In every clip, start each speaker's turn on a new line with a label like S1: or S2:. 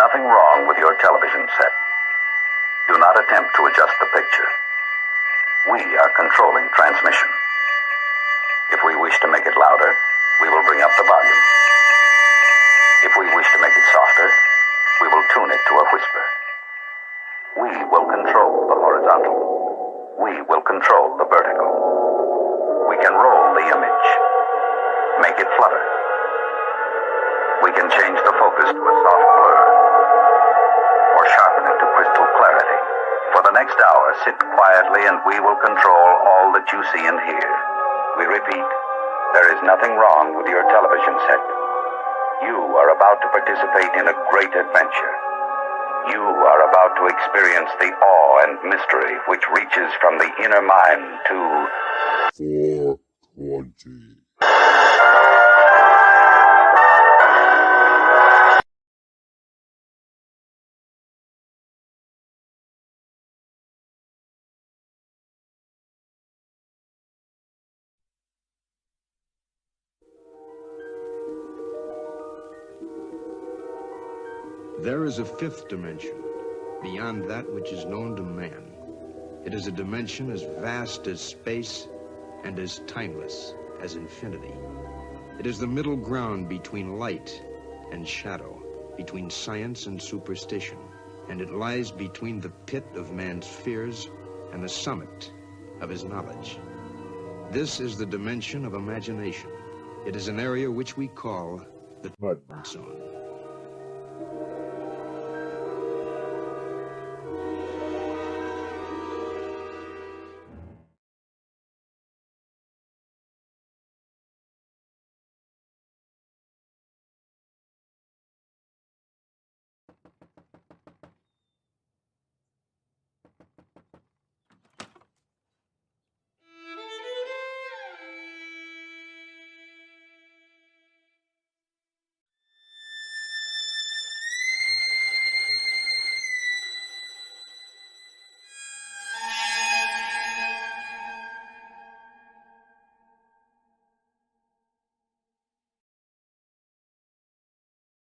S1: nothing wrong with your television set. Do not attempt to adjust the picture. We are controlling transmission. If we wish to make it louder, we will bring up the volume. If we wish to make it softer, we will tune it to a whisper. We will control the horizontal. We will control the vertical. We can roll the image, make it flutter. We can change the focus to a soft blur, or sharpen it to crystal clarity. For the next hour, sit quietly and we will control all that you see and hear. We repeat, there is nothing wrong with your television set. You are about to participate in a great adventure. You are about to experience the awe and mystery which reaches from the inner mind to 420.
S2: There is a fifth dimension, beyond that which is known to man. It is a dimension as vast as space and as timeless as infinity. It is the middle ground between light and shadow, between science and superstition, and it lies between the pit of man's fears and the summit of his knowledge. This is the dimension of imagination. It is an area which we call the Mud Zone.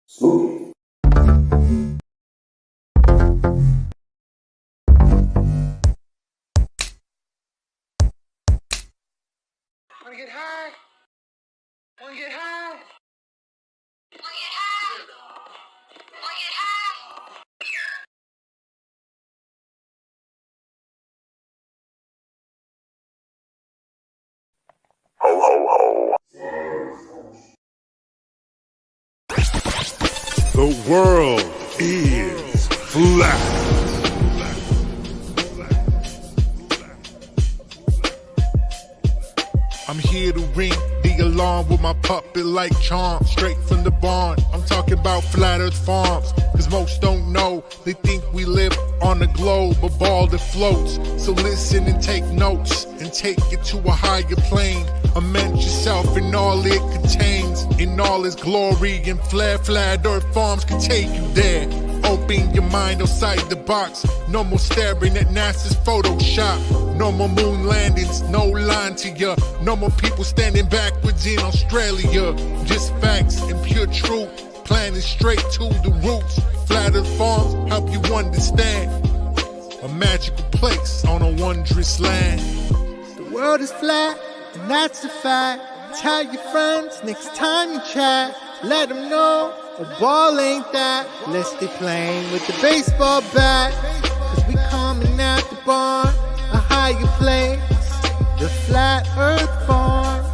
S1: Spooky.
S3: Wanna get high? Wanna get high? Wanna get high? Wanna get high?
S1: Ho, ho, ho.
S4: The world is flat. I'm here to ring the alarm with my puppet-like charm, straight from the barn. I'm talking about Flat Earth Farms, cause most don't know. They think we live on a globe, a ball that floats. So listen and take notes, and take it to a higher plane. Imagine yourself in all it contains, in all its glory, and Flat Earth Farms can take you there. Open your mind outside the box. No more staring at NASA's Photoshop. No more moon landings, no line to ya. No more people standing backwards in Australia. Just facts and pure truth, planning straight to the roots. Flat Earth Farms help you understand. A magical place on a wondrous land.
S5: The world is flat, and that's a fact. Tell your friends next time you chat. Let them know a ball ain't that. Let's stay playing with the baseball bat. Cause we coming at the barn, a higher place, the Flat Earth Farms.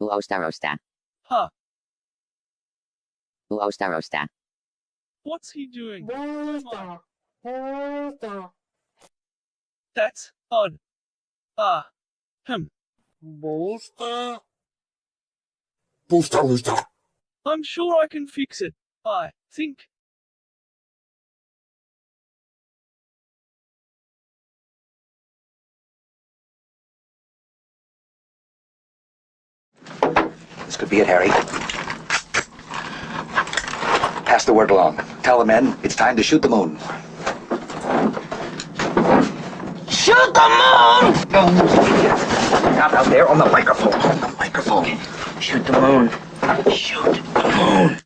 S6: Uostarosta.
S7: Huh.
S6: Uostarosta.
S7: What's he doing? That's odd.
S4: Booster.
S7: I'm sure I can fix it. I think.
S8: This could be it, Harry. Pass the word along. Tell the men it's time to shoot the moon.
S3: Shoot the moon!
S8: Not out there on the microphone. On the microphone.
S3: Shoot the moon. Shoot the moon.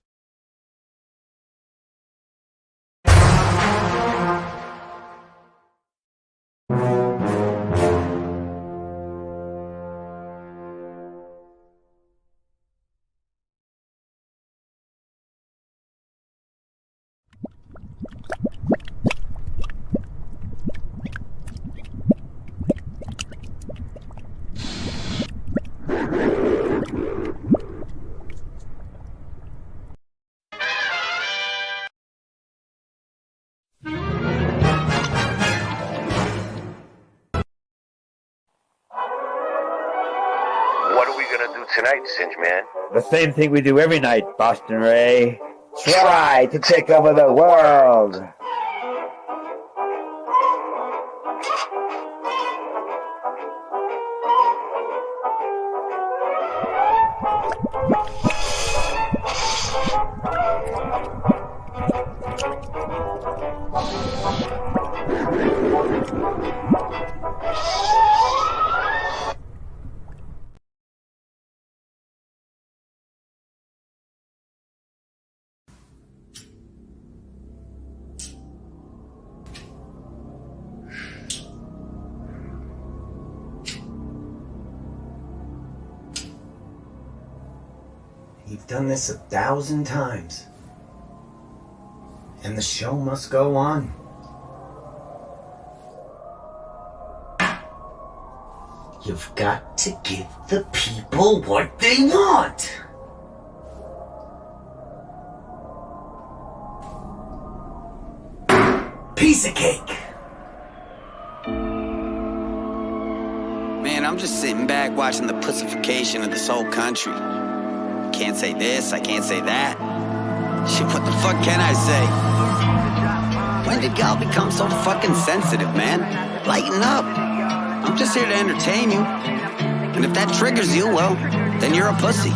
S9: What are we gonna do tonight, Singe Man?
S10: The same thing we do every night, Boston Ray. Try to take over the world.
S11: You've done this 1,000 times. And the show must go on. You've got to give the people what they want. Piece of cake.
S12: Man, I'm just sitting back watching the pussification of this whole country. Can't say this, I can't say that. Shit, what the fuck can I say? When did y'all become so fucking sensitive, man? Lighten up. I'm just here to entertain you. And if that triggers you, well, then you're a pussy.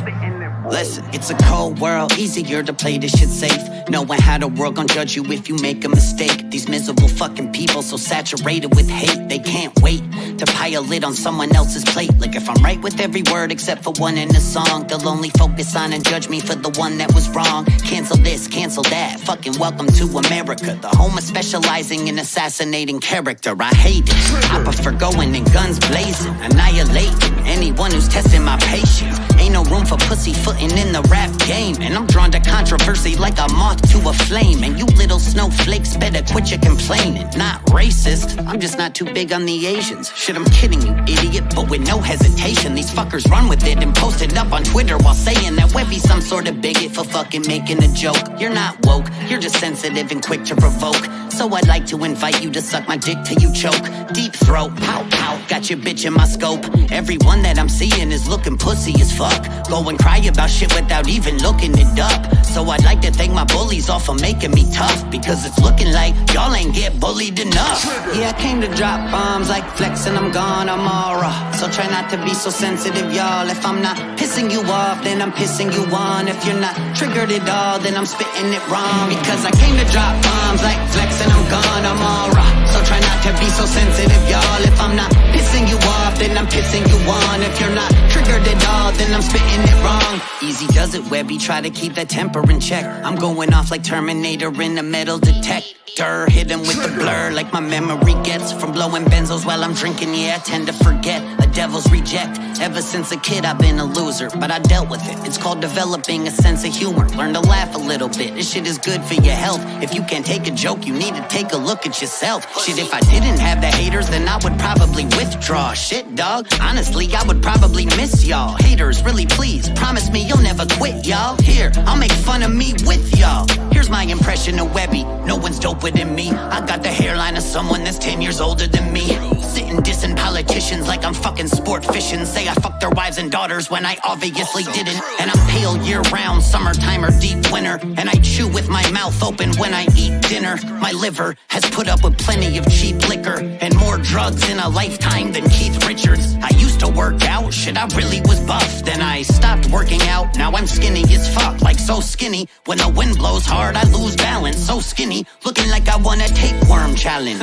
S12: Listen, it's a cold world, easier to play this shit safe. Knowing how the world gon' judge you if you make a mistake. These miserable fucking people so saturated with hate, they can't wait to pile it on someone else's plate. Like if I'm right with every word except for one in the song, they'll only focus on and judge me for the one that was wrong. Cancel this, cancel that, fucking welcome to America. The home of specializing in assassinating character. I hate it, I prefer going in guns blazing, annihilating anyone who's testing my patience. Ain't no room for pussyfooting in the rap game. And I'm drawn to controversy like a moth to a flame. And you little snowflakes better quit your complaining. Not racist, I'm just not too big on the Asians. Shit, I'm kidding you, idiot, but with no hesitation. These fuckers run with it and post it up on Twitter while saying that Webby's some sort of bigot for fucking making a joke. You're not woke, you're just sensitive and quick to provoke. So I'd like to invite you to suck my dick till you choke. Deep throat, pow pow, got your bitch in my scope. Everyone that I'm seeing is looking pussy as fuck. Go and cry about shit without even looking it up. So I'd like to thank my bullies all for making me tough, because it's looking like y'all ain't get bullied enough. Yeah, I came to drop bombs like Flex and I'm gone, I'm aura. So try not to be so sensitive, y'all. If I'm not pissing you off, then I'm pissing you on. If you're not triggered at all, then I'm spitting it wrong. Because I came to drop bombs like Flex and I'm gone, I'm aura. So try not to be so sensitive, y'all. If I'm not pissing you off, then I'm pissing you on. If you're not triggered at all, then I'm spitting it wrong. Easy does it, Webby, try to keep that temper in check. I'm going off like Terminator in the metal detector. Hit him with the blur like my memory gets from blowing benzos while I'm drinking, yeah, I tend to forget. devils reject. Ever since a kid I've been a loser, but I dealt with it. It's called developing a sense of humor. Learn to laugh a little bit. This shit is good for your health. If you can't take a joke, you need to take a look at yourself. Shit, if I didn't have the haters, then I would probably withdraw. Shit, dog, honestly, I would probably miss y'all. Haters, really please, promise me you'll never quit, y'all. Here, I'll make fun of me with y'all. Here's my impression of Webby. No one's doper than me. I got the hairline of someone that's 10 years older than me. Sitting dissing politicians like I'm fucking sport fishing. Say I fucked their wives and daughters when I obviously didn't. And I'm pale year round, summertime or deep winter. And I chew with my mouth open when I eat dinner. My liver has put up with plenty of cheap liquor and more drugs in a lifetime than Keith Richards. I used to work out, shit, I really was buff. Then I stopped working out, now I'm skinny as fuck. Like so skinny, when the wind blows hard I lose balance. So skinny, looking like I won a tapeworm challenge.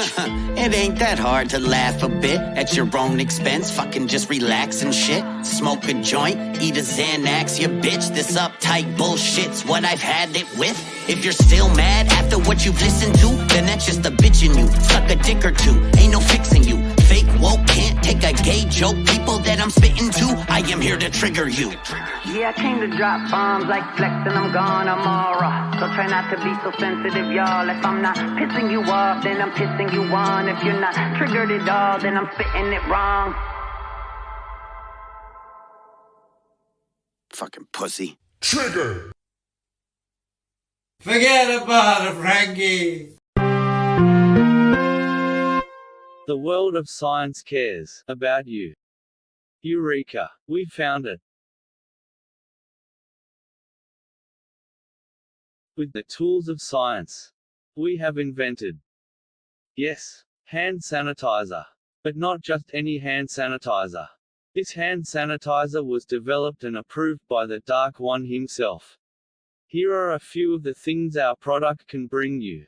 S12: It ain't that hard to laugh a bit at your own expense. Fucking just relax and shit. Smoke a joint, eat a Xanax, you bitch. This uptight bullshit's what I've had it with. If you're still mad after what you've listened to, then that's just a bitch in you. Suck a dick or two, ain't no fixing you. Fake woke can't take a gay joke. People that I'm spitting to, I am here to trigger you.
S6: Yeah, I came to drop bombs like Flex and I'm gone, I'm all raw. So try not to be so sensitive, y'all. If I'm not pissing you off, then I'm pissing you on. If you're not triggered at all, then I'm spitting it wrong.
S12: Fucking pussy.
S4: Trigger!
S3: Forget about it, Frankie.
S7: The world of science cares about you. Eureka! We found it. With the tools of science, we have invented, yes, hand sanitizer. But not just any hand sanitizer. This hand sanitizer was developed and approved by the Dark One himself. Here are a few of the things our product can bring you.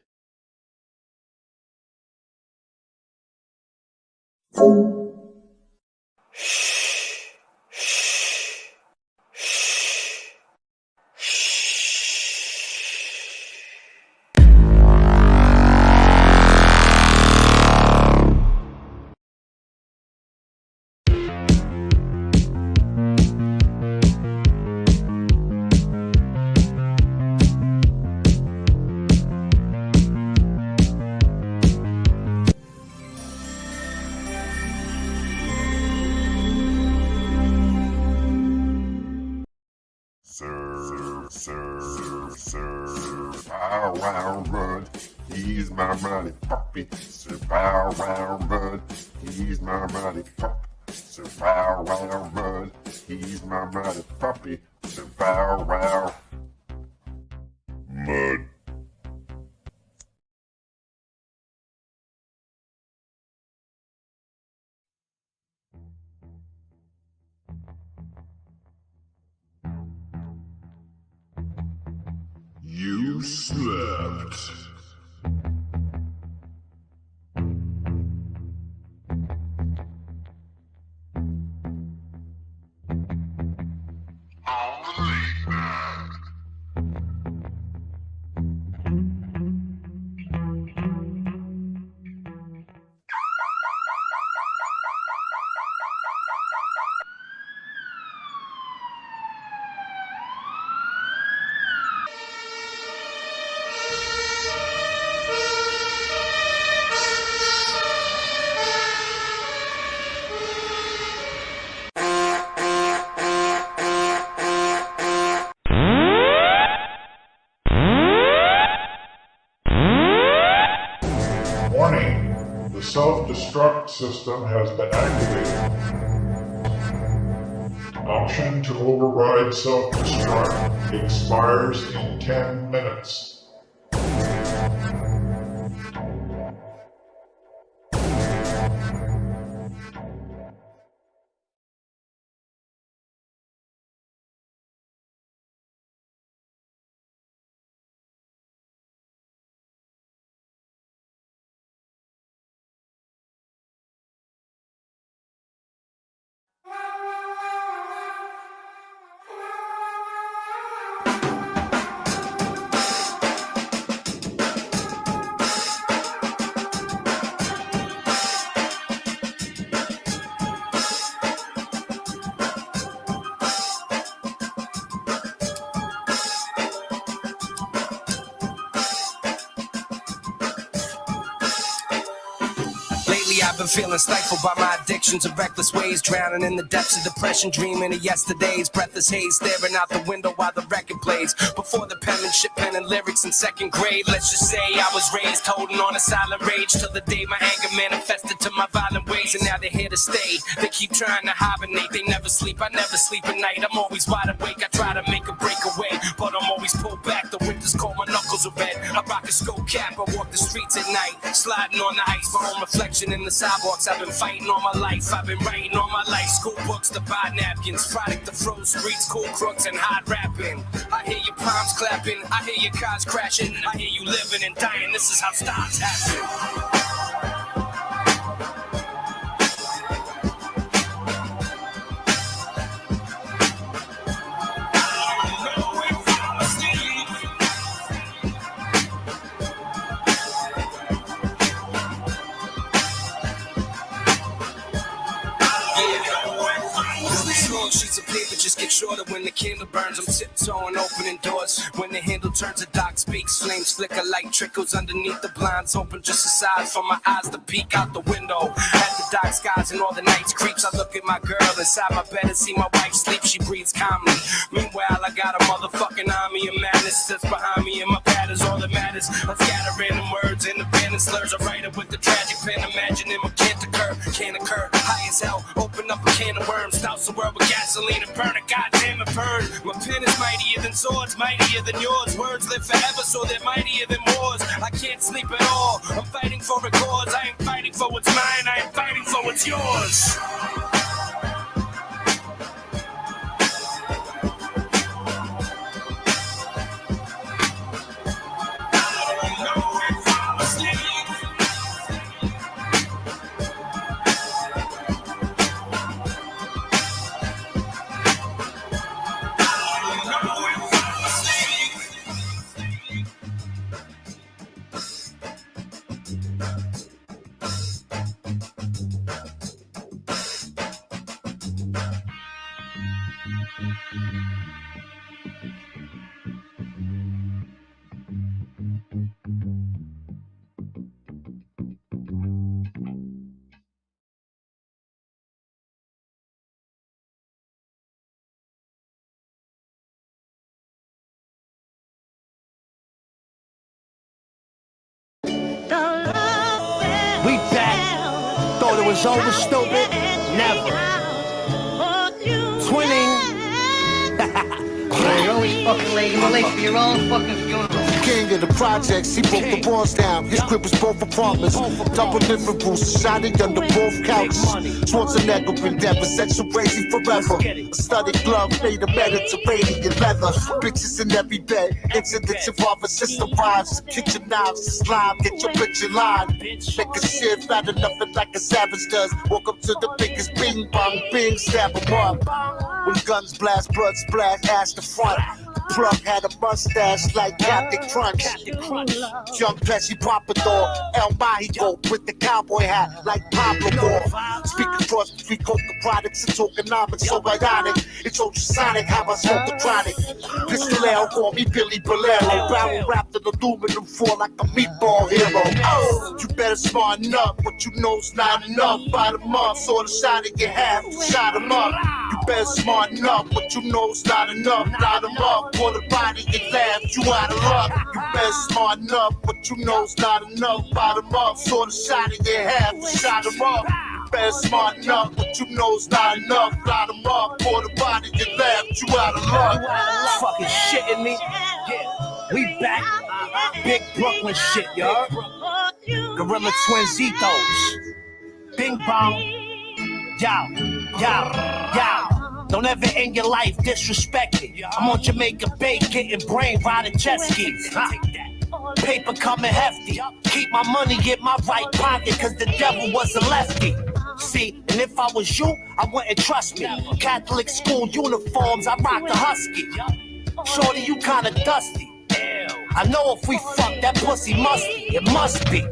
S4: Bow wow run, he's my mighty puppy. Sir bow wow run, he's my mighty puppy. Sir bow wow run, he's my mighty puppy. Sir bow wow. Mud. You slept. Warning, the self-destruct system has been activated. Option to override self-destruct expires in 10 minutes.
S13: Lately I've been feeling stifled by my addictions and reckless ways, drowning in the depths of depression, dreaming of yesterday's breathless haze, staring out the window while the record plays. Before the penmanship, penning lyrics in second grade. Let's just say I was raised holding on a silent rage till the day my anger manifested to my violent ways, and now they're here to stay. They keep trying to hibernate, they never sleep, I never sleep at night. I'm always wide awake, I try to make a breakaway, but I'm always pulled back. The winter's cold, my knuckles are red. I rock a skull cap, I walk the streets at night, sliding on the ice, my own reflection in the sidewalks. I've been fighting all my life, I've been writing all my life. School books to buy napkins, product to froze streets, cool crooks and hot rapping. I hear your palms clapping, I hear your cars crashing, I hear you living and dying. This is how stars happen. Sheets of paper just get shorter when the candle burns. I'm tiptoeing, opening doors. When the handle turns, the dock speaks. Flames flicker, light trickles underneath the blinds. Open just a size for my eyes to peek out the window. At the dark skies and all the nights creeps, I look at my girl inside my bed and see my wife sleep. She breathes calmly. Meanwhile, I got a motherfucking army of madness that's behind me, and my pad is all that matters. I scatter random words and abandoned slurs. I write it with the tragic pen, imagining what can't occur. High as hell, open up a can of worms. Douse the world with gasoline and burn it, goddamn it, burn. My pen is mightier than swords, mightier than yours. Words live forever, so they're mightier than wars. I can't sleep at all, I'm fighting for a cause. I ain't fighting for what's mine, I am fighting for what's yours.
S3: We back. Thought it was over, stupid? Never. Twinning.
S14: You're always fucking late. You're late for your own fucking funeral.
S15: King of the projects, he broke the walls down. His crib was both apartments, double living rooms, shining under both couches. Schwarzenegger been dead, sexual crazy forever. A studded glove made of Mediterranean leather. Bitches in every bed, incidents involve a system rhymes. Kitchen knives, slime, get your bitch in line. Make a shit fat enough and like a savage does. Walk up to the biggest bing bong, bing, stab him up. When guns blast, blood splash, ash the front. Plug had a mustache like Captain Crunch. Young Pesci Pompadour, El Mágico with the cowboy hat like Pablo Moore. Speak across the street, coca products and tokenomics, so bionic. It's ultrasonic how I smoke the chronic. Pistolero, call me Billy Bolero. Barrel wrapped in aluminum foil like a meatball hero. Oh, you better smarten up, what you know's not enough. Bottom up, saw the shot in your half, shot him up. You better smarten up, what you know's not enough. Light him up. For the body and laugh, you out of luck. You better smarten up, but you know's not enough. Bottom up, saw the shot in your half, shot him up. You better smarten up, but you know's not enough. Light him up, for the body and laugh, you out of luck.
S3: Fucking shitting me? Yeah, we back. Big Brooklyn shit, y'all. Gorilla Twins ethos. Bing bong. Yow. Don't ever in your life disrespect it. I'm on Jamaica Bay getting brain riding jet skis. Paper coming hefty. Keep my money in my right pocket cause the devil was a lefty. See, and if I was you, I wouldn't trust me. Catholic school uniforms, I rock the husky. Shorty, you kinda dusty. I know if we fuck, that pussy musty. It must be.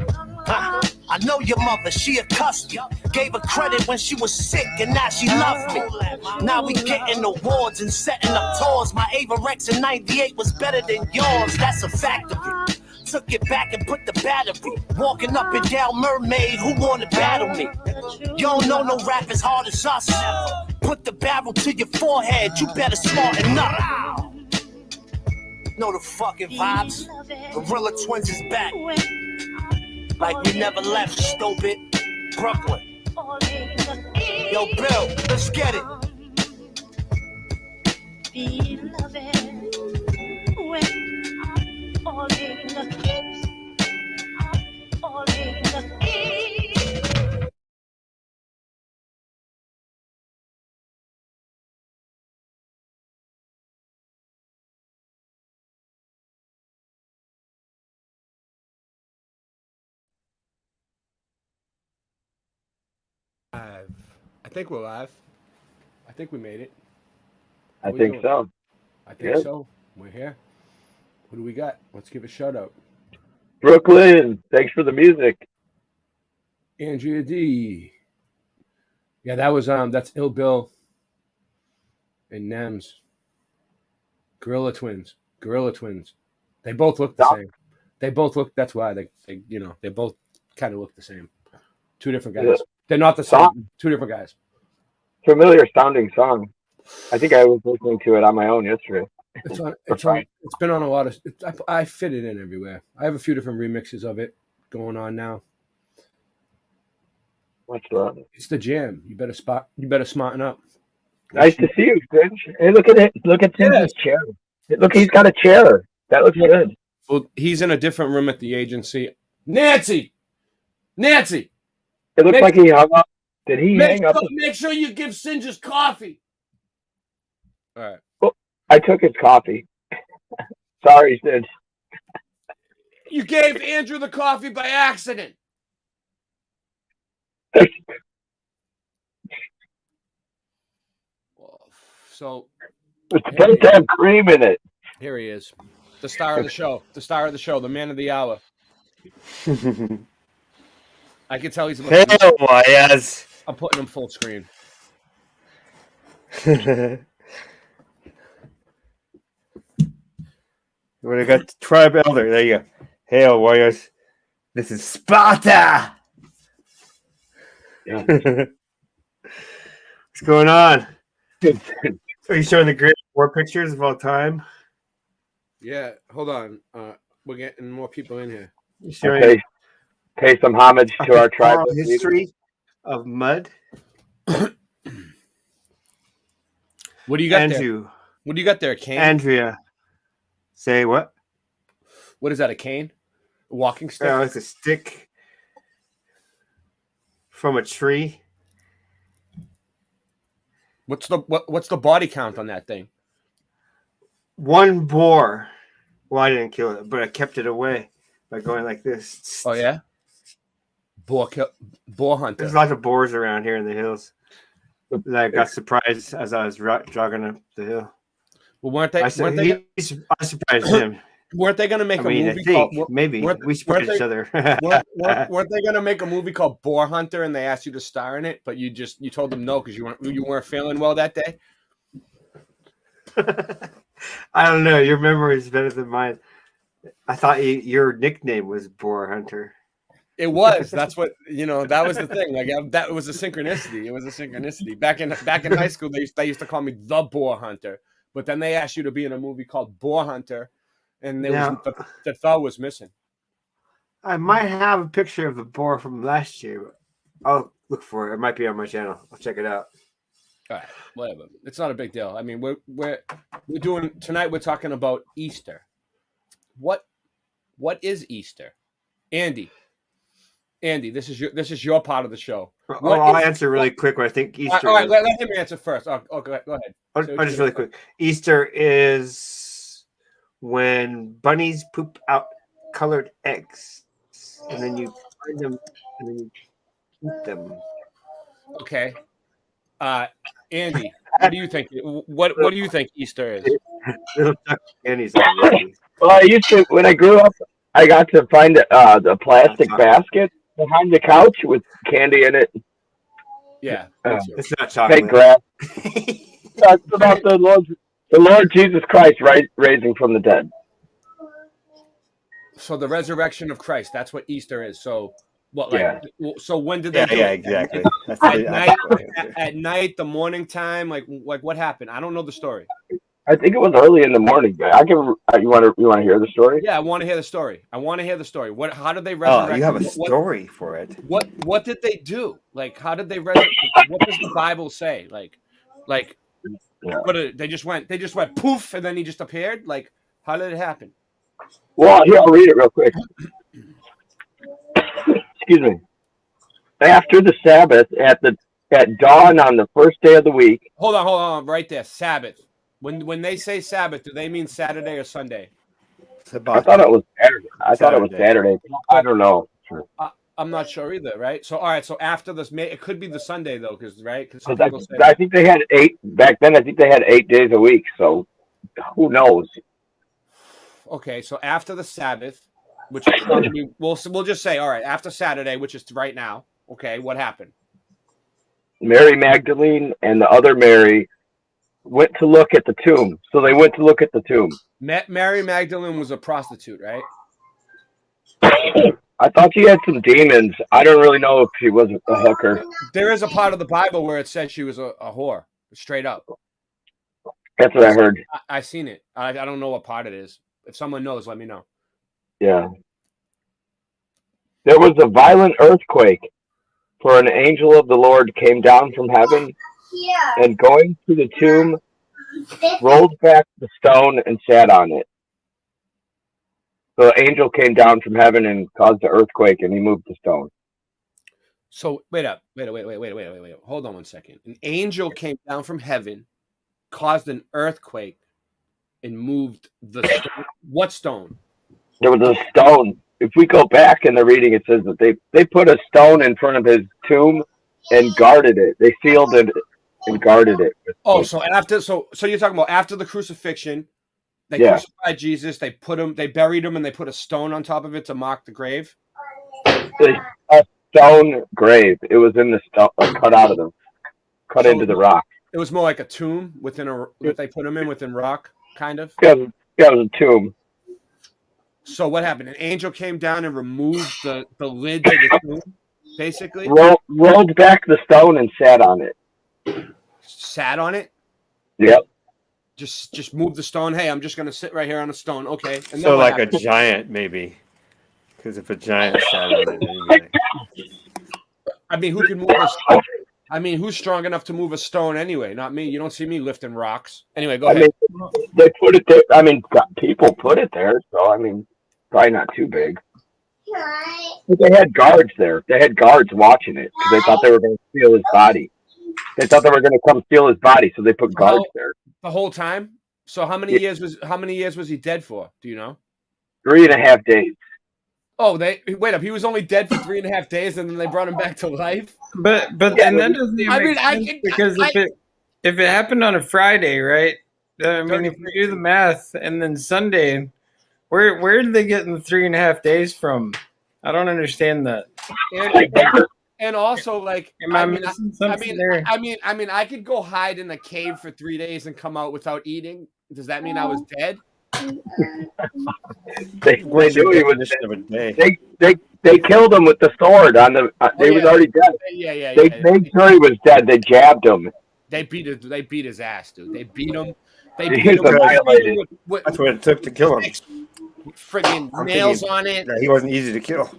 S3: I know your mother, she a customer. Gave her credit when she was sick and now she loved me. Now we getting awards and setting up tours. My Ava Rex in 98 was better than yours, that's a fact of it. took it back and put the battery. Walking up and down Mermaid, who wanna battle me? You don't know no rap as hard as us. Put the barrel to your forehead, you better smarten up. Know the fucking vibes. Gorilla Twins is back. Like we never left, stupid. Brooklyn. Yo, Bill, let's get it.
S16: I think we're live. I think we made it.
S17: I think so.
S16: I think so. We're here. What do we got? Let's give a shout out.
S17: Brooklyn, thanks for the music.
S16: Andrea D. Yeah, that was that's Ill Bill and Nems. Gorilla Twins. They both look the same. They both look. That's why they they both kind of look the same. Two different guys. Yeah. They're not the same. Two different guys.
S17: Familiar sounding song. I think I was listening to it on my own yesterday.
S16: It's been on a lot of. I fit it in everywhere. I have a few different remixes of it going on now.
S17: What's that?
S16: It's the jam. You better smarten up.
S17: Nice to see you, Finch. Hey, look at it. Look at Tim's chair. Look, he's got a chair. That looks good.
S16: Well, he's in a different room at the agency. Nancy.
S17: It looks like he hung up. Did he hang up?
S16: Make sure you give Singe coffee. All right.
S17: Well, I took his coffee. Sorry, Singe.
S16: You gave Andrew the coffee by accident. So
S17: it's supposed to have cream in it.
S16: Here he is. The star of the show. The man of the hour. I can tell he's a
S18: yes.
S16: I'm putting him full screen.
S18: We got Tribe Elder. There you go. Hail, warriors. This is Sparta.
S17: Yeah.
S18: What's going on? Are you showing the great war pictures of all time?
S16: Yeah, hold on. We're getting more people in here.
S17: Okay. Pay some homage to our tribe.
S18: History of mud.
S16: What do you got
S18: Andrew.
S16: there? What do you got there, Kane?
S18: Andrea. Say what?
S16: What is that, a cane? A walking stick?
S18: Oh, it's a stick from a tree.
S16: What's the body count on that thing?
S18: One boar. Well, I didn't kill it, but I kept it away by going like this.
S16: Oh yeah. Boar hunter.
S18: There's lots of boars around here in the hills. And I got surprised as I was jogging up the hill.
S16: Well, weren't they?
S18: I surprised him.
S16: Weren't they going to make a movie?
S18: I think maybe we surprised each other.
S16: weren't they going to make a movie called Boar Hunter, and they asked you to star in it, but you told them no because you weren't feeling well that day?
S18: I don't know. Your memory is better than mine. I thought your nickname was Boar Hunter.
S16: It was. That's what that was the thing. Like that was a synchronicity. It was a synchronicity. Back in high school, they used to call me the Boar Hunter. But then they asked you to be in a movie called Boar Hunter, and the thought was missing.
S18: I might have a picture of the boar from last year. I'll look for it. It might be on my channel. I'll check it out.
S16: All right, whatever. It's not a big deal. I mean, we're doing tonight. We're talking about Easter. What is Easter, Andy? This is your part of the show.
S18: I'll answer really quick. I think Easter.
S16: All right, let him answer first. Oh, go ahead.
S18: Just really quick. Easter is when bunnies poop out colored eggs, and then you find them, and then you eat them.
S16: Okay. Andy, what do you think? What do you think Easter is?
S18: Little Chuck candies.
S17: Well, I used to when I grew up. I got to find the plastic basket behind the couch with candy in it.
S16: Yeah,
S18: it's not chocolate.
S17: Fake grass. That's about the Lord Jesus Christ raising from the dead.
S16: So the resurrection of Christ, that's what Easter is. So what? Like,
S17: Yeah.
S16: so when did they do
S18: Yeah,
S16: it?
S18: exactly.
S16: At night, the morning time, like what happened? I don't know the story.
S17: I think it was early in the morning. But I can. You want to hear the story?
S16: Yeah, I want to hear the story. What? How did they resurrect?
S18: Oh, you have a story for it.
S16: What did they do? Like, how did they resurrect? What does the Bible say? Like,
S17: Yeah.
S16: what did, they just went poof, and then he just appeared. Like, how did it happen?
S17: Well, here I'll read it real quick. Excuse me. After the Sabbath, at dawn on the first day of the week.
S16: Hold on, right there. Sabbath. When they say Sabbath, do they mean Saturday or Sunday?
S17: I thought it was Saturday. I thought it was Saturday. I don't know. Sure.
S16: I'm not sure either. Right. So all right. So after this, it could be the Sunday though, because right? Because
S17: I think they had 8 back then. I think they had 8 days a week. So who knows?
S16: Okay. So after the Sabbath, which is probably, we'll just say all right after Saturday, which is right now. Okay. What happened?
S17: Mary Magdalene and the other Mary went to look at the tomb. So they went to look at the tomb.
S16: Mary Magdalene was a prostitute, right?
S17: I thought she had some demons. I don't really know if she was a hooker.
S16: There is a part of the Bible where it says she was a whore, straight up.
S17: That's what I heard.
S16: I've seen it. I don't know what part it is. If someone knows, let me know.
S17: Yeah. There was a violent earthquake, for an angel of the Lord came down from heaven, and going to the tomb, rolled back the stone and sat on it. So the angel came down from heaven and caused the earthquake, and he moved the stone.
S16: So wait. Hold on one second. An angel came down from heaven, caused an earthquake, and moved the stone. What stone?
S17: There was a stone. If we go back in the reading, it says that they put a stone in front of his tomb and guarded it. They sealed it and guarded it.
S16: Oh, so you're talking about after the crucifixion, they crucified Jesus, they buried him, and they put a stone on top of it to mark the grave?
S17: A stone grave. It was in the stone, cut into the rock.
S16: It was more like a tomb that they put him in within rock, kind of?
S17: Yeah, it was a tomb.
S16: So what happened? An angel came down and removed the lid to the tomb, basically?
S17: Rolled back the stone and sat on it.
S16: Sat on it?
S17: Yep.
S16: Just move the stone. Hey, I'm just going to sit right here on a stone. Okay. And
S18: so like happened? A giant, maybe. Because if a giant sat on it,
S16: I mean, who can move a stone? I mean, who's strong enough to move a stone anyway? Not me. You don't see me lifting rocks. Anyway, go ahead.
S17: Mean, they put it there. I mean, people put it there. So, I mean, probably not too big. But they had guards there. They had guards watching it because they thought they were going to steal his body. They thought they were going to come steal his body, so they put guards there.
S16: The whole time? So how many years was he dead for? Do you know?
S17: 3.5 days.
S16: Oh, wait up. He was only dead for 3.5 days, and then they brought him back to life.
S19: But and that doesn't even make sense because if it happened on a Friday, right? I mean, if you do the math, and then Sunday, where did they get in the 3.5 days from? I don't understand that.
S16: And also, like,
S19: I mean,
S16: I could go hide in a cave for 3 days and come out without eating. Does that mean I was dead?
S17: They knew he was dead. They killed him with the sword on the. He was already dead.
S16: Yeah.
S17: They made sure he was dead. They jabbed him.
S16: They beat his ass, dude. They beat him.
S18: That's what it took to kill him.
S16: Friggin' nails on it.
S18: He wasn't easy to kill.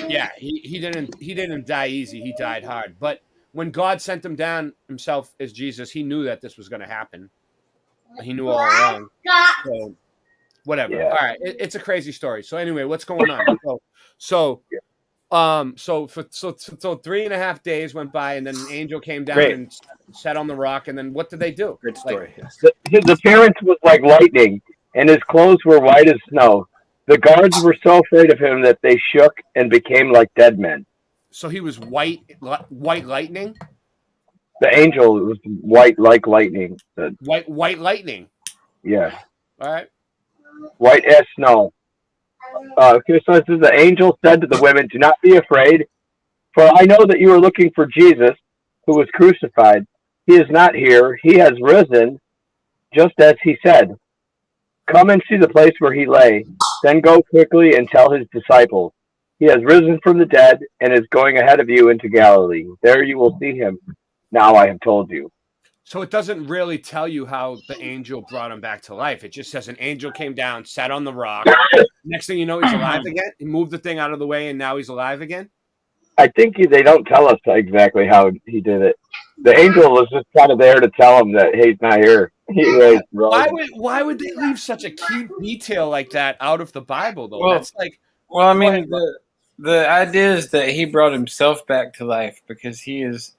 S16: Yeah, he didn't die easy. He died hard. But when God sent him down himself as Jesus, he knew that this was going to happen. He knew all along. So, whatever.
S17: Yeah.
S16: All right, it's a crazy story. So anyway, what's going on? So 3.5 days went by, and then an angel came down and sat on the rock. And then what did they do?
S18: Great story.
S17: His appearance was like lightning, and his clothes were white as snow. The guards were so afraid of him that they shook and became like dead men.
S16: So he was white lightning?
S17: The angel was white like lightning.
S16: White lightning?
S17: Yeah.
S16: All right.
S17: White as snow. Okay, so it says, the angel said to the women, "Do not be afraid, for I know that you are looking for Jesus, who was crucified. He is not here. He has risen, just as he said. Come and see the place where he lay. Then go quickly and tell his disciples, he has risen from the dead and is going ahead of you into Galilee. There you will see him. Now I have told you.
S16: So it doesn't really tell you how the angel brought him back to life. It just says an angel came down, sat on the rock. Next thing you know, he's alive again. He moved the thing out of the way, and now he's alive again.
S17: I think they don't tell us exactly how he did it. The angel was just kind of there to tell him that, hey, he's not here.
S16: Why would they leave such a key detail like that out of the Bible, though?
S19: Well,
S16: That's like...
S19: Well, I mean, the idea is that he brought himself back to life because he is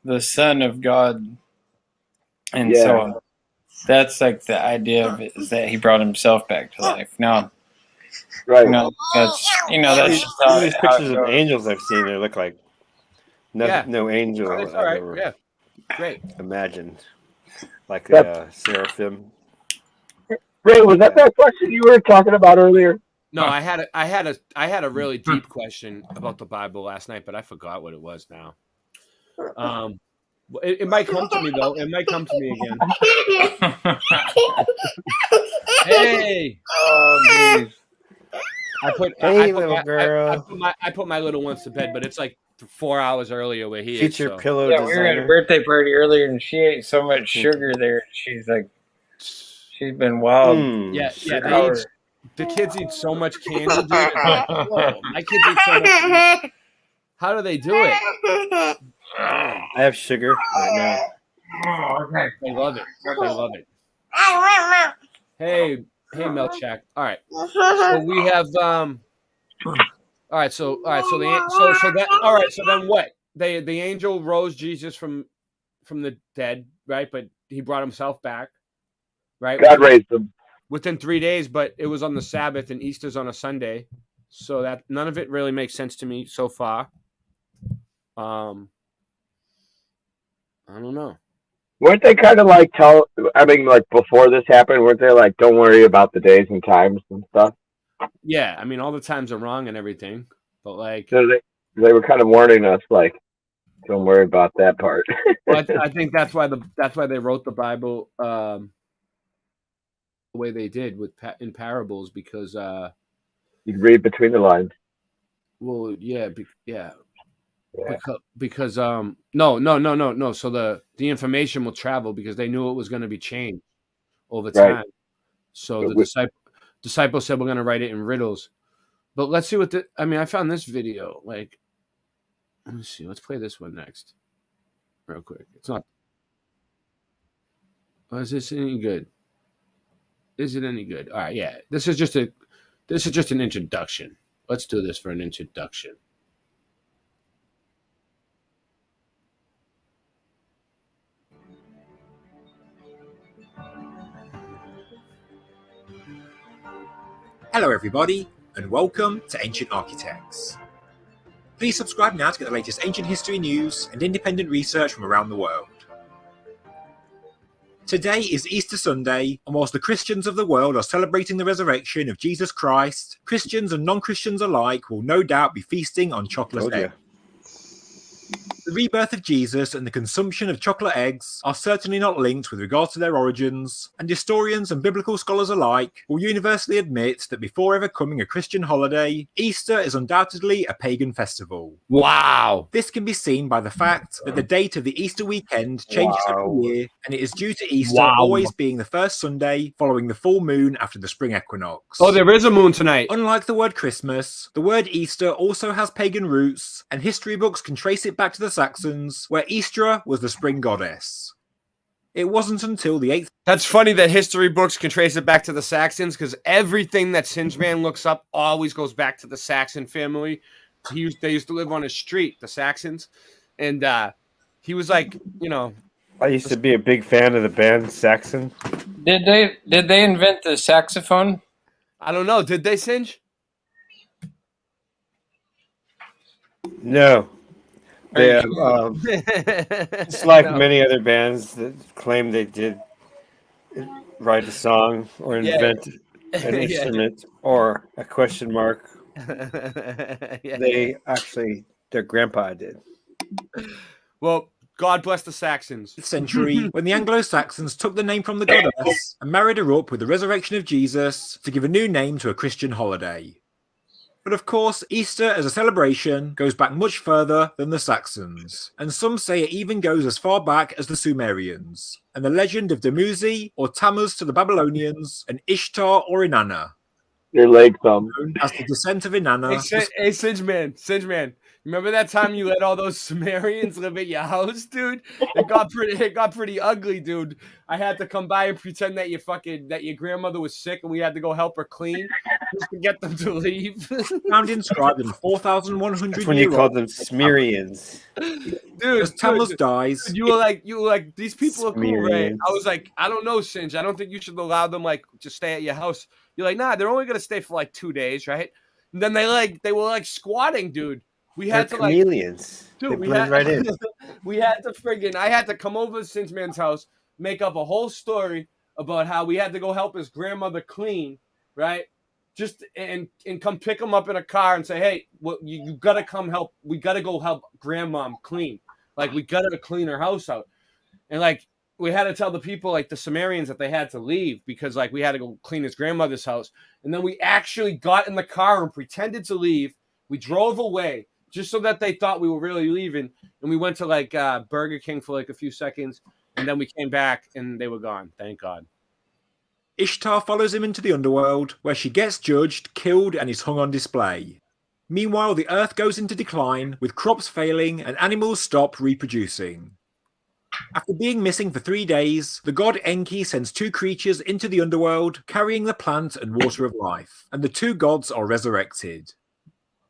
S19: the Son of God. And so that's like the idea of it, is that he brought himself back to life. Now,
S17: right?
S19: That's just how
S18: these pictures of angels I've seen. They look like no angel
S16: That's
S18: I've
S16: all right.
S18: ever
S16: Yeah, great.
S18: imagined, like a seraphim.
S17: Ray, was that question you were talking about earlier?
S16: No, I had a really deep question about the Bible last night, but I forgot what it was now. It might come to me though. It might come to me again. Hey!
S19: Oh, geez.
S16: I put my little ones to bed, but it's like 4 hours earlier where he is.
S18: Future pillow
S19: Yeah, we were at a birthday party earlier, and she ate so much sugar there. She's been wild.
S16: Yeah. The kids eat so much candy, dude. Whoa, my kids eat so much candy. How do they do it?
S18: I have sugar right now.
S19: Okay.
S16: They love it. They love it. Hey, Melchak. All right. So we have All right. So then what? The angel rose Jesus from the dead, right? But he brought himself back, right?
S17: God raised him
S16: within 3 days, but it was on the Sabbath and Easter's on a Sunday, so that none of it really makes sense to me so far. I don't know.
S17: Weren't they kind of like before this happened, weren't they like, don't worry about the days and times and stuff?
S16: Yeah, I mean, all the times are wrong and everything, but like...
S17: So they were kind of warning us, like, don't worry about that part.
S16: I think that's why they wrote the Bible the way they did in parables, because...
S17: You'd read between the lines.
S16: Well, yeah. Because no. So the information will travel because they knew it was going to be changed over time. Right. So the disciples said we're going to write it in riddles. But let's see I found this video. Like, let me see. Let's play this one next, real quick. It's not. Oh, is this any good? Is it any good? All right, yeah. This is just an introduction. Let's do this for an introduction.
S20: Hello everybody, and welcome to Ancient Architects. Please subscribe now to get the latest ancient history news and independent research from around the world. Today is Easter Sunday, and whilst the Christians of the world are celebrating the resurrection of Jesus Christ, Christians and non-Christians alike will no doubt be feasting on chocolate eggs. The rebirth of Jesus and the consumption of chocolate eggs are certainly not linked with regard to their origins, and historians and biblical scholars alike will universally admit that before ever coming a Christian holiday, Easter is undoubtedly a pagan festival.
S16: Wow!
S20: This can be seen by the fact that the date of the Easter weekend changes every year, and it is due to Easter always being the first Sunday following the full moon after the spring equinox.
S16: Oh, there is a moon tonight.
S20: Unlike the word Christmas, the word Easter also has pagan roots, and history books can trace it back to the Saxons, where Eostre was the spring goddess. It wasn't until the 8th...
S16: That's funny that history books can trace it back to the Saxons, because everything that Singeman looks up always goes back to the Saxon family. They used to live on a street, the Saxons, and he was like,
S18: I used to be a big fan of the band Saxon.
S19: Did they invent the saxophone?
S16: I don't know. Did they, Singe?
S18: No. They, it's like many other bands that claim they did write a song or invent an instrument or a question mark. Their grandpa did.
S16: Well,
S21: God bless the Saxons.
S20: Century, when the Anglo-Saxons took the name from the goddess and married her up with the resurrection of Jesus to give a new name to a Christian holiday. But of course, Easter as a celebration goes back much further than the Saxons, and some say it even goes as far back as the Sumerians, and the legend of Dumuzi or Tammuz to the Babylonians, and Ishtar or Inanna.
S17: Your leg thumb.
S20: As the descent of Inanna.
S21: Hey, Singe Man. Remember that time you let all those Sumerians live at your house, dude? It got pretty ugly, dude. I had to come by and pretend that your grandmother was sick, and we had to go help her clean just to get them to leave.
S20: Found inscribed in 4,100
S18: That's when you called them Sumerians.
S20: Dude, as Tammuz dies,
S21: dude, you were like, these people are cool, right? I was like, I don't know, Singe. I don't think you should allow them to stay at your house. You're like, nah, they're only gonna stay for 2 days, right? And then they were squatting, dude. We had
S18: They're
S21: to
S18: chameleons.
S21: dude,
S18: they
S21: we
S18: blend
S21: had
S18: right in.
S21: we had to I had to come over to Singe Man's house, make up a whole story about how we had to go help his grandmother clean, right? Just and come pick him up in a car and say, hey, you gotta come help. We gotta go help grandmom clean. We gotta clean her house out. And we had to tell the people, the Sumerians, that they had to leave because we had to go clean his grandmother's house. And then we actually got in the car and pretended to leave. We drove away just so that they thought we were really leaving. And we went to Burger King for a few seconds. And then we came back and they were gone. Thank God.
S20: Ishtar follows him into the underworld, where she gets judged, killed, and is hung on display. Meanwhile, the earth goes into decline, with crops failing and animals stop reproducing. After being missing for 3 days, the god Enki sends 2 creatures into the underworld, carrying the plant and water of life, and the 2 gods are resurrected.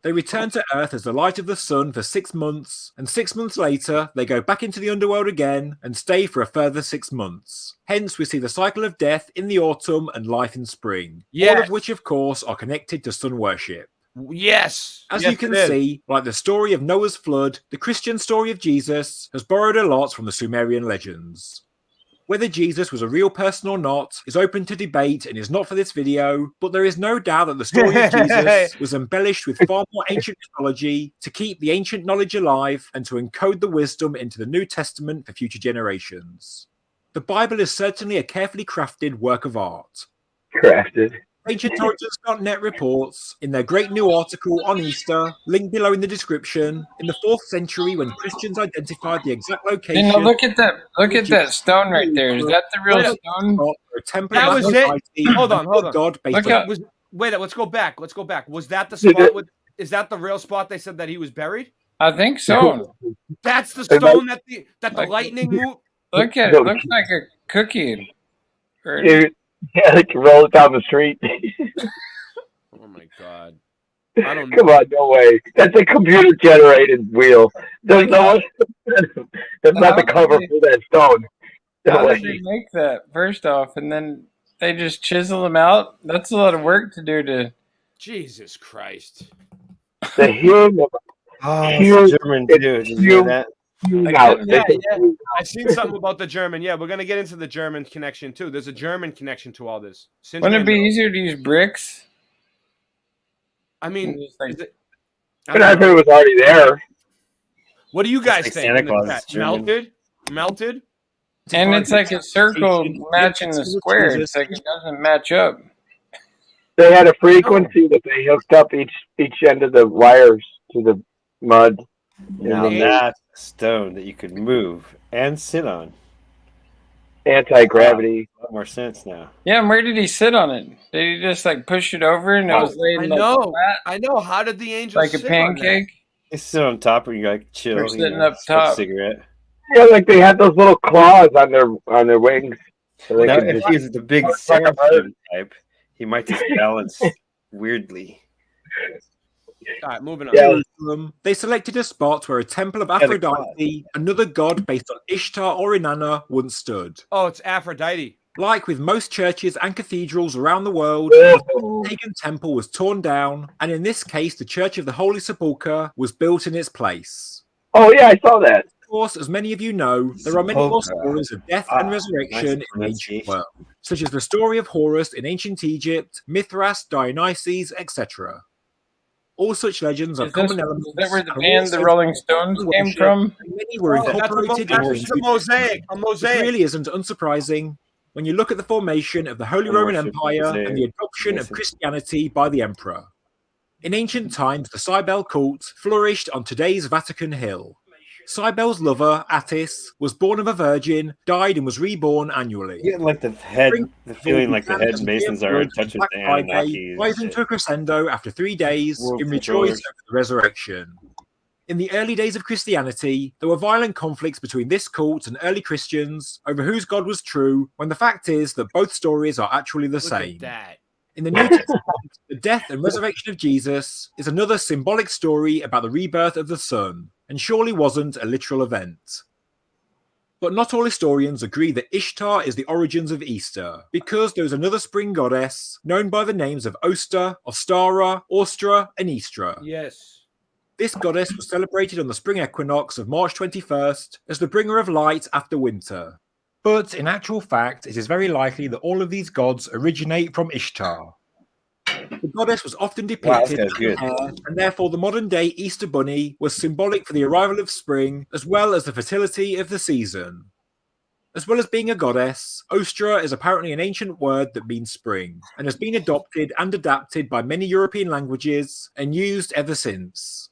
S20: They return to Earth as the light of the sun for 6 months, and 6 months later, they go back into the underworld again and stay for a further 6 months. Hence, we see the cycle of death in the autumn and life in spring, all of which, of course, are connected to sun worship.
S21: Yes!
S20: As you can see, like the story of Noah's flood, the Christian story of Jesus has borrowed a lot from the Sumerian legends. Whether Jesus was a real person or not is open to debate and is not for this video, but there is no doubt that the story of Jesus was embellished with far more ancient mythology to keep the ancient knowledge alive and to encode the wisdom into the New Testament for future generations. The Bible is certainly a carefully crafted work of art.
S17: Crafted.
S20: AncientOrigins.net reports, in their great new article on Easter, linked below in the description, in the 4th century when Christians identified the exact location...
S19: look at that stone right there. Is that the real stone?
S21: That was it. Hold on.
S20: God
S21: wait, let's go back. Was that the spot? Is that the real spot they said that he was buried?
S19: I think so.
S21: That's the stone that the lightning moved?
S19: Look at it. Looks like a cookie.
S17: Yeah, they can roll it down the street.
S21: Oh my God! I don't know.
S17: Come on, no way. That's a computer-generated wheel. That's not the cover for that stone.
S19: How did they make that? First off, and then they just chisel them out. That's a lot of work to do.
S21: Jesus Christ!
S17: The human.
S18: German dude. Did you hear that?
S21: Yeah. I've seen something about the German. Yeah, we're gonna get into the German connection too. There's a German connection to all this.
S19: Wouldn't it be easier to use bricks?
S21: I mean,
S17: but I think it was already there.
S21: What do you guys think? Melted,
S19: and it's like a circle matching the square. It's like it doesn't match up.
S17: They had a frequency that they hooked up each end of the wires to the mud.
S18: Now that's a stone that you could move and sit on.
S17: Anti-gravity.
S18: A lot more sense now.
S19: Yeah, and where did he sit on it? Did he just push it over and it was laid
S21: I know. How did the angel
S19: like a pancake?
S18: They sit on top and you chill.
S19: Or sitting up top.
S18: A cigarette.
S17: Yeah, they had those little claws on their wings. So
S18: now, if he's the big seraphim type, he might just balance weirdly.
S21: All right, moving on.
S20: Jerusalem, they selected a spot where a temple of Aphrodite, another god based on Ishtar or Inanna, once stood.
S21: Oh, it's Aphrodite.
S20: Like with most churches and cathedrals around the world, the pagan temple was torn down, and in this case, the Church of the Holy Sepulchre was built in its place.
S17: Oh, yeah, I saw that.
S20: Of course, as many of you know, there are many more stories of death and resurrection in the ancient world, such as the story of Horus in ancient Egypt, Mithras, Dionysus, etc. All such legends are common elements.
S19: Is that where the
S20: and
S19: band The Rolling Stones came from?
S20: Many were incorporated
S21: That's a mosaic. A
S20: It
S21: mosaic.
S20: really isn't unsurprising when you look at the formation of the Holy Roman Empire and the adoption of Christianity by the emperor. In ancient times, the Cybele cult flourished on today's Vatican Hill. Cybele's lover, Attis, was born of a virgin, died and was reborn annually.
S18: You get like the feeling like the head masons are in touch with the Anunnaki.
S20: Rising to a crescendo after 3 days in rejoice over the resurrection. In the early days of Christianity, there were violent conflicts between this cult and early Christians over whose God was true, when the fact is that both stories are actually the same. In the New Testament, the death and resurrection of Jesus is another symbolic story about the rebirth of the sun, and surely wasn't a literal event. But not all historians agree that Ishtar is the origins of Easter, because there is another spring goddess known by the names of Oster, Ostara, Austra, and Istra.
S21: Yes.
S20: This goddess was celebrated on the spring equinox of March 21st as the bringer of light after winter. But in actual fact, it is very likely that all of these gods originate from Ishtar. The goddess was often depicted as a hare, and therefore the modern-day Easter bunny was symbolic for the arrival of spring, as well as the fertility of the season. As well as being a goddess, Ostra is apparently an ancient word that means spring, and has been adopted and adapted by many European languages, and used ever since.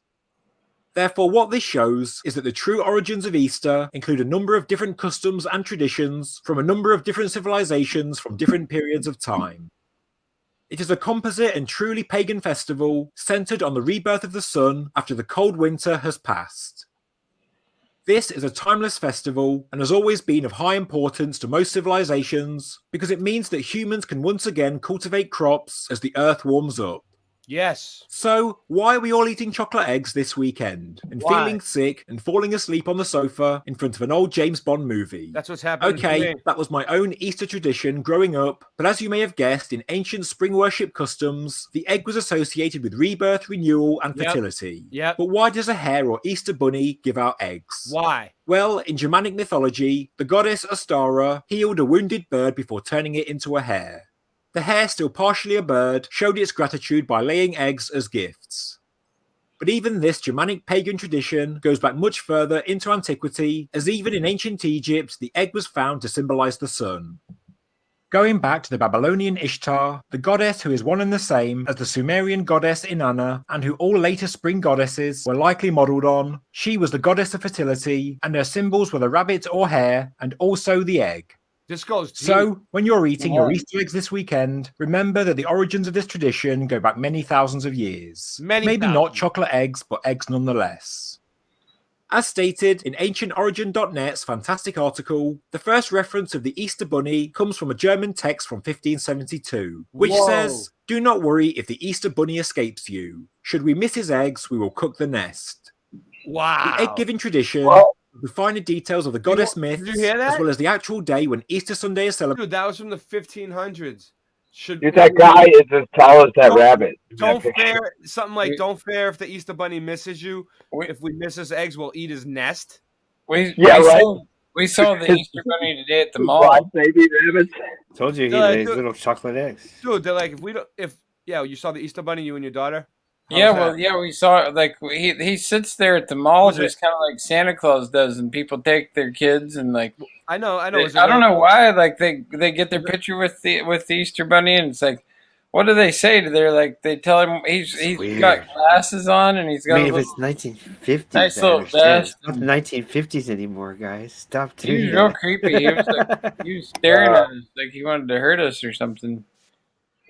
S20: Therefore, what this shows is that the true origins of Easter include a number of different customs and traditions from a number of different civilizations from different periods of time. It is a composite and truly pagan festival centered on the rebirth of the sun after the cold winter has passed. This is a timeless festival and has always been of high importance to most civilizations because it means that humans can once again cultivate crops as the earth warms up.
S21: Yes.
S20: So, why are we all eating chocolate eggs this weekend and feeling sick and falling asleep on the sofa in front of an old James Bond movie?
S21: That's what's happening.
S20: Okay, that was my own Easter tradition growing up, but as you may have guessed, in ancient spring worship customs, the egg was associated with rebirth, renewal, and fertility.
S21: Yep.
S20: But why does a hare or Easter bunny give out eggs?
S21: Why?
S20: Well, in Germanic mythology, the goddess Ostara healed a wounded bird before turning it into a hare. The hare, still partially a bird, showed its gratitude by laying eggs as gifts. But even this Germanic pagan tradition goes back much further into antiquity, as even in ancient Egypt, the egg was found to symbolize the sun. Going back to the Babylonian Ishtar, the goddess who is one and the same as the Sumerian goddess Inanna, and who all later spring goddesses were likely modelled on, she was the goddess of fertility, and her symbols were the rabbit or hare, and also the egg.
S21: This goes deep.
S20: So, when you're eating your Easter eggs this weekend, remember that the origins of this tradition go back many thousands of years. Maybe not chocolate eggs, but eggs nonetheless. As stated in AncientOrigin.net's fantastic article, the first reference of the Easter Bunny comes from a German text from 1572, which says, "Do not worry if the Easter Bunny escapes you. Should we miss his eggs, we will cook the nest."
S21: Wow.
S20: The egg-giving tradition... The finer details of the goddess myths,
S21: did you hear that?
S20: as well as the actual day when Easter Sunday is celebrated.
S21: Dude, that was from the 1500s.
S17: That guy is as tall as that rabbit.
S21: Don't fare something like don't fare if the Easter Bunny misses you. If we miss his eggs, we'll eat his nest.
S19: We saw the Easter Bunny today at the mall.
S17: Baby rabbits.
S18: Told you he lays little chocolate eggs.
S21: Dude, they're like you saw the Easter Bunny, you and your daughter.
S19: We saw like he sits there at the mall just kind of like Santa Claus does, and people take their kids and like
S21: I know.
S19: I don't know why like they get their picture with the Easter Bunny, and it's like, what do they say? They tell him he's got glasses on and he's got.
S18: If it's 1950s,
S19: nice little vest.
S18: It's not the 1950s anymore, guys. Stop doing
S19: He was real creepy. He was staring at us like he wanted to hurt us or something.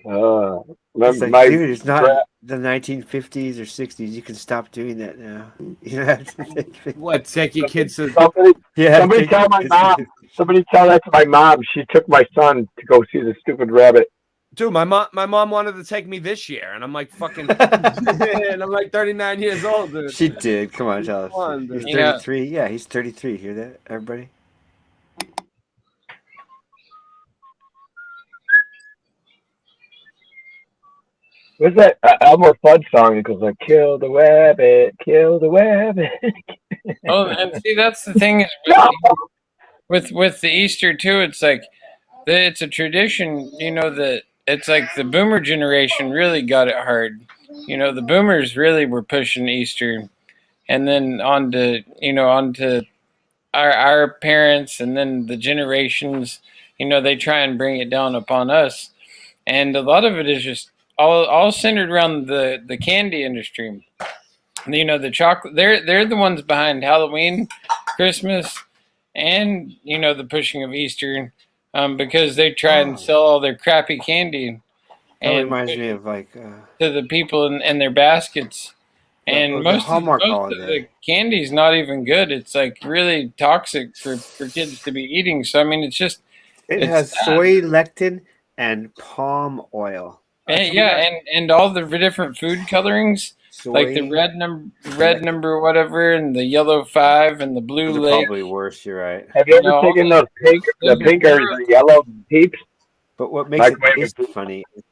S18: It's like, dude, it's not the 1950s or 60s. You can stop doing that now. You don't have to
S21: take your kids to...
S17: Somebody tell my mom. Somebody tell that to my mom. She took my son to go see the stupid rabbit.
S21: Dude, my mom wanted to take me this year, and I'm like fucking... and I'm like 39 years old, dude.
S18: She did. Come on, tell us. He's 33. Yeah, he's 33. Hear that, everybody?
S17: What's that Elmer Fudd song? It goes like, "Kill the rabbit, kill the rabbit."
S19: And see, that's the thing is with the Easter too. It's like it's a tradition, that it's like the Boomer generation really got it hard. the boomers really were pushing Easter, and then on to our parents, and then the generations, they try and bring it down upon us. And a lot of it is just all centered around the candy industry. The chocolate, they're the ones behind Halloween, Christmas, and the pushing of Easter, because they try and sell all their crappy candy.
S18: That reminds me of
S19: to the people in their baskets. And most of the candy's not even good. It's like really toxic for kids to be eating. So I mean, it's
S18: has soy lectin and palm oil.
S19: And all the different food colorings, like the red number whatever, and the yellow 5 and the blue
S17: Those are
S19: layer.
S17: probably worse. You're right. Have you ever taken those pink, the pink or the yellow peeps?
S18: But what makes it taste funny is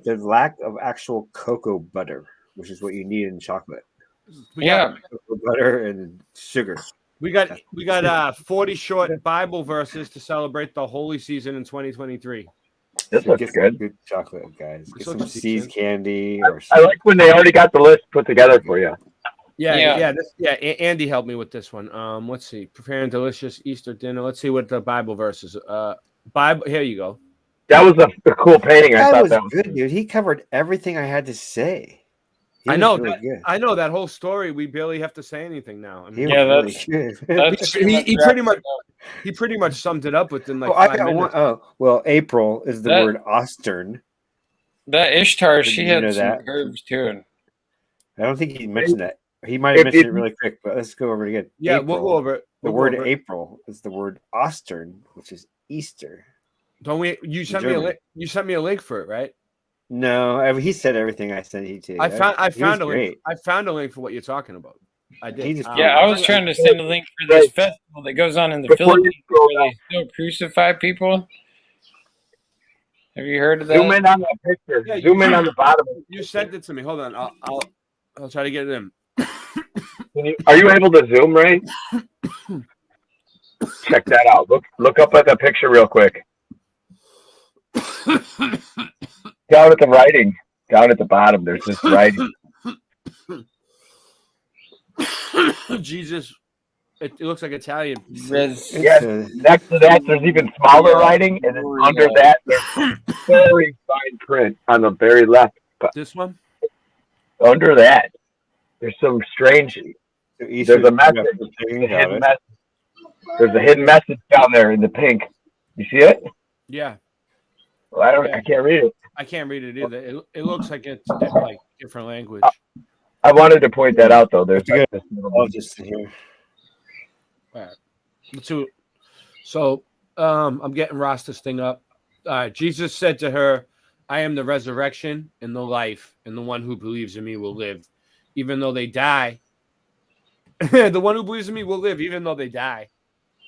S18: the lack of actual cocoa butter, which is what you need in chocolate. Cocoa butter and sugar.
S21: We got 40 short Bible verses to celebrate the holy season in 2023.
S17: This looks good.
S18: Good chocolate, guys. Get some See's candy.
S17: I like when they already got the list put together for you.
S21: Andy helped me with this one. Let's see. Preparing delicious Easter dinner. Let's see what the Bible verses. Bible. Here you go.
S17: That was a cool painting. I thought
S18: that was good, dude. He covered everything I had to say.
S21: I know that whole story. We barely have to say anything now. I mean,
S18: that's
S21: he pretty much summed it up within like 5 minutes.
S18: April is the word Ostern.
S19: That Ishtar, she had some curves too.
S18: I don't think he mentioned that. He might have mentioned it really quick, but let's go over it again.
S21: Yeah,
S18: April,
S21: we'll go over it.
S18: The word April is the word Ostern, which is Easter.
S21: Don't we? You sent me a link. You sent me a link for it, right?
S18: No, he said everything I sent you to.
S21: I found a link. I found a link for what you're talking about. I did.
S19: I was trying to send a link for this festival that goes on in the Philippines where they still crucify people. Have you heard of that?
S17: Zoom in on that picture.
S21: Yeah,
S17: Zoom in on the bottom.
S21: You sent it to me. Hold on. I'll try to get it in.
S17: Are you able to zoom, Ray? Check that out. Look up at the picture real quick. Down at the writing, down at the bottom, there's this writing.
S21: Jesus, it looks like Italian.
S17: Yes, next to that, there's even smaller writing, and then under that, there's very fine print on the very left.
S21: This one?
S17: Under that, there's some strange. There's a message. There's a hidden message down there in the pink. You see it?
S21: Yeah.
S17: Well, I can't read it.
S21: I can't read it either. It looks like it's like different language.
S17: I wanted to point that out though. There's like this
S18: just here.
S21: All right. So I'm getting Rasta's thing up. Jesus said to her, "I am the resurrection and the life, and the one who believes in me will live, even though they die." The one who believes in me will live, even though they die.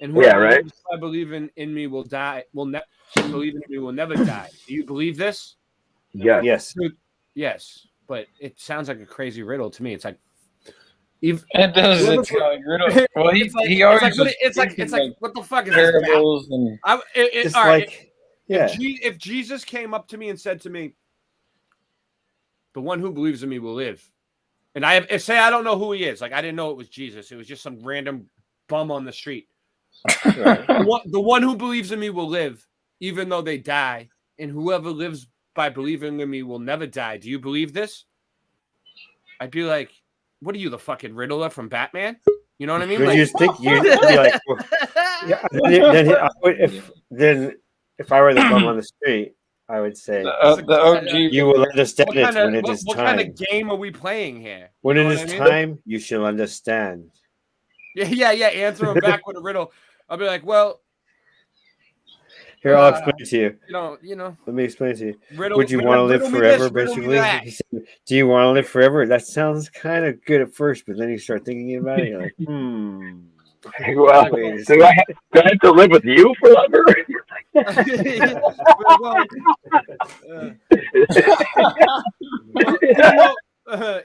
S21: And whoever I believe in me will die. Believe in me will never die. Do you believe this?
S17: Yes.
S21: Yes, but it sounds like a crazy riddle to me. It's like
S19: it does. It's like riddle. Well, he always.
S21: It's like what the fuck is parables this? If Jesus came up to me and said to me, "The one who believes in me will live," and I don't know who he is. Like I didn't know it was Jesus. It was just some random bum on the street. The one who believes in me will live, even though they die, and whoever lives by believing in me will never die. Do you believe this? I'd be like, what are you, the fucking Riddler from Batman? You know what I mean?
S18: Like, you'd be like, well, if I were the bum on the street, I would say, you will understand it when it is time.
S21: What kind of game are we playing here?
S18: When it is time, you shall understand.
S21: Yeah. Answer him back with a riddle. I'll be like, well,
S18: here, I'll explain it to you.
S21: You know.
S18: Let me explain it to you. Would you want to live forever, basically? He said, do you want to live forever? That sounds kind of good at first, but then you start thinking about it, you're like,
S17: Well, do I have to live with you forever?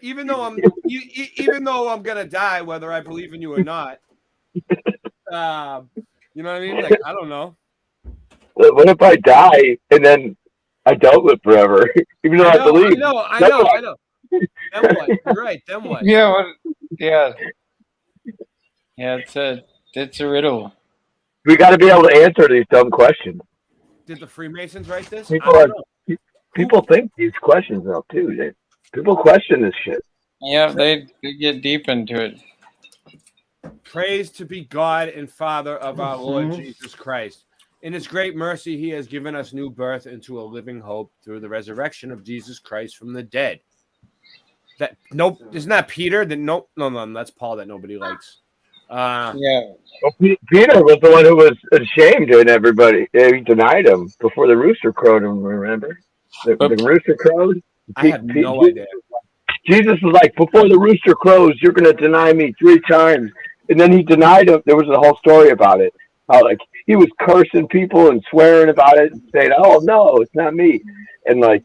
S21: Even though I'm gonna die, whether I believe in you or not, you know what I mean? Like I don't know.
S17: What if I die and then I don't live forever? Even though I believe.
S21: I know. Then what? You're right. Then what?
S19: Yeah. Yeah. Yeah. It's a riddle.
S17: We got to be able to answer these dumb questions.
S21: Did the Freemasons write this?
S17: People think these questions though too. People question this shit.
S19: Yeah, they get deep into it.
S21: Praise to be God and Father of our Lord
S19: Mhm.
S21: Jesus Christ. In his great mercy, he has given us new birth into a living hope through the resurrection of Jesus Christ from the dead. That nope, isn't that Peter? No, that's Paul that nobody likes.
S19: Yeah.
S17: Well, Peter was the one who was ashamed and everybody. He denied him before the rooster crowed him. Remember, the rooster crowed.
S21: I had no idea.
S17: Jesus was like, before the rooster crows, you're going to deny me 3 times. And then he denied him. There was a whole story about it. How like he was cursing people and swearing about it and saying, "Oh no, it's not me." And like,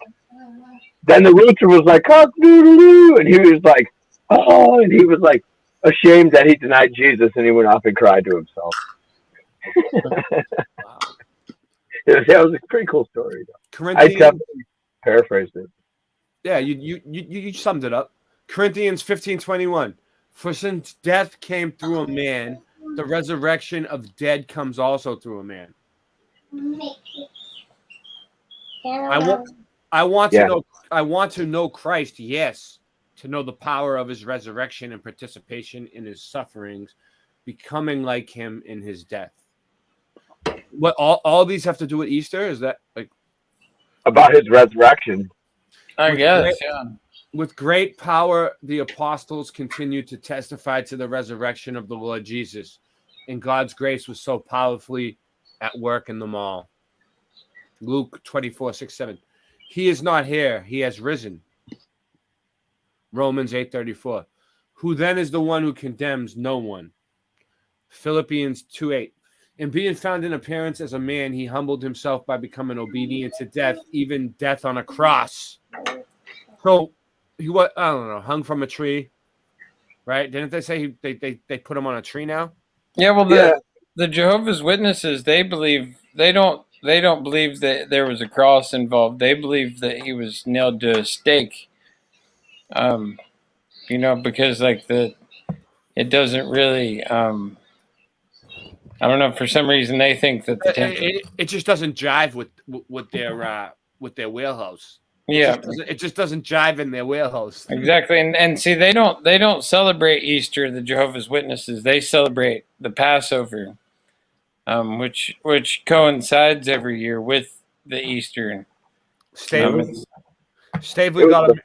S17: then the rooster was like, "Cock-doodle-doo," and he was like, "Oh," and he was like ashamed that he denied Jesus, and he went off and cried to himself. That was a pretty cool story. I definitely paraphrased it.
S21: Yeah, you summed it up. Corinthians 15:21. For since death came through a man, the resurrection of dead comes also through a man. I want to know Christ, yes, to know the power of his resurrection and participation in his sufferings, becoming like him in his death. What all these have to do with Easter? Is that like
S17: about his resurrection?
S19: I guess, yeah.
S21: With great power, the apostles continued to testify to the resurrection of the Lord Jesus, and God's grace was so powerfully at work in them all. Luke 24:6-7. He is not here; he has risen. Romans 8:34. Who then is the one who condemns? No one. Philippians 2:8. And being found in appearance as a man, he humbled himself by becoming obedient to death, even death on a cross. So he was, I don't know, hung from a tree, right? Didn't they say they put him on a tree now?
S19: Yeah, well, the Jehovah's Witnesses, they don't believe that there was a cross involved. They believe that he was nailed to a stake. Because like it doesn't really. I don't know. For some reason, they think that
S21: it just doesn't jive with their wheelhouse.
S19: Yeah,
S21: it just doesn't jive in their wheelhouse.
S19: Exactly, and see, they don't celebrate Easter. The Jehovah's Witnesses, they celebrate the Passover, which coincides every year with the Easter.
S21: Stavely got a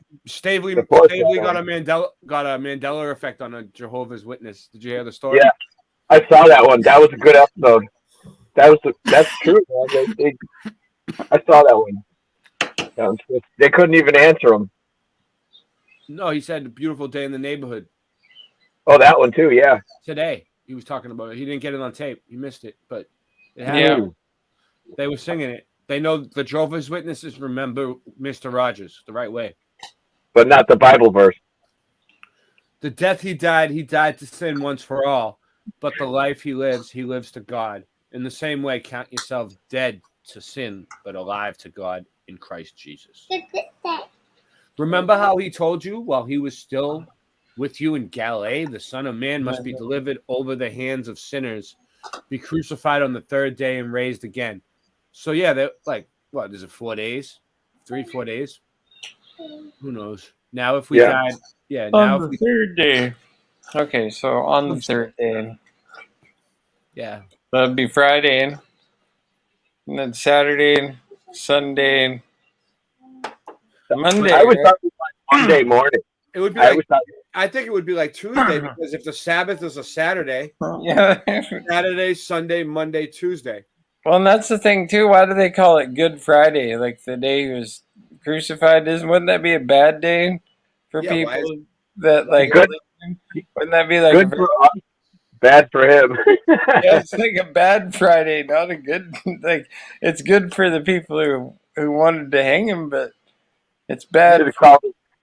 S21: Mandela effect on a Jehovah's Witness. Did you hear the story?
S17: Yeah, I saw that one. That was a good episode. That's true. I saw that one. They couldn't even answer him.
S21: No, he said a beautiful day in the neighborhood.
S17: Oh, that one too, yeah.
S21: Today he was talking about it. He didn't get it on tape. He missed it, but it happened. Yeah. They were singing it. They know the Jehovah's Witnesses remember Mr. Rogers the right way,
S17: but not the Bible verse.
S21: The death he died to sin once for all. But the life he lives to God. In the same way, count yourself dead to sin, but alive to God in Christ Jesus. Remember how he told you while he was still with you in Galilee, the Son of Man must be delivered over the hands of sinners, be crucified on the 3rd day and raised again. So yeah, they're like, what is it, 4 days? 3-4 days? Who knows? Now if we died,
S19: on the 3rd day. Okay, so on the 3rd day.
S21: Yeah.
S19: That'd be Friday, and then Saturday, Sunday, Monday.
S17: I would thought it was like Monday morning.
S21: It would be. I think it would be like Tuesday because if the Sabbath is a Saturday,
S19: yeah,
S21: Saturday, Sunday, Monday, Tuesday.
S19: Well, and that's the thing too. Why do they call it Good Friday? Like the day he was crucified. Wouldn't that be a bad day for people that like?
S17: Good.
S19: Wouldn't that be like
S17: good for us? Bad for him.
S19: Yeah, it's like a bad Friday, not a good. Like it's good for the people who wanted to hang him, but it's bad for him.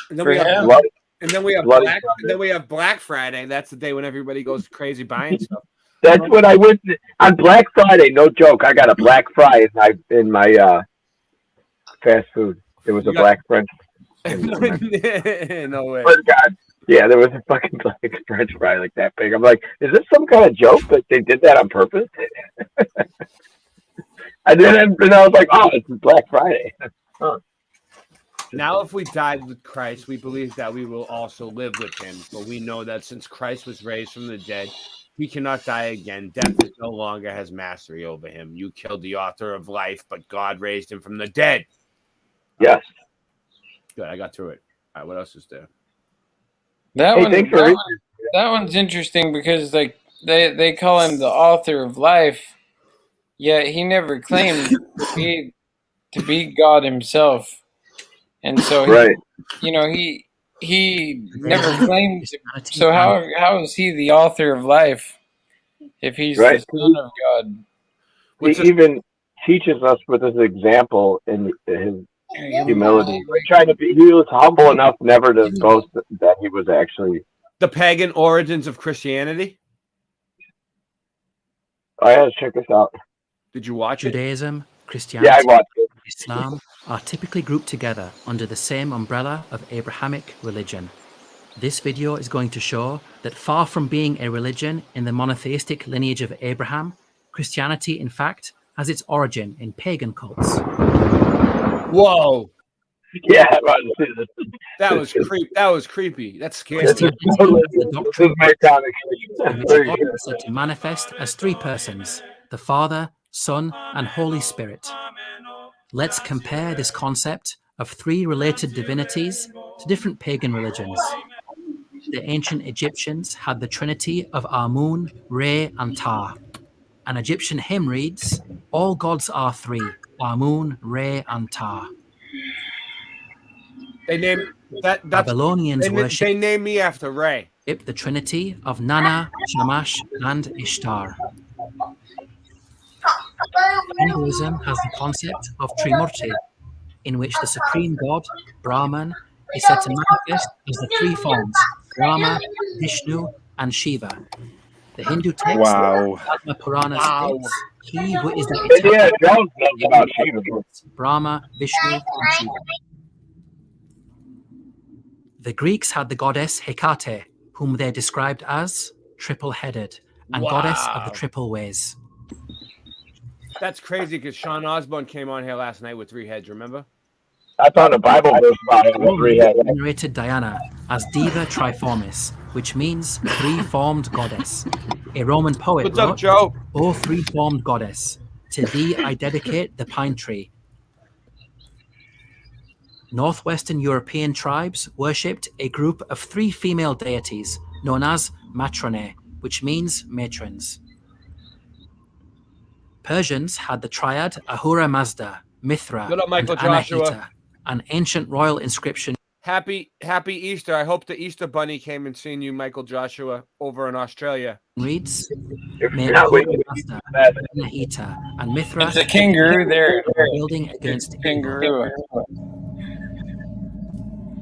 S21: And then we have Black Friday. That's the day when everybody goes crazy buying stuff.
S17: That's what I went on Black Friday. No joke. I got a Black Fry in my fast food. It was a Black French.
S21: No way.
S17: Swear to God. Yeah, there was a fucking like French fry like that big. I'm like, is this some kind of joke that they did that on purpose? And I was like, oh, it's Black Friday. Huh.
S21: Now, if we died with Christ, we believe that we will also live with him. But we know that since Christ was raised from the dead, he cannot die again. Death no longer has mastery over him. You killed the author of life, but God raised him from the dead.
S17: Yes.
S21: Good, I got through it. All right, what else is there?
S19: That one's interesting because like they call him the author of life, yet he never claimed to be God himself. And so, he never claimed. So how is he the author of life if he's the Son of God?
S17: He even teaches us with his example in his humility. He was humble enough never to boast that he was actually
S21: the pagan origins of Christianity.
S17: I had to check this out.
S21: Did you watch it?
S2: Judaism, Christianity,
S17: I watched it.
S2: Islam are typically grouped together under the same umbrella of Abrahamic religion. This video is going to show that far from being a religion in the monotheistic lineage of Abraham, Christianity, in fact, has its origin in pagan cults.
S21: Whoa!
S17: Yeah,
S21: that was creepy. That was creepy. That's scary.
S2: The doctrine is said to manifest as three persons: the Father, Son, and Holy Spirit. Let's compare this concept of three related divinities to different pagan religions. The ancient Egyptians had the trinity of Amun, Re, and Ptah. An Egyptian hymn reads, "All gods are three, Amun, Re, and Ptah."
S21: They named that.
S2: Babylonians worship.
S21: They named me after Ray.
S2: The trinity of Nana, Shamash, and Ishtar. Hinduism has the concept of Trimurti, in which the supreme god, Brahman, is said to manifest as the three forms, Brahma, Vishnu, and Shiva. The Hindu text, Padma Purana, states, he who is the eternal Brahma, Vishnu, and Shiva. The Greeks had the goddess Hecate, whom they described as triple-headed and goddess of the triple ways.
S21: That's crazy because Sean Osborne came on here last night with three heads, remember?
S17: I found a Bible verse about it with three heads.
S2: Venerated Diana as Diva Triformis, which means three-formed goddess. A Roman poet
S21: What's
S2: wrote,
S21: up, Joe?
S2: "O three-formed goddess, to thee I dedicate the pine tree." Northwestern European tribes worshipped a group of three female deities known as matronae, which means matrons. Persians had the triad Ahura Mazda, Mithra,
S21: Good up, Michael
S2: and
S21: Joshua.
S2: Anahita, an ancient royal inscription.
S21: Happy Easter. I hope the Easter Bunny came and seen you, Michael Joshua, over in Australia.
S2: Reads, "May Ahura Mazda, Anahita, and Mithra..."
S19: It's a kangaroo there.
S2: Building against
S19: kangaroo.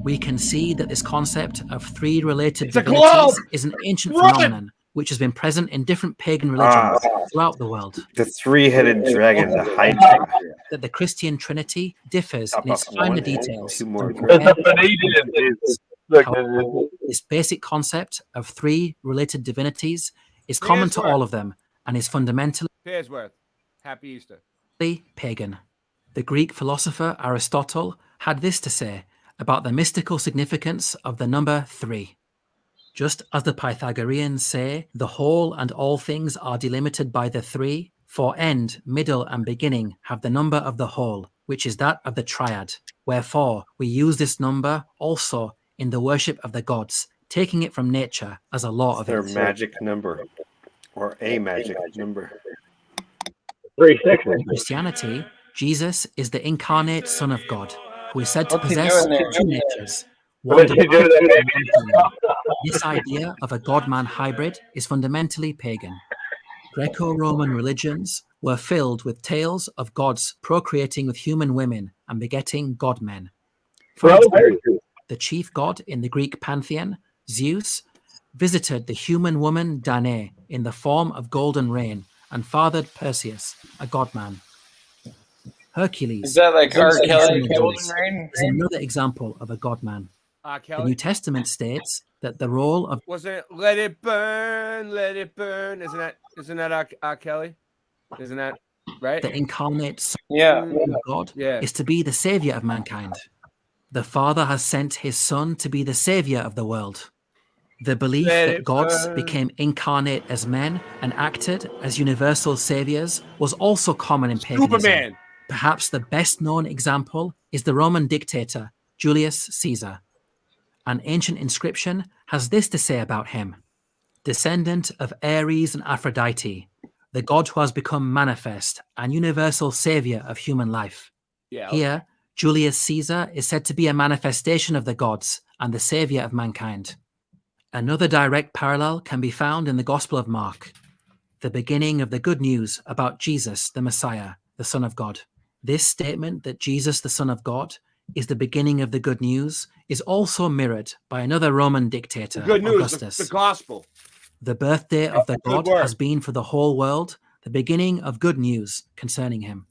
S2: We can see that this concept of three related
S21: It's a
S2: divinities
S21: globe!
S2: is an ancient phenomenon which has been present in different pagan religions throughout the world.
S18: The three-headed dragon, the Hydra.
S2: That the Christian Trinity differs in its finer details. This basic concept of three related divinities is common to all of them and is fundamentally
S21: Piersworth. Happy Easter.
S2: pagan. The Greek philosopher Aristotle had this to say about the mystical significance of the number 3. Just as the Pythagoreans say, the whole and all things are delimited by the 3, for end, middle, and beginning have the number of the whole, which is that of the triad. Wherefore, we use this number also in the worship of the gods, taking it from nature as a law of
S18: their
S2: it.
S18: magic number, or a magic number.
S17: 36.
S2: In Christianity, Jesus is the incarnate Son of God, who is said to possess two natures. One divine. This idea of a God-man hybrid is fundamentally pagan. Greco-Roman religions were filled with tales of gods procreating with human women and begetting god-men. For example, the chief god in the Greek pantheon, Zeus, visited the human woman Danae in the form of golden rain and fathered Perseus, a god-man. Hercules,
S19: Is that like R.
S2: Zeus, and
S19: Kelly,
S2: son of
S19: Golden
S2: Zeus,
S19: Rain?
S2: is another example of a God-man. The
S21: Kelly?
S2: New Testament states that the role of
S21: Wasn't it "Let It Burn, Let It Burn"? Isn't that R. Kelly? Isn't that right?
S2: the incarnate Son
S19: Yeah.
S2: of God
S21: Yeah.
S2: is to be the savior of mankind. The Father has sent his Son to be the savior of the world. The belief
S21: Let
S2: that
S21: it
S2: gods
S21: burn.
S2: became incarnate as men and acted as universal saviors was also common in paganism.
S21: Superman.
S2: Perhaps the best known example is the Roman dictator Julius Caesar. An ancient inscription has this to say about him: descendant of Ares and Aphrodite, the god who has become manifest and universal savior of human life.
S21: Yeah.
S2: Here, Julius Caesar is said to be a manifestation of the gods and the savior of mankind. Another direct parallel can be found in the Gospel of Mark, the beginning of the good news about Jesus, the Messiah, the Son of God. This statement that Jesus, the Son of God, is the beginning of the good news is also mirrored by another Roman dictator,
S21: Good news,
S2: Augustus.
S21: the gospel.
S2: The birthday of the
S21: Good
S2: God
S21: word.
S2: has been for the whole world the beginning of good news concerning him.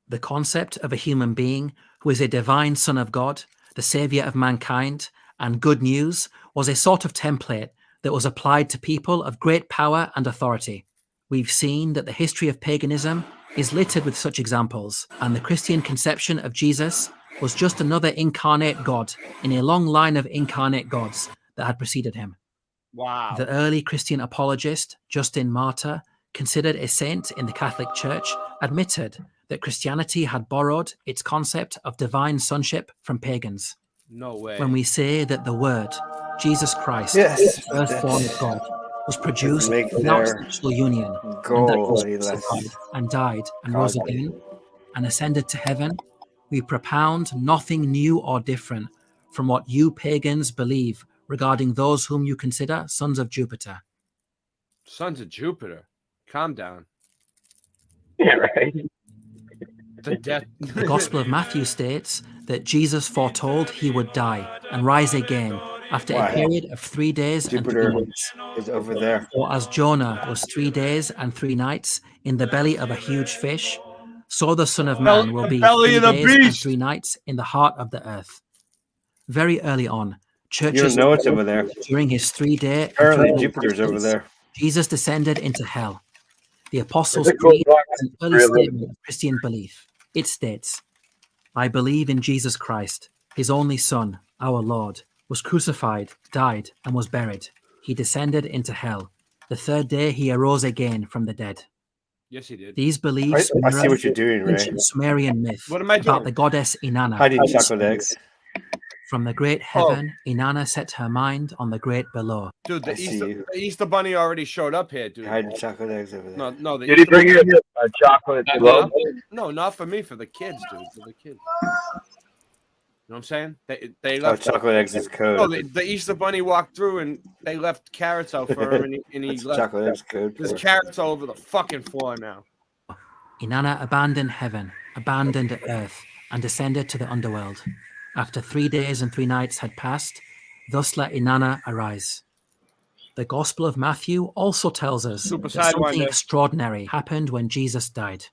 S2: The concept of a human being who is a divine Son of God, the Savior of mankind, and good news was a sort of template that was applied to people of great power and authority. We've seen that the history of paganism is littered with such examples, and the Christian conception of Jesus was just another incarnate God in a long line of incarnate gods that had preceded him.
S21: Wow.
S2: The early Christian apologist, Justin Martyr, considered a saint in the Catholic Church, admitted that Christianity had borrowed its concept of divine sonship from pagans.
S21: No way.
S2: When we say that the Word, Jesus Christ,
S18: Yes,
S2: the firstborn of God, was produced
S18: make
S2: without
S18: their
S2: sexual union, and that he was crucified and died and rose again and ascended to heaven, we propound nothing new or different from what you pagans believe regarding those whom you consider sons of Jupiter.
S21: Sons of Jupiter. Calm down.
S17: Yeah, right.
S21: The death.
S2: The Gospel of Matthew states that Jesus foretold he would die and rise again after a period of 3 days
S18: Jupiter
S2: and 3 nights.
S18: is over there.
S2: For as Jonah was 3 days and 3 nights in the belly of a huge fish, so the Son of Man will be 3 days and 3 nights in the heart of the earth. Very early on, churches
S18: You don't know it's over there.
S2: during his 3-day
S18: Apparently Jupiter's over there.
S2: Jesus descended into hell. The Apostles'
S17: It's a cool
S2: Creed
S17: book.
S2: is an early
S17: Really.
S2: statement of Christian belief. It states, I believe in Jesus Christ, his only Son, our Lord, was crucified, died, and was buried. He descended into hell. The 3rd day he arose again from the dead.
S21: Yes, he did.
S2: These beliefs
S18: I see
S2: mirror
S18: what you're doing, Ray.
S2: ancient Sumerian myth
S21: What am I
S2: about
S21: doing?
S2: the goddess Inanna.
S18: Hiding chocolate eggs.
S2: From the great heaven, Inanna set her mind on the great below.
S21: Dude,
S18: I see you.
S21: the Easter Bunny already showed up here, dude.
S18: Hiding chocolate eggs over there.
S21: No, the
S17: Did he
S21: Easter
S17: bring you
S21: Bunny-
S17: a chocolate globe?
S21: No, not for me, for the kids, dude. For the kids. You know what I'm saying? They
S18: Oh,
S21: left.
S18: chocolate eggs is code.
S21: No, the Easter Bunny walked through and they left carrots out for him, and he
S18: That's
S21: left.
S18: chocolate eggs code.
S21: There's
S18: for-
S21: carrots all over the fucking floor now.
S2: Inanna abandoned heaven, abandoned earth, and descended to the underworld. After 3 days and 3 nights had passed, thus let Inanna arise. The Gospel of Matthew also tells us
S21: Super
S2: that something
S21: Sidewinder.
S2: extraordinary happened when Jesus died.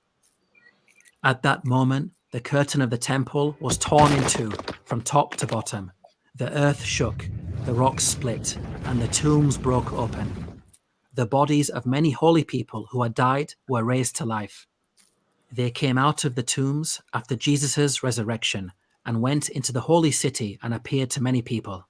S2: At that moment, the curtain of the temple was torn in two from top to bottom. The earth shook, the rocks split, and the tombs broke open. The bodies of many holy people who had died were raised to life. They came out of the tombs after Jesus' resurrection and went into the holy city and appeared to many people.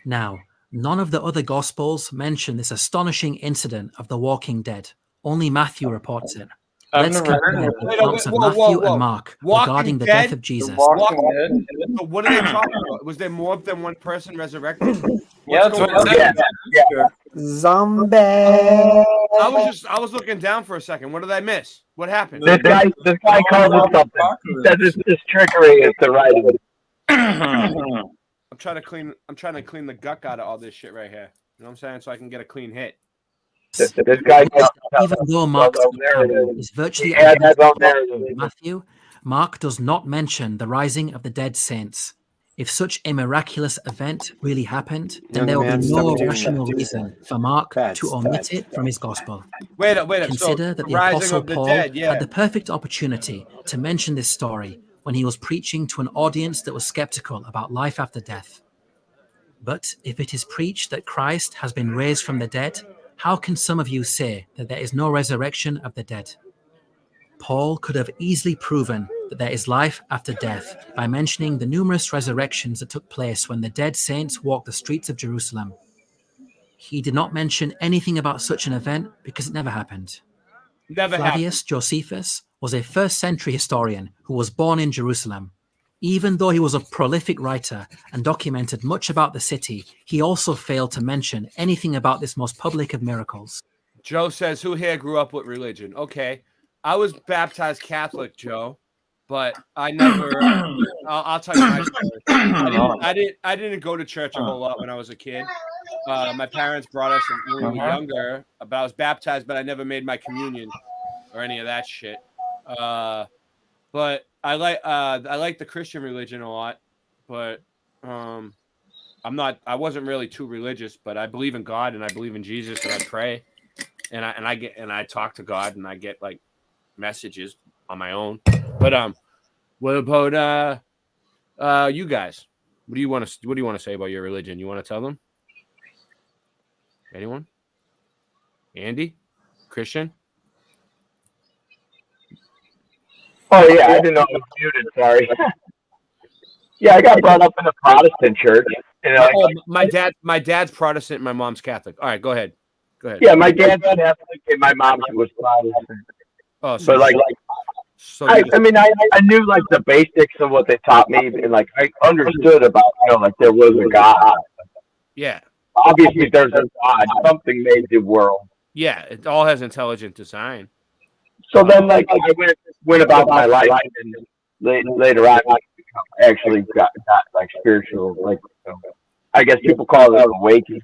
S2: Now, none of the other Gospels mention this astonishing incident of the walking dead. Only Matthew reports it.
S19: I've
S2: Let's
S19: never heard
S2: compare
S19: of
S2: the
S19: it.
S2: accounts of
S21: Whoa,
S2: Matthew
S21: whoa, whoa.
S2: and Mark
S21: Walking
S2: regarding the
S21: dead?
S2: death of Jesus.
S19: Walking Dead.
S21: So what are they talking about? Was there more than one person resurrected?
S19: Yeah, that's what it said.
S18: Zombie.
S21: I was looking down for a second. What did I miss? What happened?
S17: This guy calls it something. He says it's trickery. It's the writing.
S21: I'm trying to clean the guck out of all this shit right here. You know what I'm saying? So I can get a clean hit.
S17: This guy.
S2: Even though Mark's account is virtually
S17: He had his own
S2: identical
S17: narrative.
S2: to Matthew, Mark does not mention the rising of the dead saints. If such a miraculous event really happened, then
S18: Young
S2: there will
S18: man,
S2: be
S18: stop
S2: no
S18: doing
S2: rational
S18: that.
S2: reason for Mark to omit it from his gospel.
S21: Wait up. So
S2: Consider that the
S21: rising
S2: Apostle
S21: of the
S2: Paul
S21: dead,
S2: had the perfect opportunity to mention this story when he was preaching to an audience that was skeptical about life after death. But if it is preached that Christ has been raised from the dead, how can some of you say that there is no resurrection of the dead? Paul could have easily proven that there is life after death by mentioning the numerous resurrections that took place when the dead saints walked the streets of Jerusalem. He did not mention anything about such an event because it never happened. Flavius Josephus was a first-century historian who was born in Jerusalem. Even though he was a prolific writer and documented much about the city, he also failed to mention anything about this most public of miracles.
S21: Joe says, who here grew up with religion? Okay. I was baptized Catholic, Joe, but I never, I'll tell you my story. I didn't go to church a whole lot when I was a kid. My parents brought us when we were younger, but I was baptized, but I never made my communion or any of that shit. But I like the Christian religion a lot, but I wasn't really too religious, but I believe in God and I believe in Jesus and I pray and I talk to God and I get like messages on my own. But what about you guys? What do you want to say about your religion? You want to tell them? Anyone? Andy? Christian?
S17: Oh yeah, I didn't know I was muted. Sorry. Yeah, I got brought up in a Protestant church. You know,
S21: my dad's Protestant. My mom's Catholic. All right, go ahead.
S17: Yeah, my dad's Catholic and my mom was Protestant.
S21: Oh, so
S17: I mean, I knew like the basics of what they taught me, and like I understood about like there was a God.
S21: Yeah.
S17: Obviously, there's a God. Something made the world.
S21: Yeah, it all has intelligent design.
S17: So then, like, I went about my life, and later on, I actually got like spiritual, like I guess people call it awakening,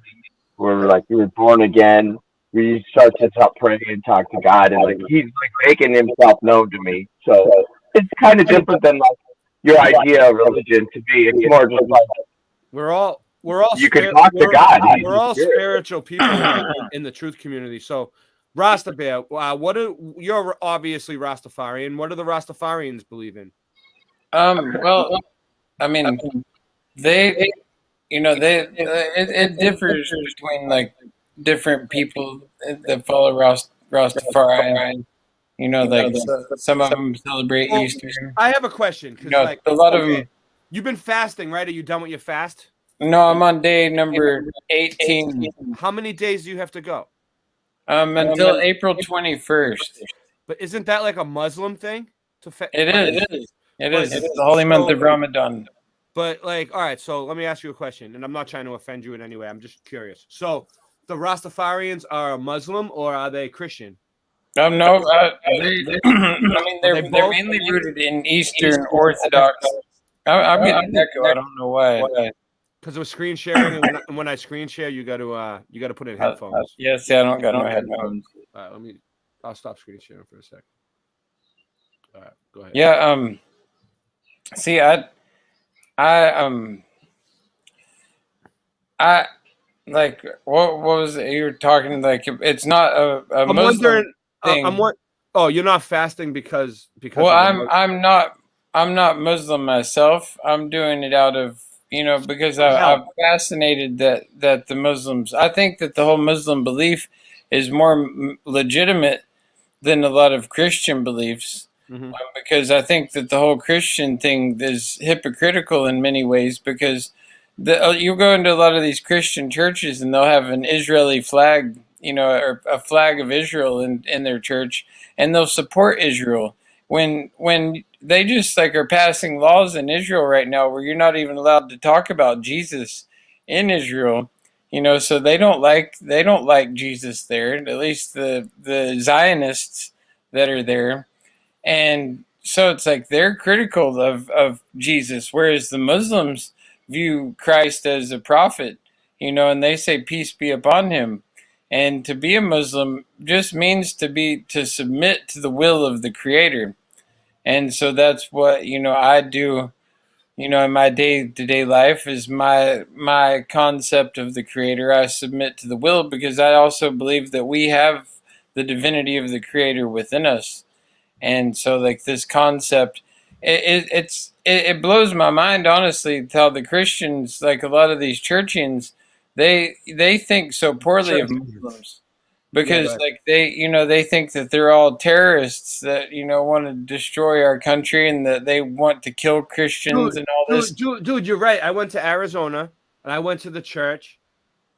S17: where like you were born again. We start to pray and talk to God, and like He's like making Himself known to me. So it's kind of different than like your idea of religion. To me, it's more just like
S21: we're all
S17: you can talk to God.
S21: We're all spiritual people in the truth community. So Rasta Bear, you're obviously Rastafarian. What do the Rastafarians believe in?
S19: Well, I mean, it differs between like different people that follow Rastafari. Like some of them celebrate Easter.
S21: I have a question.
S19: Like a lot of them.
S21: You've been fasting, right? Are you done with your fast?
S19: No, I'm on day number 18.
S21: How many days do you have to go?
S19: Until April 21st.
S21: But isn't that like a Muslim thing?
S19: It is. It's the holy month of Ramadan.
S21: But like, all right, so let me ask you a question, and I'm not trying to offend you in any way. I'm just curious. So the Rastafarians are Muslim or are they Christian?
S19: No. They're mainly rooted in Eastern Orthodox. I'm getting an echo. I don't know why.
S21: Because of screen sharing, and when I screen share, you got to put in headphones.
S19: Yes, I don't got no headphones.
S21: All right, I'll stop screen sharing for a second. All right, go ahead.
S19: Yeah. See, I like what was it you were talking like? It's not a Muslim thing.
S21: You're not fasting because.
S19: Well, I'm not Muslim myself. I'm doing it out of. Because I'm fascinated that the Muslims, I think that the whole Muslim belief is more legitimate than a lot of Christian beliefs. Mm-hmm. Because I think that the whole Christian thing is hypocritical in many ways because you go into a lot of these Christian churches and they'll have an Israeli flag, or a flag of Israel in their church, and they'll support Israel. When they just like are passing laws in Israel right now where you're not even allowed to talk about Jesus in Israel, so they don't like Jesus there, at least the Zionists that are there. And so it's like they're critical of Jesus, whereas the Muslims view Christ as a prophet, and they say peace be upon him. And to be a Muslim just means to submit to the will of the Creator. And so that's what, I do you know, in my day-to-day life is my concept of the Creator. I submit to the will because I also believe that we have the divinity of the Creator within us. And so, like, this concept, it blows my mind, honestly, how the Christians, like a lot of these churchians, they think so poorly of Muslims. Because like they think that they're all terrorists that want to destroy our country and that they want to kill Christians and all this.
S21: Dude, you're right. I went to Arizona and I went to the church,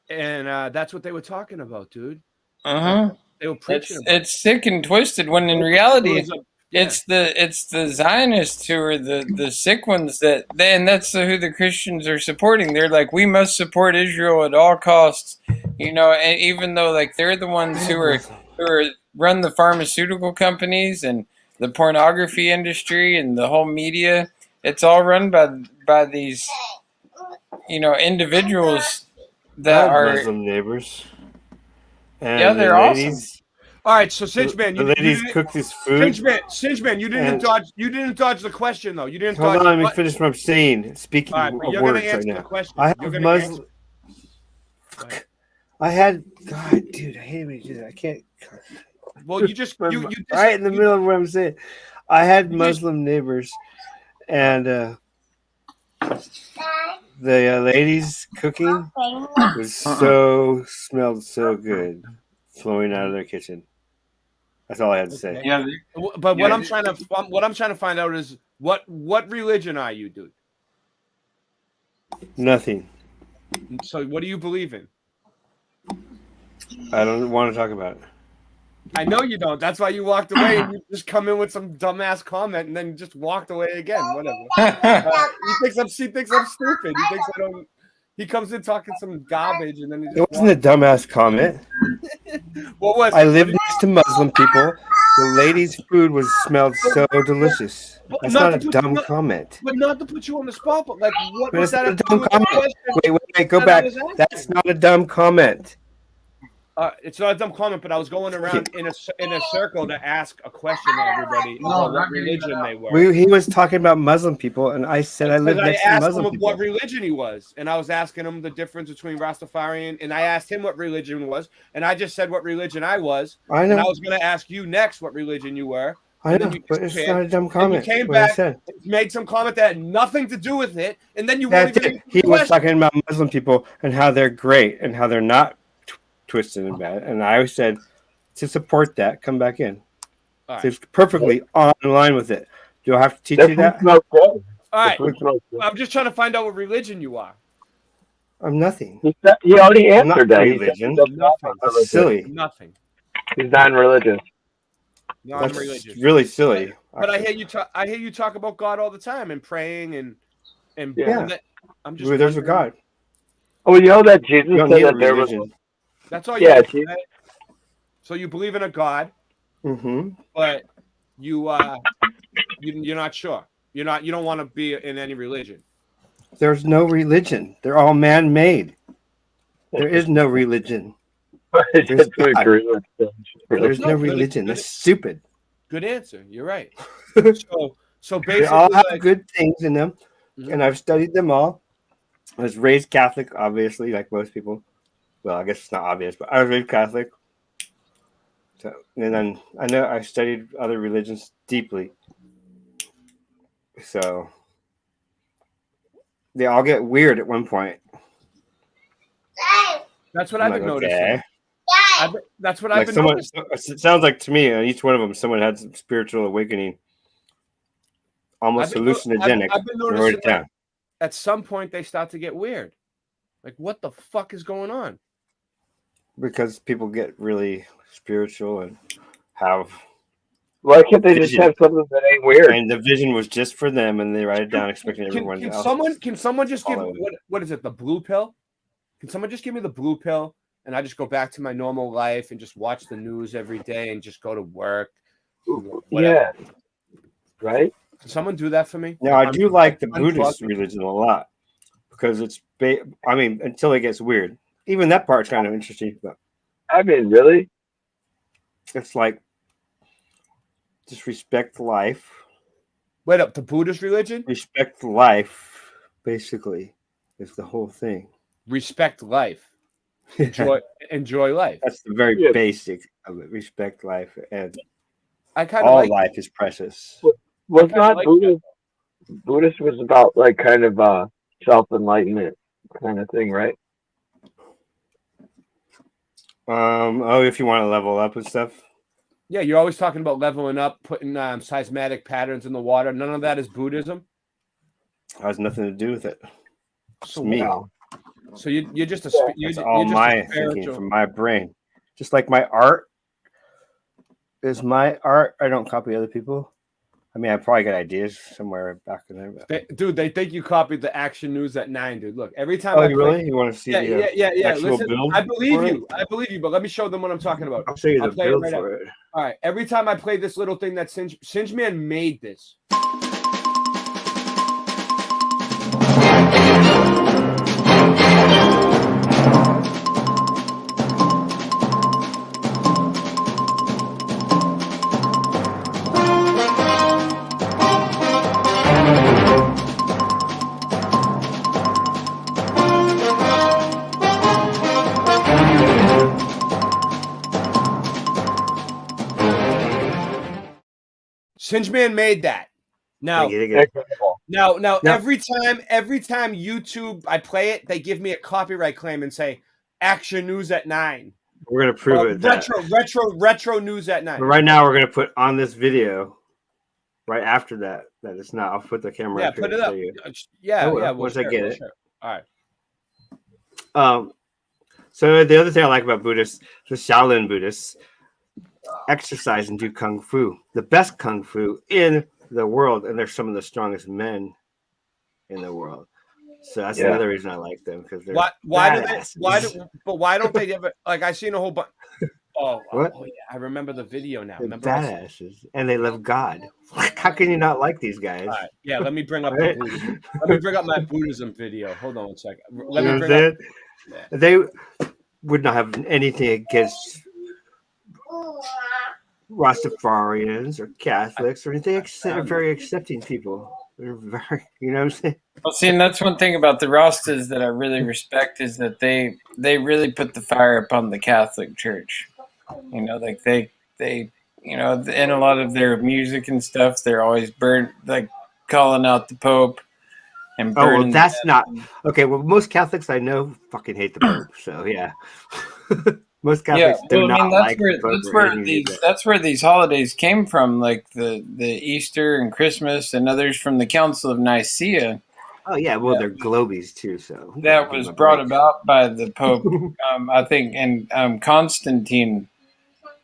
S21: and that's what they were talking about, dude. They were preaching.
S19: It's sick and twisted. When in reality, it's the Zionists who are the sick ones and that's who the Christians are supporting. They're like, we must support Israel at all costs. And even though like they're the ones who run the pharmaceutical companies and the pornography industry and the whole media, it's all run by these individuals that are
S18: Muslim neighbors. And
S19: yeah, they're awesome.
S21: All right, so Sinchman,
S18: the ladies cook this food.
S21: Sinchman, you didn't dodge the question though. You didn't.
S18: Hold
S21: dodge
S18: on, let me finish what I'm saying. Speaking of words right now. I have Muslim. I had God, dude. I hate when you do that. I can't.
S21: Well, you just
S18: right in the middle of what I'm saying. I had Muslim neighbors, and the ladies cooking was smelled so good, flowing out of their kitchen. That's all I had to say.
S21: Yeah, but what I'm trying to find out is what religion are you, dude?
S18: Nothing.
S21: So what do you believe in?
S18: I don't want to talk about it.
S21: I know you don't. That's why you walked away and you just come in with some dumbass comment and then just walked away again. Whatever. He thinks I'm stupid. He thinks I don't. He comes in talking some garbage and then he just
S18: it wasn't a dumbass comment.
S21: What was?
S18: I live next to Muslim people. The lady's food smelled so delicious. That's not a dumb comment.
S21: But not to put you on the spot. But like, what was that?
S18: A dumb comment. Wait, go back. That's not a dumb comment.
S21: It's not a dumb comment, but I was going around in a circle to ask a question to everybody about what religion they were.
S18: He was talking about Muslim people, and I said I live next to Muslim people.
S21: What religion he was, and I was asking him the difference between Rastafarian, and I asked him what religion was, and I just said what religion I was.
S18: I know.
S21: And I was going to ask you next what religion you were.
S18: I know, but it's not a dumb comment.
S21: You came back, made some comment that had nothing to do with it, and then you
S18: won't even. He was talking about Muslim people and how they're great and how they're not twisted and bad, and I said to support that, come back in. Right. It's perfectly on line with it. Do I have to teach you that?
S21: All right. I'm just trying to find out what religion you are.
S18: I'm nothing.
S17: He already answered that.
S18: Religion.
S21: Nothing.
S18: Silly.
S21: Nothing.
S17: He's non-religious.
S18: That's really silly.
S21: But I hear you talk about God all the time and praying and
S18: yeah.
S21: I'm just.
S18: There's a God.
S17: Oh, you know that Jesus said that there was.
S21: That's all you have to say. So you believe in a God, but you're not sure. You don't want to be in any religion.
S18: There's no religion. They're all man-made. There is no religion. There's no religion. That's stupid.
S21: Good answer. You're right. So basically,
S18: they all have good things in them, and I've studied them all. I was raised Catholic, obviously, like most people. Well, I guess it's not obvious, but I was raised Catholic. So, and then I know I studied other religions deeply. So they all get weird at one point.
S21: That's what I've been noticing. That's what I've been noticing.
S18: It sounds like to me, on each one of them, someone had some spiritual awakening, almost hallucinogenic.
S21: I've been noticing that at some point they start to get weird. Like, what the fuck is going on?
S18: Because people get really spiritual and have.
S17: Why can't they just have something that ain't weird?
S18: And the vision was just for them, and they write it down, expecting everyone else.
S21: Can someone just give me what is it? The blue pill? Can someone just give me the blue pill, and I just go back to my normal life and just watch the news every day and just go to work?
S17: Yeah. Right.
S21: Can someone do that for me?
S18: Now I do like the Buddhist religion a lot because it's. Until it gets weird. Even that part's kind of interesting. But
S17: really?
S18: It's like just respect life.
S21: Wait up, the Buddhist religion?
S18: Respect life basically, is the whole thing.
S21: Respect life. Enjoy life.
S18: That's the very basic of it. Respect life, and
S21: I kind of
S18: all
S21: like
S18: life is precious.
S17: Was not Buddhist was about like kind of self-enlightenment kind of thing, right?
S18: If you want to level up and stuff.
S21: Yeah, you're always talking about leveling up, putting seismic patterns in the water. None of that is Buddhism.
S18: It has nothing to do with it. It's
S21: So
S18: me.
S21: wow. So you're just a
S18: It's all my thinking from my brain. Just like my art is my art. I don't copy other people. I mean, I probably got ideas somewhere back in there. But...
S21: Dude, they think you copied the Action News at 9, dude. Look, every time.
S18: Oh, really? You want to see
S21: the
S18: actual
S21: Listen,
S18: build?
S21: I believe you, but let me show them what I'm talking about.
S18: I'll show you the
S21: play
S18: build
S21: it right
S18: for
S21: now.
S18: it.
S21: All right. Every time I play this little thing that Singe Man made this. Singe Man made that. Now every time YouTube I play it, they give me a copyright claim and say Action News at 9.
S18: We're gonna prove it.
S21: Retro News at 9.
S18: But right now, we're gonna put on this video. Right after that it's not. I'll put the camera.
S21: Yeah, put it up.
S18: Once I get it.
S21: All
S18: right. So the other thing I like about Buddhists, the Shaolin Buddhists, exercise and do kung fu, the best kung fu in the world, and they're some of the strongest men in the world. So that's another reason I like them, because they're
S21: why don't they ever, like, I seen a whole bunch. Oh yeah, I remember the video now.
S18: They're badasses, and they love God. How can you not like these guys?
S21: All right. Yeah, let me bring up the Buddhism. Let me bring up my Buddhism video. Hold on one second.
S18: They would not have anything against Rastafarians or Catholics or anything. They're very accepting people. They're very, you know what I'm saying?
S19: Well, see, and that's one thing about the Rastas that I really respect, is that they really put the fire upon the Catholic Church. You know, like they you know, in a lot of their music and stuff, they're always calling out the Pope and burning.
S18: Oh, well, that's not okay. Well, most Catholics I know fucking hate the Pope. So yeah. Most Catholics do not like the Pope.
S19: That's where these holidays came from, like the Easter and Christmas and others from the Council of Nicaea.
S18: Oh yeah, well they're globies too. So
S19: that was brought about by the Pope, I think, and Constantine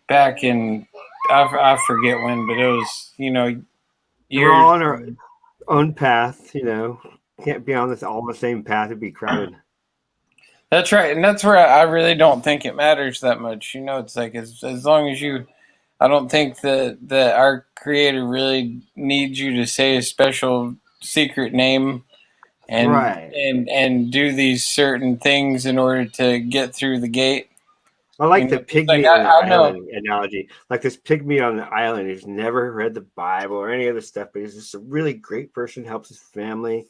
S19: back in I forget when, but it was, you know,
S18: we're all on our own path. You know, can't be on all the same path. It'd be crowded.
S19: That's right, and that's where I really don't think it matters that much. You know, it's like as long as you, I don't think that our Creator really needs you to say a special secret name and do these certain things in order to get through the gate.
S18: I like the pygmy on the island analogy. Like this pygmy on the island who's never read the Bible or any other stuff, but he's just a really great person, helps his family.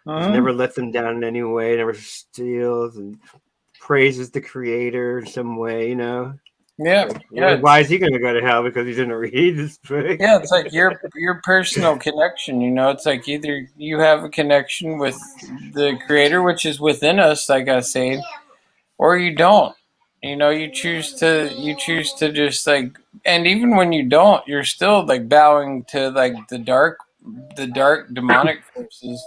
S18: He's never let them down in any way, never steals, and praises the Creator in some way, you know?
S19: Yeah.
S18: Why is he going to go to hell? Because he didn't read this book?
S19: Yeah, it's like your personal connection, you know? It's like either you have a connection with the Creator, which is within us, like I say, or you don't. You know, you choose to just like, and even when you don't, you're still like bowing to like the dark demonic forces.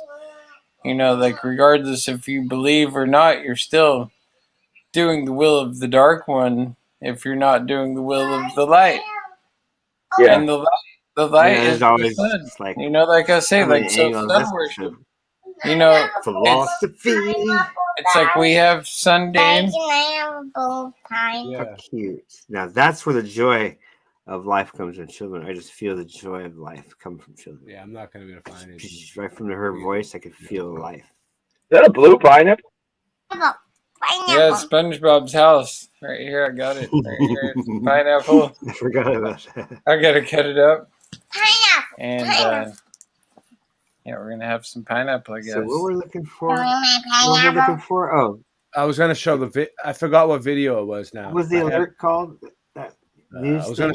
S19: You know, like regardless if you believe or not, you're still doing the will of the Dark One if you're not doing the will of the light.
S17: Yeah.
S19: And the light is always the sun.
S18: Like,
S19: you know, like I say, like so sun worship. You know,
S18: philosophy.
S19: It's like we have Sunday.
S18: How cute. Now that's where the joy of life comes in children. I just feel the joy of life come from children.
S21: Yeah, I'm not going to be able to find it.
S18: Right from her voice, I could feel life.
S17: Is that a blue pineapple?
S19: Yeah, SpongeBob's house. Right here, I got it. Right here, it's pineapple.
S18: I forgot about that.
S19: I got to cut it up. And Yeah, we're gonna have some pineapple, I guess.
S18: So what we're looking for? Oh,
S21: I was gonna show the I forgot what video it was now.
S18: What was the alert called? That news
S21: I was
S18: thing?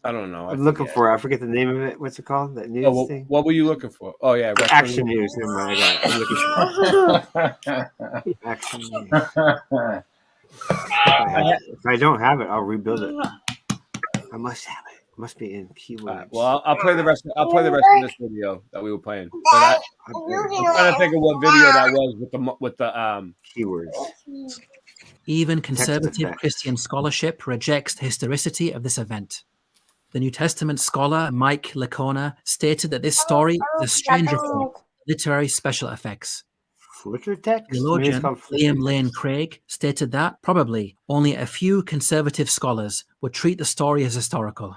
S21: I don't know.
S18: I'm looking for it. I forget the name of it. What's it called? That news thing?
S21: What were you looking for? Oh yeah,
S18: Action News. Never mind. I got it. I'm looking for Action News. If I don't have it, I'll rebuild it. I must have it. It must be in keywords.
S21: Well, I'll play the rest. I'll play the rest of this video that we were playing. But I'm trying to think of what video that was with the
S18: keywords.
S2: Even conservative Christian scholarship rejects the historicity of this event. The New Testament scholar Mike Licona stated that this story is a strange effect, literary special effects.
S18: Flicker text?
S2: Theologian Liam Lane Craig stated that, probably, only a few conservative scholars would treat the story as historical.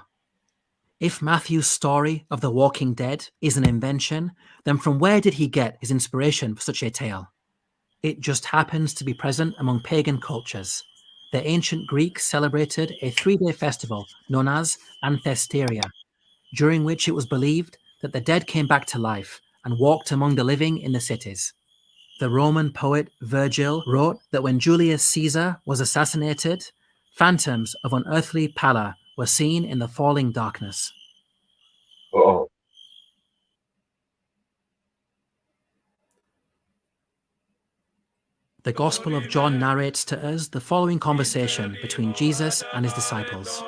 S2: If Matthew's story of the walking dead is an invention, then from where did he get his inspiration for such a tale? It just happens to be present among pagan cultures. The ancient Greeks celebrated a 3-day festival known as Anthesteria, during which it was believed that the dead came back to life and walked among the living in the cities. The Roman poet Virgil wrote that when Julius Caesar was assassinated, phantoms of unearthly pallor were seen in the falling darkness.
S17: Oh.
S2: The Gospel of John narrates to us the following conversation between Jesus and his disciples.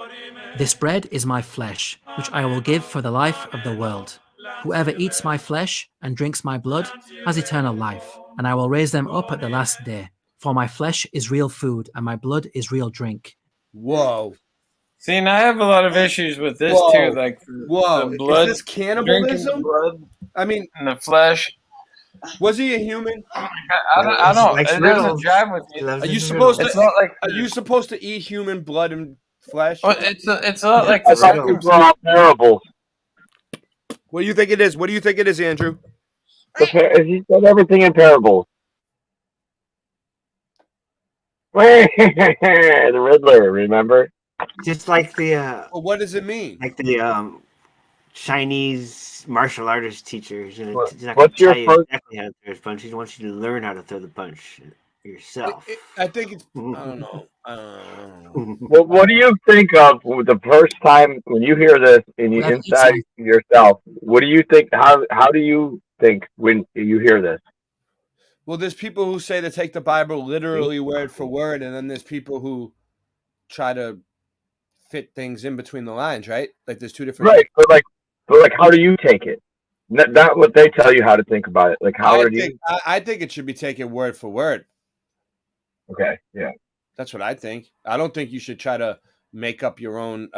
S2: This bread is my flesh, which I will give for the life of the world. Whoever eats my flesh and drinks my blood has eternal life, and I will raise them up at the last day. For my flesh is real food, and my blood is real drink.
S21: Whoa.
S19: See, and I have a lot of issues with this too. Like, the blood,
S21: is this cannibalism?
S19: Blood,
S21: I mean,
S19: in the flesh.
S21: Was he a human?
S19: I don't. It doesn't jive with me.
S21: Are you supposed to?
S19: It's not like.
S21: Are you supposed to eat human blood and flesh?
S19: Well, it's not like the
S17: circumcision. Parables.
S21: What do you think it is? What do you think it is, Andrew?
S17: He said everything in parables. The Riddler, remember?
S18: Just like the.
S21: Well, what does it mean?
S18: Like the Chinese martial artist teachers. You know,
S17: what's your first?
S18: Exactly how to throw a punch. He wants you to learn how to throw the punch yourself.
S21: I think it's. I don't know.
S17: Well, what do you think of the first time when you hear this and you inside yourself? What do you think? How do you think when you hear this?
S21: Well, there's people who say to take the Bible literally word for word, and then there's people who try to fit things in between the lines, right? Like there's two different.
S17: Right, but how do you take it? Not what they tell you how to think about it. Like how do you?
S21: I think it should be taken word for word.
S17: Okay, yeah.
S21: That's what I think. I don't think you should try to make up your own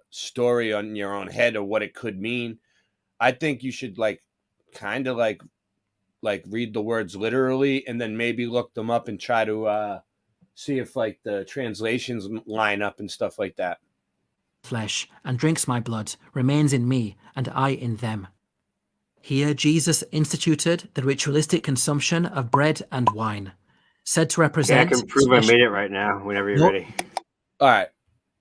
S21: story on your own head or what it could mean. I think you should kind of read the words literally and then maybe look them up and try to see if the translations line up and stuff like that.
S2: Flesh and drinks my blood remains in me and I in them. Here Jesus instituted the ritualistic consumption of bread and wine, said to represent...
S18: Yeah, I can prove I made it right now, whenever you're ready.
S21: All right.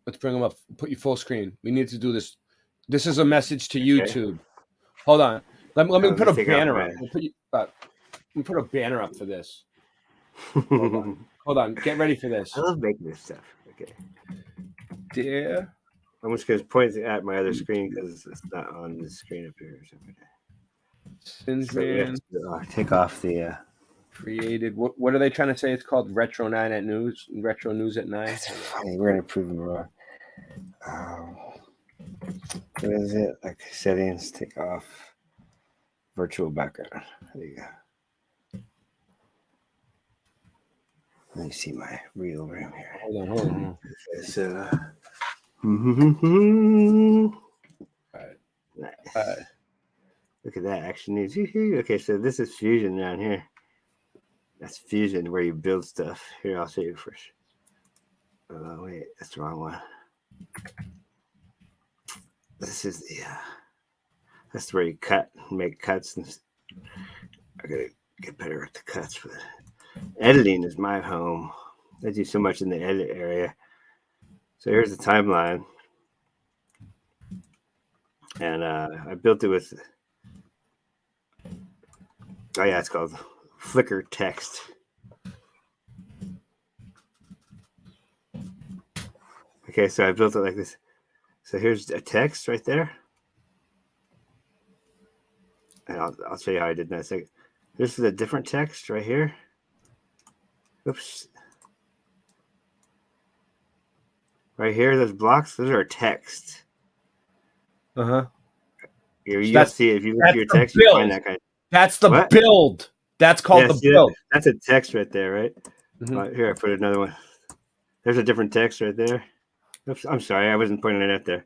S21: Let's bring them up. Put you full screen. We need to do this. This is a message to YouTube. Hold on. Let me put a banner up. Let me put a banner up for this. Hold on. Get ready for this.
S18: I love making this stuff. Okay.
S21: Dear.
S18: I'm just going to point at my other screen because it's not on the screen up here. So take off the...
S21: Created. What are they trying to say? It's called Retro 9 at News. Retro News at 9.
S18: That's funny. We're gonna prove them wrong. What is it? Like settings. Take off virtual background. There you go. Let me see my real room here.
S21: Hold on.
S18: So.
S21: All right.
S18: Nice. Look at that action news. Okay, so this is Fusion down here. That's Fusion where you build stuff. Here, I'll show you first. Oh, wait, that's the wrong one. This is the, that's where you cut, make cuts. And I gotta get better at the cuts, but editing is my home. I do so much in the edit area. So here's the timeline. And I built it with Oh yeah, it's called Flickr text. Okay, so I built it like this. So here's a text right there. And I'll show you how I did that in a second. This is a different text right here. Oops. Right here, those blocks, those are text.
S21: Uh-huh.
S18: You'll see it. If you look at your text, you find that kind.
S21: That's the build. That's called the build.
S18: That's a text right there, right? Here, I put another one. There's a different text right there. Oops, I'm sorry, I wasn't pointing it out there.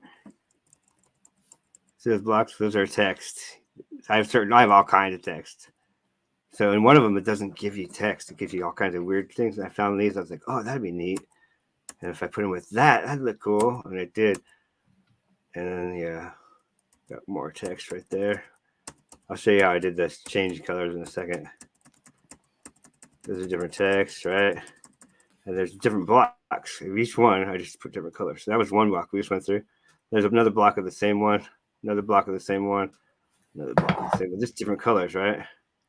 S18: See those blocks? Those are text. I have all kinds of text. So in one of them, it doesn't give you text. It gives you all kinds of weird things. And I found these. I was like, oh, that'd be neat. And if I put them with that, that'd look cool. And it did. And then, yeah, got more text right there. I'll show you how I did this. Change colors in a second. There's a different text, right? And there's different blocks. Of each one, I just put different colors. So that was one block we just went through. There's another block of the same one. Another block of the same one. Another block of the same one. Just different colors, right?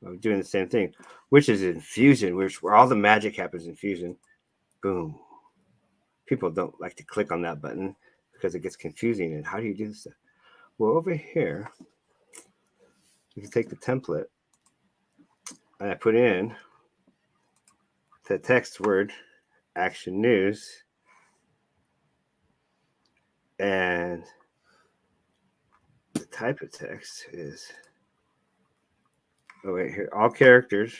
S18: I'm doing the same thing, which is in Fusion, where all the magic happens in Fusion. Boom. People don't like to click on that button because it gets confusing. And how do you do this stuff? Well, over here, you can take the template and I put in the text word action news and the type of text is here, all characters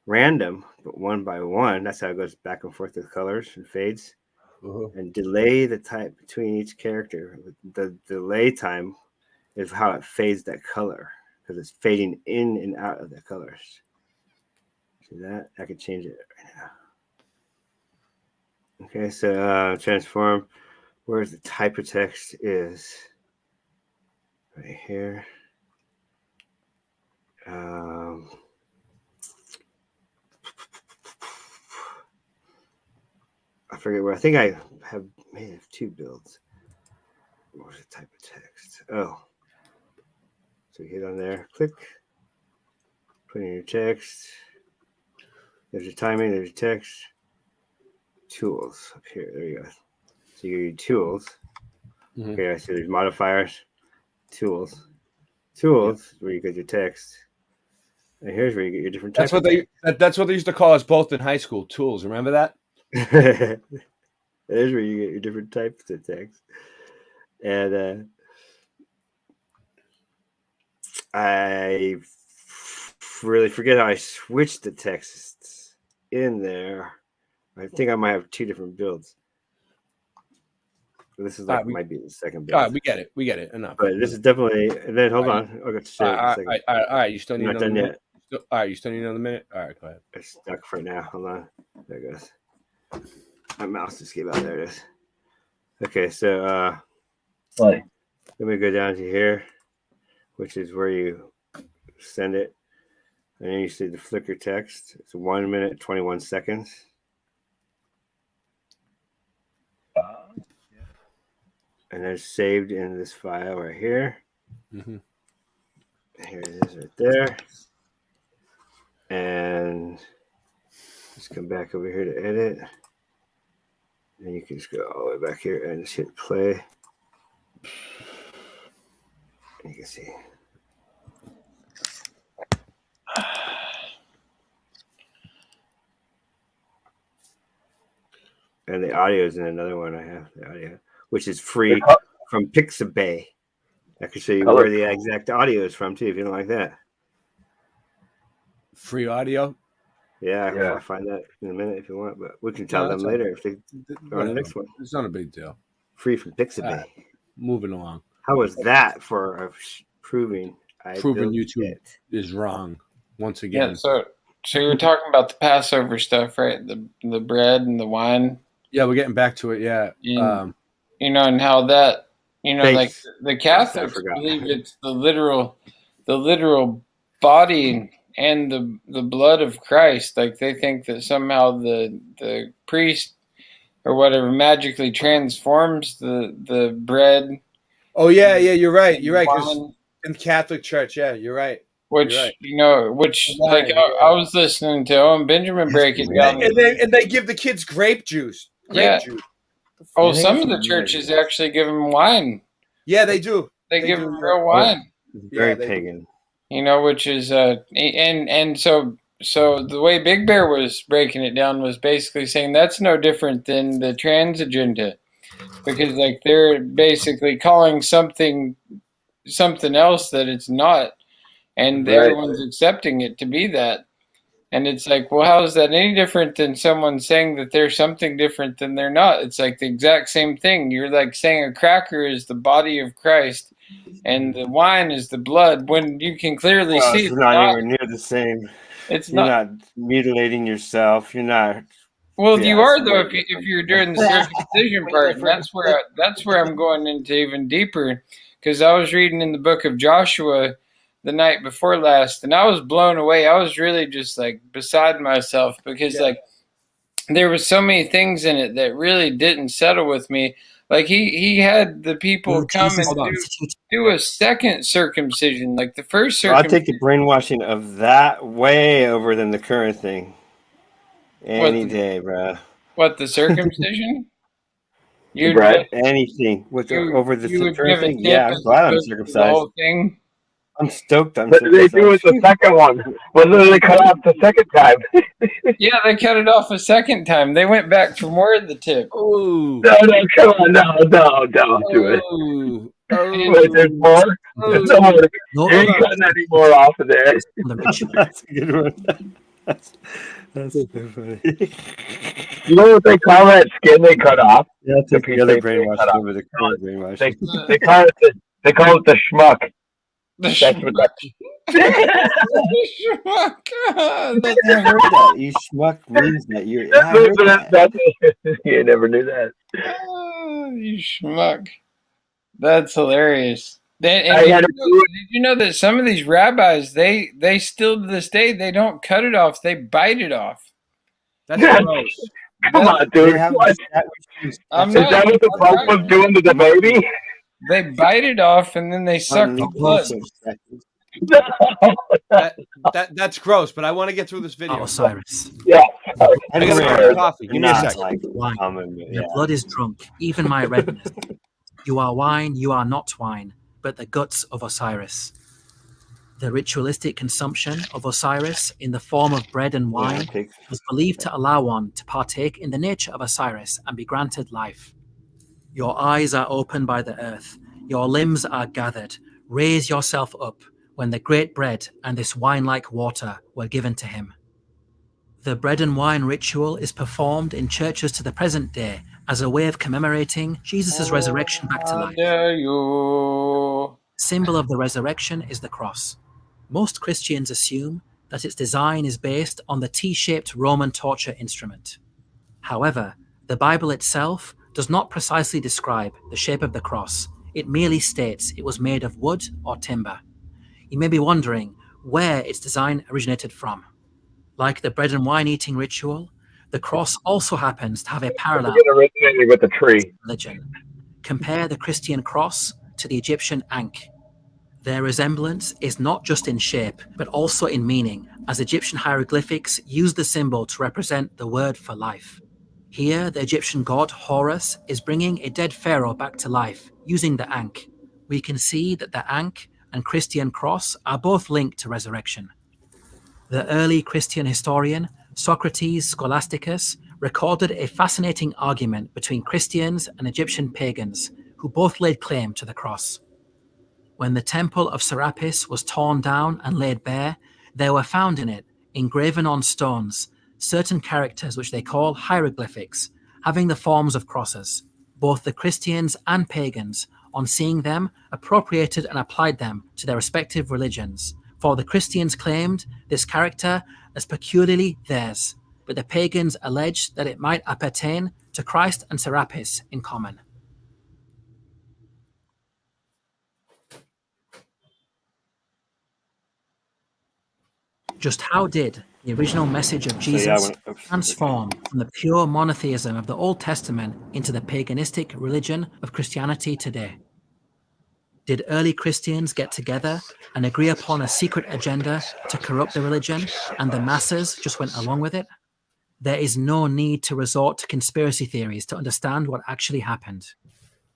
S18: random, but one by one. That's how it goes back and forth with colors and fades. And delay the type between each character. The delay time is how it fades that color because it's fading in and out of the colors. See that? I could change it right now. Okay, so transform. Where's the type of text is right here. I forget where. I think I may have two builds. What was the type of text? Oh, so you hit on there, click, put in your text. There's your timing. There's your text. Tools up here. There you go. So you get your tools. Okay, I see there's modifiers, tools, where you get your text. And here's where you get your different types.
S21: That's what they used to call us both in high school. Tools. Remember that?
S18: There's where you get your different types of text. And I really forget how I switched the texts in there. I think I might have two different builds. This is might be the second build.
S21: All right, we get it. Enough.
S18: But this is definitely. And then hold on. I'll get to show
S21: all right. You still need
S18: another minute.
S21: All right, you still need another minute. All right, go ahead.
S18: It's stuck for now. Hold on. There it goes. My mouse just gave out. There it is. Okay, so let me go down to here, which is where you send it. And then you see the Flickr text. It's 1 minute, 21 seconds. And they're saved in this file right here. Here it is right there. And let's come back over here to edit. And you can just go all the way back here and just hit play. And you can see. And the audio is in another one I have, the audio, which is free from Pixabay. I can show you where the exact audio is from, too, if you don't like that.
S21: Free audio?
S18: Yeah, I'll find that in a minute if you want, but we can tell them later if they go on the next one.
S21: It's not a big deal.
S18: Free from Pixabay.
S21: Moving along.
S18: How was that for proving
S21: YouTube is wrong once again?
S19: Yeah, so you were talking about the Passover stuff, right? The bread and the wine.
S21: Yeah, we're getting back to it. Yeah,
S19: and how that, like the Catholics believe it's the literal body and the blood of Christ. Like they think that somehow the priest or whatever magically transforms the bread.
S21: Oh yeah, you're right. You're right. 'Cause in Catholic Church, yeah, you're right.
S19: Which like I was listening to Owen Benjamin break it down,
S21: and they give the kids grape juice. Juice.
S19: Oh, some of the churches actually give them wine.
S21: Yeah, they do.
S19: They give them real wine.
S18: Very pagan.
S19: You know, which is and so the way Big Bear was breaking it down was basically saying that's no different than the trans agenda, because like they're basically calling something else that it's not, and everyone's accepting it to be that. And it's like, well, how is that any different than someone saying that they're something different than they're not? It's like the exact same thing. You're like saying a cracker is the body of Christ and the wine is the blood, when you can clearly see
S18: it's not anywhere near the same. You're not mutilating yourself. You're not.
S19: Well, you are though if you're doing the circumcision part, and that's where I'm going into even deeper, because I was reading in the book of Joshua the night before last, and I was blown away. I was really just like beside myself, because like there was so many things in it that really didn't settle with me. Like he had the people come and do a second circumcision, like the first circumcision.
S18: I'll take the brainwashing of that way over than the current thing. Any day, bro.
S19: What, the circumcision?
S18: Anything over the current thing? Yeah, I'm glad I'm circumcised. The whole thing. I'm stoked.
S17: What did they do with the second one? When did they cut off the second time?
S19: Yeah, they cut it off a second time. They went back for more of the tip.
S21: Ooh.
S17: No, come on. No, don't do it. Wait, there's more? There's no more. You ain't cutting any more off of there.
S18: That's a good one. That's so funny.
S17: You know what they call that skin they cut off?
S18: Yeah, that's the other brainwash over the current brainwash.
S17: They call it the schmuck. That's what that.
S18: You schmuck means that you're.
S17: You never knew that.
S19: You schmuck. That's hilarious. Did you know that some of these rabbis, they still to this day, they don't cut it off, they bite it off.
S21: That's gross.
S17: Come on, dude. Is that what the Pope was doing to the baby?
S19: They bite it off and then they suck the blood.
S21: That's gross, but I want to get through this video.
S2: Osiris.
S17: Yeah.
S21: I got coffee. Give me a sec.
S2: Wine. The blood is drunk, even my redness. You are wine, you are not wine, but the guts of Osiris. The ritualistic consumption of Osiris in the form of bread and wine was believed to allow one to partake in the nature of Osiris and be granted life. Your eyes are opened by the earth, your limbs are gathered. Raise yourself up when the great bread and this wine-like water were given to him. The bread and wine ritual is performed in churches to the present day as a way of commemorating Jesus' resurrection back to life. Symbol of the resurrection is the cross. Most Christians assume that its design is based on the T-shaped Roman torture instrument. However, the Bible itself does not precisely describe the shape of the cross. It merely states it was made of wood or timber. You may be wondering where its design originated from. Like the bread and wine eating ritual, the cross also happens to have a parallel
S17: with the tree.
S2: Religion. Compare the Christian cross to the Egyptian Ankh. Their resemblance is not just in shape, but also in meaning, as Egyptian hieroglyphics use the symbol to represent the word for life. Here, the Egyptian god Horus is bringing a dead pharaoh back to life using the Ankh. We can see that the Ankh and Christian cross are both linked to resurrection. The early Christian historian Socrates Scholasticus recorded a fascinating argument between Christians and Egyptian pagans who both laid claim to the cross. When the temple of Serapis was torn down and laid bare, there were found in it, engraven on stones, certain characters which they call hieroglyphics, having the forms of crosses. Both the Christians and pagans, on seeing them, appropriated and applied them to their respective religions. For the Christians claimed this character as peculiarly theirs, but the pagans alleged that it might appertain to Christ and Serapis in common. Just how did the original message of Jesus transform from the pure monotheism of the Old Testament into the paganistic religion of Christianity today? Did early Christians get together and agree upon a secret agenda to corrupt the religion, and the masses just went along with it? There is no need to resort to conspiracy theories to understand what actually happened.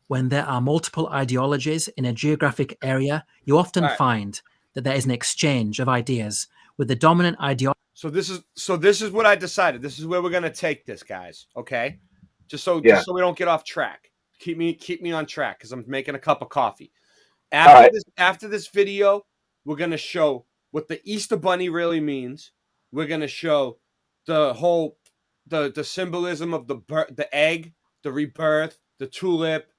S2: When there are multiple ideologies in a geographic area, you often find that there is an exchange of ideas with the dominant ideology.
S21: So this is what I decided. This is where we're gonna take this, guys. Okay, just so we don't get off track. Keep me on track because I'm making a cup of coffee. After this video, we're gonna show what the Easter Bunny really means. We're gonna show the whole the symbolism of the egg, the rebirth, the tulip,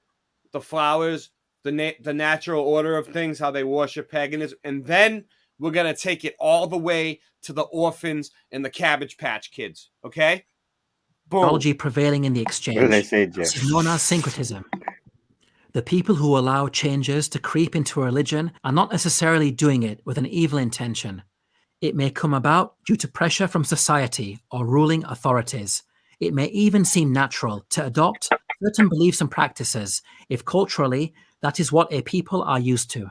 S21: the flowers, the natural order of things, how they worship paganism, and then we're gonna take it all the way to the orphans and the Cabbage Patch Kids. Okay. Boom.
S2: Ideology prevailing in the exchange.
S18: What did they say, Jeff?
S2: This is known as syncretism. The people who allow changes to creep into a religion are not necessarily doing it with an evil intention. It may come about due to pressure from society or ruling authorities. It may even seem natural to adopt certain beliefs and practices if culturally that is what a people are used to.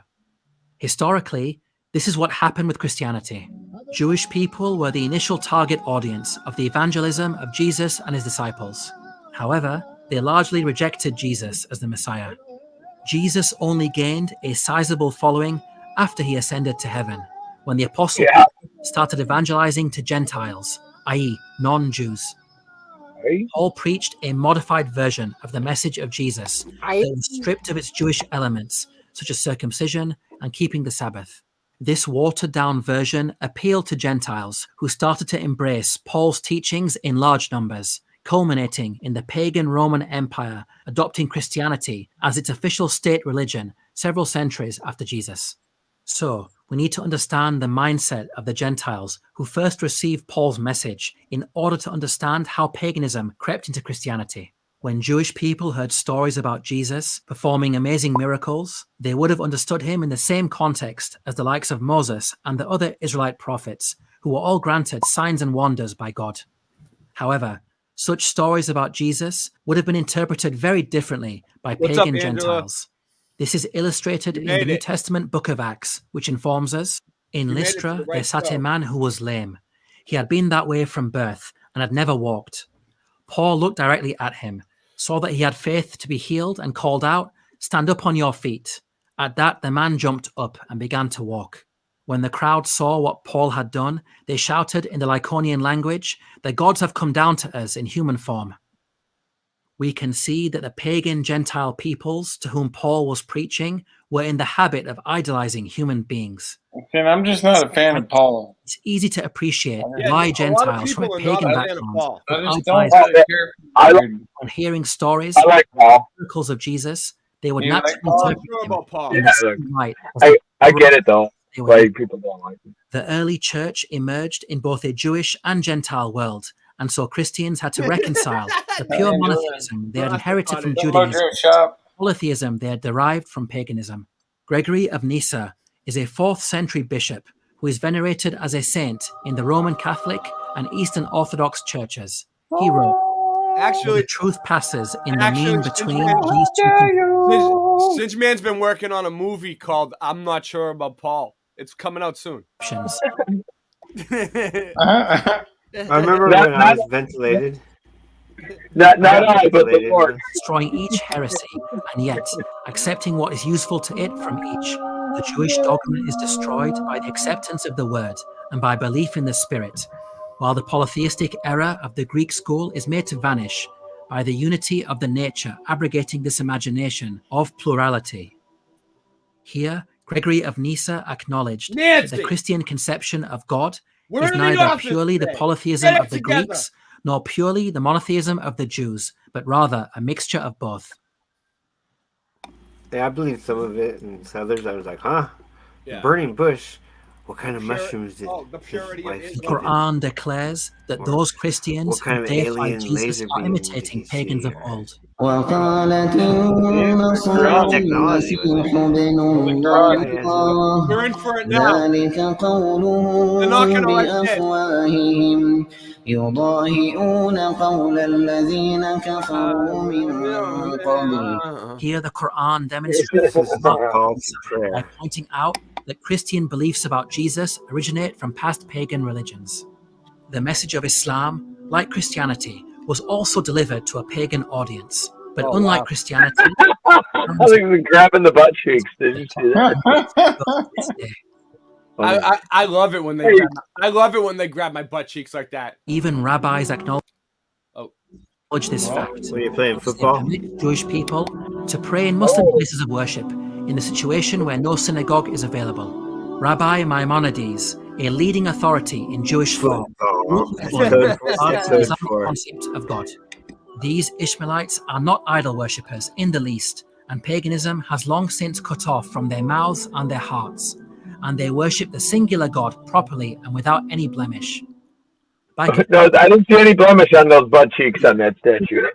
S2: Historically, this is what happened with Christianity. Jewish people were the initial target audience of the evangelism of Jesus and his disciples. However, they largely rejected Jesus as the Messiah. Jesus only gained a sizable following after he ascended to heaven, when the Apostle Paul started evangelizing to Gentiles, i.e. non-Jews. Paul preached a modified version of the message of Jesus that was stripped of its Jewish elements, such as circumcision and keeping the Sabbath. This watered-down version appealed to Gentiles who started to embrace Paul's teachings in large numbers, culminating in the pagan Roman Empire adopting Christianity as its official state religion several centuries after Jesus. So, we need to understand the mindset of the Gentiles who first received Paul's message in order to understand how paganism crept into Christianity. When Jewish people heard stories about Jesus performing amazing miracles, they would have understood him in the same context as the likes of Moses and the other Israelite prophets, who were all granted signs and wonders by God. However, such stories about Jesus would have been interpreted very differently by pagan Gentiles. This is illustrated in the New Testament book of Acts, which informs us, in Lystra there sat a man who was lame. He had been that way from birth and had never walked. Paul looked directly at him, saw that he had faith to be healed, and called out, "Stand up on your feet." At that, the man jumped up and began to walk. When the crowd saw what Paul had done, they shouted in the Lycaonian language, "The gods have come down to us in human form." We can see that the pagan Gentile peoples to whom Paul was preaching were in the habit of idolizing human beings.
S19: And I'm just not a fan of Paul.
S2: It's easy to appreciate why Gentiles from a pagan background on hearing stories of miracles of Jesus, they would naturally interpret him in the same light.
S17: I get it though. Why people don't like it.
S2: The early church emerged in both a Jewish and Gentile world, and so Christians had to reconcile the pure monotheism they had inherited from Judaism, polytheism they had derived from paganism. Gregory of Nyssa is a 4th century bishop who is venerated as a saint in the Roman Catholic and Eastern Orthodox churches. He wrote, "Actually, the truth passes in the mean between these two people."
S21: Since Man's been working on a movie called "I'm Not Sure About Paul." It's coming out soon.
S18: I remember when I was ventilated.
S17: Not I, but before.
S2: Destroying each heresy, and yet accepting what is useful to it from each. The Jewish dogma is destroyed by the acceptance of the word and by belief in the spirit, while the polytheistic error of the Greek school is made to vanish by the unity of the nature, abrogating this imagination of plurality. Here, Gregory of Nyssa acknowledged that the Christian conception of God is neither purely the polytheism of the Greeks nor purely the monotheism of the Jews, but rather a mixture of both.
S18: Yeah, I believe some of it, and others I was like, huh? Yeah. Burning bush. What kind of mushrooms did
S2: the Quran declares that those Christians who deify Jesus are imitating pagans of old.
S11: وقالت النصارى بن الله ذلك قولهم بأفواههم
S6: يضاهئون قول الذين كفروا من قبل.
S2: Here the Quran demonstrates by pointing out that Christian beliefs about Jesus originate from past pagan religions. The message of Islam, like Christianity, was also delivered to a pagan audience. But unlike Christianity,
S17: I think he's grabbing the butt cheeks. Did you see that?
S21: I love it when they grab my butt cheeks like that.
S2: Even rabbis acknowledge this fact.
S18: When you're playing football,
S2: they permit Jewish people to pray in Muslim places of worship in a situation where no synagogue is available. Rabbi Maimonides, a leading authority in Jewish law, the concept of God. These Ishmaelites are not idol worshippers in the least, and paganism has long since cut off from their mouths and their hearts, and they worship the singular God properly and without any blemish.
S17: No, I didn't see any blemish on those butt cheeks on that statue.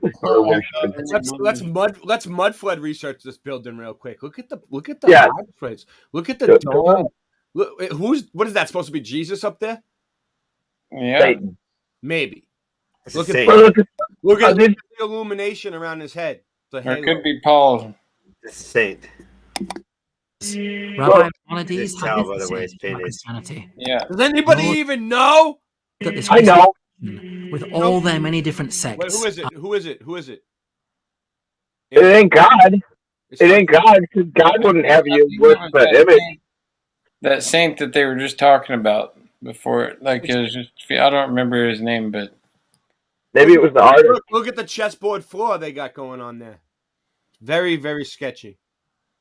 S21: Let's mud flood research this building real quick. Look at the
S17: Yeah.
S21: hydrants. Look at the dome. Look, what is that supposed to be? Jesus up there?
S19: Yeah,
S17: Satan.
S21: Maybe. Look
S18: Satan.
S21: at the illumination around his head. The
S19: or it
S21: halo.
S19: could be Paul.
S18: the saint.
S2: Rabbi Maimonides
S18: Just tell by the way it's
S2: had
S18: painted.
S2: Christianity.
S19: Yeah.
S21: Does anybody even know?
S2: That this
S17: I know.
S2: with all their many different sects.
S21: Wait, who is it? Who is it? Who is it?
S17: It ain't God. It ain't God, because God wouldn't have you worship an image.
S19: That saint that they were just talking about before, like it was just, I don't remember his name, but
S17: Maybe it was the artist.
S21: Look at the chessboard floor they got going on there. Very, very sketchy.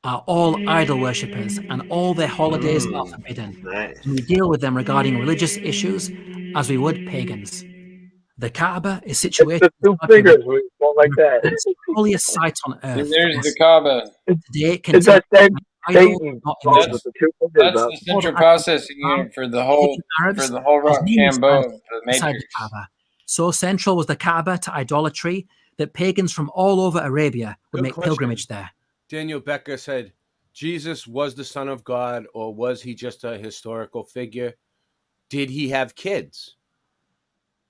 S2: Are all idol worshippers, and all their holidays are forbidden.
S18: Nice.
S2: And we deal with them regarding religious issues as we would pagans. The Kaaba is situated
S17: The two fingers, we don't like that.
S2: It's the holiest site on earth.
S19: there's the Kaaba.
S2: Today it
S17: It's that
S2: contains
S17: same
S2: idols,
S17: Satan
S2: not
S17: song
S2: images.
S17: with the two fingers
S19: That's
S17: up.
S19: the central processing unit for the whole
S2: Arabs,
S19: Rochambeau of the
S2: inside the
S19: Matrix.
S2: Kaaba. So central was the Kaaba to idolatry that pagans from all over Arabia would
S21: Good
S2: make
S21: question.
S2: pilgrimage there.
S21: Daniel Becker said, Jesus was the Son of God, or was he just a historical figure? Did he have kids?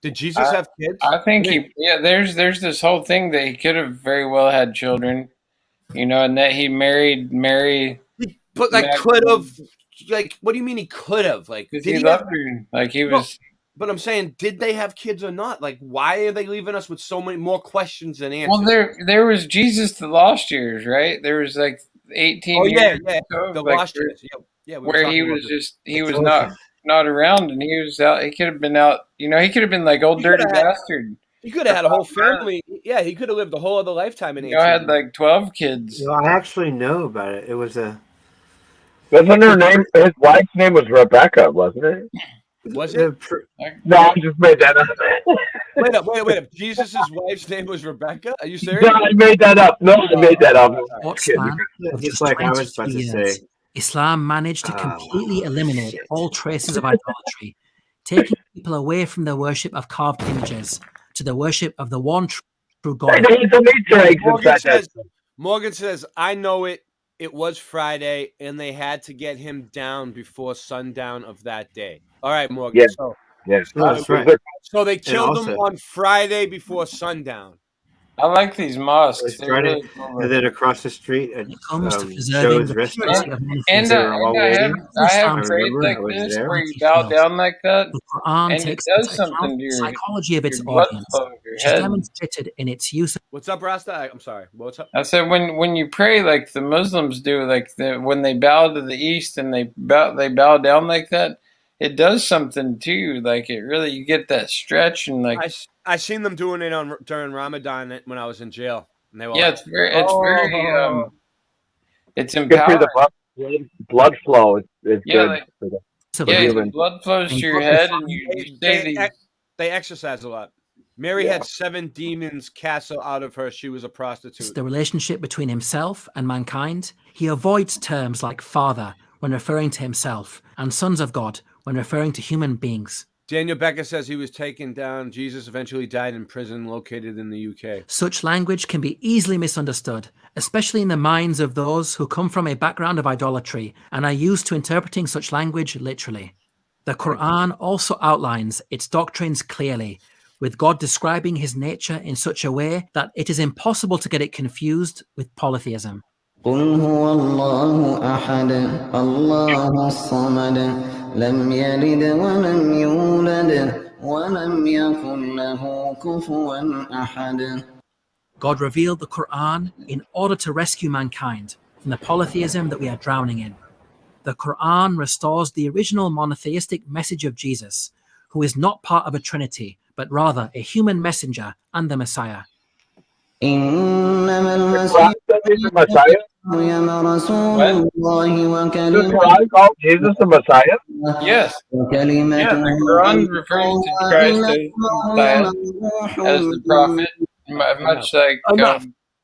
S21: Did Jesus have kids?
S19: I think there's this whole thing that he could have very well had children, and that he married Mary.
S21: But could have, what do you mean he could have? Did
S19: he loved her. Like he was.
S21: But I'm saying, did they have kids or not? Why are they leaving us with so many more questions than answers?
S19: Well, there was Jesus the Lost Years, right? There was 18
S21: Oh
S19: years.
S21: yeah, the Lost Years. Yeah, we were
S19: where he
S21: talking
S19: was
S21: about
S19: just not around, and he was out. He could have been out. He could have been like old dirty bastard.
S21: He could have had a whole family. Yeah, he could have lived a whole other lifetime in 18.
S19: I had 12 kids.
S18: I actually know about it. It was a.
S17: Wasn't her name? His wife's name was Rebecca, wasn't it?
S21: Was it?
S17: No, I just made that up.
S21: Wait up. Jesus' wife's name was Rebecca? Are you serious?
S17: No, I made that up. No, I made that up.
S18: Just like I was about to say.
S2: Islam managed to completely eliminate all traces of idolatry, taking people away from the worship of carved images to the worship of the one true God.
S21: Morgan says, I know it. It was Friday, and they had to get him down before sundown of that day. All right, Morgan.
S17: Yeah.
S18: That's right.
S21: So they killed him on Friday before sundown.
S19: I like these mosques.
S18: It's right and then across the street at
S2: Joe's
S18: restaurant.
S19: And I have prayed like this where you bow down like that,
S2: and
S19: it does something to your
S2: psychology of its
S19: blood
S2: audience.
S19: flow of your
S2: It's
S19: head.
S2: demonstrated in its use.
S21: What's up, Rasta? I'm sorry. What's up?
S19: I said when you pray like the Muslims do, when they bow to the east and they bow down like that, it does something to you. You get that stretch and
S21: I seen them doing it during Ramadan when I was in jail. And they were
S19: it's very it's
S17: Good for
S19: empowering.
S17: the blood flow. It's
S19: Yeah,
S17: good.
S19: the blood flows to your head, and you say these.
S21: They exercise a lot. Mary had 7 demons cast out of her. She was a prostitute.
S2: The relationship between himself and mankind. He avoids terms like father when referring to himself and sons of God when referring to human beings.
S21: Daniel Becker says he was taken down. Jesus eventually died in prison located in the UK.
S2: Such language can be easily misunderstood, especially in the minds of those who come from a background of idolatry and are used to interpreting such language literally. The Quran also outlines its doctrines clearly, with God describing his nature in such a way that it is impossible to get it confused with polytheism.
S1: قل هو الله أحد الله الصمد لم يلد ولم يولد ولم يكن له كفوا أحد.
S2: God revealed the Quran in order to rescue mankind from the polytheism that we are drowning in. The Quran restores the original monotheistic message of Jesus, who is not part of a trinity, but rather a human messenger and the Messiah.
S1: إنما المسيح مريم رسول الله
S17: وكلمته. Jesus the Messiah?
S19: Yes. Yeah, the Quran refers to Christ as the prophet, much like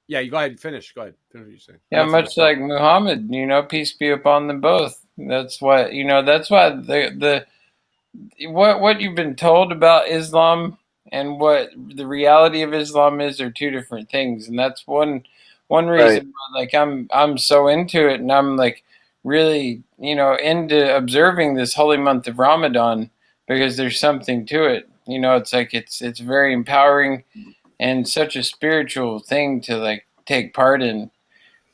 S21: yeah, you go ahead and finish. Go ahead. Finish what you're saying.
S19: Yeah, much like Muhammad, peace be upon them both. That's why the what you've been told about Islam and what the reality of Islam is are two different things, and that's one reason why, like, I'm so into it, and I'm like really into observing this holy month of Ramadan, because there's something to it. It's like it's very empowering and such a spiritual thing to like take part in,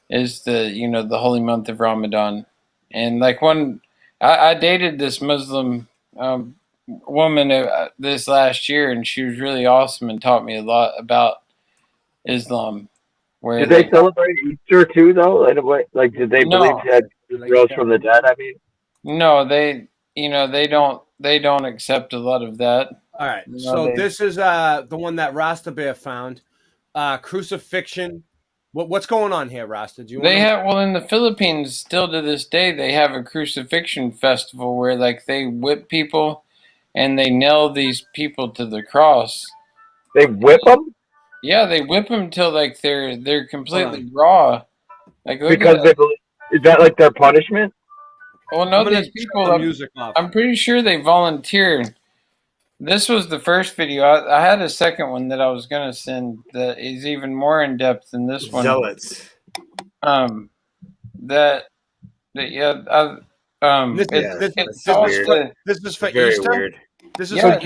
S19: is the holy month of Ramadan. And like I dated this Muslim woman this last year, and she was really awesome and taught me a lot about Islam.
S17: Did they celebrate Easter too, though? Like, did they believe that Jesus rose from the dead? I mean,
S19: no, they don't accept a lot of that.
S21: All right, this is the one that Rasta Bear found. Crucifixion. What's going on here, Rasta? Do you?
S19: In the Philippines, still to this day, they have a crucifixion festival where like they whip people and they nail these people to the cross.
S17: They whip them?
S19: Yeah, they whip them till like they're completely raw. Like,
S17: because they believe, is that like their punishment?
S19: Well, no, these people. I'm pretty sure they volunteered. This was the first video. I had a second one that I was gonna send that is even more in depth than this one.
S18: Zealots.
S21: This is for
S18: very
S21: Easter.
S18: Weird.
S21: This is for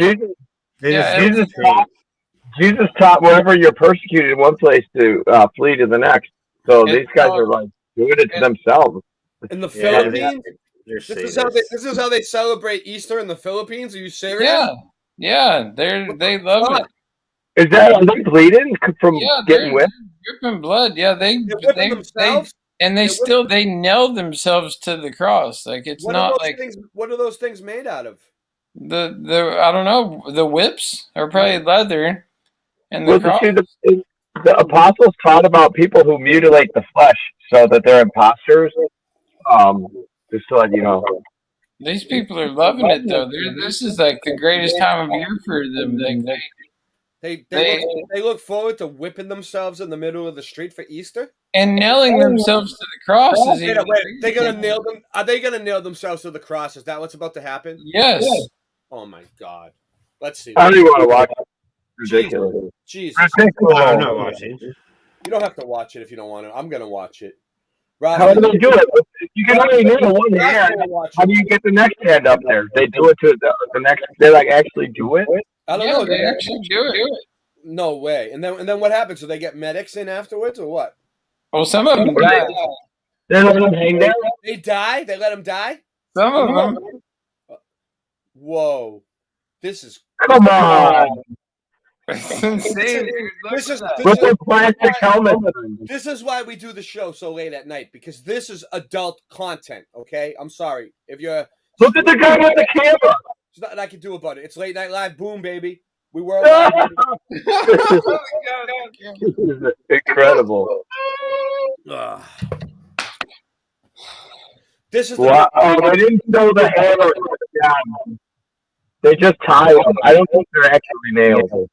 S17: Jesus taught wherever you're persecuted in one place to flee to the next. So these guys are like doing it to themselves.
S21: In the Philippines, this is how they celebrate Easter in the Philippines. Are you serious?
S19: Yeah, they love it.
S17: Is that are they bleeding from getting whipped?
S19: Dripping blood. Yeah, they nail themselves to the cross. Like it's not like
S21: what are those things made out of?
S19: The I don't know. The whips are probably leather, and the
S17: apostles taught about people who mutilate the flesh so that they're imposters. Just to let you know.
S19: These people are loving it though. This is like the greatest time of year for them.
S21: They look forward to whipping themselves in the middle of the street for Easter
S19: and nailing themselves to the cross.
S21: They're gonna nail them. Are they gonna nail themselves to the cross? Is that what's about to happen?
S19: Yes.
S21: Oh my God. Let's see.
S17: I don't even want to watch it. Ridiculous.
S21: Jesus.
S18: I'm not watching.
S21: You don't have to watch it if you don't want to. I'm gonna watch it.
S17: How do they do it? You can only nail one hand. How do you get the next hand up there? They do it to the next. They like actually do it.
S21: I don't know.
S19: They actually do it.
S21: No way. And then what happens? Do they get medics in afterwards or what?
S19: Well, some of them die.
S17: They let them hang there.
S21: They die. They let them die.
S19: Some of them.
S21: Whoa! This is
S17: come on.
S19: It's insane.
S21: This is
S17: plastic helmet.
S21: This is why we do the show so late at night, because this is adult content. Okay, I'm sorry if you're.
S17: Look at the guy with the camera.
S21: There's nothing I can do about it. It's late night live. Boom, baby. We were live.
S17: This is incredible.
S21: This is
S17: wow. I didn't know the hammer down. They just tie them. I don't think they're actually nailed.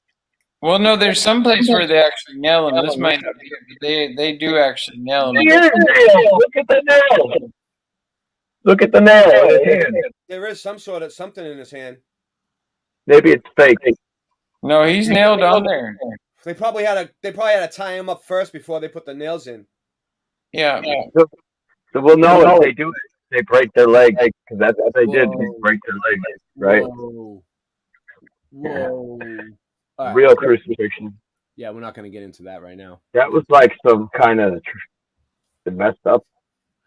S19: Well, no, there's some place where they actually nail them. This might not be it, but they do actually nail them.
S17: Look at the nail. Look at the nail in his hand.
S21: There is something in his hand.
S17: Maybe it's fake.
S19: No, he's nailed on there.
S21: They probably had to tie him up first before they put the nails in.
S19: Yeah.
S17: So we'll know if they do it. They break their leg, because that's what they did. They break their leg, right?
S21: Whoa. All
S17: real crucifixion.
S21: Yeah, we're not going to get into that right now.
S17: That was like some kind of messed up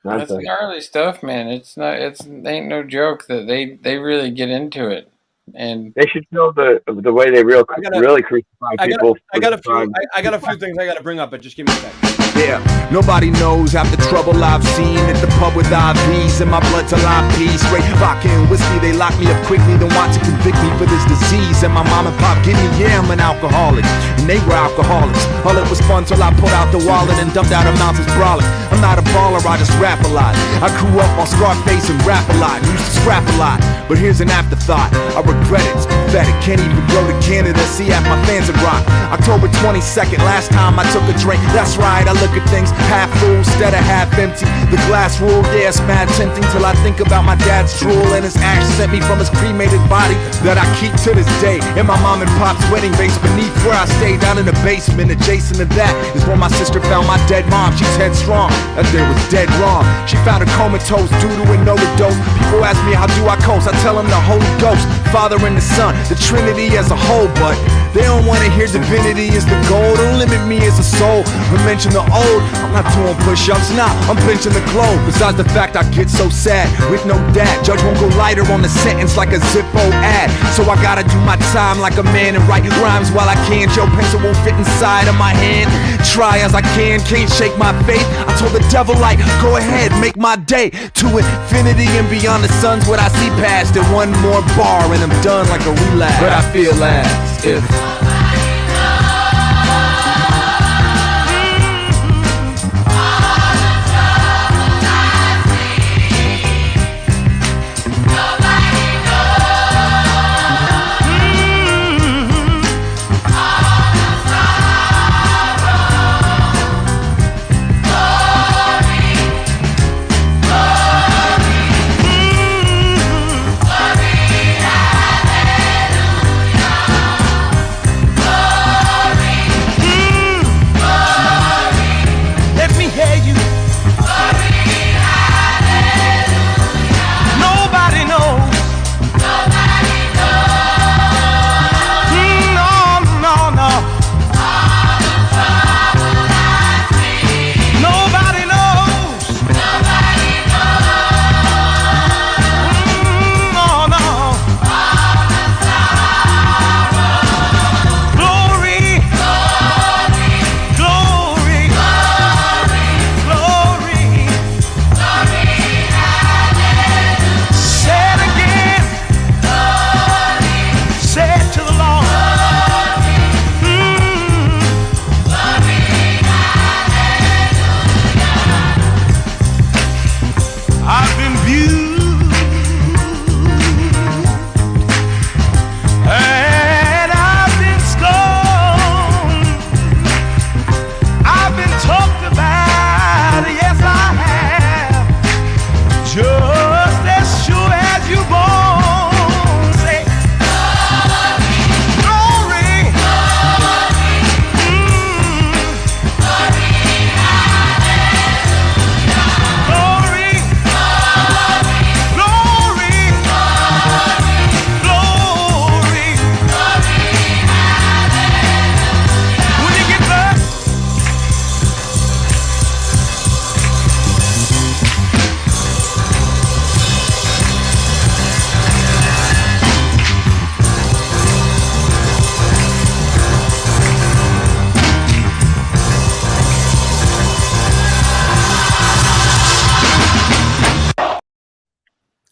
S19: That's
S17: nonsense.
S19: gnarly stuff, man. It's not. It ain't no joke that they really get into it, and
S17: they should know the way they really crucify people.
S21: I got a few things I got to bring up, but just give me a second.
S5: Yeah, nobody knows half the trouble I've seen at the pub with IVs and my blood till I pee. Straight vodka and whiskey, they lock me up quickly, then want to convict me for this disease. And my mom and pop give me, yeah, I'm an alcoholic, and they were alcoholics. All it was fun till I pulled out the wallet and dumped out amounts of brawling. I'm not a baller, I just rap a lot. I grew up on Scarface and rap a lot, used to scrap a lot. But here's an afterthought, I regret it, it's pathetic. Can't even go to Canada, see half my fans are rock. October 22nd, last time I took a drink. That's right, I look at things half full instead of half empty. The glass rule, yeah, it's mad tempting till I think about my dad's drool and his ash sent me from his cremated body that I keep to this day. In my mom and pop's wedding vase beneath where I stay down in the basement. Adjacent to that is where my sister found my dead mom. She's headstrong, that there was dead wrong. She found a comatose due to an overdose. People ask me how do I coast, I tell them the Holy Ghost, Father and the Son, the Trinity as a whole. But they don't want to hear divinity is the goal. Don't limit me as a soul or mention the old. I'm not doing push-ups, nah, I'm benching the globe. Besides the fact I get so sad with no dad, judge won't go lighter on the sentence like a Zippo ad. So I gotta do my time like a man and write rhymes while I can. Your pencil won't fit inside of my hand. Try as I can, can't shake my faith. I told the devil like, go ahead, make my day. To infinity and beyond the sun's what I see past it. One more bar and I'm done like a relapse. But I feel as if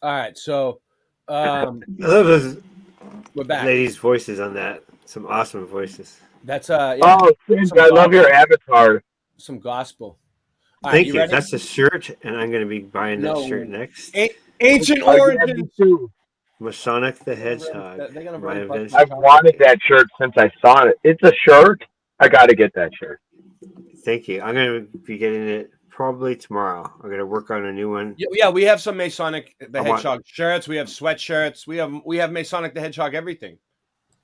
S21: All right, so
S18: I love those
S21: we're back.
S18: ladies' voices on that. Some awesome voices.
S21: That's yeah,
S17: Oh, I love your avatar.
S21: Some gospel. All
S18: Thank
S21: right,
S18: you.
S21: ready?
S18: That's a shirt, and I'm going to be buying that shirt next.
S21: Ancient Origins.
S18: Masonic the Hedgehog.
S21: They're gonna
S18: My
S21: run
S18: invention.
S17: I've wanted that shirt since I saw it. It's a shirt. I got to get that shirt.
S18: Thank you. I'm going to be getting it probably tomorrow. I'm going to work on a new one.
S21: Yeah, we have some Masonic the
S18: I want-
S21: Hedgehog shirts. We have sweatshirts. We have Masonic the Hedgehog everything.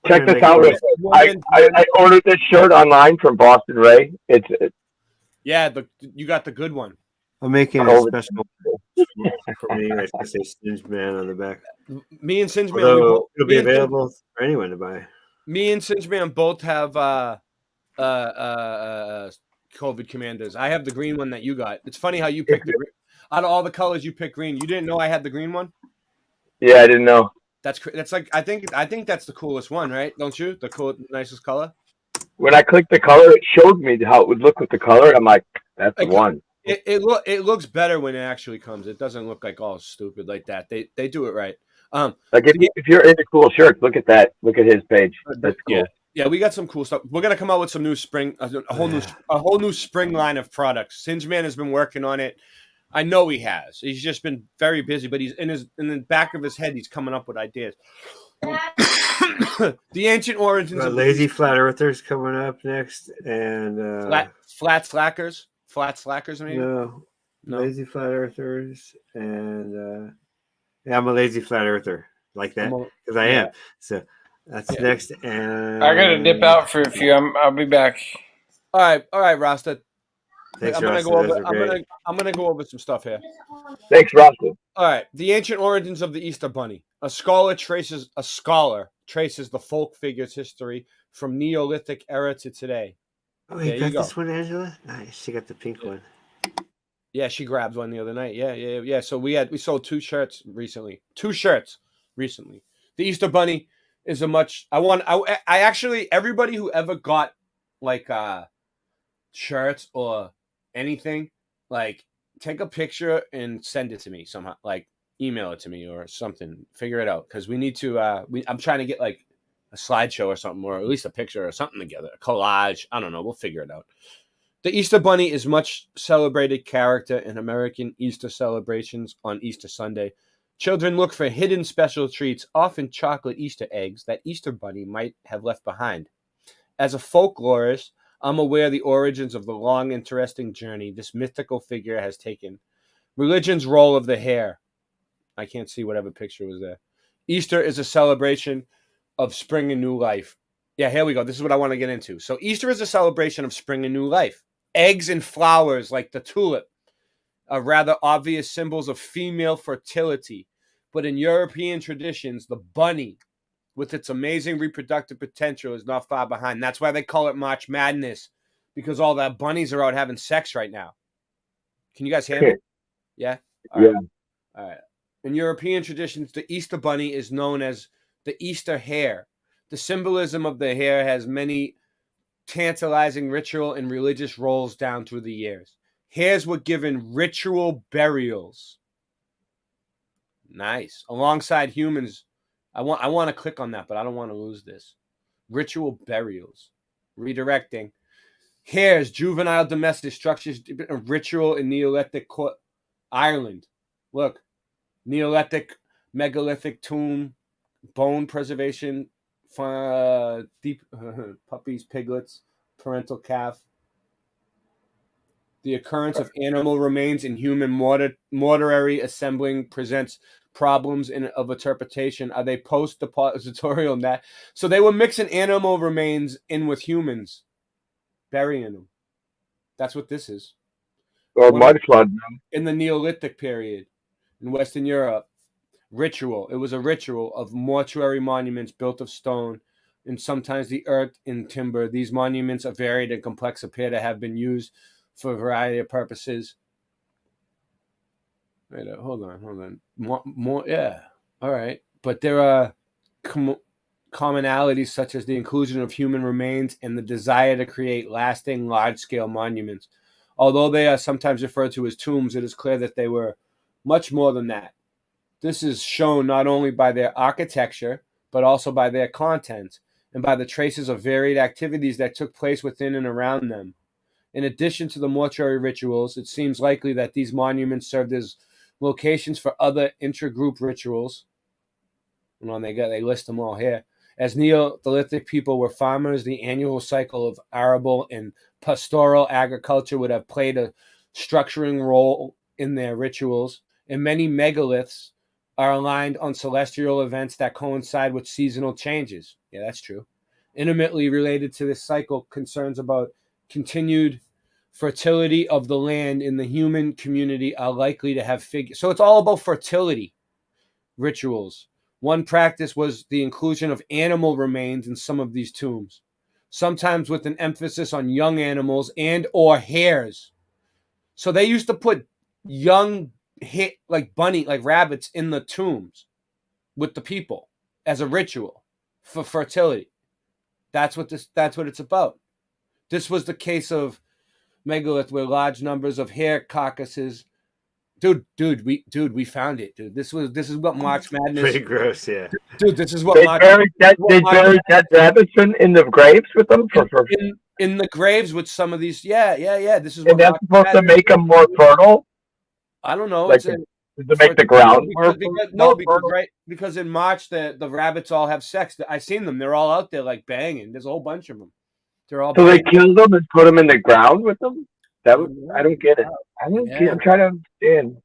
S17: Check this out. I ordered this shirt online from Boston Ray. It's
S21: Yeah, you got the good one.
S18: I'm making a special for me. I say Singe Man on the back.
S21: Me and Singe Man.
S18: Although it'll be available for anyone to buy.
S21: Me and Singeman both have COVID commanders. I have the green one that you got. It's funny how you picked the green. Out of all the colors, you picked green. You didn't know I had the green one?
S17: Yeah, I didn't know.
S21: That's like I think that's the coolest one, right? Don't you? The nicest color.
S17: When I clicked the color, it showed me how it would look with the color. I'm like, that's the one.
S21: It looks better when it actually comes. It doesn't look like all stupid like that. They do it right.
S17: Like if you're into cool shirts, look at that. Look at his page. That's cool.
S21: Yeah, we got some cool stuff. We're gonna come out with some new spring, a whole new spring line of products. Singeman has been working on it. I know he has. He's just been very busy, but he's in the back of his head. He's coming up with ideas. The ancient origins of
S18: Lazy Flat Earthers coming up next, and
S21: flat slackers. Flat slackers, maybe?
S18: No. Lazy Flat Earthers, and I'm a lazy flat earther like that because I am. So that's next, and
S19: I gotta dip out for a few. I'll be back.
S21: All right, Rasta.
S18: Thanks,
S21: I'm gonna go over some stuff here.
S17: Thanks, Rasta.
S21: All right, the ancient origins of the Easter Bunny. A scholar traces the folk figure's history from Neolithic era to today.
S18: Oh, you got this one, Angela? Nice. She got the pink one.
S21: Yeah, she grabbed one the other night. Yeah. So we sold 2 shirts recently. 2 shirts recently. The Easter Bunny is I actually, everybody who ever got like shirts or anything, like take a picture and send it to me somehow, like email it to me or something. Figure it out because we need to. I'm trying to get like a slideshow or something, or at least a picture or something together, a collage. I don't know. We'll figure it out. The Easter Bunny is much celebrated character in American Easter celebrations on Easter Sunday. Children look for hidden special treats, often chocolate Easter eggs, that Easter Bunny might have left behind. As a folklorist, I'm aware of the origins of the long, interesting journey this mythical figure has taken. Religion's role of the hare. I can't see whatever picture was there. Easter is a celebration of spring and new life. Yeah, here we go. This is what I want to get into. So Easter is a celebration of spring and new life. Eggs and flowers like the tulip are rather obvious symbols of female fertility. But in European traditions, the bunny, with its amazing reproductive potential, is not far behind. That's why they call it March Madness, because all the bunnies are out having sex right now. Can you guys hear me? Yeah? All right. In European traditions, the Easter Bunny is known as the Easter hare. The symbolism of the hare has many tantalizing ritual and religious roles down through the years. Hares were given ritual burials. Nice. Alongside humans. I want to click on that, but I don't want to lose this. Ritual burials. Redirecting. Hares, juvenile domestic structures, ritual in Neolithic Ireland. Look. Neolithic, megalithic tomb, bone preservation, deep puppies, piglets, parental calf. The occurrence of animal remains in human mortuary assembling presents problems of interpretation. Are they post-depositorial? So they were mixing animal remains in with humans, burying them. That's what this is.
S17: Or mud flood.
S21: In the Neolithic period in Western Europe. Ritual. It was a ritual of mortuary monuments built of stone and sometimes the earth and timber. These monuments are varied and complex, appear to have been used for a variety of purposes. Wait, hold on. More, yeah. All right. But there are commonalities such as the inclusion of human remains and the desire to create lasting, large-scale monuments. Although they are sometimes referred to as tombs, it is clear that they were much more than that. This is shown not only by their architecture, but also by their content and by the traces of varied activities that took place within and around them. In addition to the mortuary rituals, it seems likely that these monuments served as locations for other intra-group rituals. They list them all here. As Neolithic people were farmers, the annual cycle of arable and pastoral agriculture would have played a structuring role in their rituals, and many megaliths are aligned on celestial events that coincide with seasonal changes. Yeah, that's true. Intimately related to this cycle, concerns about continued fertility of the land in the human community are likely to have figured. So it's all about fertility rituals. One practice was the inclusion of animal remains in some of these tombs, sometimes with an emphasis on young animals and or hares. So they used to put young like rabbits in the tombs with the people as a ritual for fertility. That's what it's about. This was the case of megalith where large numbers of hare carcasses. Dude, we found it, dude. This is what March Madness.
S18: Pretty gross, yeah.
S21: Dude, this is what
S17: they buried dead rabbits in the graves with them
S21: in the graves with some of these. Yeah. This is
S17: what. And that's supposed to make them more fertile.
S21: I don't know.
S17: Like to make the ground
S21: because in March the rabbits all have sex. I seen them. They're all out there like banging. There's a whole bunch of them. They're all.
S17: So they killed them and put them in the ground with them. I don't get it. I'm trying to understand.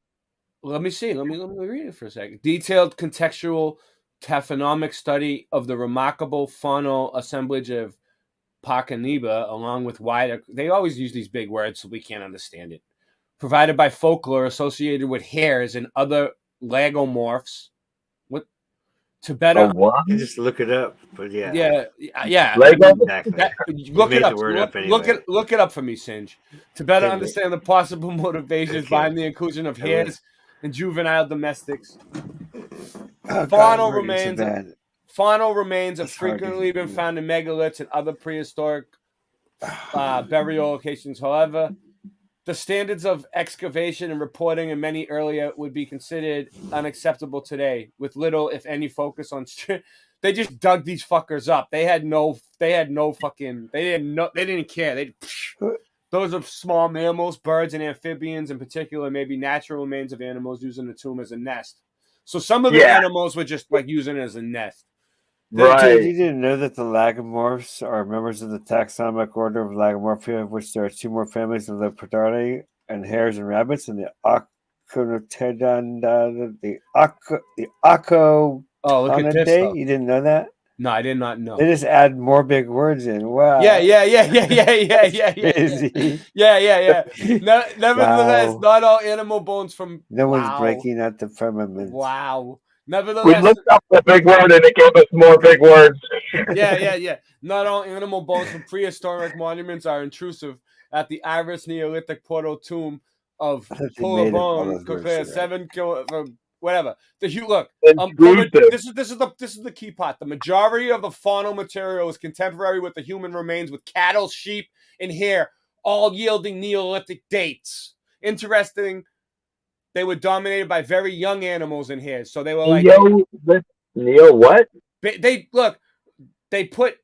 S21: Let me see. Let me read it for a second. Detailed contextual taphonomic study of the remarkable faunal assemblage of Parcaniba, along with wider. They always use these big words, so we can't understand it. Provided by folklore associated with hares and other lagomorphs. What? To better
S18: just look it up, but yeah.
S21: Exactly. Look it up. Look it up for me, Singe. To better understand the possible motivations behind the inclusion of hares and juvenile domestics. Faunal remains have frequently been found in megaliths and other prehistoric burial locations. However, the standards of excavation and reporting in many earlier would be considered unacceptable today, with little, if any, focus on. They just dug these fuckers up. They didn't care. Those are small mammals, birds, and amphibians in particular, maybe natural remains of animals using the tomb as a nest. So some of the animals were just like using it as a nest.
S18: Right. You didn't know that the lagomorphs are members of the taxonomic order of Lagomorphia, of which there are two more families of Leopardani and hares and rabbits, and the Aconotedanda, the Aco.
S21: Oh, look at this.
S18: You didn't know that?
S21: No, I did not know.
S18: They just add more big words in. Wow.
S21: Yeah. Nevertheless, not all animal bones from.
S18: No one's breaking out the firmament.
S21: Wow. Nevertheless,
S17: we looked up the big word and it gave us more big words.
S21: Yeah. Not all animal bones from prehistoric monuments are intrusive. At the Irish Neolithic portal tomb of Pullabone, compared 7 whatever. This is the key part. The majority of the faunal material is contemporary with the human remains, with cattle, sheep, and hare, all yielding Neolithic dates. Interesting. They were dominated by very young animals and hares, so they were like
S17: what?
S21: They put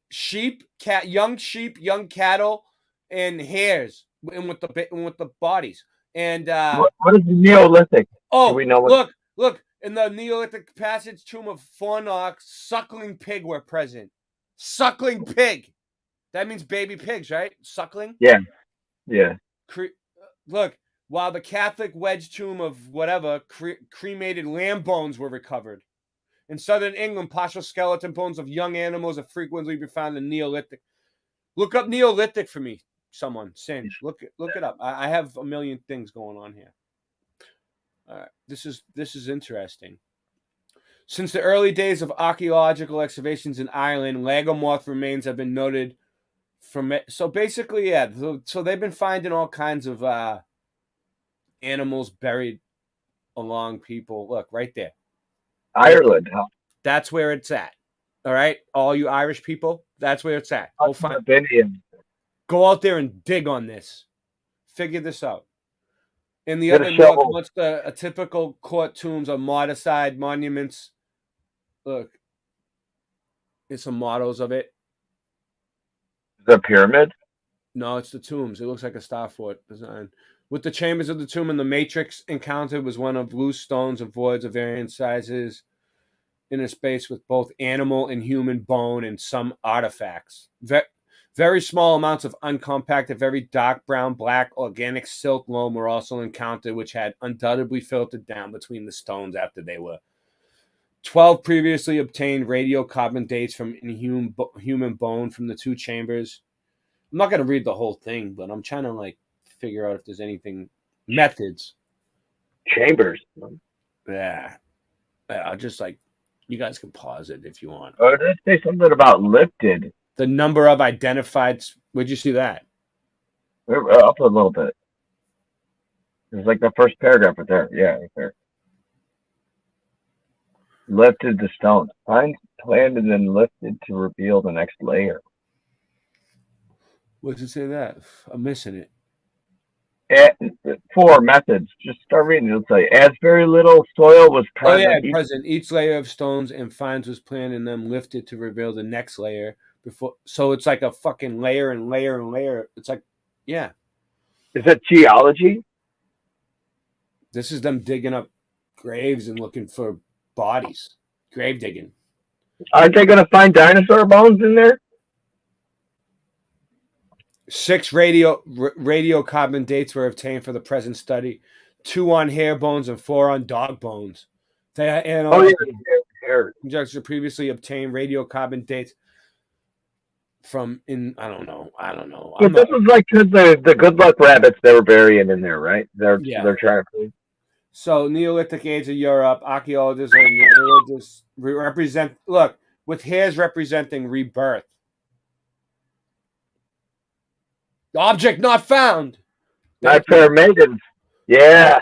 S21: young sheep, young cattle, and hares in with the bodies. And
S17: what is Neolithic?
S21: Oh, we know look in the Neolithic passage tomb of Fornoch, suckling pig were present. Suckling pig. That means baby pigs, right? Suckling.
S17: Yeah.
S21: Look. While the Catholic wedge tomb of cremated lamb bones were recovered. In southern England, partial skeleton bones of young animals have frequently been found in Neolithic. Look up Neolithic for me, someone. Singe. Look it up. I have a million things going on here. All right. This is interesting. Since the early days of archaeological excavations in Ireland, lagomorph remains have been noted from it. So basically, so they've been finding all kinds of animals buried along people. Look, right there.
S17: Ireland, huh?
S21: That's where it's at. All right? All you Irish people, that's where it's at. Go out there and dig on this. Figure this out. In the other north, a typical court tombs are modified monuments. Look. It's some models of it.
S17: The pyramid?
S21: No, it's the tombs. It looks like a star fort design. With the chambers of the tomb and the matrix encountered was one of loose stones and voids of varying sizes in a space with both animal and human bone and some artifacts. Very small amounts of uncompacted, very dark brown, black, organic silk loam were also encountered, which had undoubtedly filtered down between the stones after they were 12 previously obtained radiocarbon dates from human bone from the two chambers. I'm not going to read the whole thing, but I'm trying to figure out if there's anything methods.
S17: Chambers.
S21: Yeah. I'll just You guys can pause it if you want.
S17: Or did it say something about lifted?
S21: The number of identified. Where'd you see that?
S17: Up a little bit. It's like the first paragraph right there. Yeah, right there. Lifted the stone. Find, planted, and lifted to reveal the next layer.
S21: What does it say that? I'm missing it.
S17: 4 methods. Just start reading. It'll say, as very little soil was present.
S21: Present. Each layer of stones and fines was planted and then lifted to reveal the next layer. So it's like a fucking layer and layer and layer. It's like, yeah.
S17: Is that geology?
S21: This is them digging up graves and looking for bodies. Grave digging.
S17: Aren't they going to find dinosaur bones in there?
S21: 6 radiocarbon dates were obtained for the present study. 2 on hair bones and 4 on dog bones. They analyzed conjecture previously obtained radiocarbon dates from I don't know.
S17: But this was like the good luck rabbits they were burying in there, right? They're trying to prove.
S21: So Neolithic age of Europe, archaeologists and religious represent. Look, with hairs representing rebirth. Object not found.
S17: Not Paramagons. Yeah.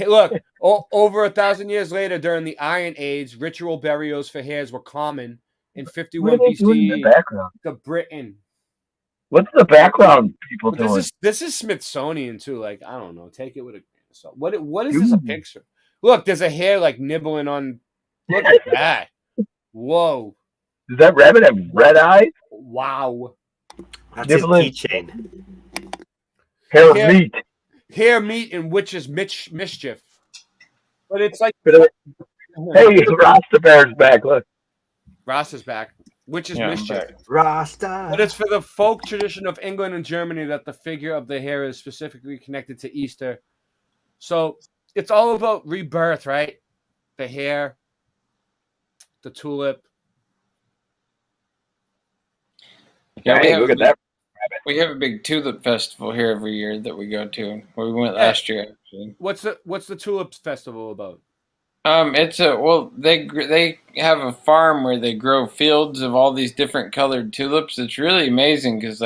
S21: Look, over 1,000 years later, during the Iron Age, ritual burials for hares were common. In 51 BCE, the Britain.
S17: What's the background people doing?
S21: This is Smithsonian too. Like, I don't know. Take it with a grain of salt. What is this a picture? Look, there's a hare like nibbling on. Look at that. Whoa.
S17: Does that rabbit have red eyes?
S21: Wow.
S8: That's his keychain.
S17: Hair
S21: meat and witch's mischief. But it's like,
S17: hey, Rasta Bear's back. Look.
S21: Rasta's back, which is mischief.
S8: Rasta.
S21: But it's for the folk tradition of England and Germany that the figure of the hare is specifically connected to Easter. So it's all about rebirth, right? The hare, the tulip.
S19: Yeah,
S17: hey, look at that.
S19: We have a big tulip festival here every year that we go to. We went last year, actually.
S21: What's the tulip festival about?
S19: They have a farm where they grow fields of all these different colored tulips. It's really amazing because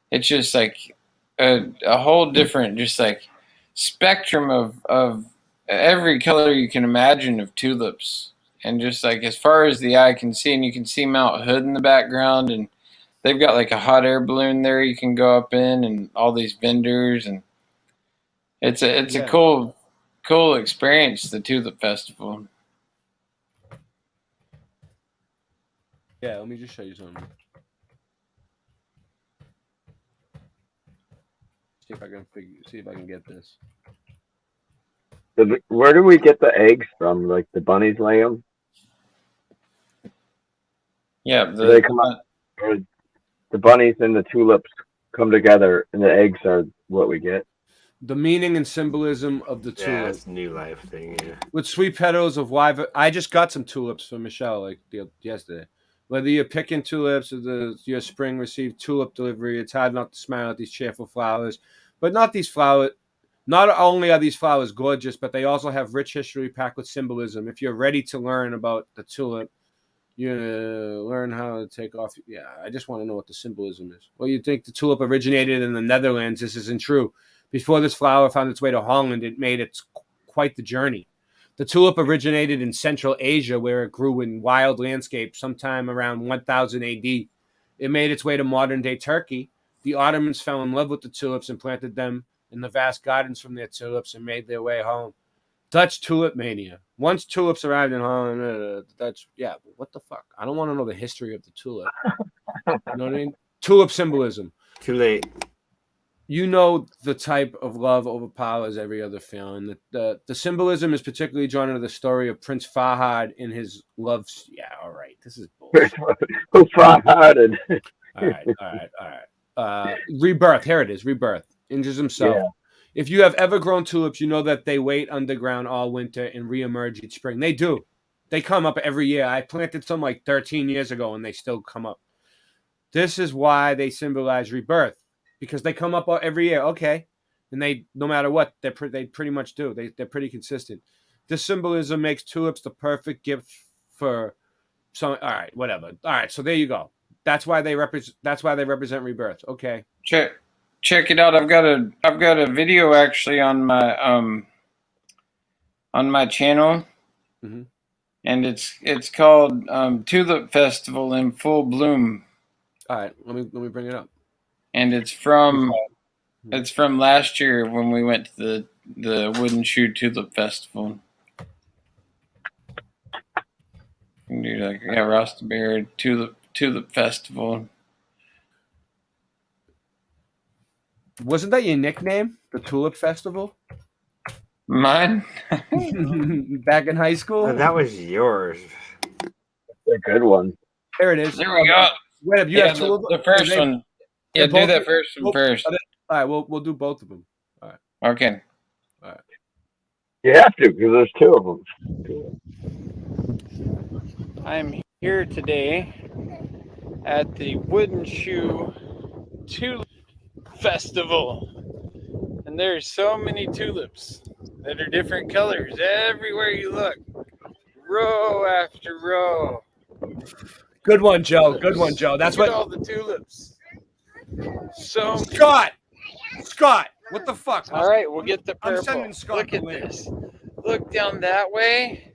S19: it's just like a whole different just like spectrum of every color you can imagine of tulips, and just like as far as the eye can see, and you can see Mount Hood in the background, and they've got like a hot air balloon there you can go up in, and all these vendors, and it's a cool experience, the Tulip Festival.
S21: Yeah, let me just show you something. See if I can get this.
S17: Where do we get the eggs from? Like the bunnies lay them?
S19: Yeah,
S17: they come out. The bunnies and the tulips come together, and the eggs are what we get.
S21: The meaning and symbolism of the tulip.
S8: Yeah, it's a new life thing, yeah.
S21: With sweet petals of wyvern. I just got some tulips from Michelle like yesterday. Whether you're picking tulips or your spring received tulip delivery, it's hard not to smile at these cheerful flowers. But not these flowers. Not only are these flowers gorgeous, but they also have rich history packed with symbolism. If you're ready to learn about the tulip, you learn how to take off. Yeah, I just want to know what the symbolism is. Well, you think the tulip originated in the Netherlands. This isn't true. Before this flower found its way to Holland, it made quite the journey. The tulip originated in Central Asia, where it grew in wild landscapes sometime around 1000 AD. It made its way to modern-day Turkey. The Ottomans fell in love with the tulips and planted them in the vast gardens from their tulips and made their way home. Dutch tulip mania. Once tulips arrived in Holland, what the fuck? I don't want to know the history of the tulip. You know what I mean? Tulip symbolism.
S8: Too late.
S21: You know the type of love overpowers every other feeling. The symbolism is particularly drawn into the story of Prince Fahad in his love. Yeah, all right. This is bullshit.
S17: Who Fahaded?
S21: All right. Rebirth. Here it is. Rebirth. Injures himself. Yeah. If you have ever grown tulips, you know that they wait underground all winter and reemerge each spring. They do. They come up every year. I planted some like 13 years ago, and they still come up. This is why they symbolize rebirth. Because they come up every year, okay, and they no matter what they pretty much do. They're pretty consistent. This symbolism makes tulips the perfect gift for some. All right, whatever. All right, so there you go. That's why they represent rebirth. Okay.
S19: Check it out. I've got a video actually on my channel,
S21: mm-hmm.
S19: and it's called Tulip Festival in Full Bloom.
S21: All right, let me bring it up.
S19: And it's from last year when we went to the Wooden Shoe Tulip Festival. You can do like Rostabear Tulip Festival.
S21: Wasn't that your nickname, the Tulip Festival?
S19: Mine?
S21: Back in high school?
S18: That was yours.
S17: That's a good one.
S21: There it is.
S19: There we go.
S21: Wait, you have Tulip?
S19: The first one. Yeah, do that first one first.
S21: All right, we'll do both of them. All right.
S19: Okay.
S21: All right.
S17: You have to, because there's two of them.
S19: I'm here today at the Wooden Shoe Tulip Festival, and there's so many tulips that are different colors everywhere you look, row after row.
S21: Good one, Joe. Good one, Joe. That's
S19: Look
S21: what.
S19: at all the tulips. So
S21: Scott, what the fuck?
S19: All right, we'll get the purple.
S21: I'm sending Scott.
S19: Look at this. Look down that way.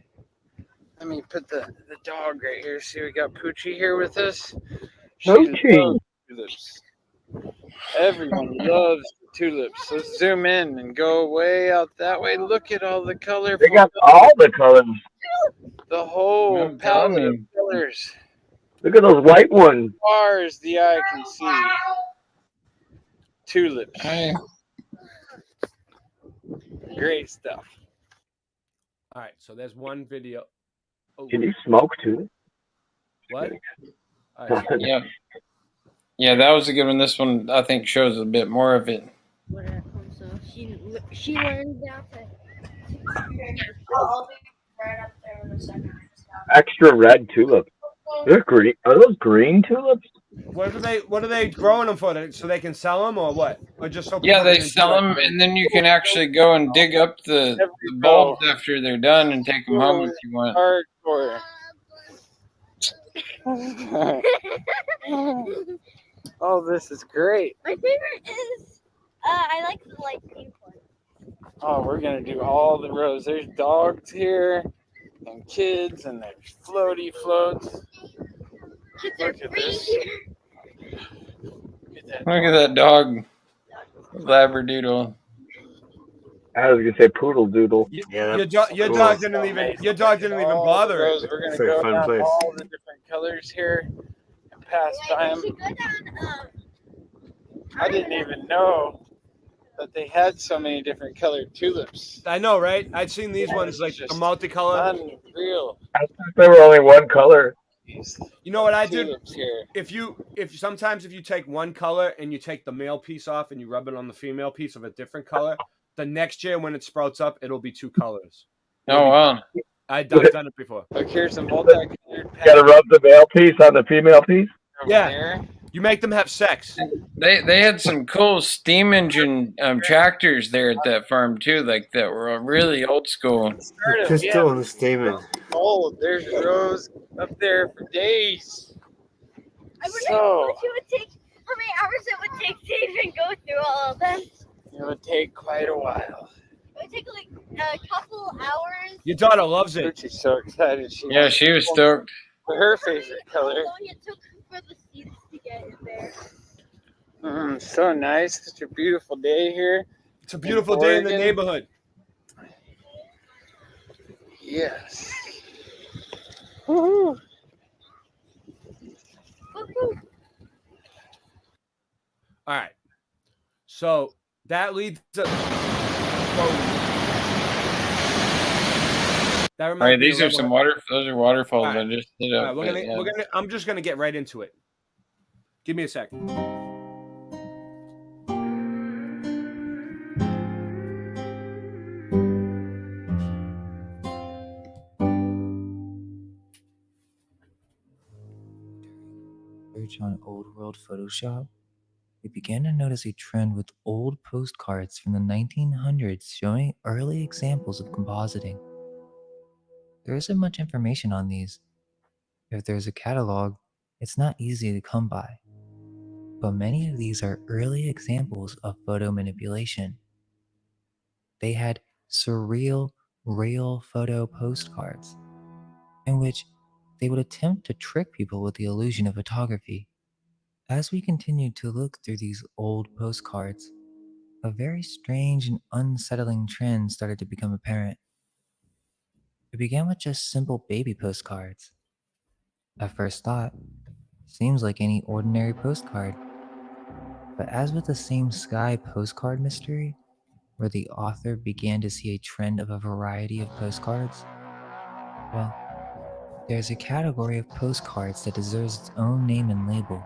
S19: Let me put the dog right here. See, we got Poochie here with us. She
S17: Poochie.
S19: loves tulips. Everyone loves tulips. Let's zoom in and go way out that way. Look at all the colorful.
S17: They got all the colors.
S19: The whole palette of colors.
S17: Look at those white ones.
S19: As far as the eye can see. Tulips. Great stuff.
S21: All right, so there's one video. Oh.
S17: Can you smoke too?
S21: What? All right.
S19: Yeah, that was a good one. This one, I think, shows a bit more of it.
S9: She learned that.
S17: Extra red tulips. They're green. Are those green tulips?
S21: What are they growing them for? So they can sell them, or what? Or just so
S19: Yeah,
S21: people
S19: they
S21: can
S19: sell them, and then you can actually go and dig up the bulbs after they're done and take them home if you want.
S9: Hardcore.
S19: Oh, this is great.
S9: My favorite is I like the light pink one.
S19: Oh, we're gonna do all the rows. There's dogs here, and kids, and there's floaty floats. Look at this. Look at that dog, Labradoodle.
S17: I was gonna say poodle doodle.
S21: Your dog didn't even bother.
S19: We're gonna go down all the different colors here and pass by them. I didn't even know that they had so many different colored tulips.
S21: I know, right? I'd seen these ones like a multicolor.
S19: Unreal.
S17: I thought they were only one color.
S21: You know what I do?
S19: Here.
S21: If you take one color and you take the male piece off and you rub it on the female piece of a different color, the next year when it sprouts up, it'll be two colors.
S19: Oh wow!
S21: I've done it before.
S19: Look, here's some multicolored.
S17: Gotta rub the male piece on the female piece.
S21: Yeah. You make them have sex.
S19: They had some cool steam engine tractors there at that farm too, like that were really old school.
S18: Crystal and Steamin.
S19: Oh, there's rows up there for days.
S9: I wonder how many hours it would take to even go through all of them.
S19: It would take quite a while.
S9: It would take like a couple hours.
S21: Your daughter loves it.
S19: She's so excited. She was stoked. Her favorite color.
S9: How long it took for the seeds to get in there.
S19: So nice. Such a beautiful day here.
S21: It's a beautiful day in the neighborhood.
S19: Yes.
S9: Woohoo.
S21: All right. So that leads to.
S19: All right, these are some those are waterfalls.
S21: Right.
S19: I just did up.
S21: Right, I'm just gonna get right into it. Give me a second.
S22: Search on Old World Photoshop, we began to notice a trend with old postcards from the 1900s showing early examples of compositing. There isn't much information on these. If there's a catalog, it's not easy to come by. But many of these are early examples of photo manipulation. They had surreal, real photo postcards, in which they would attempt to trick people with the illusion of photography. As we continued to look through these old postcards, a very strange and unsettling trend started to become apparent. It began with just simple baby postcards. At first thought, seems like any ordinary postcard. But as with the Same Sky postcard mystery, where the author began to see a trend of a variety of postcards, well, there's a category of postcards that deserves its own name and label,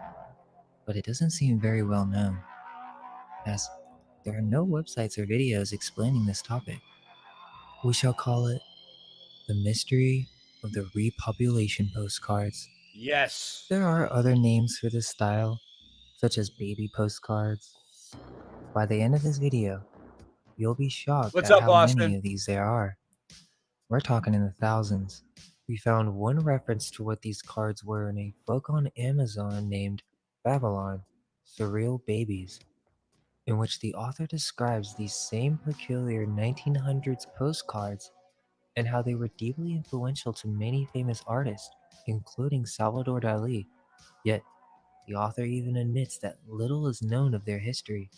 S22: but it doesn't seem very well known, as there are no websites or videos explaining this topic. We shall call it the mystery of the repopulation postcards.
S21: Yes.
S22: There are other names for this style, such as baby postcards. By the end of this video, you'll be shocked
S21: What's
S22: at
S21: up,
S22: how
S21: Austin?
S22: many of these there are. We're talking in the thousands. We found one reference to what these cards were in a book on Amazon named Babylon, Surreal Babies, in which the author describes these same peculiar 1900s postcards and how they were deeply influential to many famous artists, including Salvador Dali. Yet, the author even admits that little is known of their history.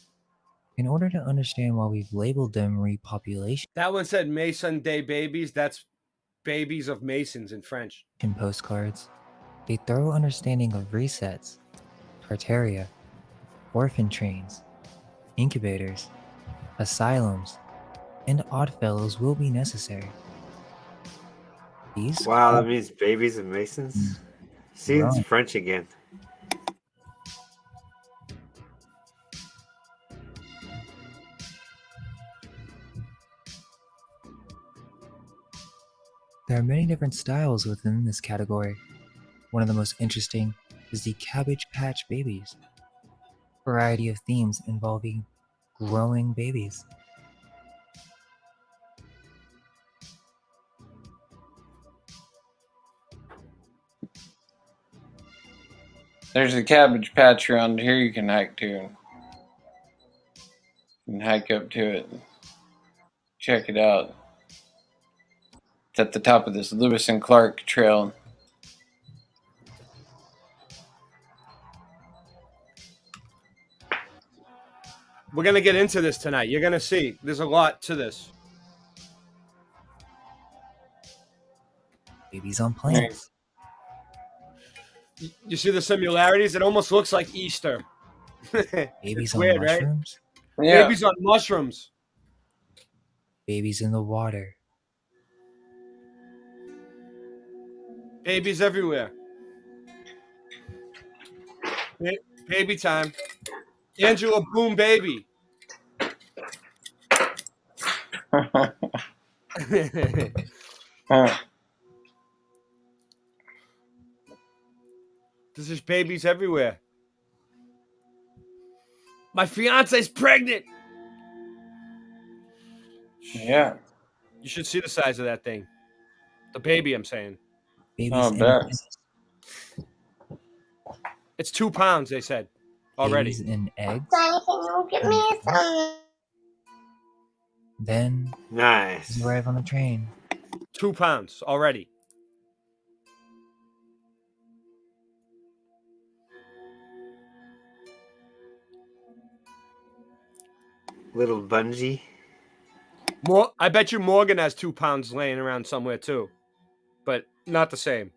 S22: In order to understand why we've labeled them repopulation
S21: That one said Mason Day babies. That's babies of Masons in French.
S22: postcards, a thorough understanding of resets, parteria, orphan trains, incubators, asylums, and oddfellows will be necessary. These
S18: Wow, that means babies and Masons? Seems
S22: Right.
S18: French again.
S22: There are many different styles within this category. One of the most interesting is the Cabbage Patch Babies. Variety of themes involving growing babies.
S19: There's a Cabbage Patch around here you can hike to. You can hike up to it. Check it out. It's at the top of this Lewis and Clark trail.
S21: We're going to get into this tonight. You're going to see. There's a lot to this.
S22: Babies on plants.
S21: You see the similarities? It almost looks like Easter.
S22: Babies
S21: It's
S22: on
S21: weird, right?
S22: mushrooms.
S19: Yeah.
S21: Babies on mushrooms.
S22: Babies in the water.
S21: Babies everywhere. Baby time. Angela Boom baby. There's just babies everywhere. My fiance's pregnant.
S19: Yeah.
S21: You should see the size of that thing. The baby, I'm saying.
S22: Babies
S19: Oh,
S22: in
S19: bet.
S22: eggs.
S21: It's 2 pounds, they said. Already.
S22: Babies in eggs.
S9: Daddy, can you get me some?
S22: Then
S18: Nice.
S22: arrive on the train.
S21: 2 pounds already.
S18: Little bungee.
S21: I bet you Morgan has 2 pounds laying around somewhere too, but not the same.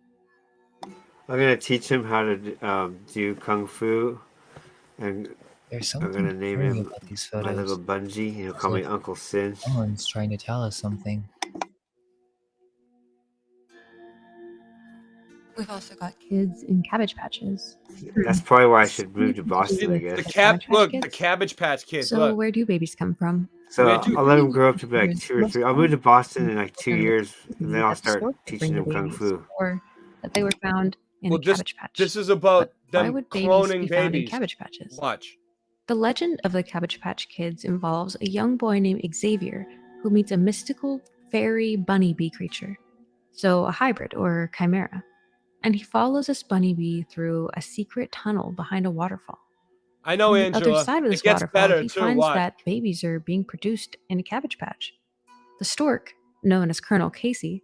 S18: I'm gonna teach him how to do kung fu, and
S22: There's
S18: I'm
S22: something
S18: gonna name
S22: eerie
S18: him
S22: about these
S18: my little
S22: photos.
S18: bungee. He'll call me Uncle Sin.
S22: Someone's trying to tell us something.
S10: We've also got kids in Cabbage Patches.
S18: That's probably why I should move to Boston, I guess.
S21: The
S10: Cabbage Patch
S21: look,
S10: Kids?
S21: the Cabbage Patch Kids.
S10: So
S21: Look,
S10: where do babies come from?
S18: So
S21: Yeah, dude.
S18: I'll let him grow up to be like
S10: There's
S18: 2 or
S10: most
S18: 3. I'll move to Boston in like 2
S10: kind of
S18: years, and then I'll
S10: that
S18: start
S10: source to
S18: teaching
S10: bring
S18: him
S10: the
S18: kung
S10: babies,
S18: fu.
S10: or that they were found in
S21: well,
S10: a Cabbage Patch.
S21: this is about
S10: Why
S21: them
S10: would babies
S21: cloning
S10: be found in
S21: babies.
S10: Cabbage Patches?
S21: Watch.
S10: The legend of the Cabbage Patch Kids involves a young boy named Xavier who meets a mystical fairy bunny bee creature. so a hybrid or chimera. And he follows this bunny bee through a secret tunnel behind a waterfall.
S21: I know,
S10: On the
S21: Angela.
S10: other side of this
S21: It gets
S10: waterfall,
S21: better
S10: he
S21: too.
S10: finds
S21: Watch.
S10: that babies are being produced in a cabbage patch. The stork, known as Colonel Casey,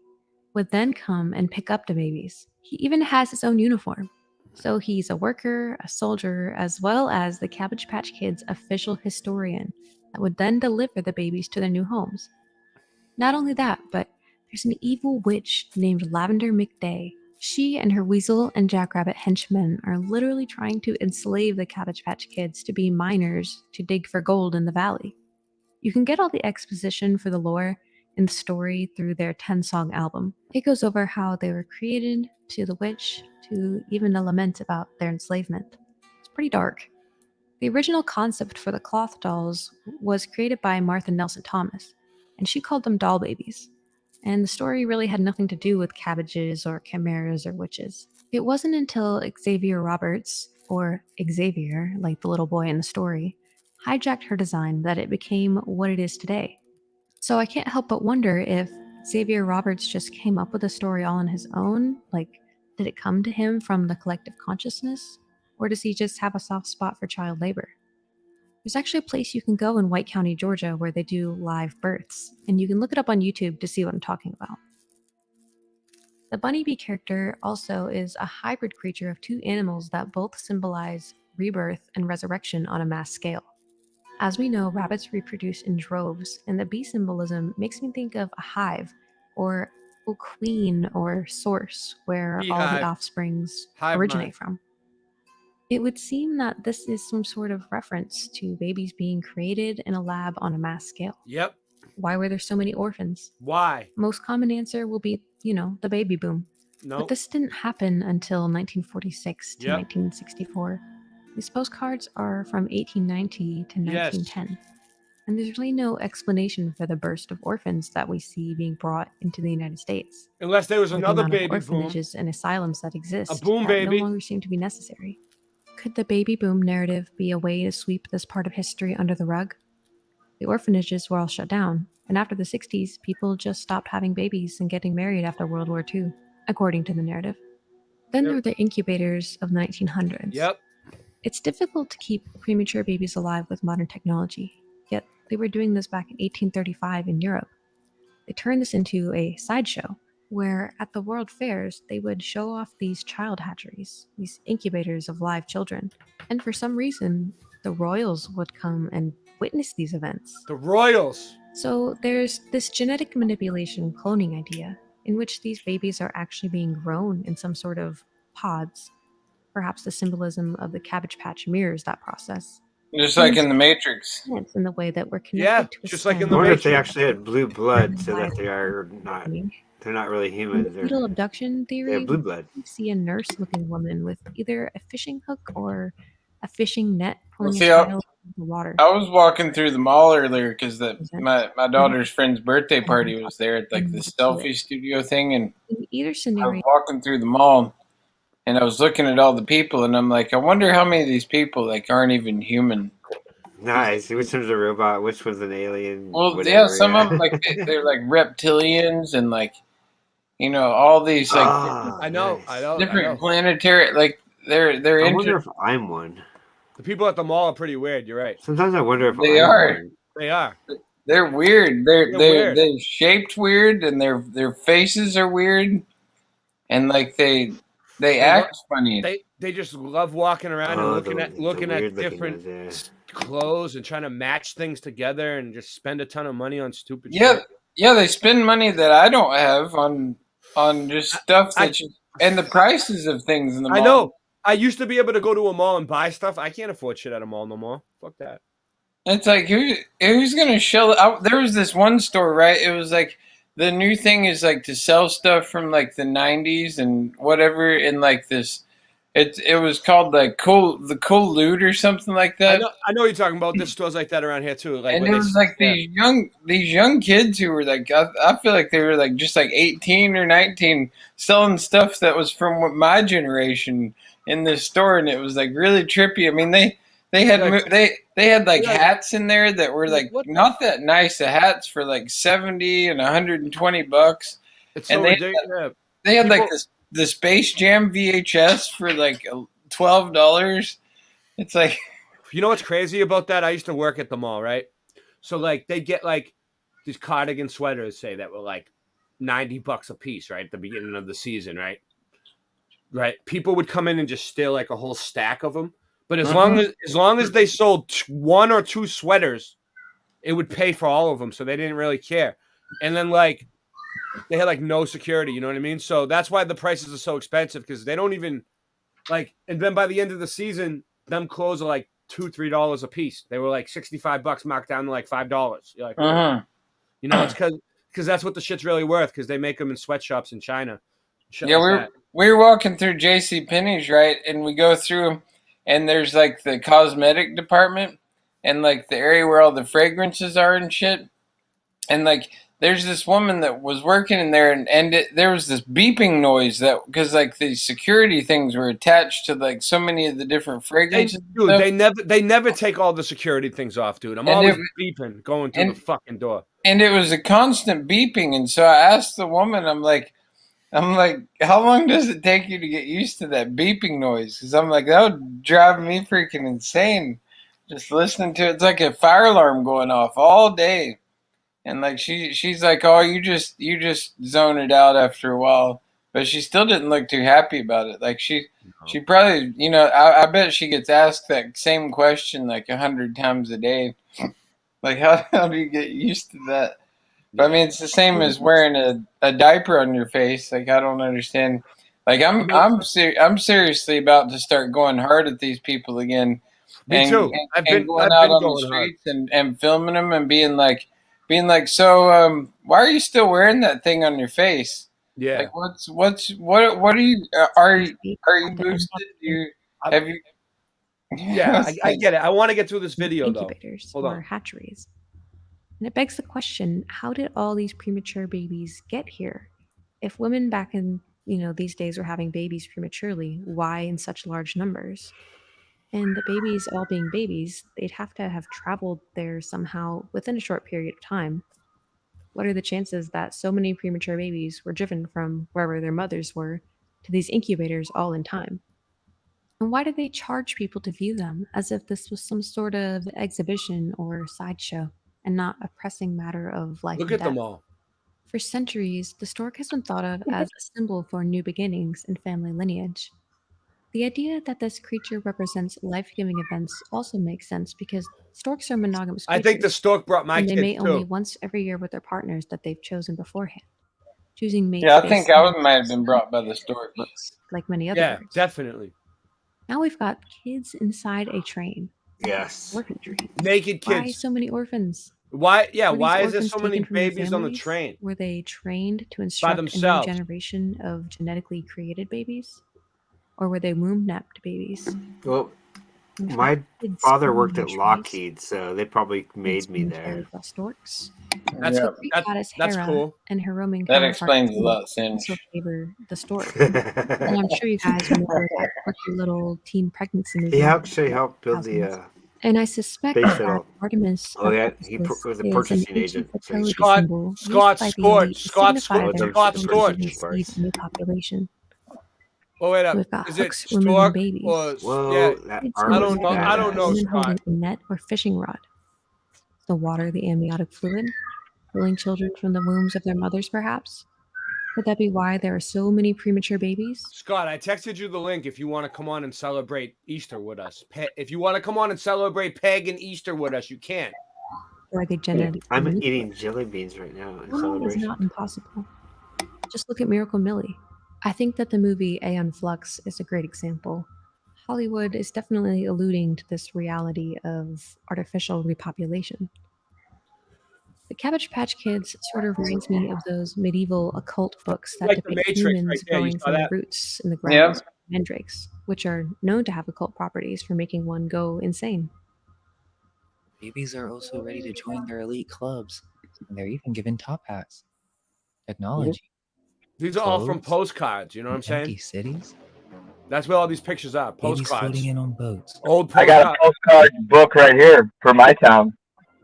S10: would then come and pick up the babies. He even has his own uniform. So he's a worker, a soldier, as well as the Cabbage Patch Kids' official historian that would then deliver the babies to their new homes. Not only that, but there's an evil witch named Lavender McDay. She and her weasel and jackrabbit henchmen are literally trying to enslave the Cabbage Patch Kids to be miners to dig for gold in the valley. You can get all the exposition for the lore in the story through their 10-song album. It goes over how they were created, to the witch, to even a lament about their enslavement. It's pretty dark. The original concept for the cloth dolls was created by Martha Nelson Thomas, and she called them doll babies. And the story really had nothing to do with cabbages or chimeras or witches. It wasn't until Xavier Roberts, or Xavier, like the little boy in the story, hijacked her design that it became what it is today. So I can't help but wonder if Xavier Roberts just came up with the story all on his own. Like, did it come to him from the collective consciousness? Or does he just have a soft spot for child labor? There's actually a place you can go in White County, Georgia, where they do live births, and you can look it up on YouTube to see what I'm talking about. The bunny bee character also is a hybrid creature of two animals that both symbolize rebirth and resurrection on a mass scale. As we know, rabbits reproduce in droves, and the bee symbolism makes me think of a hive, or a queen or source where all
S21: Beehive.
S10: the offsprings
S21: Hive
S10: originate
S21: mind.
S10: from. It would seem that this is some sort of reference to babies being created in a lab on a mass scale.
S21: Yep.
S10: Why were there so many orphans?
S21: Why?
S10: Most common answer will be, the baby boom.
S21: No.
S10: But this didn't happen until 1946 to
S21: Yep.
S10: 1964. These postcards are from 1890 to
S21: Yes.
S10: 1910. And there's really no explanation for the burst of orphans that we see being brought into the United States.
S21: Unless there was
S10: Or the
S21: another
S10: amount of
S21: baby boom.
S10: orphanages and asylums that exist
S21: A boom
S10: that
S21: baby.
S10: no longer seem to be necessary. Could the baby boom narrative be a way to sweep this part of history under the rug? The orphanages were all shut down, and after the 60s, people just stopped having babies and getting married after World War II, according to the narrative. Then there were the incubators of the 1900s.
S21: Yep.
S10: It's difficult to keep premature babies alive with modern technology, yet they were doing this back in 1835 in Europe. They turned this into a sideshow, where at the world fairs they would show off these child hatcheries, these incubators of live children. And for some reason, the royals would come and witness these events.
S21: The royals.
S10: So there's this genetic manipulation cloning idea, in which these babies are actually being grown in some sort of pods. Perhaps the symbolism of the Cabbage Patch mirrors that process.
S19: Just like in the Matrix.
S10: In the way that we're connected
S21: Yeah,
S10: to a
S21: just like in
S10: stem.
S21: the
S18: I wonder if they
S21: Matrix.
S18: actually had blue blood so that they are not. They're not really
S10: In
S18: human.
S10: the
S18: They're,
S10: fetal abduction
S18: they
S10: theory,
S18: have blue blood.
S10: we see a nurse-looking woman with either a fishing hook or a fishing net
S19: Well,
S10: pulling
S19: see,
S10: a
S19: I-
S10: child into the water.
S19: I was walking through the mall earlier because my daughter's friend's birthday party was there at like the selfie studio thing, and
S10: In either
S19: I was
S10: scenario,
S19: walking through the mall, and I was looking at all the people, and I'm like, I wonder how many of these people like aren't even human.
S18: Nice. Which one's a robot? Which one's an alien?
S19: Well,
S18: whatever,
S19: yeah, some of them like they're like reptilians and like all these like
S21: I know.
S19: different planetary like they're
S18: I wonder
S19: inter-
S18: if I'm one.
S21: The people at the mall are pretty weird. You're right.
S18: Sometimes I wonder if
S19: They
S18: I'm
S19: are.
S18: one.
S21: They are.
S19: they're weird.
S21: They're weird.
S19: They're shaped weird, and their faces are weird, and like they act funny.
S21: They just love walking around
S18: Oh,
S21: and looking at
S18: weird looking
S21: different
S18: ones,
S21: clothes and trying to match things together and just spend a ton of money on stupid
S19: Yeah,
S21: shit.
S19: yeah, they spend money that I don't have on just stuff and the prices of things in the mall.
S21: I know. I used to be able to go to a mall and buy stuff. I can't afford shit at a mall no more. Fuck that.
S19: It's like who's gonna shell out? There was this one store, right? It was like the new thing is like to sell stuff from like the 90s and whatever, in like this. It was called like the Cool Loot or something like that.
S21: I know what you're talking about. There's stores like that around here too. Like
S19: And
S21: where
S19: it
S21: they-
S19: was like these young kids who were like, I feel like they were like just like 18 or 19 selling stuff that was from my generation in this store, and it was like really trippy. I mean, they had like hats in there that were like not that nice. The hats for like $70 and $120.
S21: It's so
S19: and
S21: ridiculous.
S19: they had like the Space Jam VHS for like $12. It's like,
S21: you know what's crazy about that? I used to work at the mall, right? So like they get like these cardigan sweaters, say, that were like $90 a piece, right? At the beginning of the season, right? Right. People would come in and just steal like a whole stack of them. But as long as they sold 1 or 2 sweaters, it would pay for all of them. So they didn't really care. And then like they had like no security, you know what I mean? So that's why the prices are so expensive, because they don't even like. And then by the end of the season, them clothes are like $2-3 a piece. They were like $65 marked down to like $5. You're like, you know, it's because that's what the shit's really worth, because they make them in sweatshops in China.
S19: Yeah, we were walking through J.C. Penney's, right, and we go through them, and there's like the cosmetic department, and like the area where all the fragrances are and shit, and like there's this woman that was working in there, and there was this beeping noise that, because like the security things were attached to like so many of the different fragrances.
S21: They never take all the security things off, dude. I'm always beeping going through the fucking door.
S19: And it was a constant beeping, and so I asked the woman, I'm like, how long does it take you to get used to that beeping noise? Because I'm like, that would drive me freaking insane just listening to it. It's like a fire alarm going off all day. And like she's like, oh, you just zone it out after a while. But she still didn't look too happy about it. Like she probably, you know, I bet she gets asked that same question like 100 times a day. Like how do you get used to that? But I mean, it's the same as wearing a diaper on your face. Like, I don't understand. Like, I'm seriously about to start going hard at these people again.
S21: Me too.
S19: I've been going out on the streets and filming them and being like, so why are you still wearing that thing on your face?
S21: Yeah.
S19: Like, what are you boosted? Have you?
S21: Yeah, I get it. I want to get through this video
S10: incubators
S21: though. Hold
S10: or
S21: on.
S10: hatcheries. And it begs the question, how did all these premature babies get here? If women back in, these days were having babies prematurely, why in such large numbers? And the babies all being babies, they'd have to have traveled there somehow within a short period of time. What are the chances that so many premature babies were driven from wherever their mothers were to these incubators all in time? And why do they charge people to view them as if this was some sort of exhibition or sideshow and not a pressing matter of life
S21: Look
S10: and
S21: at them
S10: death?
S21: all.
S10: For centuries, the stork has been thought of as a symbol for new beginnings and family lineage. The idea that this creature represents life-giving events also makes sense because storks are monogamous creatures.
S21: I think the stork brought my
S10: and they
S21: kids
S10: mate
S21: too.
S10: only once every year with their partners that they've chosen beforehand. Choosing mates.
S19: Yeah, I think I might have been brought by the stork.
S10: Like many other
S21: Yeah,
S10: birds.
S21: definitely.
S10: Now we've got kids inside a train.
S8: Yes.
S10: Orphan train.
S21: Naked
S10: Why
S21: kids.
S10: so many orphans?
S21: Why? Yeah.
S10: Were these
S21: Why is there
S10: orphans
S21: so many
S10: taken from their
S21: babies on the
S10: families?
S21: train?
S10: Were they trained to instruct a new
S21: themselves?
S10: generation of genetically created babies? Or were they womb-napped babies?
S8: Well, my
S10: Kids
S8: father
S10: from
S8: worked
S10: the
S8: at
S10: trees.
S8: Lockheed, so they probably made me
S10: being
S8: there.
S10: carried by storks.
S21: That's
S10: The Greek goddess
S21: that's
S10: Hera
S21: cool.
S10: and her Roman
S19: That
S10: counterpart
S19: explains a
S10: Athena
S19: lot, Singe.
S10: also favor the stork. And I'm sure you guys remember that quirky little teen pregnancy movie.
S8: He actually helped build the.
S10: And I suspect
S8: Space
S10: that
S8: shuttle.
S10: Artemis
S8: Oh, yeah,
S10: of
S8: he
S10: Ephesus
S8: was a
S10: is
S8: purchasing
S10: an ancient
S8: agent.
S10: fertility
S21: Scott-
S10: symbol used
S21: Scott
S10: by the
S21: Storch,
S10: elite to
S21: Scott
S10: signify
S21: Storch,
S10: their
S21: Scott
S10: ability
S21: Storch.
S10: to receive a new population.
S21: Oh wait up.
S10: We've got
S21: Is it
S10: hooks removing
S21: stork
S10: babies.
S21: or
S8: Whoa,
S21: yeah?
S8: that
S10: Kids
S8: arm
S21: I
S10: in
S8: was
S21: don't know.
S10: the
S21: I don't know,
S10: women
S21: Scott.
S10: holding a net or fishing rod. The water, the amniotic fluid, pulling children from the wombs of their mothers, perhaps. Could that be why there are so many premature babies?
S21: Scott, I texted you the link if you want to come on and celebrate Easter with us. If you want to come on and celebrate pagan Easter with us, you can.
S10: Or are they genetically
S8: I'm
S10: manipulated?
S8: eating jelly beans right now in
S10: Well, it's
S8: celebration.
S10: not impossible. Just look at Miracle Millie. I think that the movie Aeon Flux is a great example. Hollywood is definitely alluding to this reality of artificial repopulation. The Cabbage Patch Kids sort of reminds me of those medieval occult books that
S21: Like the
S10: depict
S21: Matrix
S10: humans
S21: right there, you
S10: growing
S21: saw
S10: from
S21: that?
S10: roots in the
S19: Yeah.
S10: ground, mandrakes, which are known to have occult properties for making one go insane.
S22: Babies are also ready to join their elite clubs, and they're even given top hats. Technology.
S21: These are all from
S22: Clothes,
S21: postcards. You know what I'm
S22: empty
S21: saying?
S22: cities,
S21: That's where all these pictures are.
S22: babies
S21: Postcards.
S22: floating in on boats,
S21: Old
S17: I got a
S21: postcards.
S17: postcard book right here for my town.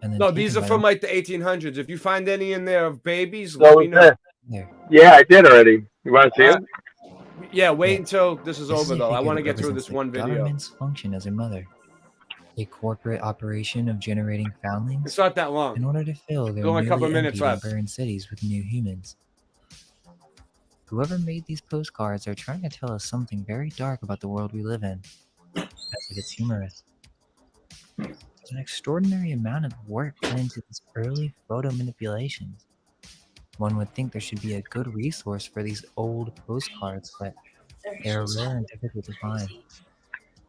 S22: and then
S21: No,
S22: taken
S21: these are
S22: by
S21: from
S22: them.
S21: like the 1800s. If you find any in there of babies,
S17: So
S21: let me
S17: is
S21: know.
S17: this. Yeah, I did already. You want to see him?
S21: Yeah, wait until this is
S22: This
S21: over
S22: is a
S21: though. I
S22: figure
S21: want to
S22: that
S21: get through
S22: represents
S21: this
S22: the
S21: one video.
S22: government's function as a mother, a corporate operation of generating foundlings
S21: It's not that long.
S22: in order to fill their
S21: There's only a couple
S22: newly
S21: minutes
S22: emptied and
S21: left.
S22: burned cities with new humans. Whoever made these postcards are trying to tell us something very dark about the world we live in, as if it's humorous. There's an extraordinary amount of work put into these early photo manipulations. One would think there should be a good resource for these old postcards, but they are rare and difficult to find.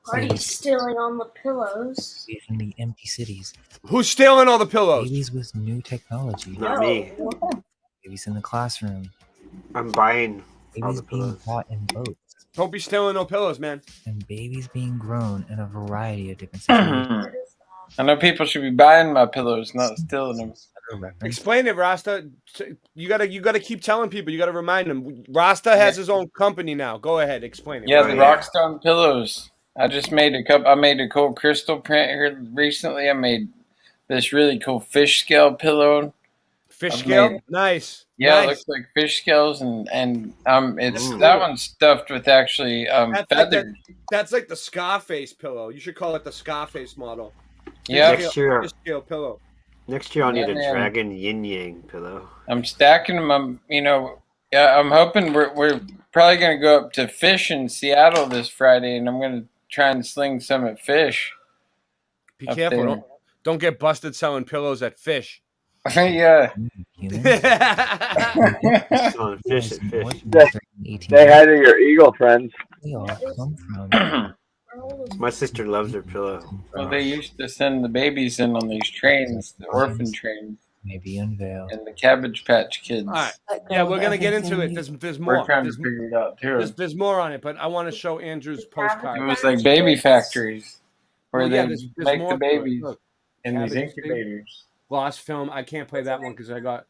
S9: Party's stealing all the pillows.
S22: Babies in the empty cities.
S21: Who's stealing all the pillows?
S22: Babies with new technology.
S8: Not me.
S22: Babies in the classroom.
S8: I'm buying all
S22: Babies
S8: the
S22: being
S8: pillows.
S22: caught in boats.
S21: Don't be stealing no pillows, man.
S22: And babies being grown in a variety of different situations.
S19: I know people should be buying my pillows, not stealing them.
S21: Explain it, Rasta. You gotta keep telling people. You gotta remind them. Rasta has his own company now. Go ahead, explain it.
S19: Yeah, the Rockstone pillows. I just made a couple. I made a cool crystal print here recently. I made this really cool fish scale pillow.
S21: Fish scale, nice.
S19: Yeah,
S21: nice.
S19: it looks like fish scales, and it's that one's stuffed with actually feathers.
S21: That's like the Scarface pillow. You should call it the Scarface model.
S19: Yeah,
S8: Next year,
S21: fish scale pillow.
S8: next year I'll need a
S19: Yeah, man.
S8: dragon yin yang pillow.
S19: I'm stacking them. I'm hoping we're probably gonna go up to Fish in Seattle this Friday, and I'm gonna try and sling some at Fish.
S21: Be
S19: up
S21: careful.
S19: there.
S21: Don't get busted selling pillows at Fish.
S19: Yeah.
S8: Selling fish at fish.
S17: Say hi to your eagle friends.
S22: They all come from.
S8: My sister loves her pillow.
S19: Well, they used to send the babies in on these trains, the orphan trains,
S22: Maybe unveiled.
S19: and the Cabbage Patch Kids.
S21: All right. Yeah, we're gonna get into it. There's more.
S19: We're trying to
S21: There's,
S19: figure it out too.
S21: there's more on it, but I want to show Andrew's postcard.
S19: It was like baby factories where
S21: Well, yeah,
S19: they
S21: there's
S19: make
S21: more
S19: the
S21: to it.
S19: babies
S21: Look,
S19: in these
S21: Cabbage Patch.
S19: incubators.
S21: Lost film. I can't play that one because I got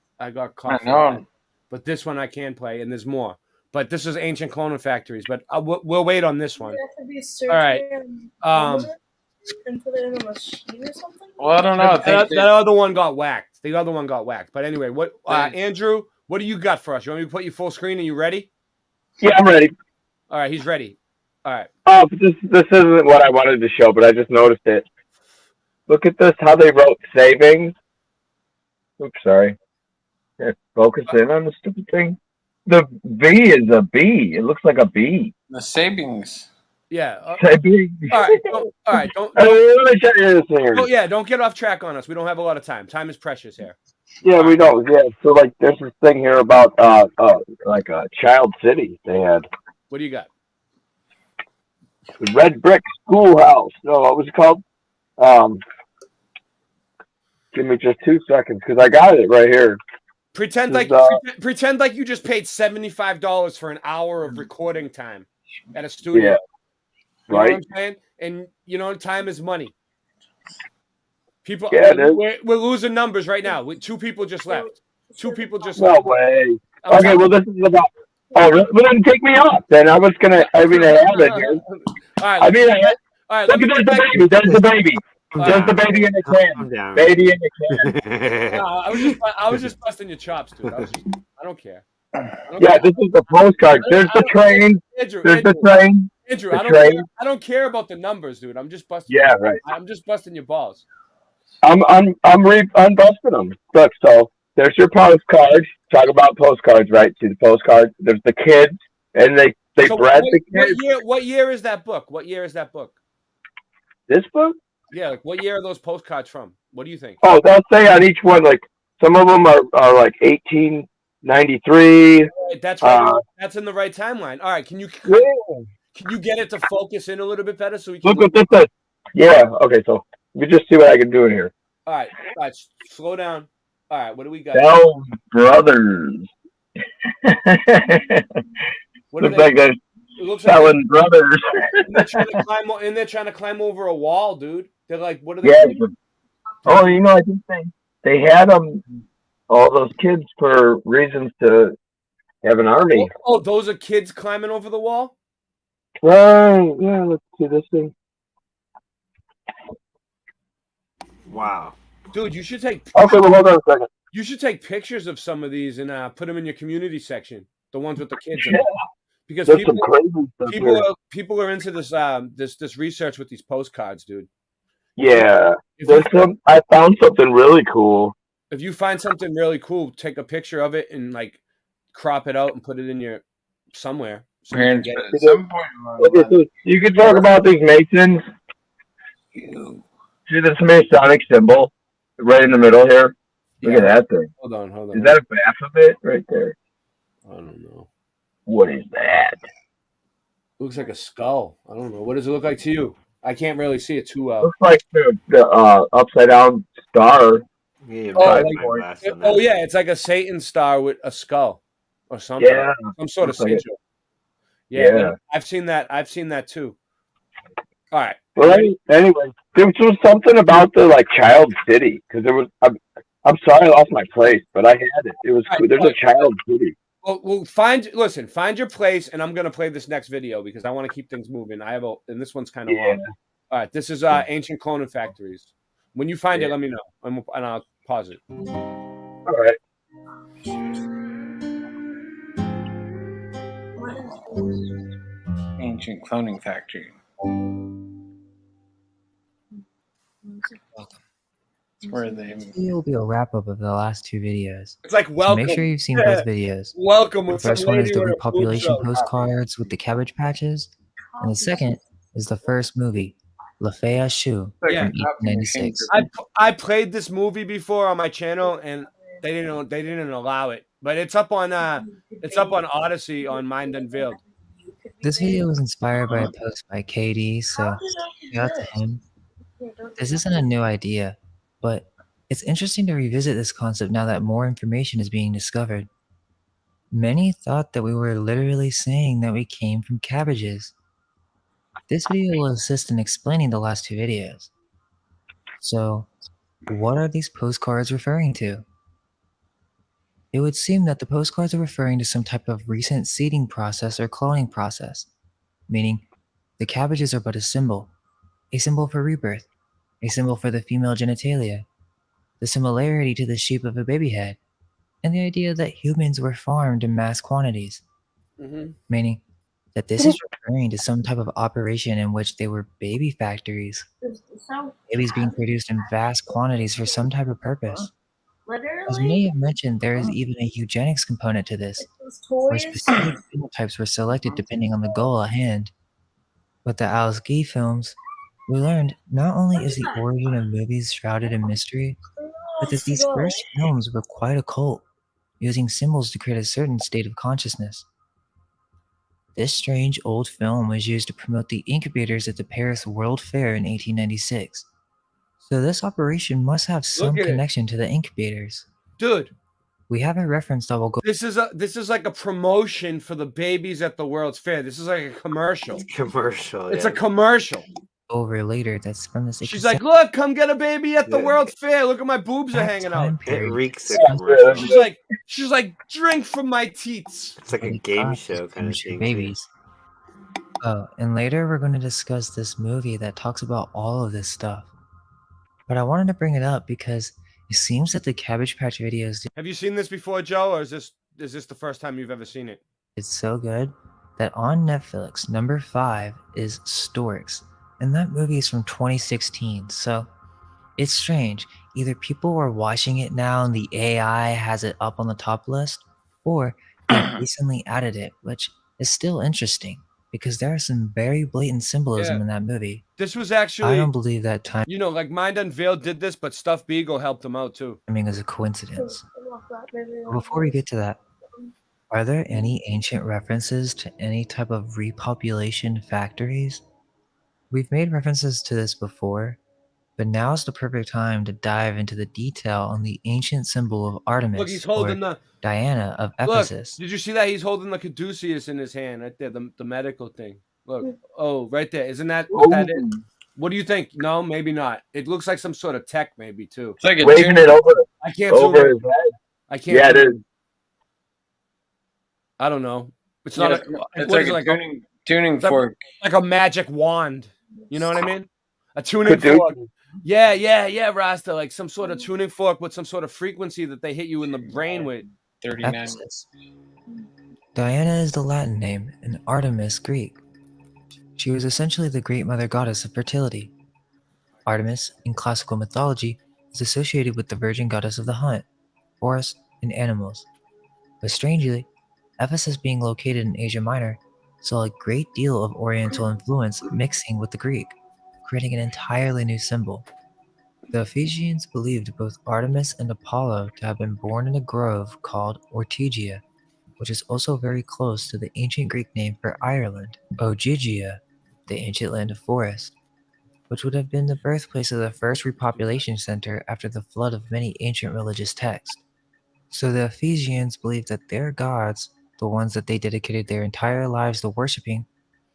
S21: caught.
S19: I know.
S21: But this one I can play, and there's more. But this is Ancient Cloning Factories. But we'll wait on this one. All right.
S9: And put it in a machine or something?
S19: Well, I don't know.
S21: That other one got whacked. The other one got whacked. But anyway, what Andrew? What do you got for us? You want me to put you full screen? Are you ready?
S17: Yeah, I'm ready.
S21: All right, he's ready. All right.
S17: Oh, this isn't what I wanted to show, but I just noticed it. Look at this, how they wrote savings. Oops, sorry. Here, focus in on the stupid thing. The V is a B. It looks like a B.
S19: The savings.
S21: Yeah.
S17: Savings.
S21: All right. All right. Don't
S17: Let me show you this here.
S21: Oh yeah, don't get off track on us. We don't have a lot of time. Time is precious here.
S17: Yeah, we know. Yeah, so like there's this thing here about like a child city they had.
S21: What do you got?
S17: The Red Brick Schoolhouse. No, what was it called? Give me just 2 seconds because I got it right here.
S21: Pretend like you just paid $75 for an hour of recording time at a studio.
S17: Yeah.
S21: You know
S17: Right.
S21: what I'm saying? And you know, time is money. People,
S17: Yeah, it is.
S21: we're losing numbers right now. 2 people just left. 2 people just
S17: No
S21: left.
S17: way.
S21: I'm
S17: Okay,
S21: telling
S17: well, this is about. Oh, really? Well, then take me off. Then I was gonna. I mean, I have it here.
S21: All right.
S17: I mean,
S21: all right.
S17: look at there's the baby. There's the baby. There's the baby in the can. Baby in the can.
S21: I was just busting your chops, dude. I don't care.
S17: Yeah, this is the postcard. There's the train.
S21: Andrew,
S17: There's the train.
S21: Andrew,
S17: The
S21: I
S17: train.
S21: don't care about the numbers, dude. I'm just busting.
S17: Yeah, right.
S21: I'm just busting your balls.
S17: I'm busting them. Look, so there's your postcard. Talk about postcards, right? See the postcard. There's the kids, and they
S21: So
S17: bred the kids.
S21: What year is that book? What year is that book?
S17: This book?
S21: Yeah, like what year are those postcards from? What do you think?
S17: Oh, they'll say on each one, like some of them are like 1893.
S21: That's right. That's in the right timeline. All right, can you get it to focus in a little bit better so we can
S17: Look what this is. Yeah. Okay. So let me just see what I can do in here.
S21: All right, slow down. All right, what do we got?
S17: Bell Brothers.
S21: What
S17: Looks
S21: are they-
S17: like they're
S21: It looks like
S17: selling brothers.
S21: they're trying to climb over a wall, dude. They're like, what are they
S17: Yeah.
S21: doing?
S17: Oh, you know, I think they had them, all those kids, for reasons to have an army.
S21: Oh, those are kids climbing over the wall?
S17: Right. Yeah. Let's see this thing.
S8: Wow.
S21: Dude, you should take.
S17: Okay. Well, hold on a second.
S21: You should take pictures of some of these and put them in your community section. The ones with the kids.
S17: Yeah.
S21: Because
S17: There's some crazy stuff here.
S21: people are into this this research with these postcards, dude.
S17: Yeah. I found something really cool.
S21: If you find something really cool, take a picture of it and like crop it out and put it in your somewhere. So you can get it.
S19: At some point,
S17: Okay, so you can talk about these Masons. See this Masonic symbol right in the middle here? Look at that thing.
S21: Hold on.
S17: Is that a Baphomet right there?
S21: I don't know.
S17: What is that?
S21: Looks like a skull. I don't know. What does it look like to you? I can't really see it too well.
S17: Looks like the upside down star.
S21: Yeah, it's like a Satan star with a skull or something.
S17: Yeah.
S21: Some sort of
S17: Looks like
S21: sigil.
S17: Yeah.
S21: I've seen that. I've seen that too. All right.
S17: Well, anyway, there was something about the child city because there was. I'm sorry I lost my place, but I had it. It was cool. There's a child city.
S21: Well, find your place, and I'm gonna play this next video because I want to keep things moving. And this one's kind of long. All right, this is ancient cloning factories. When you find it, let me know, and I'll pause it.
S17: All right.
S19: Ancient cloning factory. Where they
S22: It will be a wrap up of the last two videos.
S21: It's like welcome.
S22: So make sure you've seen both videos.
S21: Welcome.
S22: The first one is the repopulation postcards with the Cabbage Patches, and the second is the first movie, La Fea Shoe from 1896.
S21: I played this movie before on my channel, and they didn't allow it, but it's up on Odyssey on Mind Unveiled.
S22: This video was inspired by a post by KD, so shout out to him. This isn't a new idea, but it's interesting to revisit this concept now that more information is being discovered. Many thought that we were literally saying that we came from cabbages. This video will assist in explaining the last two videos. So, what are these postcards referring to? It would seem that the postcards are referring to some type of recent seeding process or cloning process, meaning the cabbages are but a symbol for rebirth, a symbol for the female genitalia, the similarity to the shape of a baby head, and the idea that humans were farmed in mass quantities, meaning that this is referring to some type of operation in which they were baby factories, babies being produced in vast quantities for some type of purpose. As many have mentioned, there is even a eugenics component to this, where specific phenotypes were selected depending on the goal at hand. With the Alice Guy films, we learned not only is the origin of movies shrouded in mystery, but that these first films were quite occult, using symbols to create a certain state of consciousness. This strange old film was used to promote the incubators at the Paris World Fair in 1896. So this operation must have some connection to the incubators.
S21: Dude.
S22: We haven't referenced that. We'll go.
S21: This is like a promotion for the babies at the World's Fair. This is like a commercial. It's a commercial.
S22: Over later, that's from the 60s.
S21: She's like, look, come get a baby at the World's Fair. Look at my boobs are hanging out.
S8: It reeks of commercial.
S21: She's like, drink from my teats.
S8: It's like a game show kind of thing.
S22: Babies. Oh, and later we're going to discuss this movie that talks about all of this stuff. But I wanted to bring it up because it seems that the Cabbage Patch videos.
S21: Have you seen this before, Joe, or is this the first time you've ever seen it?
S22: It's so good that on Netflix, number 5 is Storks, and that movie is from 2016. So it's strange. Either people were watching it now and the AI has it up on the top list, or they recently added it, which is still interesting because there are some very blatant symbolism in that movie.
S21: This was actually.
S22: I don't believe that time.
S21: You know, like Mind Unveiled did this, but Stuff Beagle helped them out too.
S22: I mean, as a coincidence. Before we get to that, are there any ancient references to any type of repopulation factories? We've made references to this before, but now is the perfect time to dive into the detail on the ancient symbol of Artemis.
S21: Look, he's holding
S22: or Diana of Ephesus.
S21: Look, did you see that? He's holding the caduceus in his hand right there, the medical thing. Look, oh, right there. Isn't that what that is? What do you think? No, maybe not. It looks like some sort of tech, maybe too.
S19: It's like
S17: waving it over.
S21: I can't
S17: over his head.
S21: I can't.
S17: Yeah, it is.
S21: I don't know. It's
S19: Yeah,
S21: not.
S19: it's
S21: What
S19: like
S21: is
S19: a tuning
S21: it's like-
S19: fork.
S21: like a magic wand. You know what I mean? A tuning
S17: Caduceus.
S21: fork. Yeah, Rasta, like some sort of tuning fork with some sort of frequency that they hit you in the brain with.
S19: 39.
S22: Ephesus. Diana is the Latin name and Artemis Greek. She was essentially the great mother goddess of fertility. Artemis, in classical mythology, is associated with the virgin goddess of the hunt, forest, and animals. But strangely, Ephesus being located in Asia Minor saw a great deal of Oriental influence mixing with the Greek, creating an entirely new symbol. The Ephesians believed both Artemis and Apollo to have been born in a grove called Ortygia, which is also very close to the ancient Greek name for Ireland, Ogygia, the ancient land of forest, which would have been the birthplace of the first repopulation center after the flood of many ancient religious texts. So the Ephesians believed that their gods, the ones that they dedicated their entire lives to worshipping,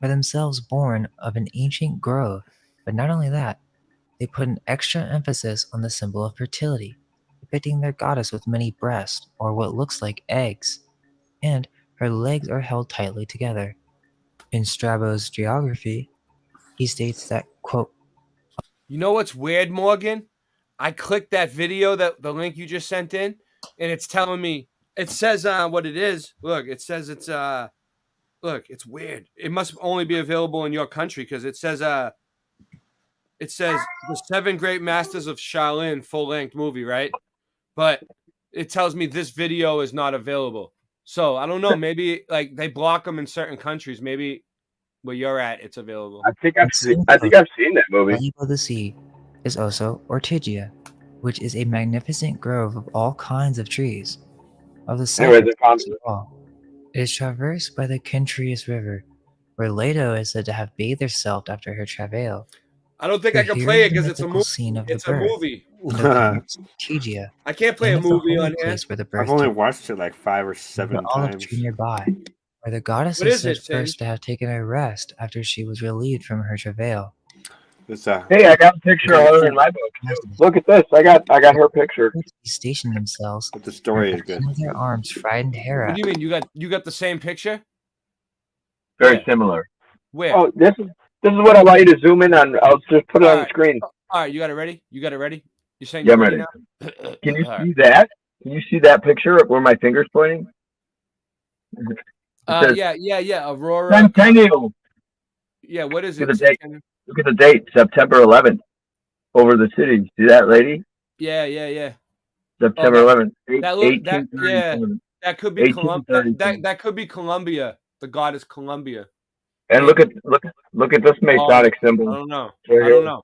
S22: are themselves born of an ancient grove. But not only that, they put an extra emphasis on the symbol of fertility, depicting their goddess with many breasts, or what looks like eggs, and her legs are held tightly together. In Strabo's geography, he states that, quote,
S21: You know what's weird, Morgan? I clicked that video, that the link you just sent in, and it's telling me, it says what it is. Look, it says it's look, it's weird. It must only be available in your country because it says the 7 Great Masters of Shaolin full-length movie, right? But it tells me this video is not available. So I don't know. Maybe like they block them in certain countries. Maybe where you're at, it's available.
S17: I think I've seen that movie.
S22: Valley of the Sea is also Ortygia, which is a magnificent grove of all kinds of trees. Of the south, it is traversed by the Kentrius River, where Leto is said to have bathed herself after her travail.
S21: I don't think I can play it because it's a movie. It's a movie.
S22: Ortygia.
S21: I can't play a movie on here.
S18: I've only watched it like 5 or 7 times.
S22: Nearby, where the goddess is said first to have taken a rest after she was relieved from her travail.
S17: Hey, I got a picture of her in my book. Look at this. I got her picture.
S22: They stationed themselves.
S18: But the story is good.
S22: With their arms fried and hair
S21: What
S22: out.
S21: do you mean? You got the same picture?
S17: Very similar.
S21: Where?
S17: Oh, this is what I want you to zoom in on. I'll just put it on the screen.
S21: All right, you got it ready? You're saying
S17: Yeah,
S21: you're
S17: I'm ready.
S21: now?
S17: Can you
S21: All
S17: see that? Can you see that picture of where my finger's pointing?
S21: Yeah. Aurora.
S17: Centennial.
S21: Yeah, what is
S17: Look
S21: it?
S17: at the date. Look at the date, September 11th, over the city. See that lady?
S21: Yeah.
S17: September 11th.
S21: That could be Columbia. That could be Columbia. The goddess Columbia.
S17: And look at this Masonic symbol.
S21: I don't know.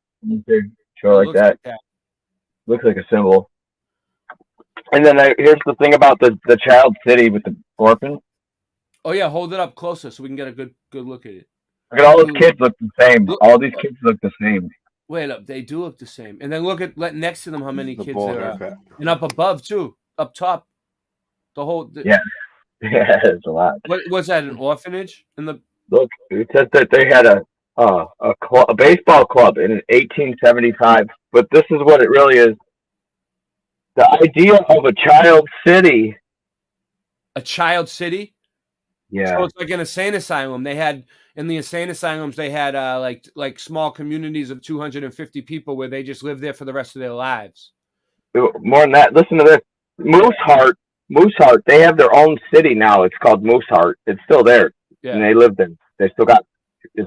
S17: Show like that. Looks like a symbol. And then here's the thing about the child city with the orphans.
S21: Oh yeah, hold it up closer so we can get a good look at it.
S17: Look at all those kids look the same. All these kids look the same.
S21: Wait up, they do look the same. And then look at next to them how many kids there are. And up above too, up top.
S17: Yeah, there's a lot.
S21: What was that? An orphanage in the?
S17: Look, it says that they had a baseball club in 1875, but this is what it really is. The idea of a child city.
S21: A child city?
S17: Yeah.
S21: So it's like an insane asylum. They had in the insane asylums they had like small communities of 250 people where they just lived there for the rest of their lives.
S17: More than that, listen to this. Mooseheart, they have their own city now. It's called Mooseheart. It's still there.
S21: Yeah.
S17: And they live there. It's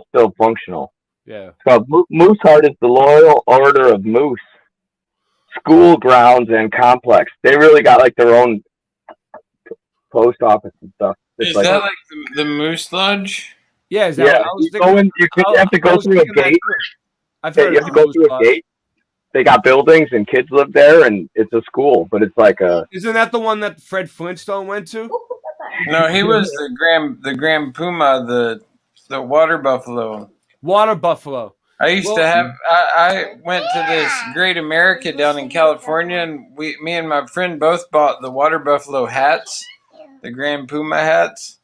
S17: still functional.
S21: Yeah.
S17: It's called Mooseheart is the Loyal Order of Moose. School grounds and complex. They really got like their own post office and stuff.
S19: Is that like the Moose Lodge?
S21: Yeah, is that
S17: yeah.
S21: what I was thinking?
S17: You have to go through a gate. You have to go through a gate. They got buildings and kids live there, and it's a school, but it's like a.
S21: Isn't that the one that Fred Flintstone went to?
S19: No, he was the Grand Puma, the water buffalo.
S21: Water buffalo.
S19: I used to have. I went to this Great America down in California, and me and my friend both bought the water buffalo hats, the Grand Puma hats,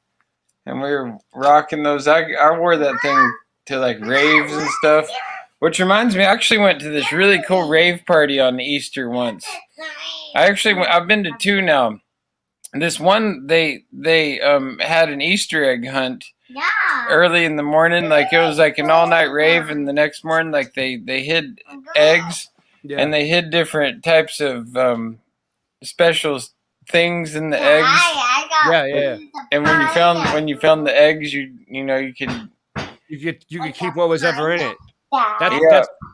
S19: and we were rocking those. I wore that thing to like raves and stuff. Which reminds me, I actually went to this really cool rave party on Easter once. I've been to 2 now. This one, they had an Easter egg hunt early in the morning. Like it was like an all-night rave, and the next morning, like they hid eggs
S21: Yeah.
S19: and they hid different types of special things in the eggs.
S21: Yeah.
S19: And when you found the eggs, you could
S21: could keep what was ever in it.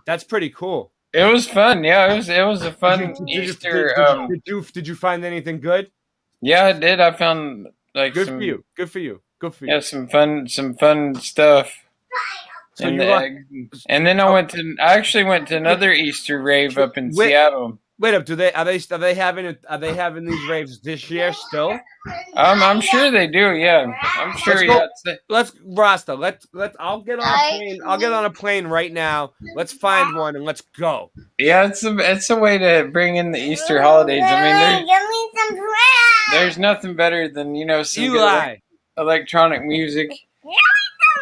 S21: That's pretty cool.
S19: It was fun. Yeah, it was a fun Easter.
S21: Did you find anything good?
S19: Yeah, I did. I found
S21: Good for you.
S19: Yeah, some fun stuff.
S21: So
S19: in
S21: you
S19: the
S21: like-
S19: eggs. And then I actually went to another Easter rave up in Seattle.
S21: Wait up, are they having these raves this year still?
S19: I'm sure they do. Yeah, I'm sure.
S21: Let's Rasta. I'll get on a plane right now. Let's find one and let's go.
S19: Yeah, it's a way to bring in the Easter holidays. I mean, there's nothing better than some good electronic music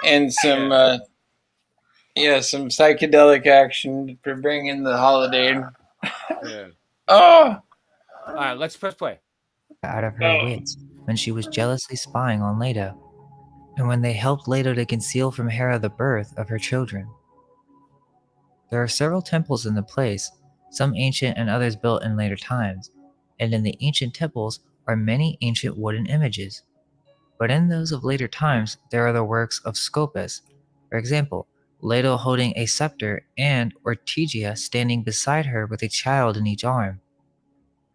S19: and some some psychedelic action for bringing the holiday.
S21: Yeah.
S19: Oh.
S21: All right, let's press play.
S22: Out of her wits when she was jealously spying on Leto, and when they helped Leto to conceal from Hera the birth of her children. There are several temples in the place, some ancient and others built in later times, and in the ancient temples are many ancient wooden images. But in those of later times, there are the works of Scopas, for example, Leto holding a scepter and Ortygia standing beside her with a child in each arm.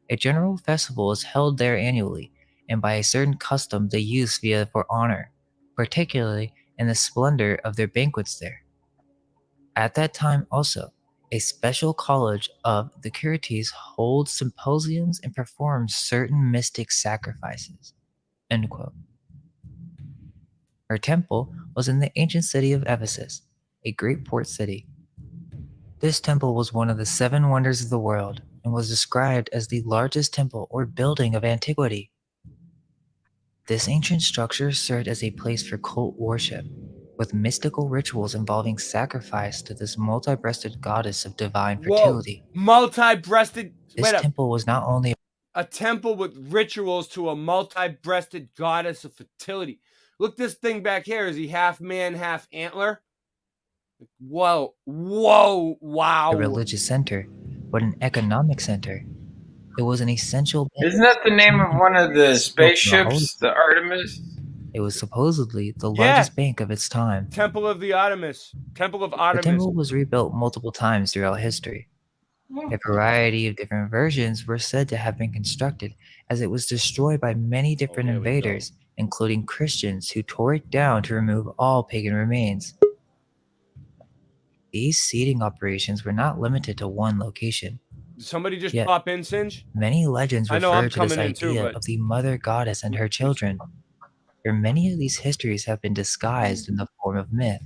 S22: A general festival is held there annually, and by a certain custom they use Svea for honor, particularly in the splendor of their banquets there. At that time also, a special college of the Curites holds symposiums and performs certain mystic sacrifices. End quote. Her temple was in the ancient city of Ephesus, a great port city. This temple was one of the 7 wonders of the world and was described as the largest temple or building of antiquity. This ancient structure served as a place for cult worship, with mystical rituals involving sacrifice to this multi-breasted goddess of divine fertility.
S21: Whoa, multi-breasted.
S22: This temple was not only
S21: a temple with rituals to a multi-breasted goddess of fertility. Look, this thing back here. Is he half man, half antler? Whoa, wow.
S22: a religious center, but an economic center. It was an essential...
S19: Isn't that the name of one of the spaceships, the Artemis?
S22: It was supposedly the largest bank of its time.
S21: Temple of Artemis.
S22: The temple was rebuilt multiple times throughout history. A variety of different versions were said to have been constructed, as it was destroyed by many different invaders, including Christians who tore it down to remove all pagan remains. These seeding operations were not limited to one location.
S21: Did somebody just
S22: Yet,
S21: pop in, Singe?
S22: Many legends refer to this idea of the mother goddess and her children, where many of these histories have been disguised in the form of myth.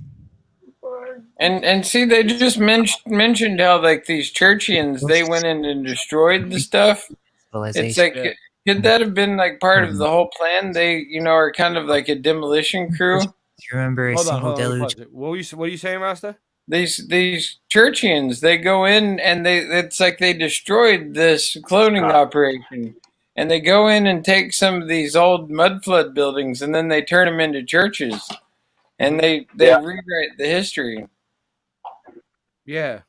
S19: And see, they just mentioned how like these Churchians, they went in and destroyed the stuff. It's like, could that have been like part of the whole plan? They, are kind of like a demolition crew.
S22: Do you remember a single deluge?
S21: What are you saying, Rasta?
S19: These Churchians, they go in and it's like they destroyed this cloning operation, and they go in and take some of these old mud flood buildings and then they turn them into churches, and they rewrite the history.
S21: Yeah.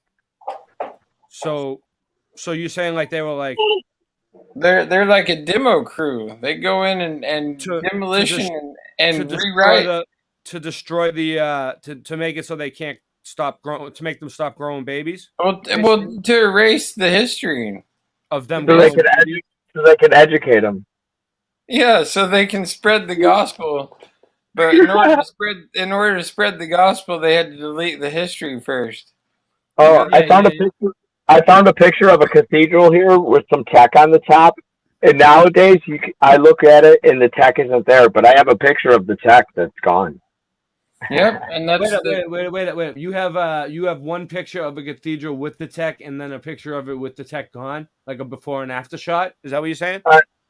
S21: So you're saying like they were like
S19: they're like a demo crew. They go in and demolition and rewrite
S21: to destroy the to make it so they can't stop growing, to make them stop growing babies.
S19: Well, to erase the history
S21: of them,
S17: so they can educate them.
S19: Yeah, so they can spread the gospel. But in order to spread the gospel, they had to delete the history first.
S17: Oh, I found a picture of a cathedral here with some tech on the top. And nowadays, I look at it and the tech isn't there, but I have a picture of the tech that's gone.
S19: Yep, and that's
S21: wait. You have one picture of a cathedral with the tech, and then a picture of it with the tech gone, like a before and after shot. Is that what you're saying?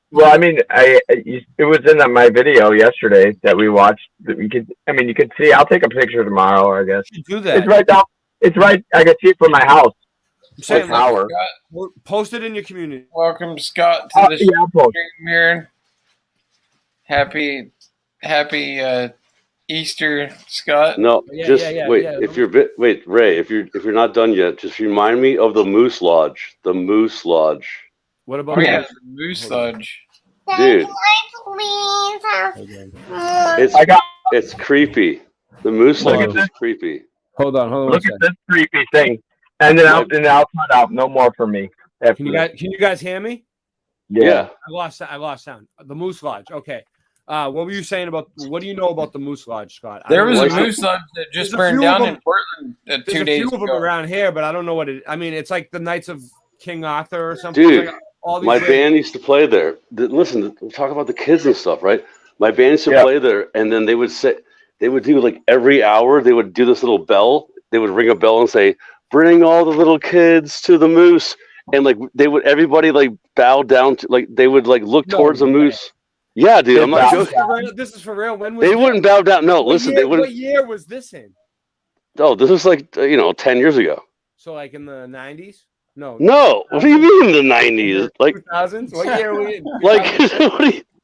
S17: Well, I mean, it was in my video yesterday that we watched. You could see. I'll take a picture tomorrow, I guess.
S21: Do that.
S17: It's right down. It's right. I can see it from my house.
S21: Post it in your community.
S19: Welcome, Scott, to the stream here. Happy Easter, Scott?
S7: No, wait. If you're Ray, if you're not done yet, just remind me of the Moose Lodge. The Moose Lodge.
S21: What about
S19: the Moose Lodge?
S7: Dude, it's creepy. The Moose Lodge is creepy.
S21: Hold on.
S17: Look at this creepy thing, and then I'll cut out. No more for me.
S21: Can you guys hear me?
S7: Yeah.
S21: I lost sound. The Moose Lodge. Okay. What were you saying about? What do you know about the Moose Lodge, Scott?
S19: There was a Moose Lodge that just burned down in Portland 2 days ago.
S21: There's a few of them around here, but I don't know what it. I mean, it's like the Knights of King Arthur or something.
S7: Dude,
S21: like all these
S7: my band used to play there. Listen, talk about the kids and stuff, right? My band used to play there, and then they would do like every hour. They would do this little bell. They would ring a bell and say, "Bring all the little kids to the Moose," and like everybody like bow down to, like they would like look towards the Moose. Yeah, dude, I'm not joking.
S21: This is for real. When was
S7: they wouldn't bow down? No, listen, they wouldn't.
S21: What year was this in?
S7: Oh, this was like 10 years ago.
S21: So like in the 90s? No.
S7: What do you mean the 90s? Like
S21: 2000s? What year are we in?
S7: Like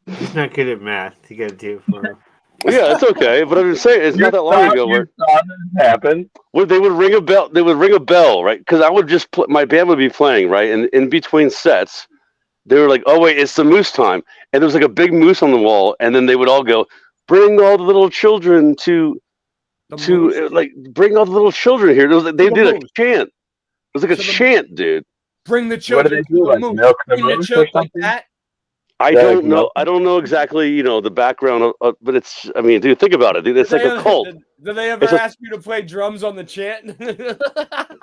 S8: he's not good at math. You got to do it for him.
S7: Yeah, it's okay, but I'm just saying it's not that long ago. Where
S17: happened?
S7: Where they would ring a bell. They would ring a bell, right? Because I would just my band would be playing, right, and in between sets, they were like, "Oh wait, it's the moose time," and there was like a big moose on the wall, and then they would all go, "Bring all the little children to like bring all the little children here." They did a chant. It was like a chant, dude.
S21: Bring the children.
S17: What do they do? Like milk the moose or something?
S21: Like that?
S7: I don't know. I don't know exactly, the background, but it's. I mean, dude, think about it, dude. It's like a cult.
S21: Did they ever ask you to play drums on the chant?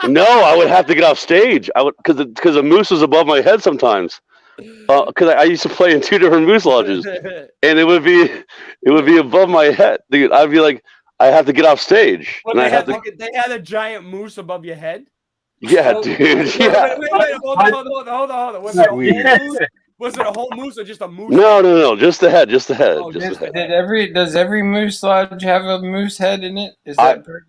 S7: No, I would have to get off stage. I would because the moose was above my head sometimes. Because I used to play in 2 different Moose Lodges, and it would be above my head, dude. I'd be like, I have to get off stage,
S21: well, they had a giant moose above your head.
S7: Yeah, dude. Yeah.
S21: Wait, hold on. Was it a whole moose or just a moose?
S7: No, just the head, just the head.
S21: Oh,
S7: just the head.
S19: Does every Moose Lodge have a moose head in it? Is that part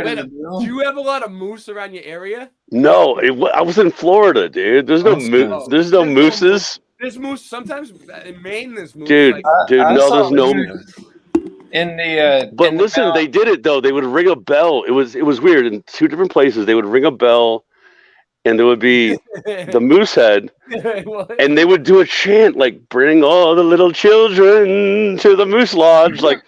S19: of the deal?
S21: Do you have a lot of moose around your area?
S7: No, I was in Florida, dude. There's no moose. There's no mooses.
S21: There's moose sometimes in Maine. There's moose.
S7: Dude, there's no.
S19: In the
S7: but listen, they did it though. They would ring a bell. It was weird. In 2 different places, they would ring a bell, and there would be the moose head, and they would do a chant like "Bring all the little children to the Moose Lodge." Like,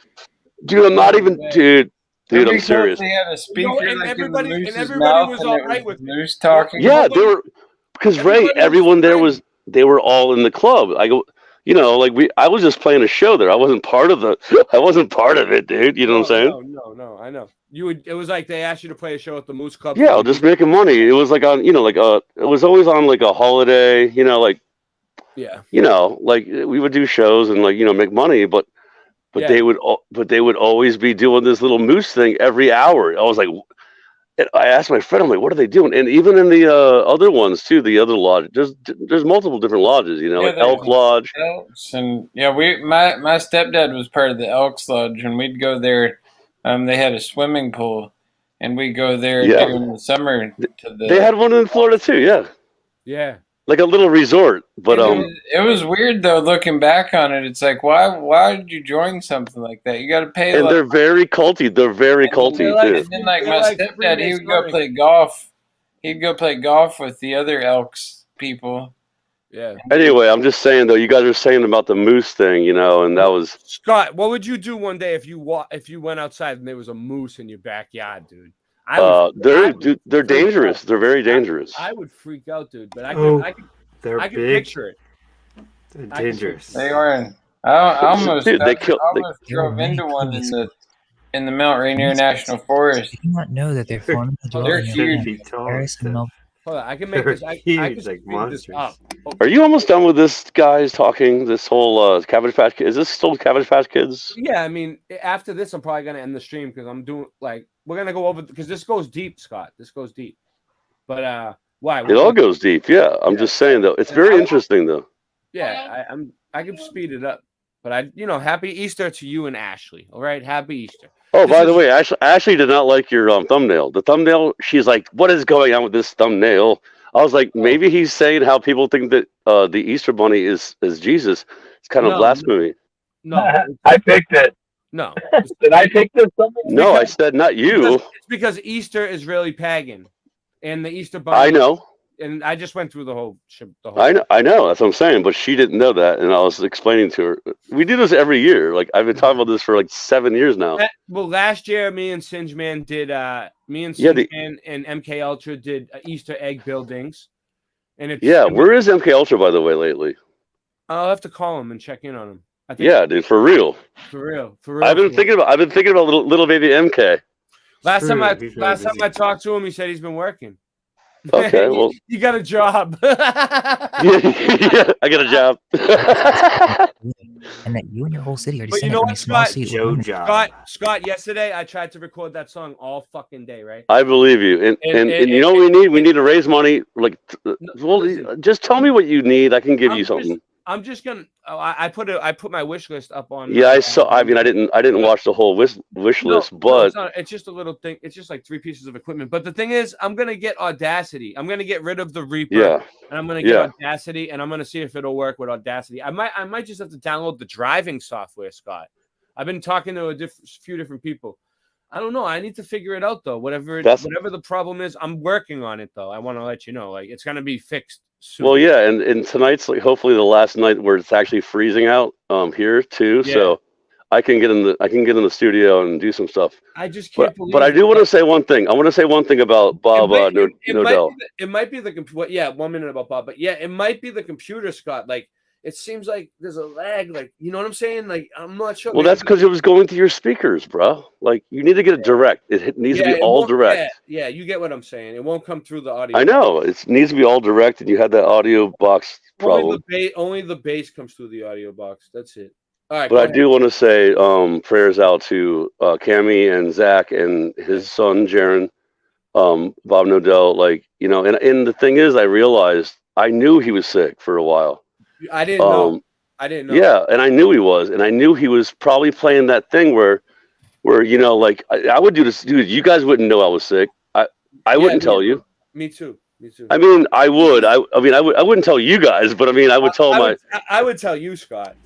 S7: dude, I'm not even, dude, I'm serious.
S19: They had a speaker
S21: and everybody
S19: mouth,
S21: was all right with
S19: moose talking.
S7: Yeah, they were because Ray, everyone there they were all in the club. I go. I was just playing a show there. I wasn't part of it, dude. You know what I'm saying?
S21: No, I know. It was like they asked you to play a show at the Moose Club.
S7: Yeah, just making money. It was like on, it was always on like a holiday,
S21: yeah.
S7: We would do shows and make money, but they would always be doing this little moose thing every hour. I was like, I asked my friend, I'm like, what are they doing? And even in the other ones too, the other lodge, there's multiple different lodges, like Elk Lodge.
S19: Elks and my stepdad was part of the Elks Lodge, and we'd go there. They had a swimming pool, and we'd go there during the summer.
S7: They had one in Florida too, yeah.
S21: Yeah.
S7: Like a little resort, but
S19: it was weird though. Looking back on it, it's like why did you join something like that? You got to pay.
S7: And they're very culty. They're very culty too.
S19: And then my stepdad, he would go play golf. He'd go play golf with the other Elks people.
S21: Yeah.
S7: Anyway, I'm just saying though. You guys are saying about the moose thing, and that was
S21: Scott. What would you do one day if you went outside and there was a moose in your backyard, dude?
S7: They're dangerous. They're very dangerous.
S21: I would freak out, dude. But I can picture it.
S8: They're dangerous.
S19: They are. I almost drove into one in the Mount Rainier National Forest.
S22: Do you not know that they're forming a
S19: They're huge.
S21: Hold on, I can make this. I can speed this up.
S7: Are you almost done with this, guys? Talking this whole Cabbage Patch Kids? Is this still Cabbage Patch Kids?
S21: Yeah, I mean, after this, I'm probably gonna end the stream because I'm doing we're gonna go over because this goes deep, Scott. This goes deep. But why?
S7: It all goes deep. Yeah, I'm just saying though. It's very interesting though.
S21: Yeah, I can speed it up. But happy Easter to you and Ashley. All right, happy Easter.
S7: Oh, by the way, Ashley did not like your thumbnail. The thumbnail, she's like, "What is going on with this thumbnail?" I was like, maybe he's saying how people think that the Easter Bunny is Jesus. It's kind of blasphemy.
S21: No,
S17: I picked it.
S21: No.
S17: Did I take this?
S7: No, I said not you.
S21: It's because Easter is really pagan, and the Easter bunny.
S7: I know.
S21: And I just went through the whole.
S7: I know. That's what I'm saying. But she didn't know that, and I was explaining to her. We do this every year. Like I've been talking about this for like 7 years now.
S21: Well, last year, me and Singeman did. Singeman and MK Ultra did Easter egg buildings, and it's
S7: where is MK Ultra, by the way, lately?
S21: I'll have to call him and check in on him. I think
S7: Yeah, dude, for real.
S21: For real.
S7: I've been thinking about little baby MK.
S21: Last time I talked to him, he said he's been working.
S7: Okay, well,
S21: you got a job.
S7: yeah, I got a job.
S22: And that you and your whole city are
S21: But
S22: descended
S21: you know
S22: from a
S21: what,
S22: small
S21: Scott?
S22: city.
S21: Scott, yesterday I tried to record that song all fucking day, right?
S7: I believe you, and you know what we need? We need to raise money. Like, just tell me what you need. I can give you something.
S21: I'm just gonna. I put my wish list up on.
S7: Yeah, I saw. I mean, I didn't watch the whole wish list, but
S21: it's just a little thing. It's just like 3 pieces of equipment. But the thing is, I'm gonna get Audacity. I'm gonna get rid of the Reaper.
S7: Yeah.
S21: And I'm gonna get Audacity, and I'm gonna see if it'll work with Audacity. I might just have to download the driving software, Scott. I've been talking to a few different people. I don't know. I need to figure it out though. Whatever the problem is, I'm working on it though. I want to let you know, like it's gonna be fixed soon.
S7: Well, yeah, and tonight's like hopefully the last night where it's actually freezing out here too. Yeah. So I can get in the studio and do some stuff.
S21: I just can't believe.
S7: But I do want to say one thing. I want to say one thing about Bob Nodell.
S21: It might be the computer. Yeah, 1 minute about Bob, but yeah, it might be the computer, Scott. Like it seems like there's a lag. Like you know what I'm saying? Like I'm not sure.
S7: Well, that's because it was going through your speakers, bro. Like you need to get it direct. It needs to be all direct.
S21: Yeah, you get what I'm saying. It won't come through the audio.
S7: I know it needs to be all direct, and you had that audio box problem.
S21: Only the bass comes through the audio box. That's it. All right.
S7: But I do want to say prayers out to Cammy and Zach and his son Jaron, Bob Nodell. Like and the thing is, I realized I knew he was sick for a while.
S21: I didn't know.
S7: Yeah, and I knew he was, and I knew he was probably playing that thing where like I would do this, dude. You guys wouldn't know I was sick. I wouldn't tell you.
S21: Me too.
S7: I mean, I would. I wouldn't tell you guys, but I mean, I would tell
S21: I would tell you, Scott.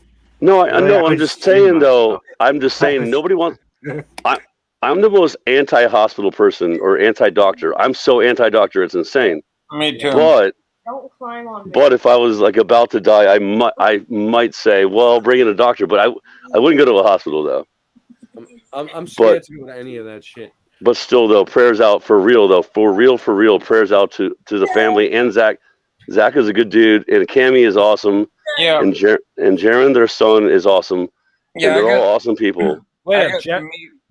S7: No, I know. I'm just saying though. I'm just saying nobody wants. I'm the most anti-hospital person or anti-doctor. I'm so anti-doctor, it's insane.
S19: Me too.
S7: But
S9: Don't climb on me.
S7: But if I was like about to die, I might say, well, bring in a doctor. But I wouldn't go to a hospital though.
S21: I'm scared to go to any of that shit.
S7: But still, though, prayers out for real, though, for real. Prayers out to the family and Zach. Zach is a good dude, and Cammy is awesome.
S19: Yeah.
S7: And Jaron, their son, is awesome.
S19: Yeah,
S7: and they're all awesome people.
S21: Wait,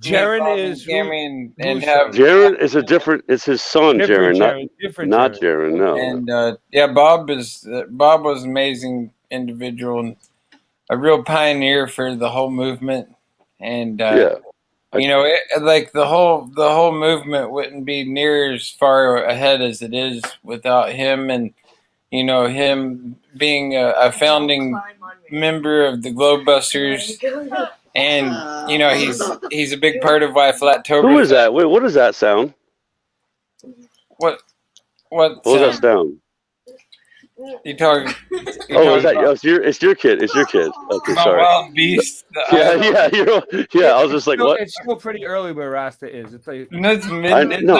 S21: Jaron is
S19: and
S7: Jaron is a different. It's his son, Jaron, not Jaron. No.
S19: And Bob was an amazing individual and a real pioneer for the whole movement. And like the whole movement wouldn't be near as far ahead as it is without him, and him being a founding member of the Globebusters, and he's a big part of why Flattober.
S7: Who is that? Wait, what does that sound?
S19: What
S7: was that sound?
S19: You talking?
S7: Is that? It's your kid. It's your kid. Okay, sorry.
S19: Wild beast.
S7: Yeah. I was just like, what?
S21: It's still pretty early where Rasta is. It's like
S7: I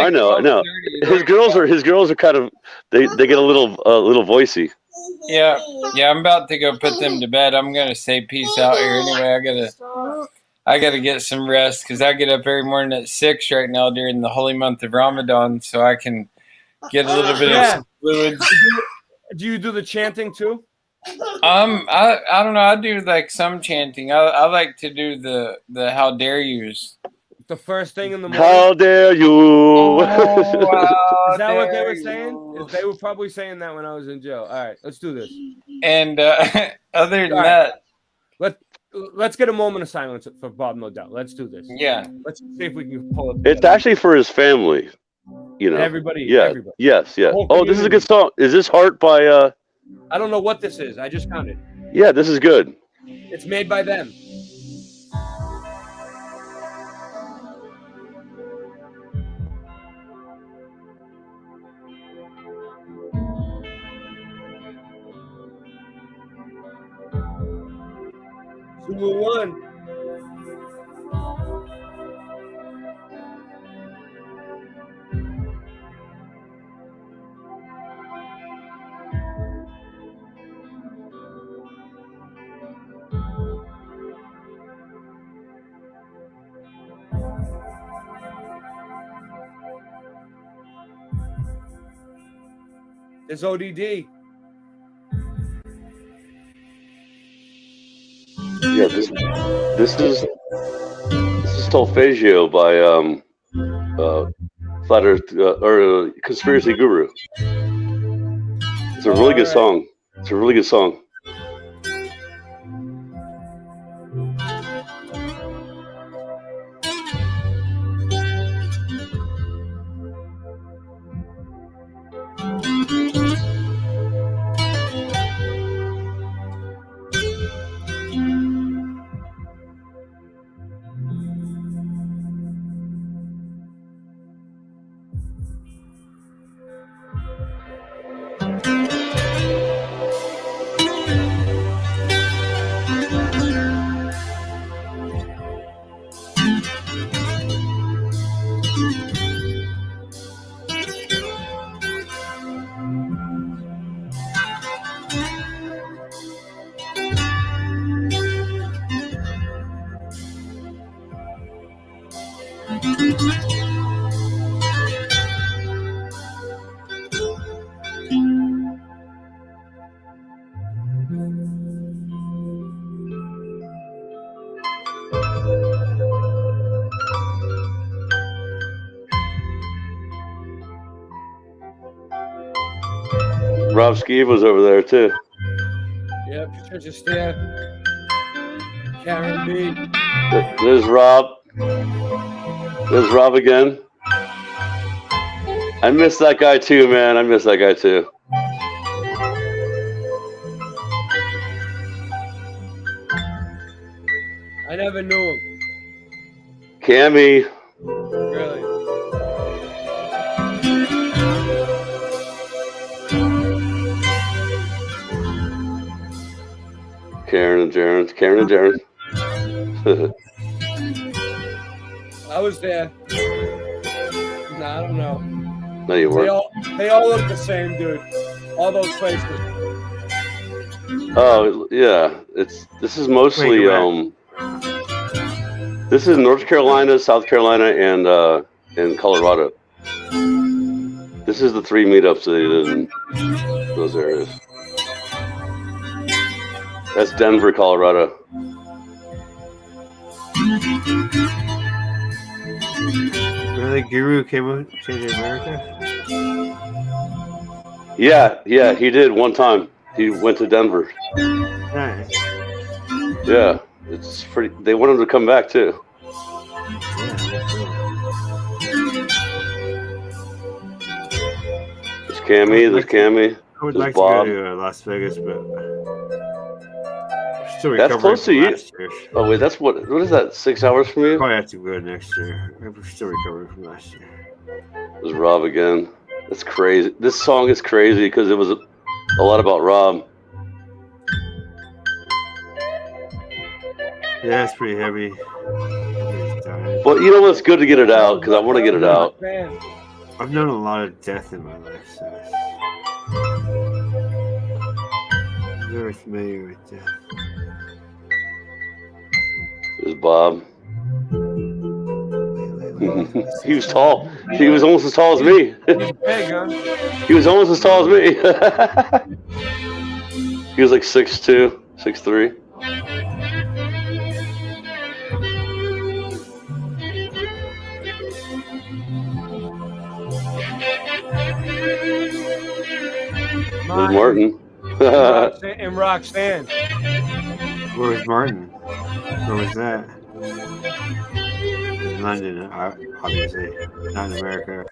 S7: know. His girls are kind of they get a little voicey.
S19: Yeah. I'm about to go put them to bed. I'm gonna say peace out here anyway. I gotta get some rest because I get up every morning at 6 right now during the holy month of Ramadan, so I can get a little bit of fluids.
S21: Do you do the chanting too?
S19: I don't know. I do like some chanting. I like to do the how dare yous.
S21: The first thing in the morning.
S7: How dare you?
S21: Is that what they were saying? They were probably saying that when I was in jail. All right, let's do this.
S19: And other than that,
S21: let's get a moment of silence for Bob Nodell. Let's do this.
S19: Yeah.
S21: Let's see if we can pull it.
S7: It's actually for his family.
S21: Everybody.
S7: Yeah.
S21: Everybody.
S7: Yes. Oh, this is a good song. Is this Heart by?
S21: I don't know what this is. I just found it.
S7: Yeah, this is good.
S21: It's made by them. Zulu 1. It's ODD.
S7: Yeah, this is Solfeggio by Flat Earth or Conspiracy Guru. It's a really good song. It's a really good song. Rob Skeeve was over there too.
S21: Yeah, Patricia Stan. Karen B.
S7: There's Rob. There's Rob again. I miss that guy too, man. I miss that guy too.
S21: I never knew him.
S7: Cammy.
S21: Really?
S7: Karen and Jaron.
S21: I was there. Nah, I don't know.
S7: No, you weren't.
S21: They all look the same, dude. All those places.
S7: Oh yeah, this is mostly this is North Carolina, South Carolina, and Colorado. This is the 3 meetups that they did in those areas. That's Denver, Colorado.
S18: Really, Guru came to America?
S7: Yeah, he did one time. He went to Denver.
S18: Nice.
S7: Yeah, it's pretty. They want him to come back too. There's Cammy.
S18: I would
S7: There's
S18: like
S7: Bob.
S18: to go to Las Vegas, but still
S7: That's
S18: recovering
S7: close to
S18: from
S7: you.
S18: last year.
S7: Oh wait, that's what is that? 6 hours from you?
S18: Probably have to go next year. We're still recovering from last year.
S7: There's Rob again. That's crazy. This song is crazy because it was a lot about Rob.
S18: Yeah, it's pretty heavy.
S7: But you know what's good to get it out because I want to get it out.
S18: I've known a lot of death in my life, so I'm very familiar with death.
S7: There's Bob. He was tall. He was almost as tall as me. He was almost as tall as me. He was like 6'2", 6'3". There's Martin.
S21: And Roxanne.
S18: Where was Martin? Where was that? In London, obviously, not in America.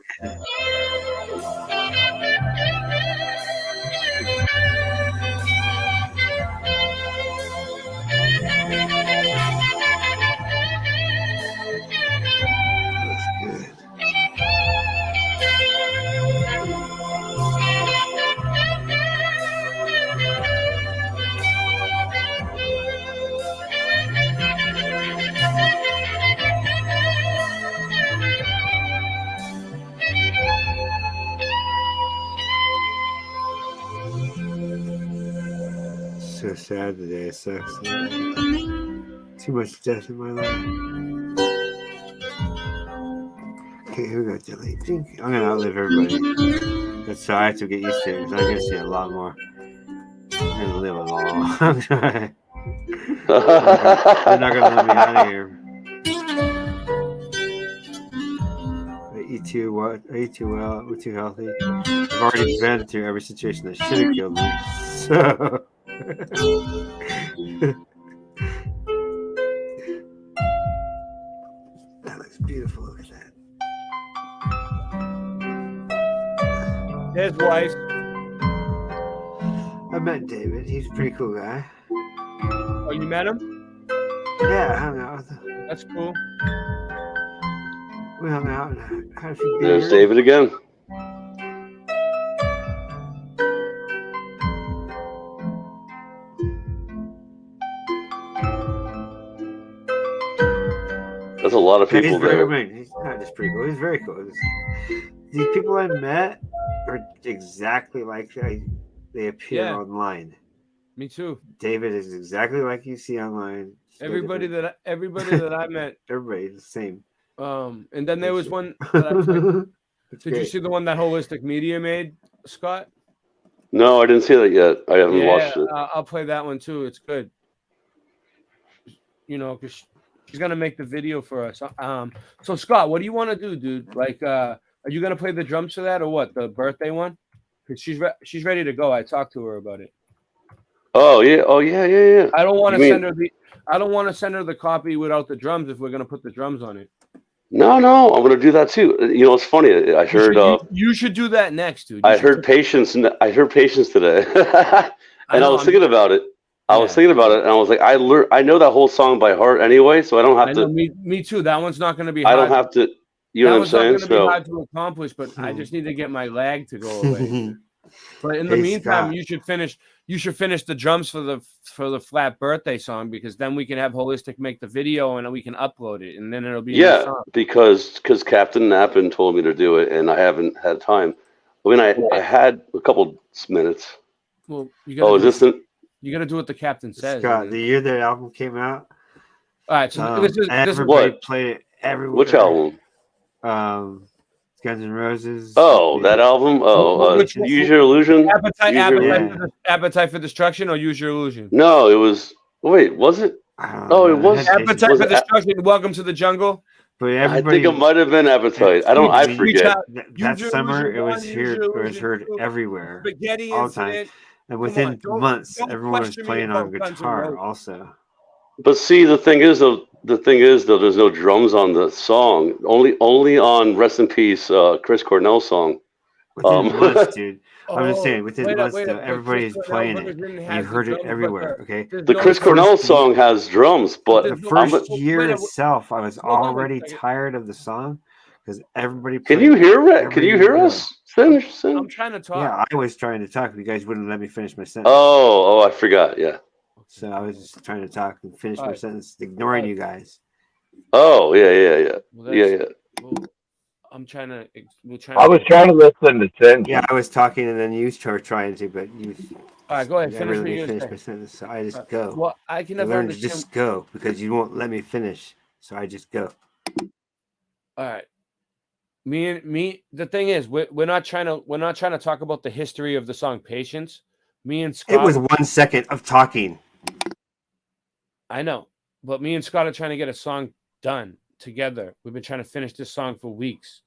S18: so sad today. It sucks. Too much death in my life. Okay, here we go. Delete. I'm gonna outlive everybody. That's so I have to get used to it. 'Cause I'm gonna see a lot more. I'm gonna live a long time. They're not gonna let me out of here. I eat too what? I eat too well. We're too healthy. I've already been through every situation that should have killed me. So. That looks beautiful. Look at that.
S21: There's Weiss.
S18: I met David. He's a pretty cool guy.
S21: Oh, you met him?
S18: Yeah, I hung out with him.
S21: That's cool.
S18: We hung out and had a few
S7: There's
S18: beers.
S7: David again. That's a lot of people
S18: He's very,
S7: there.
S18: I mean, he's not just pretty cool. He's very cool. These people I met are exactly like they appear
S21: Yeah.
S18: online.
S21: Me too.
S18: David is exactly like you see online.
S21: Everybody that I met.
S18: Everybody's the same.
S21: And then there was one that I played. Did you
S18: great.
S21: see the one that Holistic Media made, Scott?
S7: No, I didn't see that yet. I haven't watched it.
S21: I'll play that one too. It's good. You know, because she's gonna make the video for us. So Scott, what do you want to do, dude? Like, are you gonna play the drums for that or what? The birthday one? Because she's ready to go. I talked to her about it.
S7: Oh yeah.
S21: I don't want
S7: You
S21: to
S7: mean-
S21: send her I don't want to send her the copy without the drums if we're gonna put the drums on it.
S7: No, I'm gonna do that too. You know, it's funny. I heard.
S21: You should do that next, dude.
S7: I heard Patience. I heard Patience today, and I was thinking about it. I was thinking about it, and I was like, I know that whole song by heart anyway, so I don't have to.
S21: Me too. That one's not going to be.
S7: I don't have to. You know what I'm saying?
S21: That one's not going to
S7: So
S21: be hard to accomplish, but I just need to get my lag to go away. But in the
S18: Hey,
S21: meantime,
S18: Scott.
S21: you should finish the drums for the flat birthday song, because then we can have Holistic make the video and we can upload it, and then it'll be a new
S7: yeah,
S21: song.
S7: because Captain Nappin told me to do it, and I haven't had time. I mean, I had a couple minutes.
S21: Well, you
S7: Oh,
S21: gotta
S7: is this?
S21: you got to do what the captain says.
S18: Scott, the year that album came out,
S21: All right, so this is
S18: everybody
S7: What?
S18: played it everywhere.
S7: Which album?
S18: Guns N' Roses.
S7: Oh, that album. Oh,
S21: Which-
S7: Use Your Illusion.
S21: Appetite for Destruction or Use Your Illusion?
S7: No, it was. Wait, was it? Oh, it was.
S21: Appetite
S7: was
S21: for
S7: it-
S21: Destruction. Welcome to the Jungle.
S18: But
S7: I think it might have been Appetite. I don't. I forget.
S18: That summer, it was here. It was heard everywhere,
S21: Spaghetti
S18: all the time.
S21: Incident.
S18: And
S21: Come
S18: within
S21: on, don't-
S18: months,
S21: don't
S18: everyone was
S21: question me
S18: playing on
S21: about Guns N'
S18: guitar.
S21: Roses.
S18: Also,
S7: But see, the thing is, though, there's no drums on the song. Only on Rest in Peace, Chris Cornell's song.
S18: within months, dude. I'm just saying, within
S21: wait up,
S18: months,
S21: wait
S18: though,
S21: up.
S18: everybody's
S21: Chris
S18: playing
S21: Cornell
S18: it.
S21: version
S18: And
S21: has
S18: you heard
S21: the
S18: it
S21: drums,
S18: everywhere.
S21: but
S18: Okay.
S7: The Chris Cornell song has drums, but
S18: The first year
S21: wait,
S18: itself, I was
S21: hold on a
S18: already
S21: second.
S18: tired of the song because everybody.
S7: Can
S18: played
S7: you hear it?
S18: every
S7: Can you hear
S18: year.
S7: us? Singe?
S21: I'm trying to talk.
S18: Yeah, I was trying to talk. You guys wouldn't let me finish my sentence.
S7: Oh, I forgot. Yeah.
S18: So I was just trying to talk and finish my
S21: Alright.
S18: sentence, ignoring you guys.
S7: Oh, yeah.
S21: Well,
S7: Yeah.
S21: well, I'm trying to. We're trying.
S17: I was trying to listen to Sin.
S18: Yeah, I was talking and then you were trying to, but you.
S21: All right, go ahead.
S18: never
S21: Finish
S18: let
S21: what
S18: me
S21: you're
S18: finish
S21: gonna
S18: my
S21: say.
S18: sentence, so I just go.
S21: Well, I can
S18: I
S21: never
S18: learned to
S21: understand.
S18: just go because you won't let me finish, so I just go.
S21: All right. Me. The thing is, we're not trying to talk about the history of the song Patience. Me and Scott.
S18: It was 1 second of talking.
S21: I know, but me and Scott are trying to get a song done together. We've been trying to finish this song for weeks.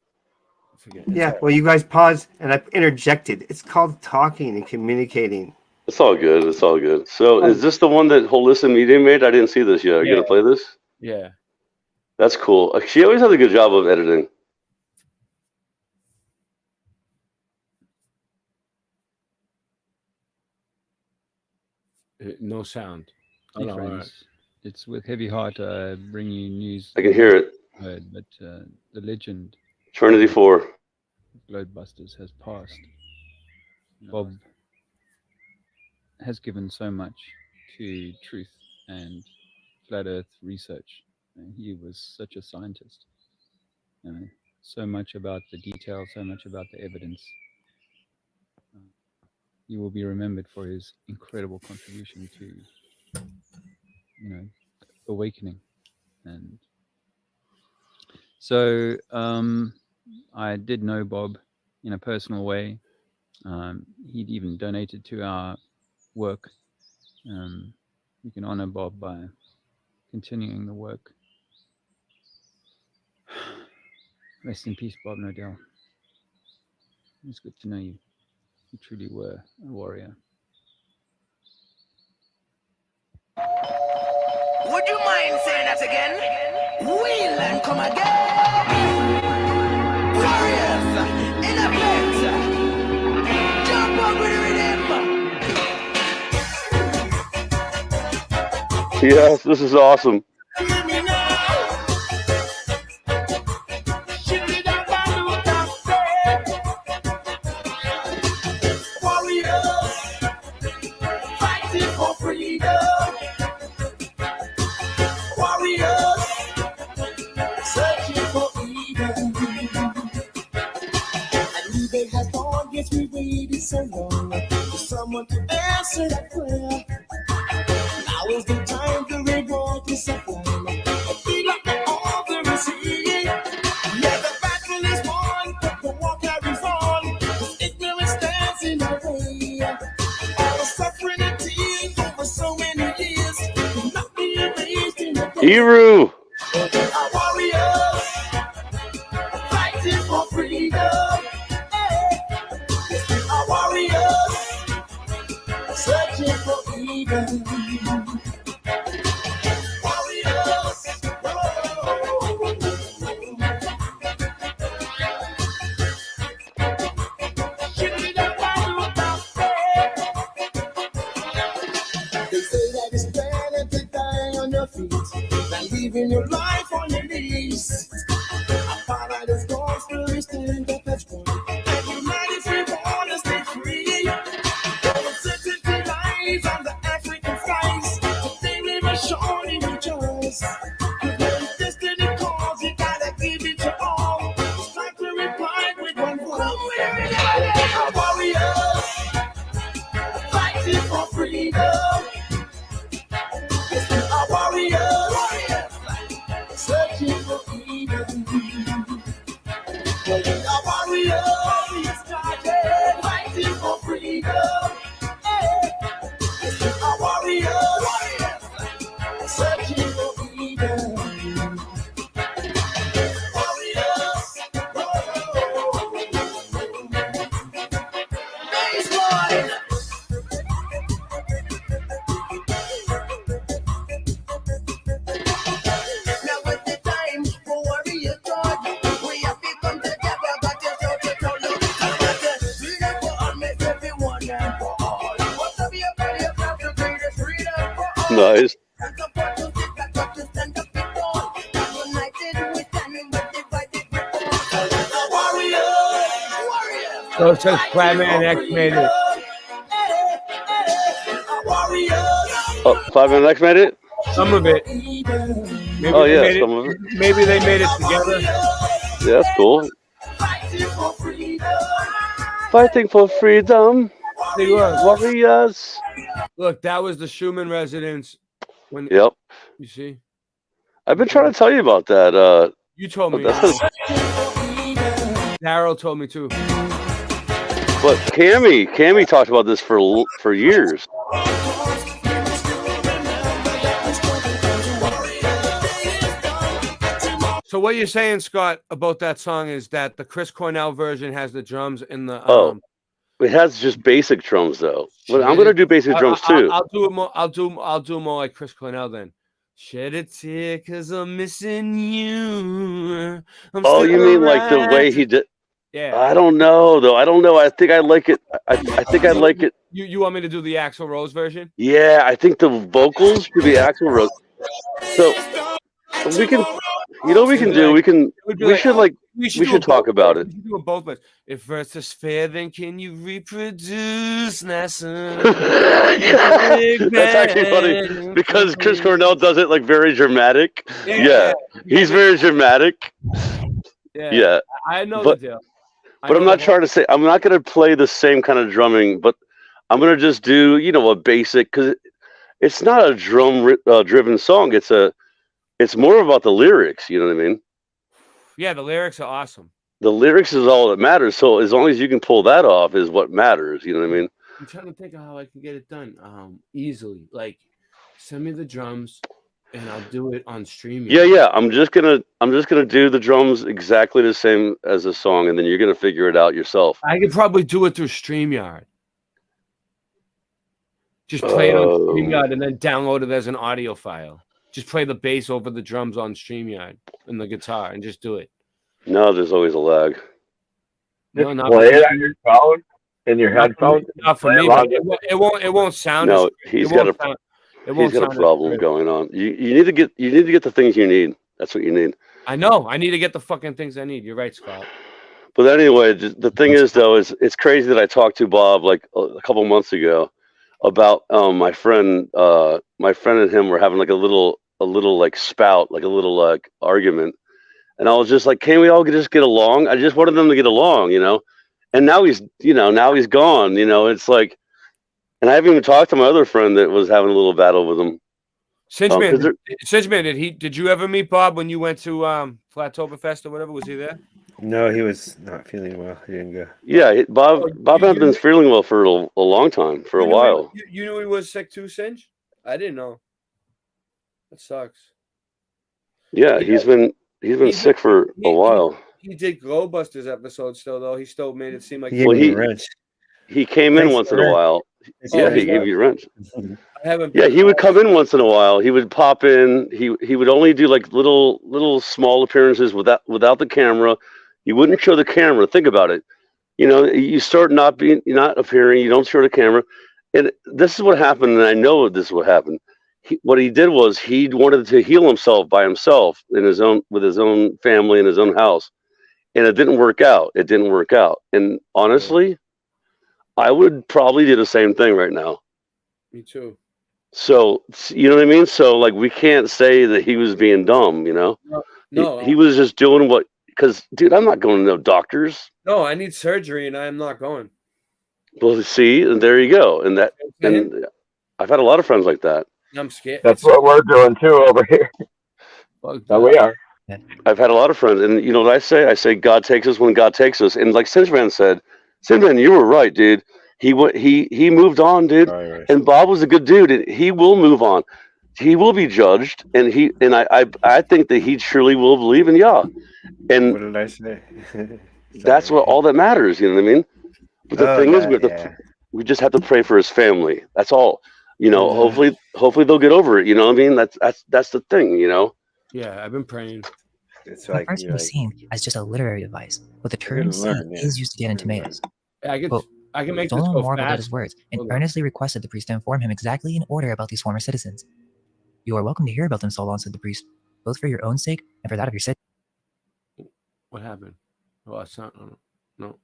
S21: Forget. It's
S18: Yeah,
S21: all right.
S18: well, you guys paused and I interjected. It's called talking and communicating.
S7: It's all good. It's all good. So, is this the one that Holistic Media made? I didn't see this yet. Are you
S21: Yeah.
S7: gonna play this?
S21: Yeah.
S7: That's cool. She always does a good job of editing.
S21: No sound.
S4: Hey
S21: Oh, no, all right.
S4: friends, it's with heavy heart bringing you news.
S7: I can hear it.
S4: Heard, but the legend
S7: Trinity 4.
S4: Globebusters has passed. Bob has given so much to truth and flat Earth research. And he was such a scientist. So much about the detail, so much about the evidence. he will be remembered for his incredible contribution to, awakening. And so I did know Bob in a personal way. He'd even donated to our work. We can honor Bob by continuing the work. Rest in peace, Bob Nodell. It's good to know you. You truly were a warrior.
S3: Would you mind saying that again? We'll and come again. Warriors in a place. Jump up with the rhythm.
S7: Yes, this is awesome.
S3: So long for someone to answer that prayer. Now is the time to reward disappointment. Be like the author is here. Yeah, the battle is won, but the war carries on. Cause ignorance stands in our way. All the suffering and tears over so many years cannot be erased in a day.
S7: Eru.
S3: Our warriors fighting for freedom. Warriors searching for Eden. Warriors, they say that it's better to die on your feet than leaving your life on your knees. Our Father is God's spirit, stand up as one. And united we want to stay free. Uncertainty lies on the African skies. Today we must surely rejoice. When destiny calls, you gotta give it your all. It's time to reply with one voice. Our warriors fighting for freedom. Yes, we are warriors searching for Eden. Well, we are warriors started fighting for freedom. Yes, we are warriors searching for Eden. Warriors, baseline. Now is the time for warrior God. We have become together, but just out to tell you. Freedom for all, make everyone and for all. What to be a body of love to bring this freedom for all.
S7: Nice.
S3: And support to sit back, but to stand up before. And united we standing, but divided we fall. Warriors.
S16: So it says Flatman X made it.
S7: Oh, 5 Man X made it?
S16: Some of it. Maybe
S7: Oh,
S16: they
S7: yeah,
S16: made
S7: some of it.
S16: Maybe they made it together.
S7: Yeah, that's cool. Fighting for freedom. Warriors.
S21: Look, that was the Schumann residence. When
S7: Yep.
S21: you see,
S7: I've been trying to tell you about that.
S21: you told me.
S7: that's-
S21: Daryl told me too.
S7: But Cammy talked about this for years.
S21: So what you're saying, Scott, about that song is that the Chris Cornell version has the drums and the
S7: It has just basic drums though. But I'm gonna do basic drums too.
S21: I'll do it more. I'll do more like Chris Cornell then. Shed a tear 'cause I'm missing you.
S7: Oh, you mean like the way he did?
S21: Yeah.
S7: I don't know though. I don't know. I think I like it. I think I like it.
S21: You want me to do the Axl Rose version?
S7: Yeah, I think the vocals should be Axl Rose. So we can, you know, what we can do. We can. We should talk about it.
S21: We should do it both ways. If Earth is fair, then can you reproduce, NASA?
S7: That's actually funny because Chris Cornell does it like very dramatic. Yeah, he's very dramatic. Yeah,
S21: I know
S7: but,
S21: the deal.
S7: But I'm not trying to say I'm not going to play the same kind of drumming. But I'm gonna just do a basic, because it's not a drum driven song. It's more about the lyrics. You know what I mean?
S21: Yeah, the lyrics are awesome.
S7: The lyrics is all that matters. So as long as you can pull that off, is what matters. You know what I mean?
S21: I'm trying to think of how I can get it done easily. Like, send me the drums, and I'll do it on StreamYard.
S7: Yeah. I'm just gonna do the drums exactly the same as the song, and then you're gonna figure it out yourself.
S21: I could probably do it through StreamYard. Just play it on StreamYard and then download it as an audio file. Just play the bass over the drums on StreamYard and the guitar, and just do it.
S7: No, there's always a lag.
S17: Just play it on your phone in your headphones.
S21: Not for me, but it won't sound.
S7: No, he's got a problem going on. You need to get the things you need. That's what you need.
S21: I know. I need to get the fucking things I need. You're right, Scott.
S7: But anyway, the thing is, though, it's crazy that I talked to Bob like a couple months ago about my friend. My friend and him were having like a little like spout, like a little like argument, and I was just like, "Can't we all just get along?" I just wanted them to get along, And now he's gone. It's like, and I haven't even talked to my other friend that was having a little battle with him.
S21: Sinchman, did you ever meet Bob when you went to Flattoberfest or whatever? Was he there?
S18: No, he was not feeling well. He didn't go.
S7: Yeah, Bob had been feeling well for a long time, for a while.
S21: You knew he was sick too, Sinch? I didn't know. That sucks.
S7: Yeah, he's been sick for a while.
S21: He did Glowbusters episodes still, though. He still made it seem like
S7: he came in once in a while. Yeah, he gave you wrench.
S21: I haven't.
S7: Yeah, he would come in once in a while. He would pop in. He would only do like little small appearances without the camera. He wouldn't show the camera. Think about it. You start not appearing. You don't show the camera, and this is what happened. And I know this is what happened. What he did was he wanted to heal himself by himself with his own family in his own house, and it didn't work out. And honestly, I would probably do the same thing right now.
S21: Me too.
S7: So you know what I mean? So like, we can't say that he was being dumb.
S21: No.
S7: He was just doing what. Because, dude, I'm not going to no doctors.
S21: No, I need surgery, and I am not going.
S7: Well, see, and there you go. And I've had a lot of friends like that.
S21: I'm scared.
S17: That's what we're doing too over here. So we are.
S7: I've had a lot of friends, and you know what I say? I say God takes us when God takes us. And like Sinchman said, you were right, dude. He moved on, dude. Right. And Bob was a good dude, and he will move on. He will be judged, and I think that he truly will believe in Yah. And
S18: what did I say?
S7: That's what all that matters. You know what I mean? But the thing is, we just have to pray for his family. That's all. Hopefully they'll get over it. You know what I mean? That's the thing.
S21: Yeah, I've been praying.
S18: It's
S22: like first was seen as just a literary device, but the term seed is used again in tomatoes.
S21: Yeah, I can make this
S22: Solomon
S21: go
S22: marveled
S21: fast.
S22: at his words and earnestly requested the priest to inform him exactly in order about these former citizens. You are welcome to hear about them, Solon, said the priest, both for your own sake and for that of your city.
S21: What happened? Oh, it's not. No.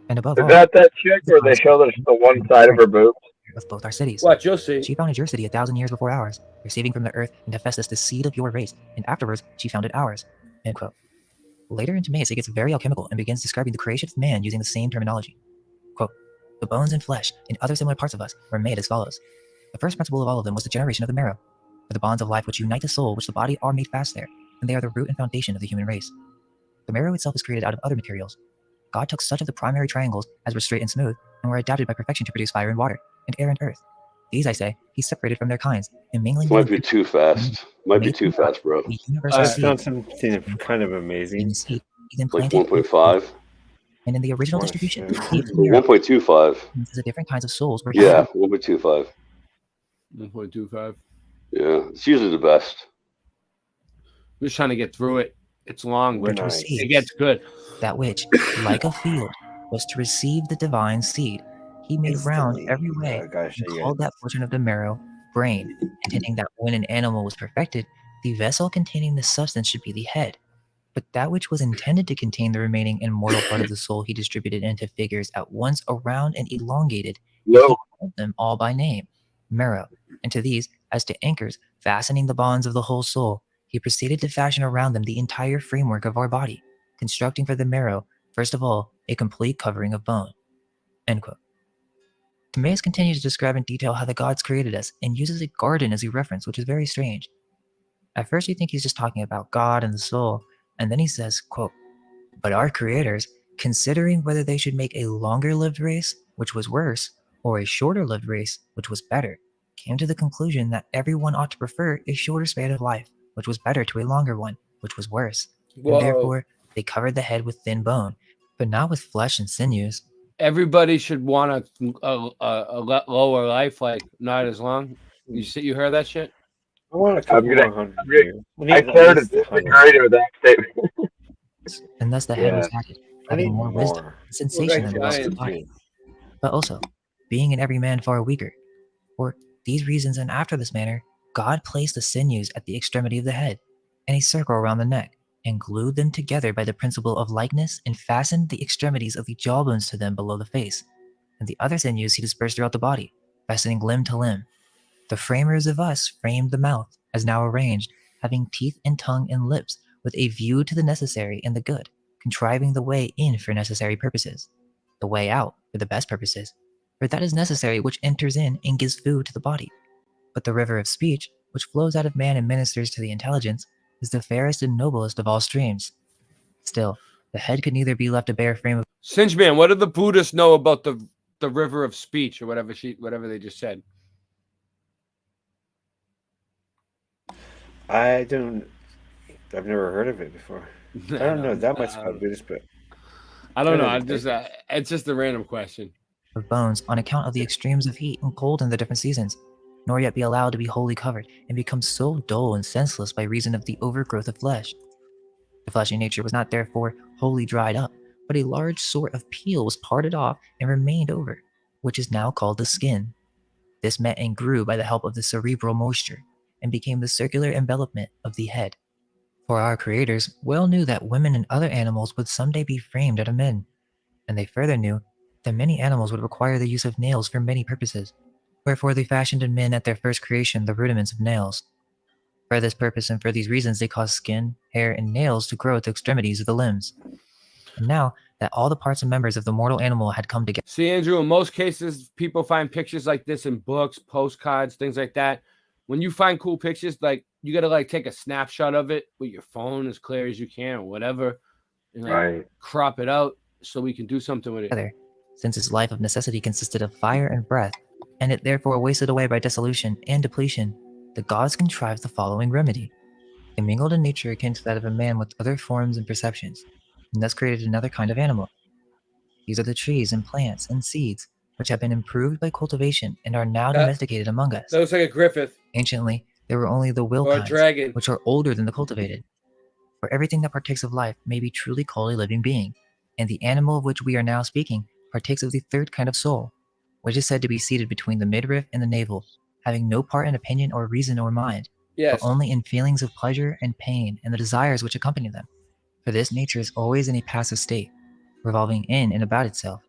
S22: And above
S17: Is
S22: all,
S17: that chick where they show the one side of her boobs?
S22: Of both our cities.
S21: What, you'll see.
S22: She founded your city 1,000 years before ours, receiving from the earth and Hephaestus the seed of your race, and afterwards she founded ours. End quote. Later in Timaeus, it gets very alchemical and begins describing the creation of man using the same terminology. Quote, the bones and flesh and other similar parts of us were made as follows. The first principle of all of them was the generation of the marrow, for the bonds of life which unite the soul which the body are made fast there, and they are the root and foundation of the human race. The marrow itself is created out of other materials. God took such of the primary triangles as were straight and smooth, and were adapted by perfection to produce fire and water, and air and earth. These, I say, he separated from their kinds, and mingling
S7: might be too fast. Might be too fast, bro.
S18: I found something kind of amazing.
S7: Like 1.5.
S22: And in the original distribution,
S7: 1.25.
S22: The different kinds of souls were
S7: 1.25.
S21: 1.25.
S7: Yeah, it's usually the best.
S21: We're just trying to get through it. It's long, but
S22: nice.
S21: It gets good.
S22: That which, like a field, was to receive the divine seed. He made round every way and called that portion of the marrow brain, intending that when an animal was perfected, the vessel containing the substance should be the head. But that which was intended to contain the remaining immortal part of the soul he distributed into figures at once around and elongated. He called them all by name, marrow, and to these, as to anchors, fastening the bonds of the whole soul, he proceeded to fashion around them the entire framework of our body, constructing for the marrow, first of all, a complete covering of bone. End quote. Timaeus continues to describe in detail how the gods created us and uses a garden as a reference, which is very strange. At first you think he's just talking about God and the soul, and then he says, quote, "But our creators, considering whether they should make a longer-lived race, which was worse, or a shorter-lived race, which was better, came to the conclusion that everyone ought to prefer a shorter span of life, which was better, to a longer one, which was worse.
S21: Whoa.
S22: And therefore they covered the head with thin bone, but not with flesh and sinews."
S21: Everybody should want a lower life, like not as long. You heard that shit?
S18: I want a
S17: I'm
S18: couple
S17: gonna.
S18: more hundred years. We
S17: I
S18: need at
S17: started
S18: least
S17: to
S18: 100.
S17: disagree with that statement.
S22: And thus the head was
S17: Yeah.
S22: added,
S18: I need
S22: having more wisdom
S18: more.
S22: and sensation
S21: Well,
S22: than the rest of the
S21: giant.
S22: body, but also being in every man far weaker. For these reasons and after this manner, God placed the sinews at the extremity of the head, and a circle around the neck, and glued them together by the principle of likeness, and fastened the extremities of the jawbones to them below the face. And the other sinews he dispersed throughout the body, fastening limb to limb. The framers of us framed the mouth, as now arranged, having teeth and tongue and lips, with a view to the necessary and the good, contriving the way in for necessary purposes, the way out for the best purposes, for that is necessary which enters in and gives food to the body. But the river of speech, which flows out of man and ministers to the intelligence, is the fairest and noblest of all streams. Still, the head could neither be left a bare frame of
S21: Singeman, what do the Buddhists know about the river of speech or whatever they just said?
S18: I've never heard of it before. I don't know that much about Buddhist, but
S21: I don't know. I'm just it's just a random question.
S22: bones on account of the extremes of heat and cold in the different seasons, nor yet be allowed to be wholly covered, and become so dull and senseless by reason of the overgrowth of flesh. The fleshy nature was not therefore wholly dried up, but a large sort of peel was parted off and remained over, which is now called the skin. This met and grew by the help of the cerebral moisture, and became the circular envelopment of the head. For our creators well knew that women and other animals would someday be framed out of men, and they further knew that many animals would require the use of nails for many purposes, wherefore they fashioned in men at their first creation the rudiments of nails. For this purpose and for these reasons they caused skin, hair, and nails to grow at the extremities of the limbs. And now that all the parts and members of the mortal animal had come together.
S21: See, Andrew, in most cases, people find pictures like this in books, postcards, things like that. When you find cool pictures, like you got to like take a snapshot of it with your phone as clear as you can or whatever, and like crop it out so we can do something with it.
S22: Since its life of necessity consisted of fire and breath, and it therefore wasted away by dissolution and depletion, the gods contrived the following remedy. They mingled a nature akin to that of a man with other forms and perceptions, and thus created another kind of animal. These are the trees and plants and seeds, which have been improved by cultivation and are now domesticated among us.
S21: That looks like a griffith.
S22: Anciently, there were only the will
S21: Or a
S22: kinds,
S21: dragon.
S22: which are older than the cultivated. For everything that partakes of life may be truly called a living being, and the animal of which we are now speaking partakes of the third kind of soul, which is said to be seated between the midriff and the navel, having no part in opinion or reason or mind,
S21: Yes.
S22: but only in feelings of pleasure and pain and the desires which accompany them. For this nature is always in a passive state, revolving in and about itself,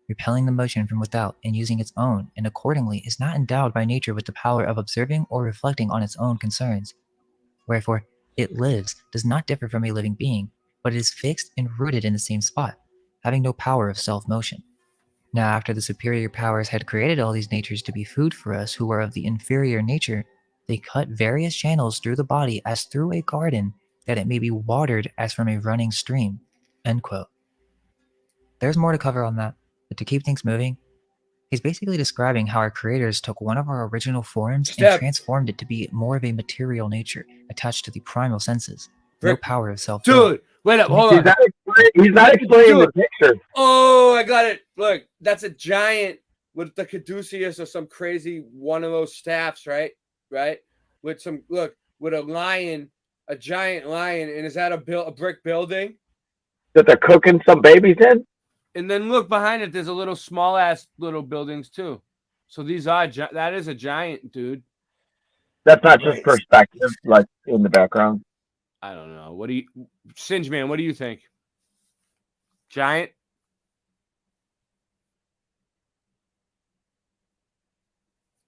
S22: repelling the motion from without and using its own, and accordingly is not endowed by nature with the power of observing or reflecting on its own concerns. Wherefore, it lives, does not differ from a living being, but it is fixed and rooted in the same spot, having no power of self-motion. Now after the superior powers had created all these natures to be food for us who are of the inferior nature, they cut various channels through the body as through a garden, that it may be watered as from a running stream. End quote. There's more to cover on that, but to keep things moving, he's basically describing how our creators took one of our original forms and transformed it to be more of a material nature, attached to the primal senses. No power of self.
S21: Dude, wait up, hold on.
S17: He's not explaining the picture.
S21: Oh, I got it. Look, that's a giant with the caduceus or some crazy one of those staffs, right? Right? With some, look, with a lion, a giant lion, and is that a brick building?
S17: That they're cooking some babies in?
S21: And then look behind it, there's a little small ass little buildings too. So these are, that is a giant, dude.
S17: That's not just perspective, like in the background.
S21: I don't know. What do you, Singeman, what do you think? Giant?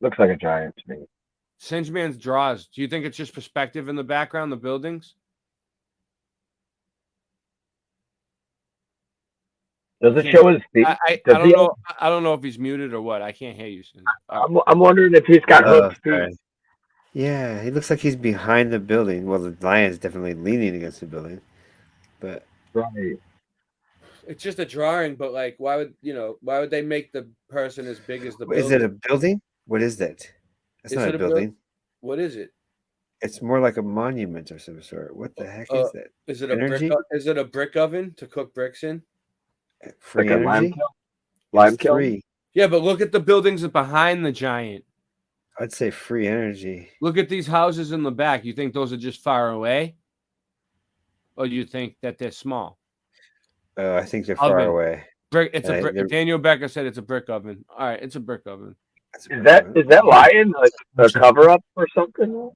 S17: Looks like a giant to me.
S21: Singeman's draws. Do you think it's just perspective in the background, the buildings?
S17: Does it show his feet?
S21: I
S17: Does
S21: don't
S17: he-
S21: know. I don't know if he's muted or what. I can't hear you. Sin.
S17: I'm wondering if he's got hooked feet.
S18: sorry. Yeah, he looks like he's behind the building. Well, the lion's definitely leaning against the building, but
S17: right.
S21: It's just a drawing, but like, why would they make the person as big as the building?
S18: Is it a building? What is that? That's
S21: Is
S18: not
S21: it
S18: a building.
S21: What is it?
S18: It's more like a monument of some sort. What the heck is that?
S21: Is it
S18: Energy?
S21: Is it a brick oven to cook bricks in?
S18: Free
S17: Like a lime
S18: energy?
S17: kiln? Lime
S18: It's
S17: kiln?
S18: free.
S21: Yeah, but look at the buildings behind the giant.
S18: I'd say free energy.
S21: Look at these houses in the back. You think those are just far away? Or do you think that they're small?
S18: I think they're far
S21: Oven.
S18: away.
S21: Brick. It's a
S18: Yeah,
S21: brick.
S18: they're-
S21: Daniel Becker said it's a brick oven. All right, it's a brick oven.
S17: Is that lion like a cover up or something?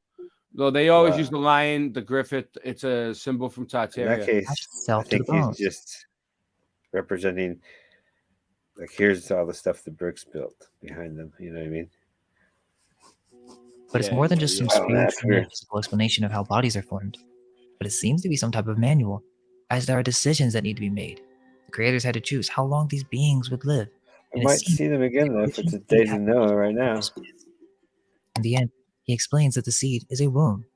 S21: Though they always
S18: Wow.
S21: use the lion, the Griffith. It's a symbol from
S18: In
S21: Tartaria.
S18: that case, I
S22: Self to
S18: think
S22: the
S18: he's
S22: bones.
S18: just representing. Like, here's all the stuff the bricks built behind them. You know what I mean?
S22: But it's more than just some
S18: Oh, that's
S22: spiritual
S18: weird.
S22: metaphysical explanation of how bodies are formed. But it seems to be some type of manual, as there are decisions that need to be made. The creators had to choose how long these beings would live.
S18: I
S22: and it
S18: might
S22: seems
S18: see them again though if it's a
S22: originally they
S18: day to
S22: had
S18: know right now.
S22: In the end, he explains that the seed is a womb.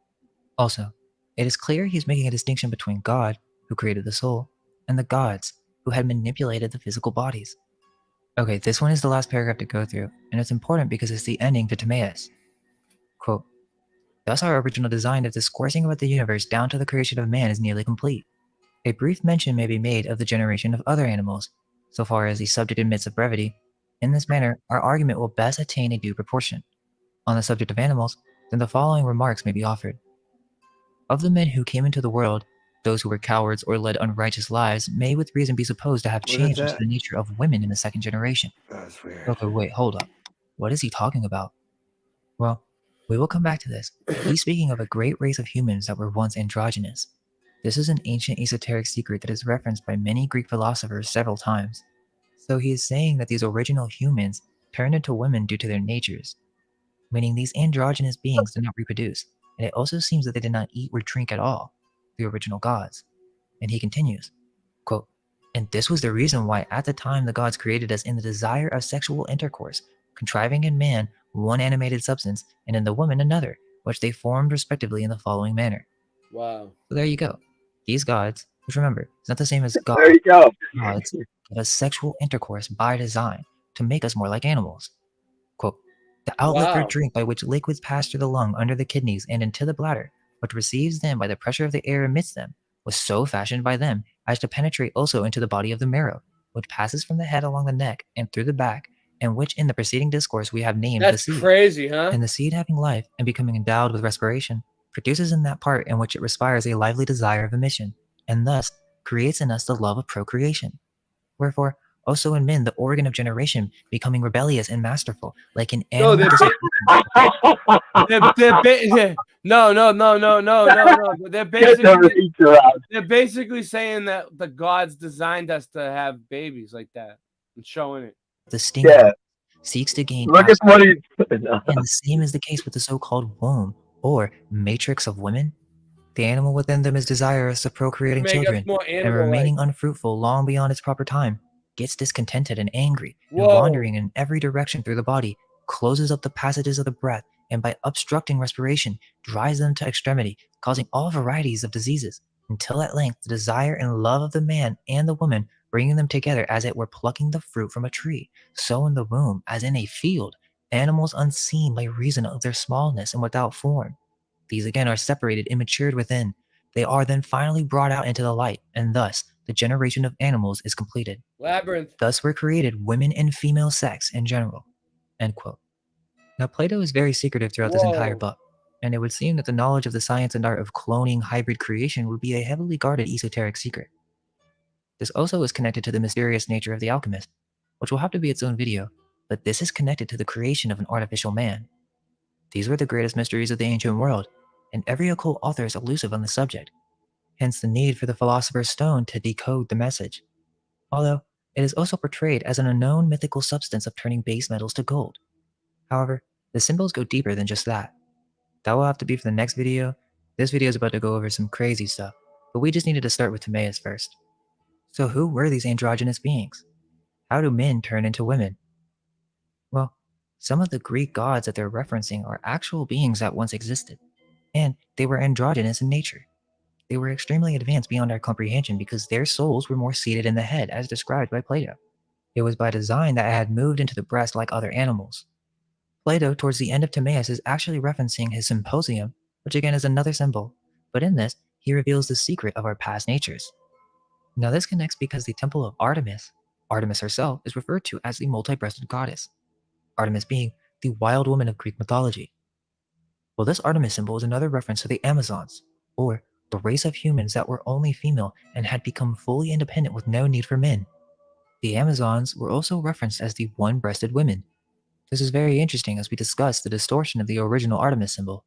S22: Also, it is clear he's making a distinction between God, who created the soul, and the gods, who had manipulated the physical bodies. Okay, this one is the last paragraph to go through, and it's important because it's the ending to Timaeus. Quote, thus our original design of discoursing about the universe down to the creation of man is nearly complete. A brief mention may be made of the generation of other animals, so far as the subject admits of brevity. In this manner, our argument will best attain a due proportion. On the subject of animals, then the following remarks may be offered. Of the men who came into the world, those who were cowards or led unrighteous lives may with reason be supposed to have
S18: What is
S22: changed into
S18: that?
S22: the nature of women in the second generation.
S18: That's weird.
S22: Okay, wait, hold up. What is he talking about? Well, we will come back to this. He's speaking of a great race of humans that were once androgynous. This is an ancient esoteric secret that is referenced by many Greek philosophers several times. So he is saying that these original humans turned into women due to their natures, meaning these androgynous beings did not reproduce, and it also seems that they did not eat or drink at all, the original gods. And he continues, quote, and this was the reason why at the time the gods created us in the desire of sexual intercourse, contriving in man one animated substance and in the woman another, which they formed respectively in the following manner.
S21: Wow.
S22: So there you go. These gods, which remember, it's not the same as God.
S17: There you go.
S22: Gods give us sexual intercourse by design to make us more like animals. Quote, the outlet for
S21: Wow.
S22: drink by which liquids pass through the lung under the kidneys and into the bladder, which receives them by the pressure of the air amidst them, was so fashioned by them as to penetrate also into the body of the marrow, which passes from the head along the neck and through the back, and which in the preceding discourse we have named
S21: That's
S22: the seed.
S21: crazy, huh?
S22: And the seed having life and becoming endowed with respiration, produces in that part in which it respires a lively desire of emission, and thus creates in us the love of procreation. Wherefore, also in men the organ of generation becoming rebellious and masterful, like an
S21: No,
S22: animal.
S21: No. They're basically saying that the gods designed us to have babies like that and showing it.
S22: The stinger seeks to gain
S17: Look at
S22: access,
S17: what he's
S22: and the same is the case with the so-called womb or matrix of women. The animal within them is desirous of procreating
S21: Make us
S22: children
S21: more
S22: and
S21: animal-like.
S22: remaining unfruitful long beyond its proper time, gets discontented and angry, and
S21: Whoa.
S22: wandering in every direction through the body, closes up the passages of the breath, and by obstructing respiration, drives them to extremity, causing all varieties of diseases, until at length the desire and love of the man and the woman, bringing them together as it were plucking the fruit from a tree, so in the womb, as in a field, animals unseen by reason of their smallness and without form. These again are separated and matured within. They are then finally brought out into the light, and thus the generation of animals is completed.
S21: Labyrinth.
S22: Thus were created women and female sex in general. End quote. Now, Plato is very secretive throughout this entire
S21: Whoa.
S22: book, and it would seem that the knowledge of the science and art of cloning hybrid creation would be a heavily guarded esoteric secret. This also is connected to the mysterious nature of the alchemist, which will have to be its own video, but this is connected to the creation of an artificial man. These were the greatest mysteries of the ancient world, and every occult author is elusive on the subject, hence the need for the philosopher's stone to decode the message. Although, it is also portrayed as an unknown mythical substance of turning base metals to gold. However, the symbols go deeper than just that. That will have to be for the next video. This video is about to go over some crazy stuff, but we just needed to start with Timaeus first. So who were these androgynous beings? How do men turn into women? Well, some of the Greek gods that they're referencing are actual beings that once existed, and they were androgynous in nature. They were extremely advanced beyond our comprehension because their souls were more seated in the head, as described by Plato. It was by design that it had moved into the breast like other animals. Plato, towards the end of Timaeus, is actually referencing his Symposium, which again is another symbol, but in this, he reveals the secret of our past natures. Now this connects because the temple of Artemis, Artemis herself, is referred to as the multi-breasted goddess, Artemis being the wild woman of Greek mythology. Well, this Artemis symbol is another reference to the Amazons, or the race of humans that were only female and had become fully independent with no need for men. The Amazons were also referenced as the one-breasted women. This is very interesting as we discuss the distortion of the original Artemis symbol.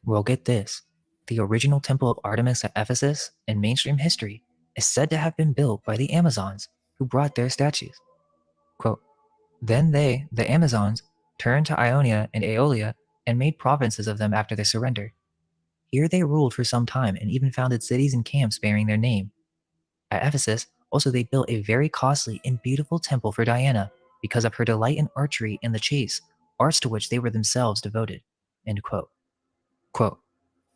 S22: Well, get this. The original temple of Artemis at Ephesus in mainstream history is said to have been built by the Amazons who brought their statues. Quote, "Then they, the Amazons, turned to Ionia and Aeolia and made provinces of them after their surrender. Here they ruled for some time and even founded cities and camps bearing their name. At Ephesus, also they built a very costly and beautiful temple for Diana because of her delight in archery and the chase, arts to which they were themselves devoted." End quote. Quote,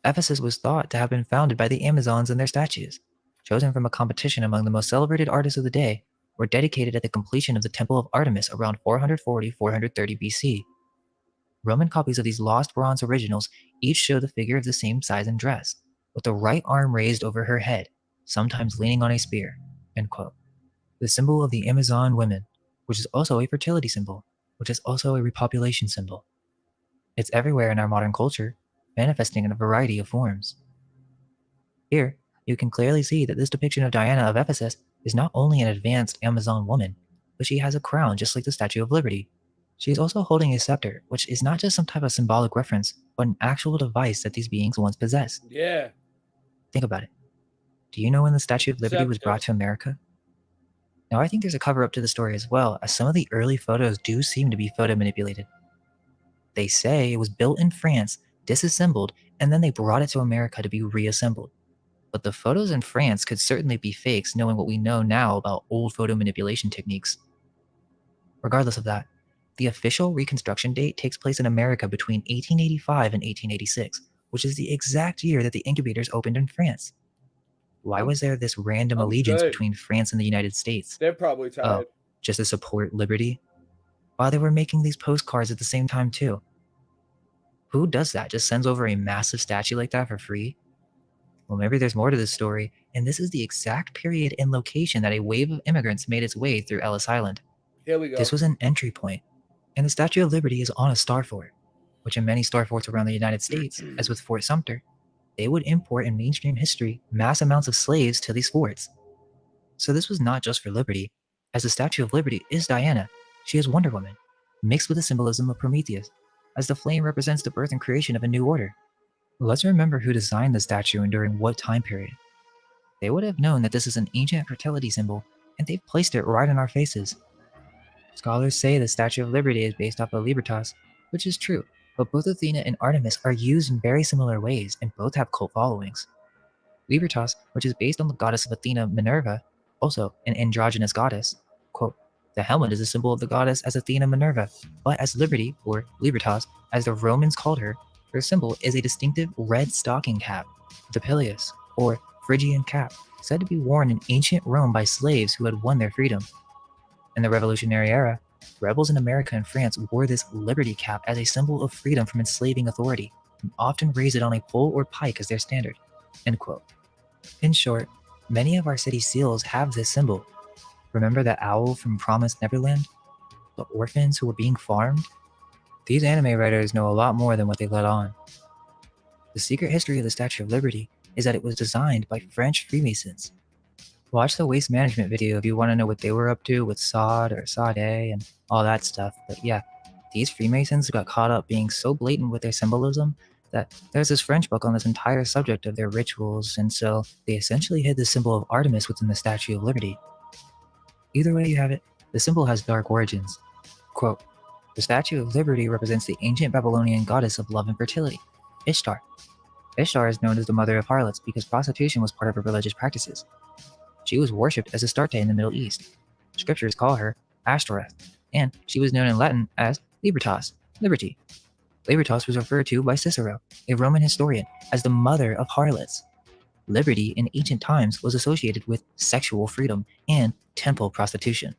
S22: "Ephesus was thought to have been founded by the Amazons and their statues, chosen from a competition among the most celebrated artists of the day, were dedicated at the completion of the Temple of Artemis around 440-430 BC. Roman copies of these lost bronze originals each show the figure of the same size and dress, with the right arm raised over her head, sometimes leaning on a spear." End quote. The symbol of the Amazon women, which is also a fertility symbol, which is also a repopulation symbol. It's everywhere in our modern culture, manifesting in a variety of forms. Here, you can clearly see that this depiction of Diana of Ephesus is not only an advanced Amazon woman, but she has a crown just like the Statue of Liberty. She is also holding a scepter, which is not just some type of symbolic reference, but an actual device that these beings once possessed.
S21: Yeah.
S22: Think about it. Do you know when the Statue of Liberty was brought to America? Now, I think there's a cover-up to the story as well, as some of the early photos do seem to be photo manipulated. They say it was built in France, disassembled, and then they brought it to America to be reassembled. But the photos in France could certainly be fakes, knowing what we know now about old photo manipulation techniques. Regardless of that, the official reconstruction date takes place in America between 1885 and 1886, which is the exact year that the incubators opened in France. Why was there this random allegiance between France and the United States?
S21: They're probably tired.
S22: Oh, just to support liberty? While they were making these postcards at the same time too. Who does that? Just sends over a massive statue like that for free? Well, maybe there's more to this story, and this is the exact period and location that a wave of immigrants made its way through Ellis Island.
S21: Here we go.
S22: This was an entry point, and the Statue of Liberty is on a star fort, which in many star forts around the United States, as with Fort Sumter, they would import in mainstream history mass amounts of slaves to these forts. So this was not just for liberty, as the Statue of Liberty is Diana. She is Wonder Woman, mixed with the symbolism of Prometheus, as the flame represents the birth and creation of a new order. Let's remember who designed the statue and during what time period. They would have known that this is an ancient fertility symbol, and they've placed it right in our faces. Scholars say the Statue of Liberty is based off of Libertas, which is true, but both Athena and Artemis are used in very similar ways, and both have cult followings. Libertas, which is based on the goddess of Athena, Minerva, also an androgynous goddess. Quote, "The helmet is a symbol of the goddess as Athena Minerva, but as Liberty, or Libertas, as the Romans called her symbol is a distinctive red stocking cap, the pileus, or Phrygian cap, said to be worn in ancient Rome by slaves who had won their freedom. In the Revolutionary era, rebels in America and France wore this liberty cap as a symbol of freedom from enslaving authority, and often raised it on a pole or pike as their standard." End quote. In short, many of our city seals have this symbol. Remember the owl from Promised Neverland? The orphans who were being farmed? These anime writers know a lot more than what they let on. The secret history of the Statue of Liberty is that it was designed by French Freemasons. Watch the waste management video if you want to know what they were up to with Sod or Sade and all that stuff. But yeah, these Freemasons got caught up being so blatant with their symbolism that there's this French book on this entire subject of their rituals, and so they essentially hid the symbol of Artemis within the Statue of Liberty. Either way you have it, the symbol has dark origins. Quote, "The Statue of Liberty represents the ancient Babylonian goddess of love and fertility, Ishtar. Ishtar is known as the mother of harlots because prostitution was part of her religious practices. She was worshipped as Astarte in the Middle East. Scriptures call her Ashtoreth, and she was known in Latin as Libertas, liberty. Libertas was referred to by Cicero, a Roman historian, as the mother of harlots. Liberty in ancient times was associated with sexual freedom and temple prostitution.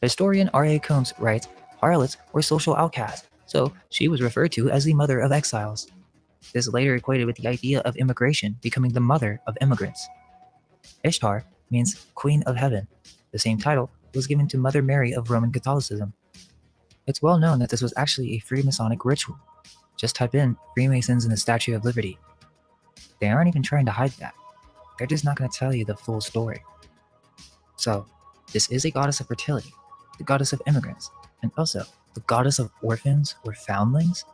S22: Historian R.A. Combs writes, harlots were social outcasts, so she was referred to as the mother of exiles. This later equated with the idea of immigration becoming the mother of immigrants. Ishtar means Queen of Heaven. The same title was given to Mother Mary of Roman Catholicism. It's well known that this was actually a Freemasonic ritual. Just type in Freemasons and the Statue of Liberty. They aren't even trying to hide that. They're just not going to tell you the full story. So, this is a goddess of fertility, the goddess of immigrants, and also the goddess of orphans or foundlings.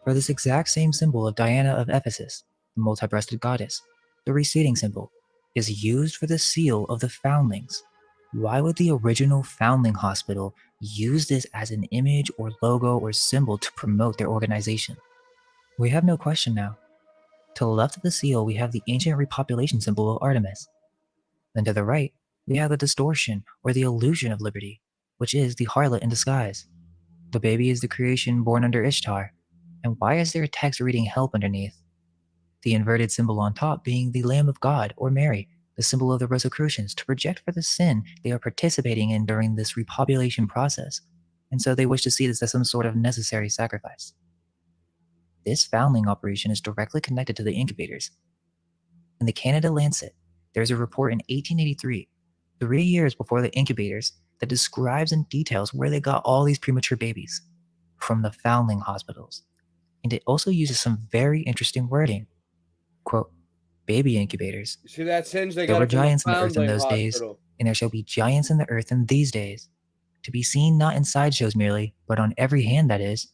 S22: For this exact same symbol of Diana of Ephesus, the multi-breasted goddess, the receding symbol, is used for the seal of the foundlings. Why would the original foundling hospital use this as an image or logo or symbol to promote their organization? We have no question now. To the left of the seal, we have the ancient repopulation symbol of Artemis. Then to the right, we have the distortion or the illusion of liberty, which is the harlot in disguise. The baby is the creation born under Ishtar. And why is there a text reading help underneath? The inverted symbol on top being the Lamb of God or Mary, the symbol of the Rosicrucians, to project for the sin they are participating in during this repopulation process, and so they wish to see this as some sort of necessary sacrifice. This foundling operation is directly connected to the incubators. In the Canada Lancet, there's a report in 1883, 3 years before the incubators, that describes and details where they got all these premature babies, from the foundling hospitals. And it also uses some very interesting wording. Quote, baby incubators.
S21: See that singe they
S22: There
S21: got
S22: were
S21: it from the
S22: giants in the earth in
S21: Foundling
S22: those days,
S21: Hospital.
S22: and there shall be giants in the earth in these days. To be seen not in sideshows merely, but on every hand, that is.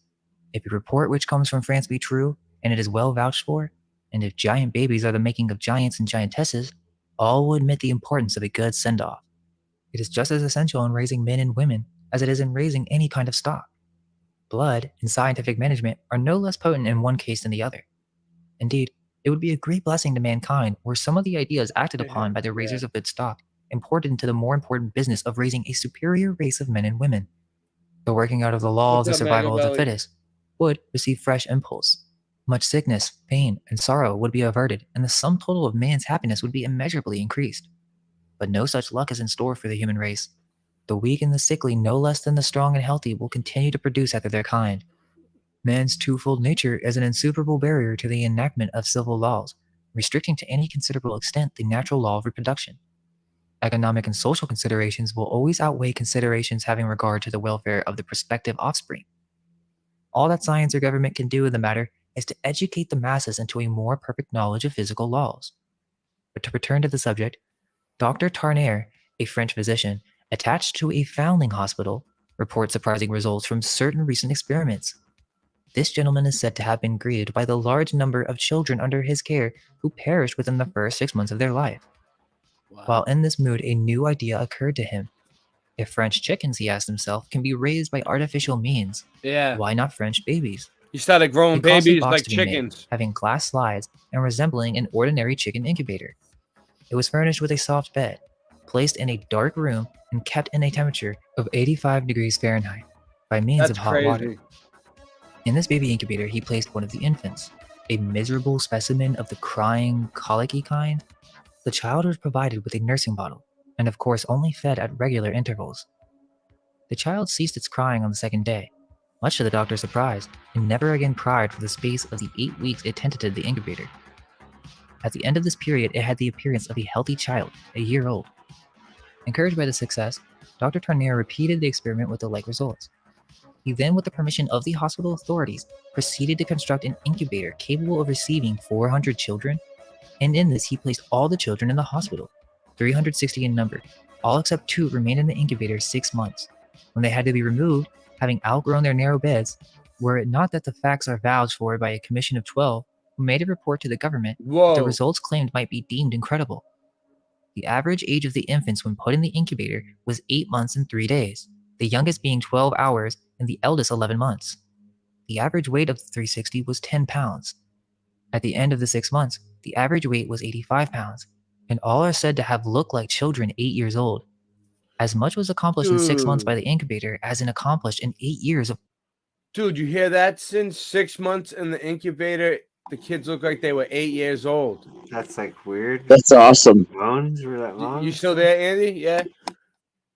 S22: If a report which comes from France be true, and it is well vouched for, and if giant babies are the making of giants and giantesses, all will admit the importance of a good send-off. It is just as essential in raising men and women as it is in raising any kind of stock. Blood and scientific management are no less potent in one case than the other. Indeed, it would be a great blessing to mankind were some of the ideas acted upon by the raisers of good stock imported into the more important business of raising a superior race of men and women. The working out of the law of the
S21: What's up,
S22: survival of the
S21: Machiavelli?
S22: fittest would receive fresh impulse. Much sickness, pain, and sorrow would be averted, and the sum total of man's happiness would be immeasurably increased. But no such luck is in store for the human race. The weak and the sickly, no less than the strong and healthy, will continue to produce after their kind. Man's twofold nature is an insuperable barrier to the enactment of civil laws, restricting to any considerable extent the natural law of reproduction. Economic and social considerations will always outweigh considerations having regard to the welfare of the prospective offspring. All that science or government can do in the matter is to educate the masses into a more perfect knowledge of physical laws. But to return to the subject, Dr. Tarnier, a French physician attached to a foundling hospital, reports surprising results from certain recent experiments. This gentleman is said to have been greeted by the large number of children under his care who perished within the first 6 months of their life. While in this mood, a new idea occurred to him. If French chickens, he asked himself, can be raised by artificial means,
S21: Yeah.
S22: why not French babies?
S21: You started growing
S22: A costly
S21: babies
S22: box
S21: like
S22: to be made,
S21: chickens.
S22: having glass slides and resembling an ordinary chicken incubator. It was furnished with a soft bed, placed in a dark room, and kept in a temperature of 85 degrees Fahrenheit by means
S21: That's
S22: of hot
S21: crazy.
S22: water. In this baby incubator, he placed one of the infants, a miserable specimen of the crying, colicky kind. The child was provided with a nursing bottle, and of course only fed at regular intervals. The child ceased its crying on the second day, much to the doctor's surprise, and never again cried for the space of the 8 weeks it tenanted the incubator. At the end of this period, it had the appearance of a healthy child, a year old. Encouraged by the success, Dr. Tarnier repeated the experiment with the like results. He then, with the permission of the hospital authorities, proceeded to construct an incubator capable of receiving 400 children, and in this he placed all the children in the hospital, 360 in number. All except 2 remained in the incubator 6 months, when they had to be removed, having outgrown their narrow beds, were it not that the facts are vouched for by a commission of 12 who made a report to the government.
S21: Whoa.
S22: The results claimed might be deemed incredible. The average age of the infants when put in the incubator was 8 months and 3 days, the youngest being 12 hours and the eldest 11 months. The average weight of the 360 was 10 pounds. At the end of the 6 months, the average weight was 85 pounds, and all are said to have looked like children 8 years old. As much was accomplished in 6 months by the incubator as in accomplished in 8 years of.
S21: Dude, you hear that? Since 6 months in the incubator, the kids look like they were 8 years old.
S18: That's like weird.
S17: That's awesome.
S18: Bones were that long?
S21: You still there, Andy? Yeah.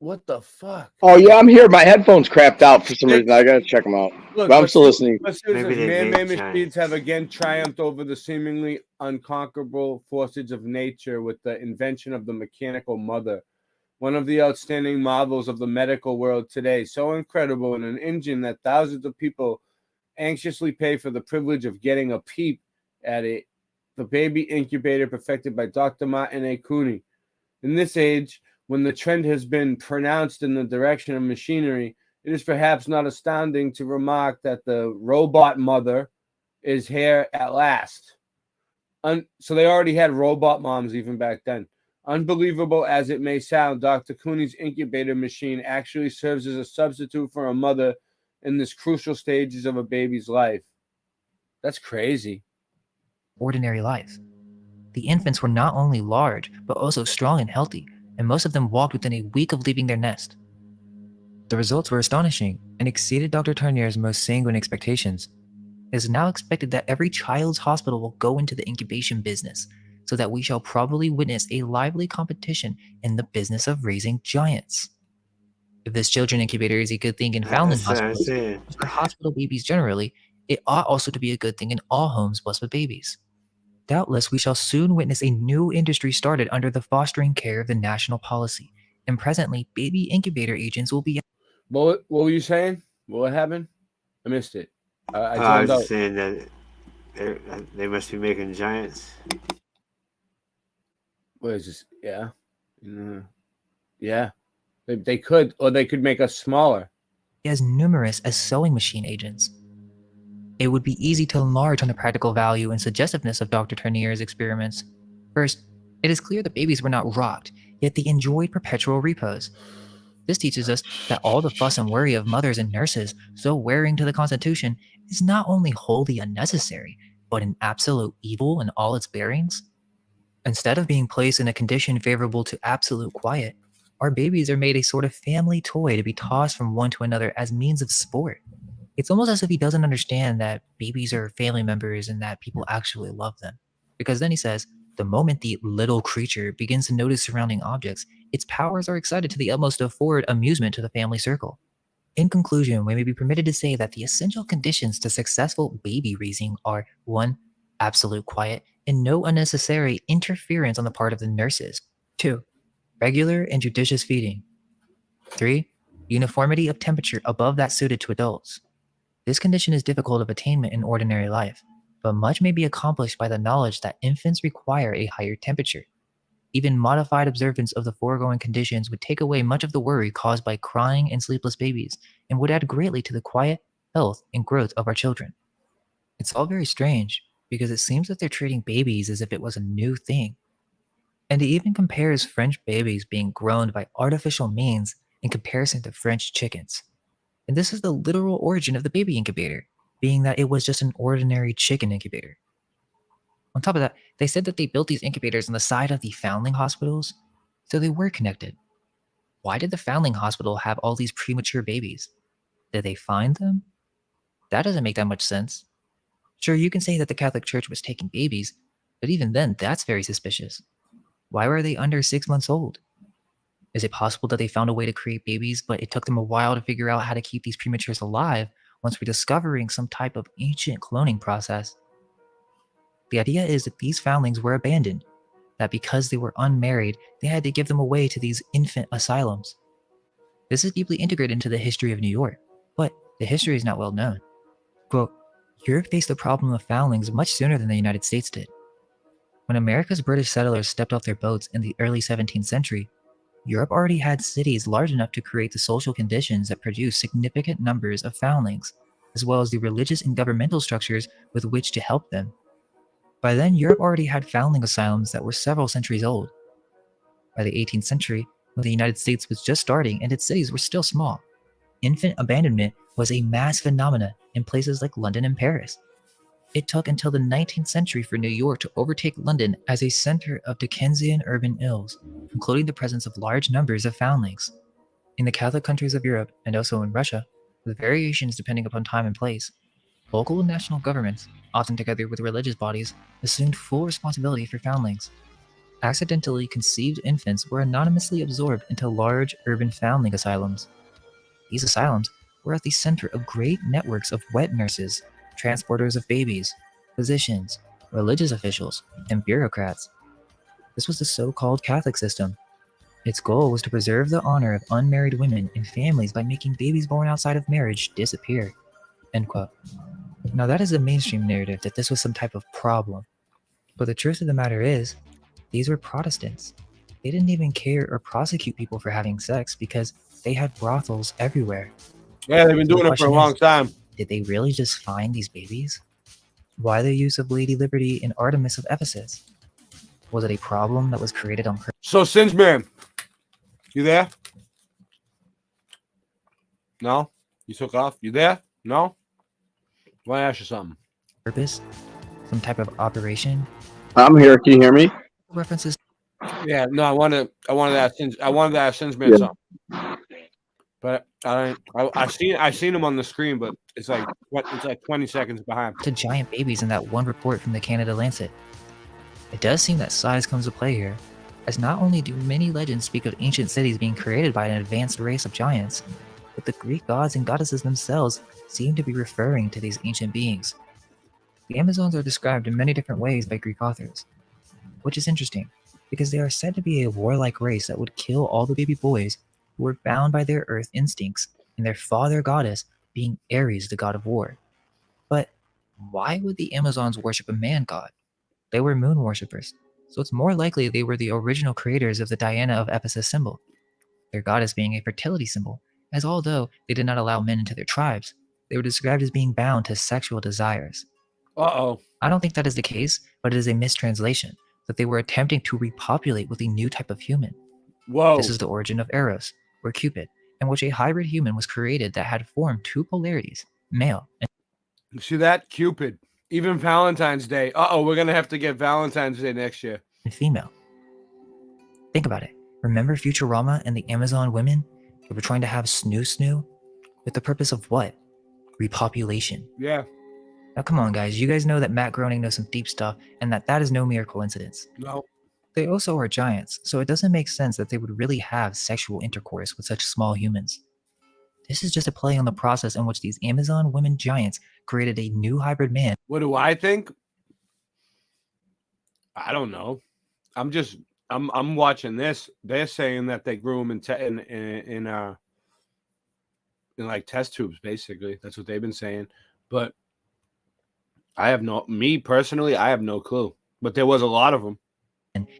S21: What the fuck?
S17: Oh yeah, I'm here. My headphones crapped out for some reason. I gotta check them out.
S21: Look,
S17: But I'm still listening.
S21: Man-made machines have again triumphed over the seemingly unconquerable forces of nature with the invention of the mechanical mother, one of the outstanding marvels of the medical world today. So incredible, and an engine that thousands of people anxiously pay for the privilege of getting a peep at it. The baby incubator perfected by Dr. Martin A. Cooney. In this age, when the trend has been pronounced in the direction of machinery, it is perhaps not astounding to remark that the robot mother is here at last. So they already had robot moms even back then. Unbelievable as it may sound, Dr. Cooney's incubator machine actually serves as a substitute for a mother in this crucial stages of a baby's life. That's crazy.
S22: Ordinary life. The infants were not only large, but also strong and healthy, and most of them walked within a week of leaving their nest. The results were astonishing and exceeded Dr. Tarnier's most sanguine expectations. It is now expected that every child's hospital will go into the incubation business, so that we shall probably witness a lively competition in the business of raising giants. If this children incubator is a good thing in foundling hospitals, for hospital babies generally, it ought also to be a good thing in all homes blessed with babies. Doubtless, we shall soon witness a new industry started under the fostering care of the national policy, and presently, baby incubator agents will be.
S21: What were you saying? What happened? I missed it.
S18: I was just saying that they must be making giants.
S21: What is this? Yeah. Yeah. They could, or they could make us smaller.
S22: As numerous as sewing machine agents. It would be easy to enlarge on the practical value and suggestiveness of Dr. Tarnier's experiments. First, it is clear the babies were not rocked, yet they enjoyed perpetual repose. This teaches us that all the fuss and worry of mothers and nurses, so wearing to the Constitution, is not only wholly unnecessary, but an absolute evil in all its bearings. Instead of being placed in a condition favorable to absolute quiet, our babies are made a sort of family toy to be tossed from one to another as means of sport. It's almost as if he doesn't understand that babies are family members and that people actually love them. Because then he says, the moment the little creature begins to notice surrounding objects, its powers are excited to the utmost to afford amusement to the family circle. In conclusion, we may be permitted to say that the essential conditions to successful baby raising are 1. Absolute quiet and no unnecessary interference on the part of the nurses. 2. Regular and judicious feeding. 3. Uniformity of temperature above that suited to adults. This condition is difficult of attainment in ordinary life, but much may be accomplished by the knowledge that infants require a higher temperature. Even modified observance of the foregoing conditions would take away much of the worry caused by crying and sleepless babies, and would add greatly to the quiet, health, and growth of our children. It's all very strange, because it seems that they're treating babies as if it was a new thing. And he even compares French babies being grown by artificial means in comparison to French chickens. And this is the literal origin of the baby incubator, being that it was just an ordinary chicken incubator. On top of that, they said that they built these incubators on the side of the foundling hospitals, so they were connected. Why did the foundling hospital have all these premature babies? Did they find them? That doesn't make that much sense. Sure, you can say that the Catholic Church was taking babies, but even then, that's very suspicious. Why were they under 6 months old? Is it possible that they found a way to create babies, but it took them a while to figure out how to keep these prematures alive once rediscovering some type of ancient cloning process? The idea is that these foundlings were abandoned, that because they were unmarried, they had to give them away to these infant asylums. This is deeply integrated into the history of New York, but the history is not well known. Quote, Europe faced the problem of foundlings much sooner than the United States did. When America's British settlers stepped off their boats in the early 17th century, Europe already had cities large enough to create the social conditions that produced significant numbers of foundlings, as well as the religious and governmental structures with which to help them. By then, Europe already had foundling asylums that were several centuries old. By the 18th century, when the United States was just starting and its cities were still small, infant abandonment was a mass phenomenon in places like London and Paris. It took until the 19th century for New York to overtake London as a center of Dickensian urban ills, including the presence of large numbers of foundlings. In the Catholic countries of Europe, and also in Russia, with variations depending upon time and place, local and national governments, often together with religious bodies, assumed full responsibility for foundlings. Accidentally conceived infants were anonymously absorbed into large urban foundling asylums. These asylums were at the center of great networks of wet nurses, transporters of babies, physicians, religious officials, and bureaucrats. This was the so-called Catholic system. Its goal was to preserve the honor of unmarried women and families by making babies born outside of marriage disappear. End quote. Now that is the mainstream narrative that this was some type of problem. But the truth of the matter is, these were Protestants. They didn't even care or prosecute people for having sex because they had brothels everywhere.
S21: Yeah, they've been doing it for a long time.
S22: Did they really just find these babies? Why the use of Lady Liberty and Artemis of Ephesus? Was it a problem that was created on purpose?
S21: So, Sinsman, you there? No? You took off? You there? No? Want to ask you something?
S22: Purpose? Some type of operation?
S17: I'm here. Can you hear me?
S22: References?
S21: Yeah, no, I wanted to ask Sinsman something. But I seen him on the screen, but it's like 20 seconds behind.
S22: To giant babies in that one report from the Canada Lancet. It does seem that size comes to play here, as not only do many legends speak of ancient cities being created by an advanced race of giants, but the Greek gods and goddesses themselves seem to be referring to these ancient beings. The Amazons are described in many different ways by Greek authors, which is interesting, because they are said to be a warlike race that would kill all the baby boys who were bound by their earth instincts, and their father goddess being Ares, the god of war. But why would the Amazons worship a man god? They were moon worshippers, so it's more likely they were the original creators of the Diana of Ephesus symbol, their goddess being a fertility symbol, as although they did not allow men into their tribes, they were described as being bound to sexual desires.
S21: Uh-oh.
S22: I don't think that is the case, but it is a mistranslation, that they were attempting to repopulate with a new type of human.
S21: Whoa.
S22: This is the origin of Eros, or Cupid, in which a hybrid human was created that had formed two polarities, male and...
S21: You see that? Cupid. Even Valentine's Day. Uh-oh, we're going to have to get Valentine's Day next year.
S22: female. Think about it. Remember Futurama and the Amazon women? They were trying to have snoo with the purpose of what? Repopulation.
S21: Yeah.
S22: Now come on guys, you guys know that Matt Groening knows some deep stuff and that is no mere coincidence.
S21: No.
S22: They also are giants, so it doesn't make sense that they would really have sexual intercourse with such small humans. This is just a play on the process in which these Amazon women giants created a new hybrid man.
S21: What do I think? I don't know. I'm watching this. They're saying that they grew them in like test tubes, basically. That's what they've been saying. But me personally, I have no clue. But there was a lot of them.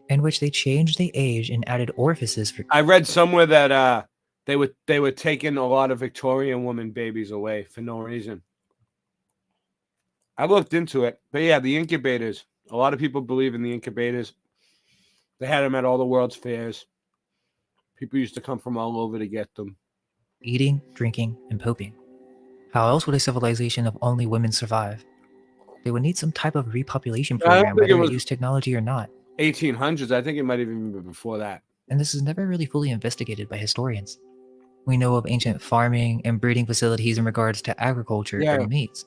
S22: In which they changed the age and added orifices for...
S21: I read somewhere that they were taking a lot of Victorian woman babies away for no reason. I looked into it. But yeah, the incubators. A lot of people believe in the incubators. They had them at all the world's fairs. People used to come from all over to get them.
S22: Eating, drinking, and pooping. How else would a civilization of only women survive? They would need some type of repopulation program, whether they use technology or not.
S21: 1800s. I think it might even be before that.
S22: And this is never really fully investigated by historians. We know of ancient farming and breeding facilities in regards to agriculture and meats.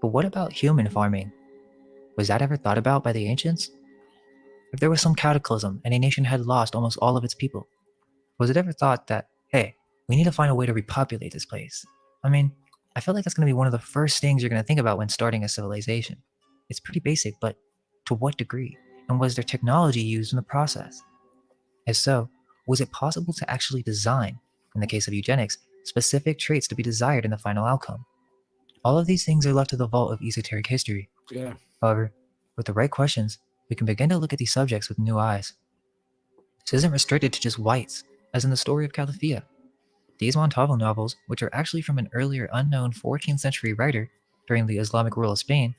S22: But what about human farming? Was that ever thought about by the ancients? If there was some cataclysm and a nation had lost almost all of its people, was it ever thought that, hey, we need to find a way to repopulate this place? I mean, I feel like that's going to be one of the first things you're going to think about when starting a civilization. It's pretty basic, but to what degree? And was there technology used in the process? If so, was it possible to actually design, in the case of eugenics, specific traits to be desired in the final outcome? All of these things are left to the vault of esoteric history.
S21: Yeah.
S22: However, with the right questions, we can begin to look at these subjects with new eyes. This isn't restricted to just whites, as in the story of Calafia. These Montalvo novels, which are actually from an earlier unknown 14th century writer during the Islamic rule of Spain,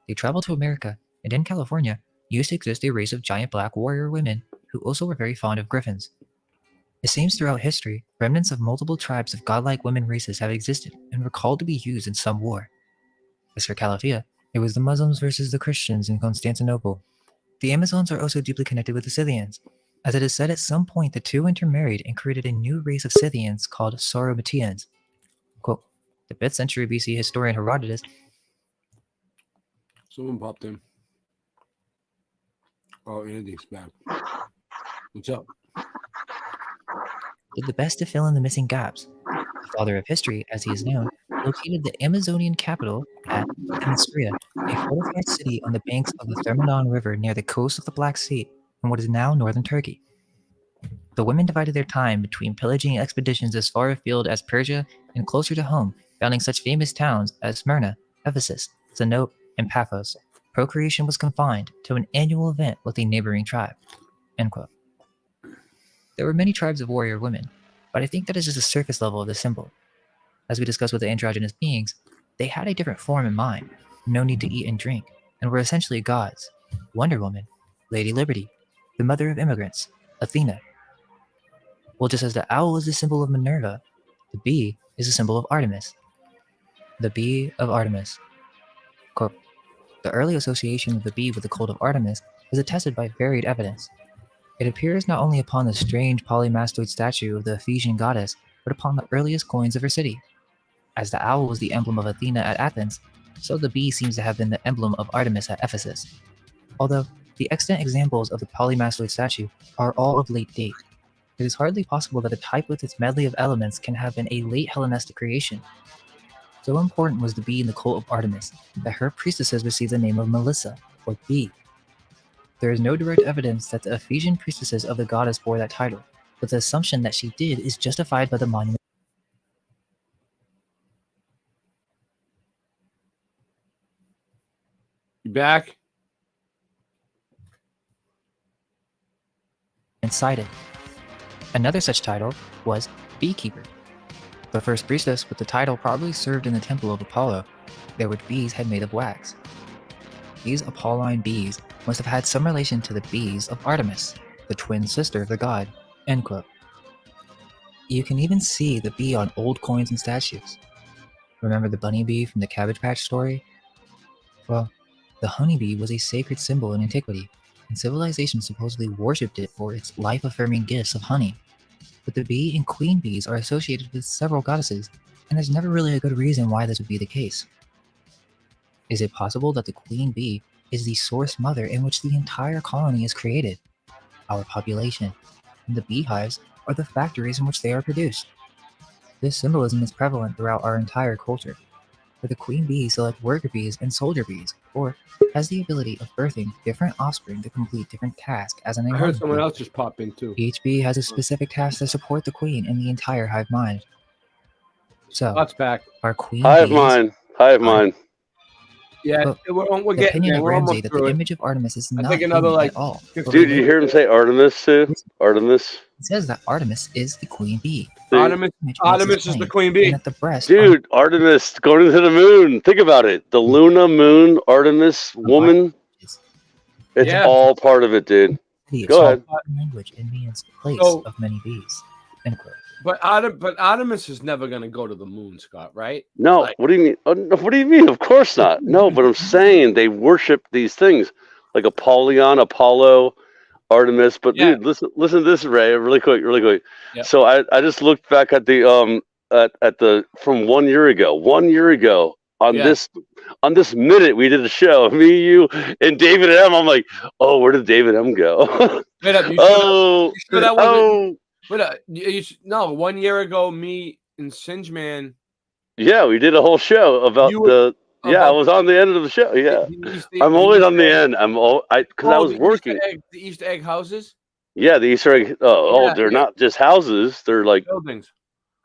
S22: they traveled to America, and in California, used to exist a race of giant black warrior women who also were very fond of griffins. It seems throughout history, remnants of multiple tribes of godlike women races have existed and were called to be used in some war. As for Calafia, It was the Muslims versus the Christians in Constantinople. The Amazons are also deeply connected with the Scythians, as it is said at some point the two intermarried and created a new race of Scythians called Sauromateans. Quote, the 5th century BC historian Herodotus.
S16: Someone popped in. Oh, Andy's back. What's up?
S22: Did the best to fill in the missing gaps. The father of history, as he is known, located the Amazonian capital at Themyscira, a fortified city on the banks of the Thermodon River near the coast of the Black Sea in what is now northern Turkey. The women divided their time between pillaging expeditions as far afield as Persia and closer to home, founding such famous towns as Smyrna, Ephesus, Sinope, and Paphos. Procreation was confined to an annual event with a neighboring tribe. End quote. There were many tribes of warrior women, but I think that is just the surface level of the symbol. As we discussed with the androgynous beings, they had a different form in mind, no need to eat and drink, and were essentially gods. Wonder Woman, Lady Liberty, the mother of immigrants, Athena. Well, just as the owl is the symbol of Minerva, the bee is a symbol of Artemis. The bee of Artemis. Quote, the early association of the bee with the cult of Artemis is attested by varied evidence. It appears not only upon the strange polymastoid statue of the Ephesian goddess, but upon the earliest coins of her city. As the owl was the emblem of Athena at Athens, so the bee seems to have been the emblem of Artemis at Ephesus. Although the extant examples of the polymastoid statue are all of late date, it is hardly possible that a type with its medley of elements can have been a late Hellenistic creation. So important was the bee in the cult of Artemis that her priestesses received the name of Melissa, or bee. There is no direct evidence that the Ephesian priestesses of the goddess bore that title, but the assumption that she did is justified by the monument.
S16: You back?
S22: Cited. Another such title was beekeeper. The first priestess with the title probably served in the temple of Apollo. There were bees head made of wax. These Apolline bees must have had some relation to the bees of Artemis, the twin sister of the god. End quote. You can even see the bee on old coins and statues. Remember the bunny bee from the Cabbage Patch story? Well, the honeybee was a sacred symbol in antiquity, and civilization supposedly worshipped it for its life-affirming gifts of honey. But the bee and queen bees are associated with several goddesses, and there's never really a good reason why this would be the case. Is it possible that the queen bee is the source mother in which the entire colony is created? Our population, and the beehives are the factories in which they are produced. This symbolism is prevalent throughout our entire culture, where the queen bees select worker bees and soldier bees, or has the ability of birthing different offspring to complete different tasks as an
S16: I heard someone else just pop in too.
S22: Each bee has a specific task to support the queen and the entire hive mind. So,
S16: That's back.
S22: our queen
S7: Hive
S22: bees...
S7: mind.
S16: Yeah,
S22: Well,
S16: we're
S22: the
S16: getting
S22: opinion
S16: there.
S22: of
S16: We're
S22: Ramsay
S16: almost
S22: that
S16: through
S22: the
S16: it.
S22: image of Artemis is
S16: I
S22: not
S16: think another
S22: human
S16: like
S22: at all.
S16: 15
S7: Dude, did you hear him say Artemis too? Artemis?
S22: It says that Artemis is the queen bee.
S16: Artemis is the queen bee.
S22: And at the breast,
S7: Dude, Artemis going to the moon. Think about it. The Luna, moon, Artemis, woman. It's
S22: Yeah.
S7: all part of it, dude. Go ahead.
S22: Language and means place
S16: So-
S22: of many bees. End quote.
S16: But Artemis is never going to go to the moon, Scott, right?
S7: No,
S16: Like-
S7: what do you mean? Oh, no, what do you mean? Of course not. No, but I'm saying they worship these things like Apollyon, Apollo, Artemis. But dude, listen to this, Ray, really quick.
S16: Yeah.
S7: So I just looked back at the at the from 1 year ago. 1 year ago on this minute we did a show. Me, you, and David M. I'm like, oh, where did David M. go?
S16: Wait up, you sure that wasn't? Wait up, no, 1 year ago, me and Singeman.
S7: Yeah, we did a whole show about I was on the end of the show. Yeah, I'm always on the end. Because I was working.
S16: The Easter egg houses.
S7: Yeah, the Easter egg. They're not just houses. They're like
S16: Buildings.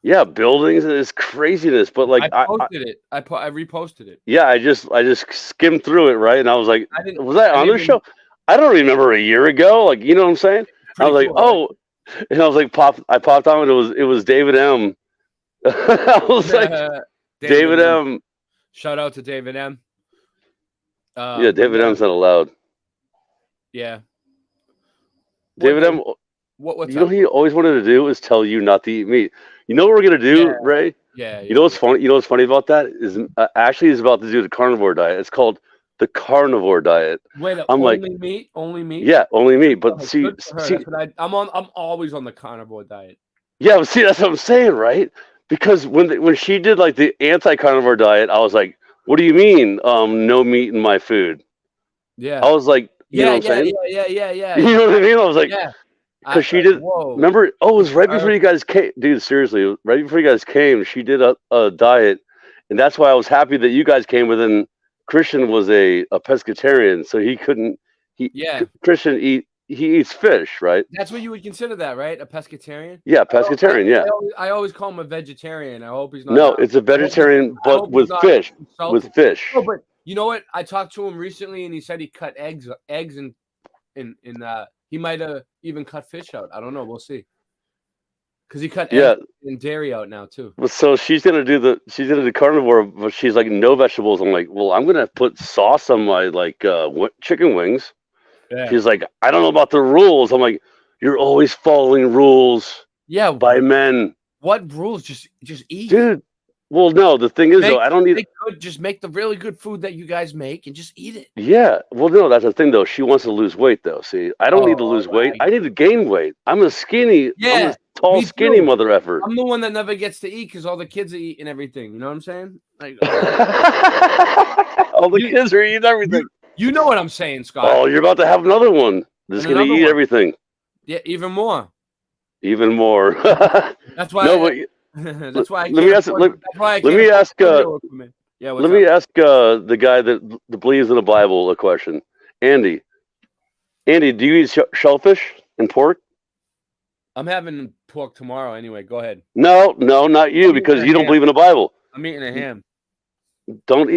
S7: Yeah, buildings. It's craziness. But like
S16: I posted it. I reposted it.
S7: Yeah, I just skimmed through it, right? And I was like, was that on the
S16: didn't-
S7: show? I don't remember a year ago. Like, you know what I'm saying? I was like,
S16: cool,
S7: and I was like, I popped on, and it was David M. I was like, David M.
S16: Shout out to David M.
S7: Yeah, David M's not allowed.
S16: Yeah.
S7: David M.
S16: What's
S7: you know
S16: up?
S7: what he always wanted to do is tell you not to eat meat. You know what we're gonna do, Ray?
S16: Yeah.
S7: You know what's funny? You know what's funny about that is Ashley is about to do the carnivore diet. It's called the carnivore diet.
S21: Wait,
S7: I'm
S21: only
S7: like,
S21: meat? Only meat?
S7: yeah, only meat. But
S21: Oh,
S7: see,
S21: good for her.
S7: see,
S21: That's what I'm always on the carnivore diet.
S7: yeah, but see, that's what I'm saying, right? Because when she did like the anti-carnivore diet, I was like, what do you mean, no meat in my food?
S21: Yeah.
S7: I was like, you know what I'm saying?
S21: Yeah.
S7: You know what I mean? I was like,
S21: Yeah.
S7: because she did.
S21: Whoa.
S7: Remember? Oh, it was right before you guys came, dude. Seriously, right before you guys came, she did a diet, and that's why I was happy that you guys came. But then Christian was a pescatarian, so he couldn't.
S21: Yeah.
S7: Christian he eats fish, right?
S21: That's what you would consider that, right? A pescatarian?
S7: Yeah, pescatarian. Yeah.
S21: I always call him a vegetarian. I hope he's not.
S7: No, it's a vegetarian,
S21: I
S7: but
S21: hope
S7: with
S21: he's not
S7: fish.
S21: insulted.
S7: With fish.
S21: No, but you know what? I talked to him recently, and he said he cut eggs, and he might have even cut fish out. I don't know. We'll see. Because he cut eggs and dairy out now too.
S7: So she's gonna do carnivore, but she's like no vegetables. I'm like, well, I'm gonna put sauce on my like chicken wings.
S21: Yeah.
S7: She's like, I don't know about the rules. I'm like, you're always following rules.
S21: Yeah.
S7: By men.
S21: What rules? Just eat,
S7: dude. Well, no. The thing is, though, I don't need.
S21: Just make the really good food that you guys make and just eat it.
S7: Yeah. Well, no, that's the thing, though. She wants to lose weight, though. See, I don't need to lose weight. I need to gain weight. I'm a skinny.
S21: Yeah.
S7: I'm a tall, skinny mother effer.
S21: I'm the one that never gets to eat because all the kids are eating everything. You know what I'm saying? Like,
S7: all the kids are eating everything.
S21: You know what I'm saying, Scott.
S7: Oh, you're about to have another one. That's going to eat everything.
S21: Yeah, even more.
S7: Even more.
S21: That's why. That's why.
S7: Let me ask. Let me ask.
S21: Yeah.
S7: Let me ask the guy that believes in the Bible a question. Andy. Andy, do you eat shellfish and pork?
S21: I'm having pork tomorrow anyway. Go ahead.
S7: No, not you, because you don't believe in the Bible.
S21: I'm eating a ham.
S7: Don't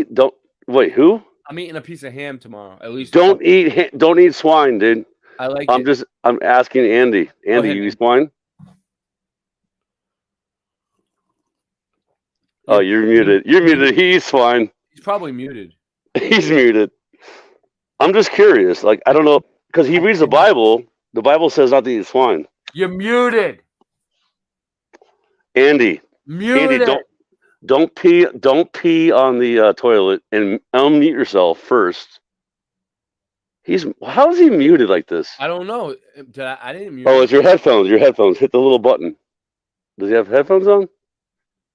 S7: wait. Who?
S21: I'm eating a piece of ham tomorrow. At least.
S7: Don't eat swine, dude.
S21: I like.
S7: I'm asking Andy. Andy, you eat swine? Oh, you're muted. You're muted. He eats swine.
S21: He's probably muted.
S7: He's muted. I'm just curious. Like, I don't know, because he reads the Bible. The Bible says not to eat swine.
S21: You're muted.
S7: Andy.
S21: Muted.
S7: Andy, don't pee on the toilet and unmute yourself first. How is he muted like this?
S21: I don't know. I didn't mute.
S7: Oh, it's your headphones. Your headphones. Hit the little button. Does he have headphones on?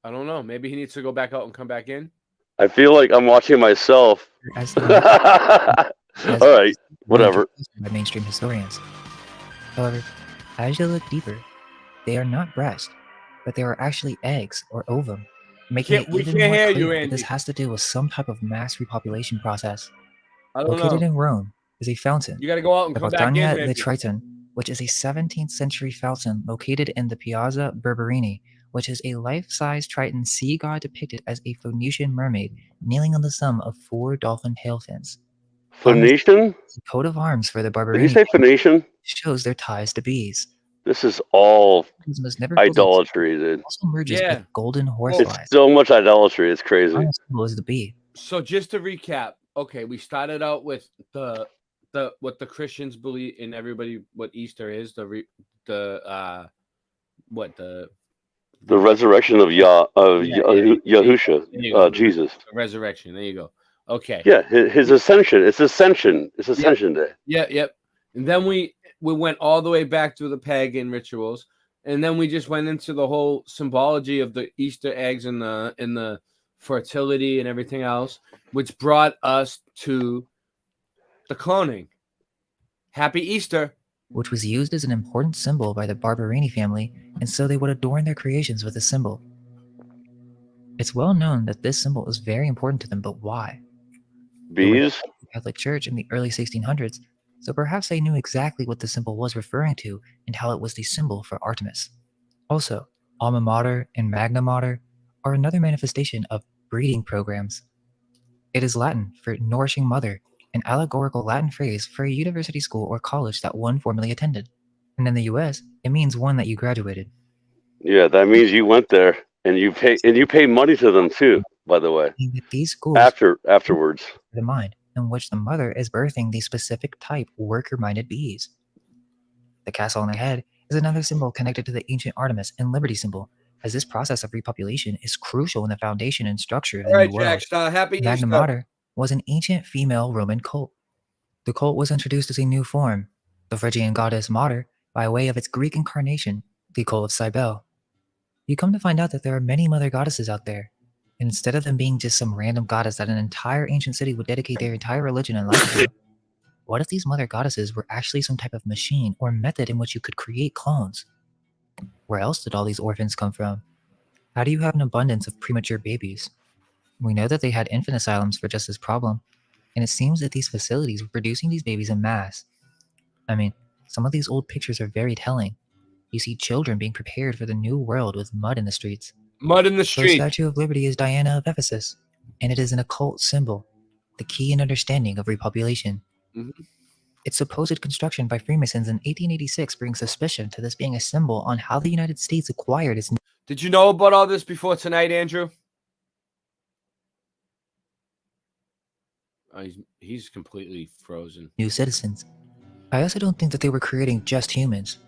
S21: I don't know. Maybe he needs to go back out and come back in.
S7: I feel like I'm watching myself. All right, whatever.
S22: By mainstream historians. However, as you look deeper, they are not breast, but they are actually eggs or ovum, making it even more clear that this has to do with some type of mass repopulation process. Located in Rome is a fountain.
S21: You got to go out and come back in.
S22: The Triton, which is a 17th century fountain located in the Piazza Berberini, which is a life-size Triton sea god depicted as a Phoenician mermaid kneeling on the stem of 4 dolphin tail fins.
S7: Phoenician?
S22: The coat of arms for the Barberini.
S7: Did you say Phoenician?
S22: Shows their ties to bees.
S7: This is all idolatry, dude.
S22: Also merges with golden horseflies.
S7: It's so much idolatry. It's crazy.
S22: Was the bee.
S21: So just to recap, okay, we started out with the what the Christians believe in, everybody what Easter is, the
S7: resurrection of Yahusha, Jesus.
S21: The resurrection. There you go. Okay.
S7: Yeah, his ascension. It's ascension. It's Ascension Day.
S21: Yeah, yep. And then we went all the way back to the pagan rituals, and then we just went into the whole symbology of the Easter eggs and the fertility and everything else, which brought us to the cloning. Happy Easter.
S22: Which was used as an important symbol by the Barberini family, and so they would adorn their creations with the symbol. It's well known that this symbol is very important to them, but why?
S7: Bees?
S22: The Catholic Church in the early 1600s, so perhaps they knew exactly what the symbol was referring to and how it was the symbol for Artemis. Also, Alma Mater and Magna Mater are another manifestation of breeding programs. It is Latin for nourishing mother, an allegorical Latin phrase for a university school or college that one formerly attended. And in the US, it means one that you graduated.
S7: Yeah, that means you went there and you pay money to them too, by the way.
S22: These schools
S7: afterwards.
S22: The mind in which the mother is birthing the specific type worker-minded bees. The castle on the head is another symbol connected to the ancient Artemis and Liberty symbol, as this process of repopulation is crucial in the foundation and structure of the new world.
S21: Jack, happy
S22: Magna
S21: Easter.
S22: Mater was an ancient female Roman cult. The cult was introduced as a new form, the Phrygian goddess Mater, by way of its Greek incarnation, the cult of Cybele. You come to find out that there are many mother goddesses out there, and instead of them being just some random goddess that an entire ancient city would dedicate their entire religion and life to, what if these mother goddesses were actually some type of machine or method in which you could create clones? Where else did all these orphans come from? How do you have an abundance of premature babies? We know that they had infant asylums for just this problem, and it seems that these facilities were producing these babies in mass. I mean, some of these old pictures are very telling. You see children being prepared for the new world with mud in the streets.
S21: Mud in the street.
S22: The Statue of Liberty is Diana of Ephesus, and it is an occult symbol, the key in understanding of repopulation.
S21: Mm-hmm.
S22: Its supposed construction by Freemasons in 1886 brings suspicion to this being a symbol on how the United States acquired its...
S21: Did you know about all this before tonight, Andrew? He's completely frozen.
S22: new citizens. I also don't think that they were creating just humans.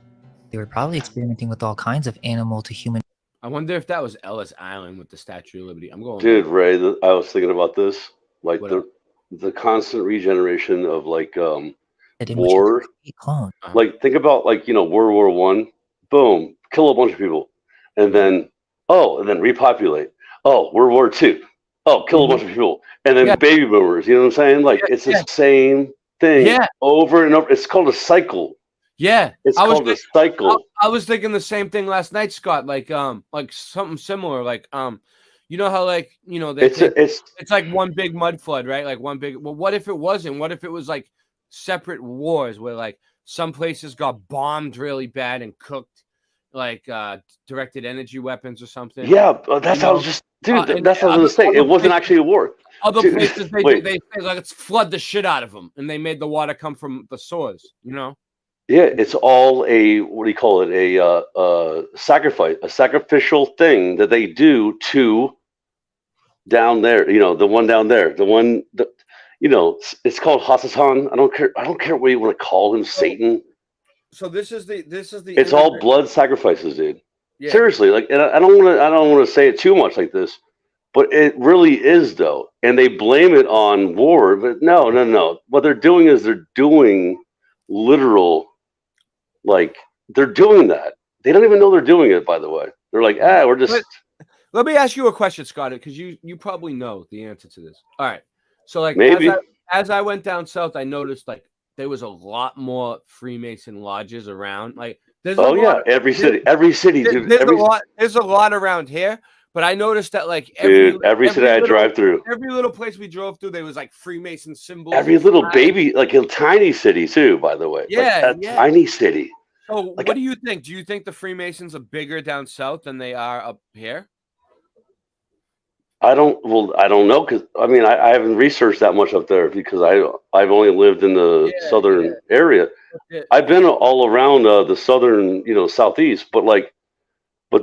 S22: They were probably experimenting with all kinds of animal to human...
S21: I wonder if that was Ellis Island with the Statue of Liberty. I'm going...
S7: Dude, Ray, I was thinking about this. Like, the constant regeneration of, like, war. Like, think about, like, you know, World War One. Boom, kill a bunch of people, and then repopulate. Oh, World War Two. Oh, kill a bunch of people, and then baby boomers. You know what I'm saying? Like, it's the same thing over and over. It's called a cycle.
S21: Yeah,
S7: it's called a cycle.
S21: I was thinking the same thing last night, Scott. Like something similar. Like you know how, like, you know, it's like one big mud flood, right? Like one big. Well, what if it wasn't? What if it was like separate wars where, like, some places got bombed really bad and cooked, like directed energy weapons or something?
S7: Yeah, that's how I was just, dude. That's what I was gonna say. It wasn't actually a war.
S21: Other places they say, like, let's flood the shit out of them, and they made the water come from the source. You know.
S7: Yeah, it's all a, what do you call it? A sacrifice, a sacrificial thing that they do to down there. You know, the one down there, you know, it's called Hasatan. I don't care what you want to call him, Satan.
S21: So this is the.
S7: It's all blood sacrifices, dude.
S21: Yeah.
S7: Seriously, like, and I don't want to say it too much like this, but it really is, though. And they blame it on war, but no. What they're doing is they're doing literal. Like, they're doing that. They don't even know they're doing it, by the way. They're like, we're just...
S21: Let me ask you a question, Scott, because you probably know the answer to this. All right. So, like,
S7: maybe.
S21: As I went down south, I noticed, like, there was a lot more Freemason lodges around. Like, there's
S7: every city, dude.
S21: There's a lot around here, but I noticed that, like,
S7: every city I drive through.
S21: Every little place we drove through, there was, like, Freemason symbols.
S7: Every little baby, like a tiny city, too, by the way.
S21: Yeah,
S7: like, tiny city.
S21: So,
S7: like,
S21: what do you think? Do you think the Freemasons are bigger down south than they are up here?
S7: I don't know, because I mean, I haven't researched that much up there because I've only lived in the southern area. I've been all around the southern, you know, southeast, but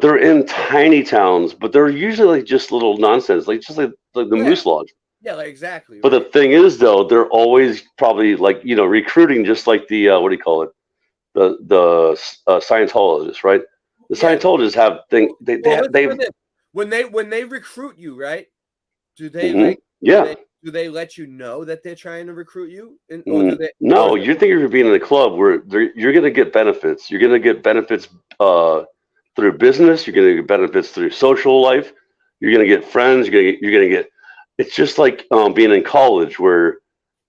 S7: they're in tiny towns, but they're usually, like, just little nonsense, like just like the Moose Lodge.
S21: Yeah, like, exactly.
S7: But the thing is, though, they're always probably, like, you know, recruiting, just like the what do you call it? The Scientologists, right? The Scientologists have things.
S21: When they recruit you, right? Do they do they let you know that they're trying to recruit you?
S7: No, you're thinking you're being in a club where you're going to get benefits. You're going to get benefits through business. You're going to get benefits through social life. You're going to get friends. You're going to get. It's just like being in college where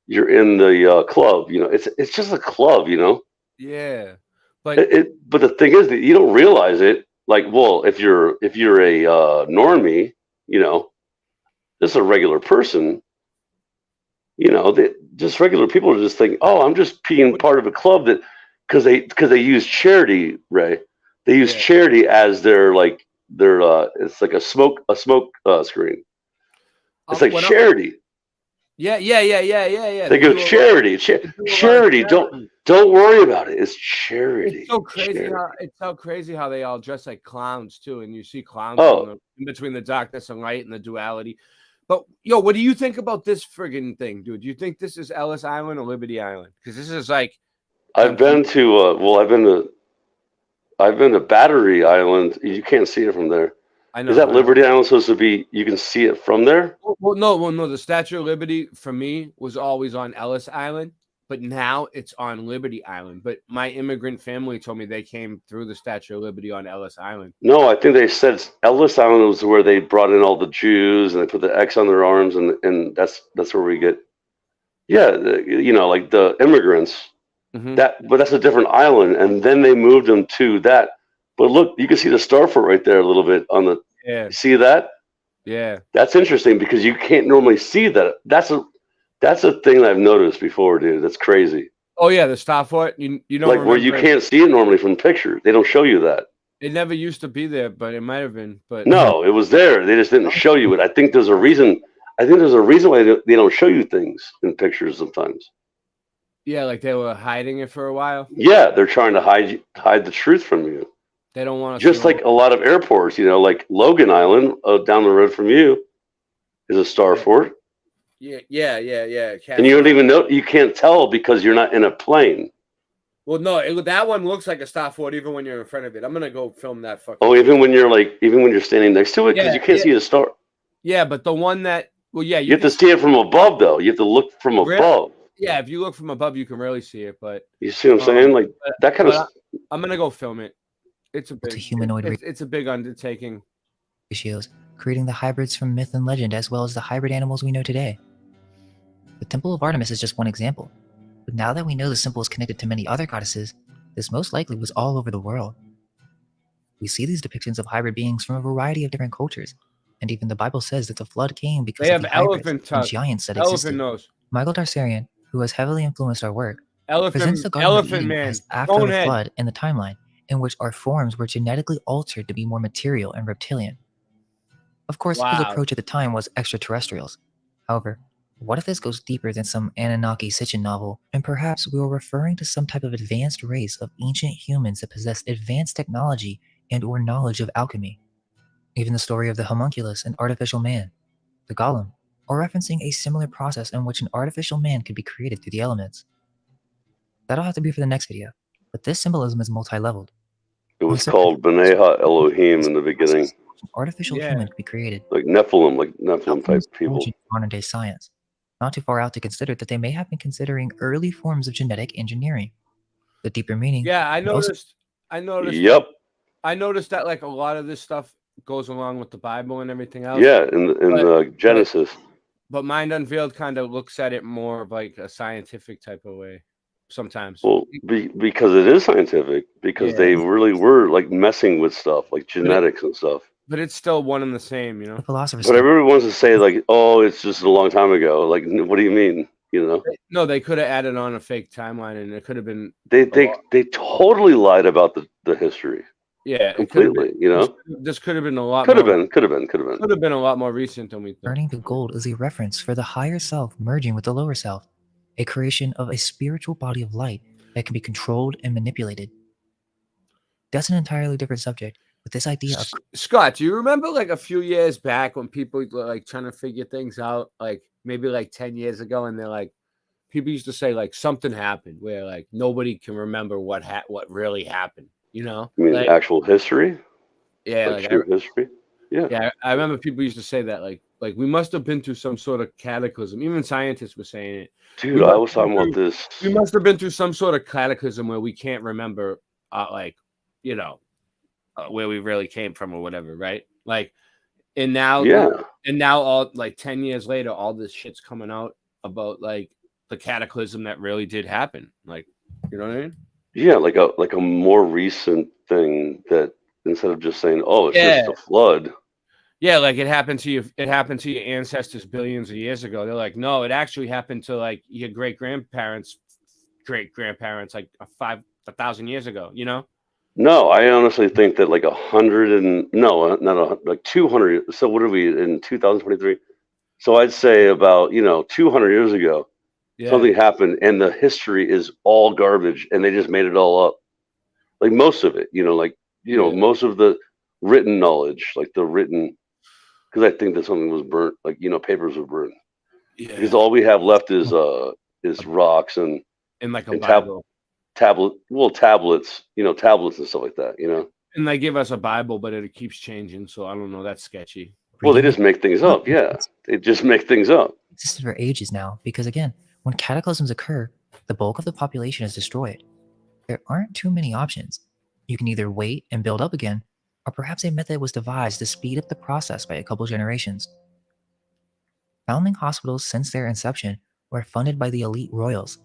S7: you're in the club. You know, it's just a club. You know.
S21: Yeah,
S7: but the thing is that you don't realize it. Like, well, if you're a normie, you know, just a regular person, you know, just regular people just think, oh, I'm just being part of a club that because they use charity, Ray. They use charity as their it's like a smoke screen. It's like charity.
S21: Yeah.
S7: They go charity. Charity. Don't worry about it. It's charity.
S21: It's so crazy. It's so crazy how they all dress like clowns too, and you see clowns in between the darkness and light and the duality. But what do you think about this friggin' thing, dude? Do you think this is Ellis Island or Liberty Island? Because this is like
S7: I've been to Battery Island. You can't see it from there.
S21: I know.
S7: Is that Liberty Island supposed to be? You can see it from there.
S21: Well, no. The Statue of Liberty for me was always on Ellis Island, but now it's on Liberty Island. But my immigrant family told me they came through the Statue of Liberty on Ellis Island.
S7: No, I think they said Ellis Island was where they brought in all the Jews and they put the X on their arms, and that's where we get. Yeah, like the immigrants.
S21: Mm-hmm.
S7: But that's a different island, and then they moved them to that. But look, you can see the star fort right there a little bit on the.
S21: Yeah.
S7: See that?
S21: Yeah.
S7: That's interesting because you can't normally see that. That's a thing I've noticed before, dude. That's crazy.
S21: Oh yeah, the star fort. You don't
S7: like where you can't see it normally from the picture. They don't show you that.
S21: It never used to be there, but it might have been. But
S7: no, it was there. They just didn't show you it. I think there's a reason. Why they don't show you things in pictures sometimes.
S21: Yeah, like they were hiding it for a while.
S7: Yeah, they're trying to hide the truth from you.
S21: They don't want to.
S7: Just like a lot of airports, like Logan Island down the road from you is a star fort.
S21: Yeah.
S7: And you don't even know. You can't tell because you're not in a plane.
S21: Well, no, that one looks like a star fort even when you're in front of it. I'm gonna go film that fucking.
S7: Oh, even when you're standing next to it because you can't see the star.
S21: Yeah, but the one that
S7: you have to see it from above though. You have to look from above.
S21: Yeah, if you look from above, you can really see it. But
S7: you see what I'm saying? Like that kind of.
S21: I'm gonna go film it. It's a
S22: humanoid.
S21: It's a big undertaking.
S22: Ratios, creating the hybrids from myth and legend, as well as the hybrid animals we know today. The Temple of Artemis is just one example, but now that we know the symbol is connected to many other goddesses, this most likely was all over the world. We see these depictions of hybrid beings from a variety of different cultures, and even the Bible says that the flood came because
S21: they
S22: of
S21: have
S22: the hybrids
S21: elephant
S22: and giants that
S21: elephant
S22: existed.
S21: nose.
S22: Michael Darsarian, who has heavily influenced our work, presents
S21: Elephant,
S22: the Garden of
S21: elephant
S22: Eden
S21: man.
S22: as after
S21: Go
S22: the
S21: ahead.
S22: flood in the timeline, in which our forms were genetically altered to be more material and reptilian. Of course, his
S21: Wow.
S22: approach at the time was extraterrestrials. However, what if this goes deeper than some Anunnaki Sitchin novel, and perhaps we were referring to some type of advanced race of ancient humans that possessed advanced technology and or knowledge of alchemy? Even the story of the homunculus and artificial man, the golem, or referencing a similar process in which an artificial man could be created through the elements. That'll have to be for the next video, but this symbolism is multi-leveled.
S7: It was called B'nai Ha-Elohim in the beginning.
S22: An artificial human could be created.
S7: Like Nephilim type people.
S22: Modern day science. Not too far out to consider that they may have been considering early forms of genetic engineering. The deeper meaning.
S21: Yeah, I
S22: also-
S21: noticed. I noticed.
S7: Yep.
S21: I noticed that like a lot of this stuff goes along with the Bible and everything else.
S7: Yeah, in the Genesis.
S21: But Mind Unveiled kind of looks at it more of like a scientific type of way sometimes.
S7: Well, because it is scientific, because they really were like messing with stuff like genetics and stuff.
S21: But it's still one and the same, you know.
S22: Philosophers.
S7: But everyone wants to say like, "Oh, it's just a long time ago." Like, what do you mean? You know?
S21: No, they could have added on a fake timeline, and it could have been.
S7: They totally lied about the history.
S21: Yeah,
S7: completely. You know,
S21: this could have been a lot.
S7: Could have
S21: more-
S7: been
S22: a
S21: lot more recent than we thought.
S22: Burning to gold is a reference for the higher self merging with the lower self, a creation of a spiritual body of light that can be controlled and manipulated. That's an entirely different subject, but this idea of
S21: Scott, do you remember like a few years back when people were like trying to figure things out, like maybe like 10 years ago, and they're like, people used to say like something happened where like nobody can remember what really happened, you know?
S7: I mean,
S21: like,
S7: actual history.
S21: yeah,
S7: Like
S21: like,
S7: true history. Yeah.
S21: yeah, I remember people used to say that like we must have been through some sort of cataclysm. Even scientists were saying it.
S7: Dude,
S21: We
S7: I
S21: must
S7: was
S21: have
S7: talking
S21: been
S7: about
S21: through-
S7: this.
S21: We must have been through some sort of cataclysm where we can't remember, like, you know, where we really came from or whatever, right? Like, and now, all like 10 years later, all this shit's coming out about like the cataclysm that really did happen. Like, you know what I mean?
S7: Yeah, like a more recent thing that instead of just saying, "Oh, it's
S21: Yeah.
S7: just a flood."
S21: Yeah, like it happened to you. It happened to your ancestors billions of years ago. They're like, no, it actually happened to like your great grandparents, like 1,000 years ago. You know?
S7: No, I honestly think that like 100 and no, not like 200. So what are we in 2023? So I'd say about 200 years ago,
S21: Yeah.
S7: something happened, and the history is all garbage, and they just made it all up. Like most of it, most of the written knowledge, like the written, because I think that something was burnt, like papers were burnt.
S21: Yeah.
S7: Because all we have left is rocks and
S21: In like a
S7: and
S21: Bible.
S7: tablets, tablets and stuff like that.
S21: And they give us a Bible, but it keeps changing. So I don't know. That's sketchy.
S7: Well, they just make things up. Yeah, they just make things up.
S22: Existed for ages now because, again, when cataclysms occur, the bulk of the population is destroyed. There aren't too many options. You can either wait and build up again, or perhaps a method was devised to speed up the process by a couple generations. Foundling hospitals since their inception were funded by the elite royals,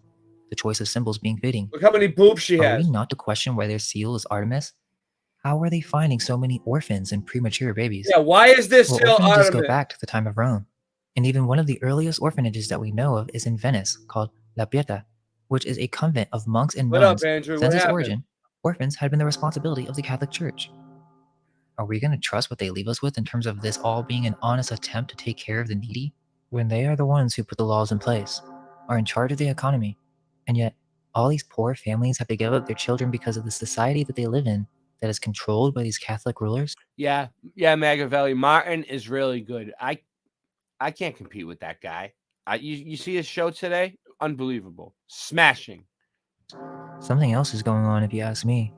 S22: the choice of symbols being fitting.
S21: Look how many boobs she
S22: Are
S21: has.
S22: we not to question why their seal is Artemis? How are they finding so many orphans and premature babies?
S21: Yeah, why is this
S22: Well,
S21: still
S22: orphanages go
S21: Artemis?
S22: back to the time of Rome, and even one of the earliest orphanages that we know of is in Venice, called La Pieta, which is a convent of monks and
S21: What up,
S22: nuns.
S21: Andrew?
S22: Since
S21: What
S22: its
S21: happened?
S22: origin, orphans had been the responsibility of the Catholic Church. Are we going to trust what they leave us with in terms of this all being an honest attempt to take care of the needy, when they are the ones who put the laws in place, are in charge of the economy, and yet all these poor families have to give up their children because of the society that they live in that is controlled by these Catholic rulers?
S21: Yeah, Machiavelli. Martin is really good. I can't compete with that guy. You see his show today? Unbelievable. Smashing.
S22: Something else is going on if you ask me.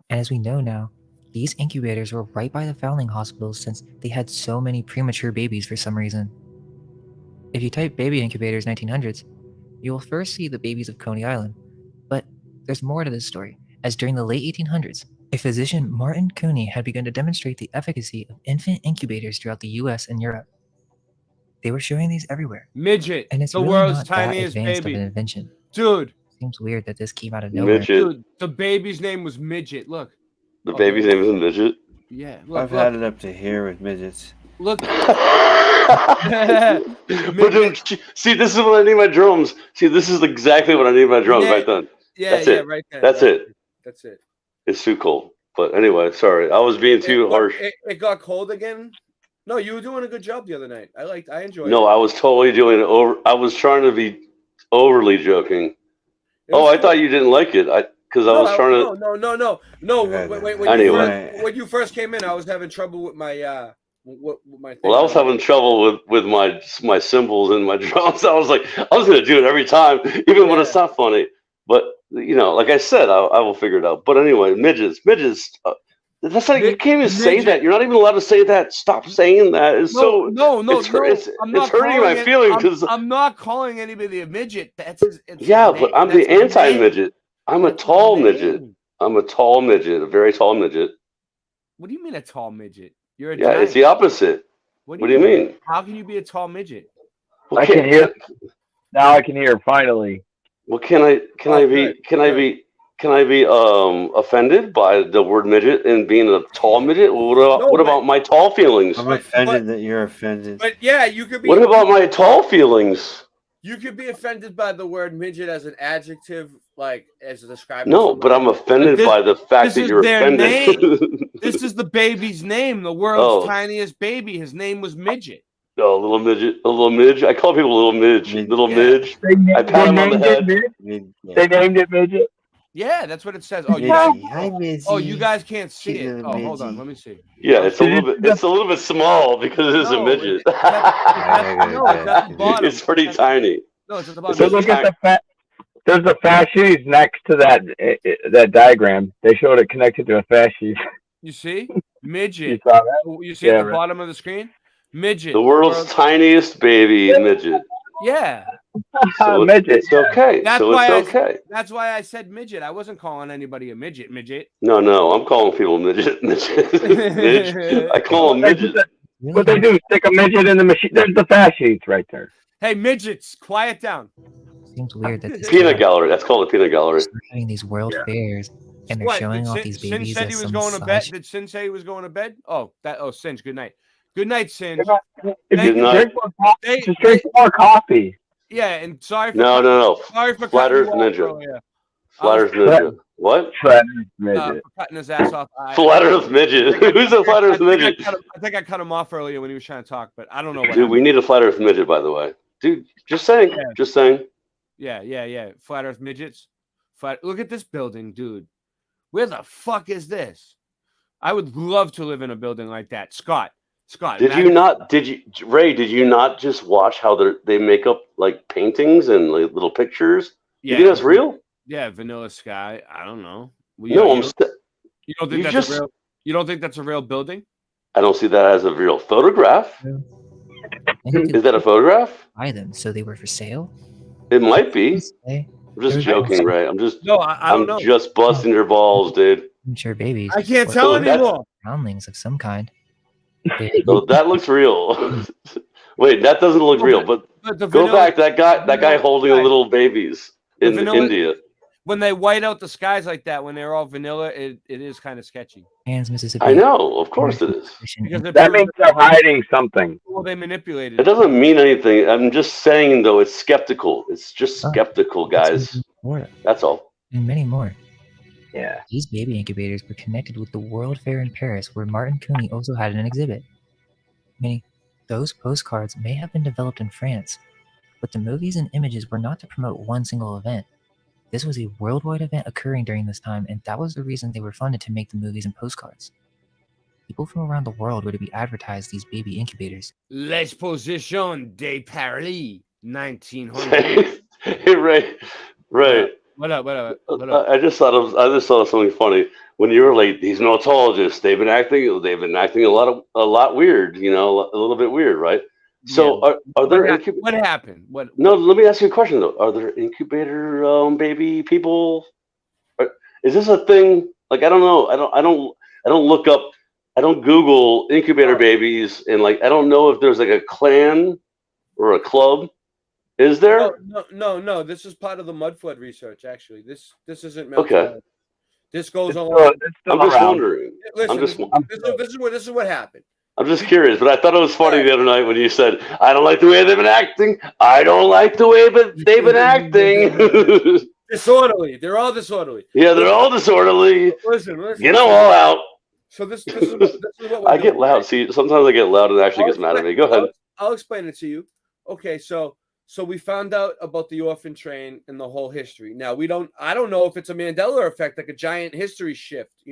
S22: And as we know now, these incubators were right by the foundling hospitals since they had so many premature babies for some reason. If you type baby incubators 1900s, you will first see the babies of Coney Island. But there's more to this story, as during the late 1800s, a physician, Martin Cooney, had begun to demonstrate the efficacy of infant incubators throughout the US and Europe. They were showing these everywhere.
S21: Midget,
S22: And it's
S21: the
S22: really
S21: world's
S22: not that
S21: tiniest
S22: advanced
S21: baby.
S22: of an invention.
S21: Dude.
S22: Seems weird that this came out of nowhere.
S21: Dude, the baby's name was Midget. Look.
S7: The baby's name is a midget.
S21: Yeah, look.
S18: I've had it up to here with midgets.
S21: Look.
S7: But dude, see, this is what I need my drums. See, this is exactly what I need my drums right then. That's it.
S21: Right there.
S7: That's it.
S21: That's it.
S7: It's too cold. But anyway, sorry. I was being too harsh.
S21: It got cold again. No, you were doing a good job the other night. I enjoyed it.
S7: No, I was totally doing it over. I was trying to be overly joking. Oh, I thought you didn't like it. Because I was trying to.
S21: No.
S7: Anyway.
S21: When you first came in, I was having trouble with my with my thing.
S7: Well, I was having trouble with my cymbals and my drums. I was like, I was gonna do it every time, even when it's not funny. But you know, like I said, I will figure it out. But anyway, midgets. That's not, you can't even say that. You're not even allowed to say that. Stop saying that. It's it's hurting my feelings because
S21: I'm not calling anybody a midget. That's his.
S7: But I'm the anti-midget. I'm a tall midget. I'm a tall midget, a very tall midget.
S21: What do you mean a tall midget? You're a
S7: Yeah,
S21: giant.
S7: it's the opposite. What do you mean?
S21: How can you be a tall midget?
S17: I can hear. Now I can hear. Finally.
S7: Well, can I be offended by the word midget and being a tall midget? What about my tall feelings?
S18: I'm offended that you're offended.
S21: But yeah, you could be.
S7: What about my tall feelings?
S21: You could be offended by the word midget as an adjective, like as described.
S7: No, but I'm offended by the fact that you're offended.
S21: This is the baby's name, the world's tiniest baby. His name was Midget.
S7: Oh, little midget, a little midge. I call people little midge, little midge. I pat him on the head.
S17: They named it midget.
S21: Yeah, that's what it says. Oh, you guys can't see it. Oh, hold on, let me see.
S7: Yeah, it's a little bit small because it's a midget. It's pretty tiny.
S21: No, it's at the bottom.
S17: So look at there's a fasces next to that diagram. They showed it connected to a fasces.
S21: You see? Midget.
S17: You saw that?
S21: You see at the bottom of the screen? Midget.
S7: The world's tiniest baby midget.
S21: Yeah.
S7: So
S17: midget.
S7: It's okay.
S21: That's why I said midget. I wasn't calling anybody a midget.
S7: No, I'm calling people midget. Midge. I call them midgets.
S17: What they do? Stick a midget in the machine. There's the fact sheets right there.
S21: Hey, midgets, quiet down.
S22: Seems weird that this
S7: peanut gallery. That's called a peanut gallery.
S22: They're having these world fairs and they're showing off these babies.
S21: Sin said he was going to bed. Did Sin say he was going to bed? Sin. Good night. Good night, Sin.
S17: Good night. Just drink more coffee.
S21: Yeah, and sorry for
S7: no.
S21: Sorry for
S7: Flat Earth Ninja. Flat Earth Ninja. What?
S17: Flat Earth Midget.
S21: Cutting his ass off.
S7: Flat Earth Midget. Who's a Flat Earth Midget?
S21: I think I cut him off earlier when he was trying to talk, but I don't know what.
S7: Dude, we need a Flat Earth Midget, by the way. Dude, just saying.
S21: Yeah.
S7: Just saying.
S21: Yeah. Flat Earth Midgets. Look at this building, dude. Where the fuck is this? I would love to live in a building like that. Scott.
S7: Did you not just watch how they make up like paintings and like little pictures?
S21: Yeah.
S7: You think that's real?
S21: Yeah, Vanilla Sky. I don't know. You don't think that's a real? You don't think that's a real building?
S7: I don't see that as a real photograph. Is that a photograph?
S22: Buy them, so they were for sale.
S7: It might be.
S22: Hey,
S7: I'm just joking, Ray. I'm just.
S21: No, I don't know.
S7: I'm just busting your balls, dude.
S22: Immature babies.
S21: I can't
S22: or
S21: tell anymore.
S22: Groundlings of some kind.
S7: So that looks real. Wait, that doesn't look real. But
S21: the
S7: go
S21: vanilla-
S7: back. That guy holding the little babies in
S21: vanilla-
S7: India.
S21: When they white out the skies like that, when they're all vanilla, it is kind of sketchy.
S22: Hands, Mississippi.
S7: I know, of course it is.
S21: Because
S17: That means they're hiding something.
S21: Well, they manipulated
S7: It doesn't mean anything. I'm just saying, though, it's skeptical. It's just skeptical, guys. That's all.
S22: And many more.
S17: Yeah.
S22: These baby incubators were connected with the World Fair in Paris, where Martin Cooney also had an exhibit. Meaning, those postcards may have been developed in France, but the movies and images were not to promote one single event. This was a worldwide event occurring during this time, and that was the reason they were funded to make the movies and postcards. People from around the world were to be advertised these baby incubators.
S21: L'Exposition de Paris, 1900.
S7: Right.
S21: What up?
S7: I just thought of something funny when you were like, these neurologists, they've been acting a lot weird, a little bit weird, right? So are there
S21: what happened?
S7: No, let me ask you a question though. Are there incubator baby people? Is this a thing? Like, I don't know. I don't look up. I don't Google incubator babies, and like I don't know if there's like a clan or a club. Is there?
S21: No. This is part of the mud flood research. Actually, this isn't.
S7: Okay.
S21: This goes on.
S7: I'm just wondering.
S21: Listen, this is what happened.
S7: I'm just curious, but I thought it was funny the other night when you said, "I don't like the way they've been acting. I don't like the way they've been acting."
S21: Disorderly. They're all disorderly.
S7: Yeah, they're all disorderly.
S21: Listen.
S7: Get them all out.
S21: So this is what we're
S7: I get loud. See, sometimes I get loud and it actually gets mad at me. Go ahead.
S21: I'll explain it to you. Okay, so we found out about the orphan train and the whole history. Now I don't know if it's a Mandela effect, like a giant history shift.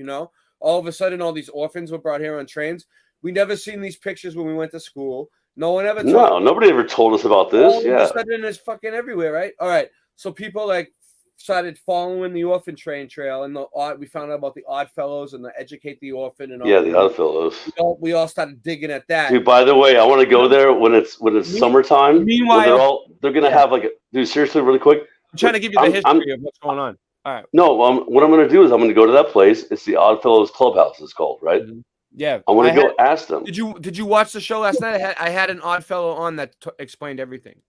S21: All of a sudden, all these orphans were brought here on trains. We never seen these pictures when we went to school. No one ever.
S7: Nobody ever told us about this.
S21: All of a sudden, it's fucking everywhere, right? All right. So people like started following the orphan train trail, and we found out about the Odd Fellows and the Educate the Orphan and all.
S7: Yeah, the Odd Fellows.
S21: We all started digging at that.
S7: Dude, by the way, I want to go there when it's summertime.
S21: Meanwhile,
S7: they're gonna have like dude, seriously, really quick.
S21: I'm trying to give you the history of what's going on. All right.
S7: No, what I'm gonna do is I'm gonna go to that place. It's the Odd Fellows Clubhouse. It's called, right?
S21: Mm-hmm. Yeah.
S7: I want to go ask them.
S21: Did you watch the show last night? I had an Odd Fellow on that explained everything.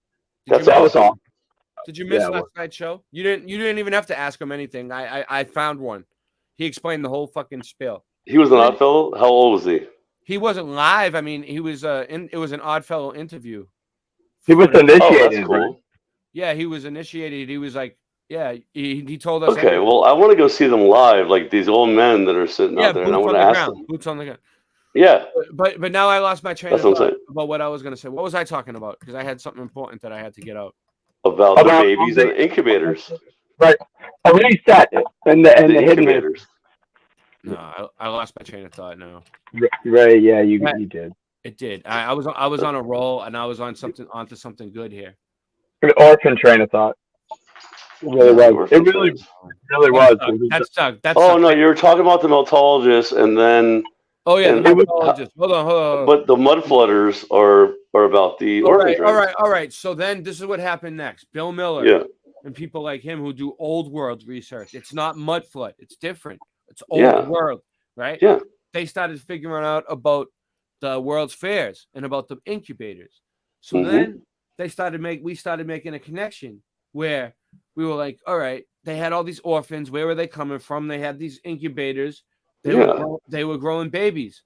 S7: That's awesome.
S21: Did you miss last night's show? You didn't even have to ask him anything. I found one. He explained the whole fucking spiel.
S7: He was an Odd Fellow? How old was he?
S21: He wasn't live. I mean, he was it was an Odd Fellow interview.
S17: He was initiated.
S7: Oh, that's cool.
S17: Right?
S21: Yeah, he was initiated. He was like, yeah, he told us.
S7: Okay, everything. Well, I want to go see them live, like these old men that are sitting out there, and I want to ask them.
S21: Boots on the ground.
S7: Yeah.
S21: But now I lost my train of
S7: thought
S21: thought about what I was going to say. What was I talking about? Because I had something important that I had to get out.
S7: About the babies and incubators.
S17: Right. A reset and the hidden
S7: incubators.
S21: No, I lost my train of thought now.
S17: Right, yeah, you did.
S21: It did. I was on a roll, and I was onto something good here.
S17: An orphan train of thought. It really was. It really was.
S21: That's Doug.
S7: No, you were talking about the meltologist, and then.
S21: Oh yeah, the meltologist. Hold on.
S7: But the mud flooders are about the orphan train.
S21: All right. So then this is what happened next. Bill Miller and people like him who do old world research. It's not mud flood. It's different. It's old world, right?
S7: Yeah.
S21: They started figuring out about the World's Fairs and about the incubators. So then we started making a connection where we were like, all right, they had all these orphans. Where were they coming from? They had these incubators. They were growing babies.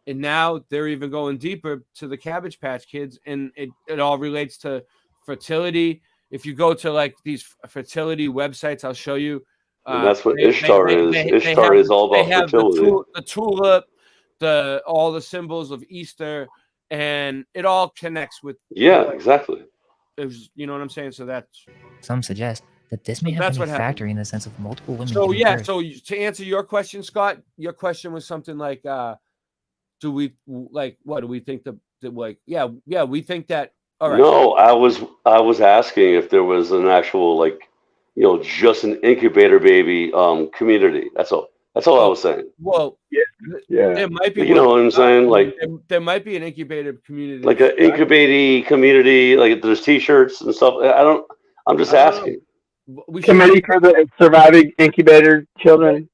S21: And now they're even going deeper to the Cabbage Patch Kids. And it all relates to fertility. If you go to like these fertility websites, I'll show you.
S7: And that's what Ishtar is. Ishtar is all about fertility.
S21: The tulip, all the symbols of Easter, and it all connects with.
S7: Yeah, exactly.
S21: You know what I'm saying? So that's.
S22: Some suggest that this may have been a factor in the sense of multiple women.
S21: So so to answer your question, Scott, your question was something like, do we think we think that. All right.
S7: No, I was asking if there was an actual just an incubator baby community. That's all. That's all I was saying.
S21: Well,
S17: yeah.
S21: There might be.
S7: You know what I'm saying? Like
S21: there might be an incubator community,
S7: like an incubating community. Like there's T-shirts and stuff. I'm just asking.
S17: Committee for the surviving incubator children.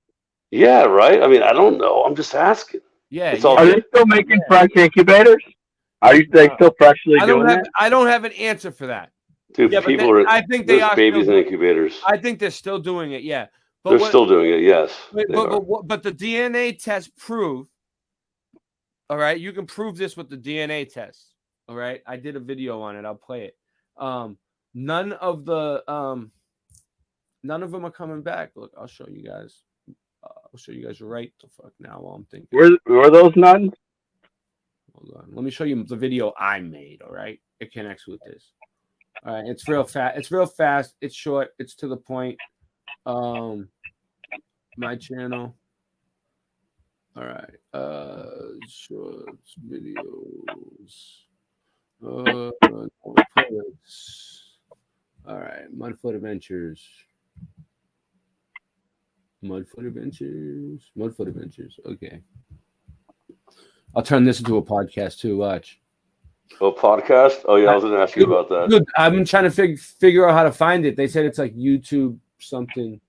S7: Yeah, right. I mean, I don't know. I'm just asking.
S21: Yeah.
S7: It's all
S17: Are
S7: good.
S17: they still making fresh incubators? Are they still freshly doing it?
S21: I don't have an answer for that.
S7: Dude,
S21: Yeah, but
S7: people are.
S21: I think they
S7: there's
S21: are
S7: babies
S21: still
S7: in incubators.
S21: I think they're still doing it. Yeah.
S7: They're still doing it. Yes.
S21: But the DNA test prove. All right, you can prove this with the DNA test. All right, I did a video on it. I'll play it. None of them are coming back. Look, I'll show you guys. I'll show you guys right the fuck now while I'm thinking.
S17: Were those nuns?
S21: Hold on. Let me show you the video I made. All right, it connects with this. All right, it's real fast. It's real fast. It's short. It's to the point. My channel. All right. Shorts, videos. All right. Mudfoot Adventures. Mudfoot Adventures. Okay. I'll turn this into a podcast too. Watch.
S7: A podcast? Oh yeah, I was gonna ask you about that.
S21: Dude, I've been trying to figure out how to find it. They said it's like YouTube something.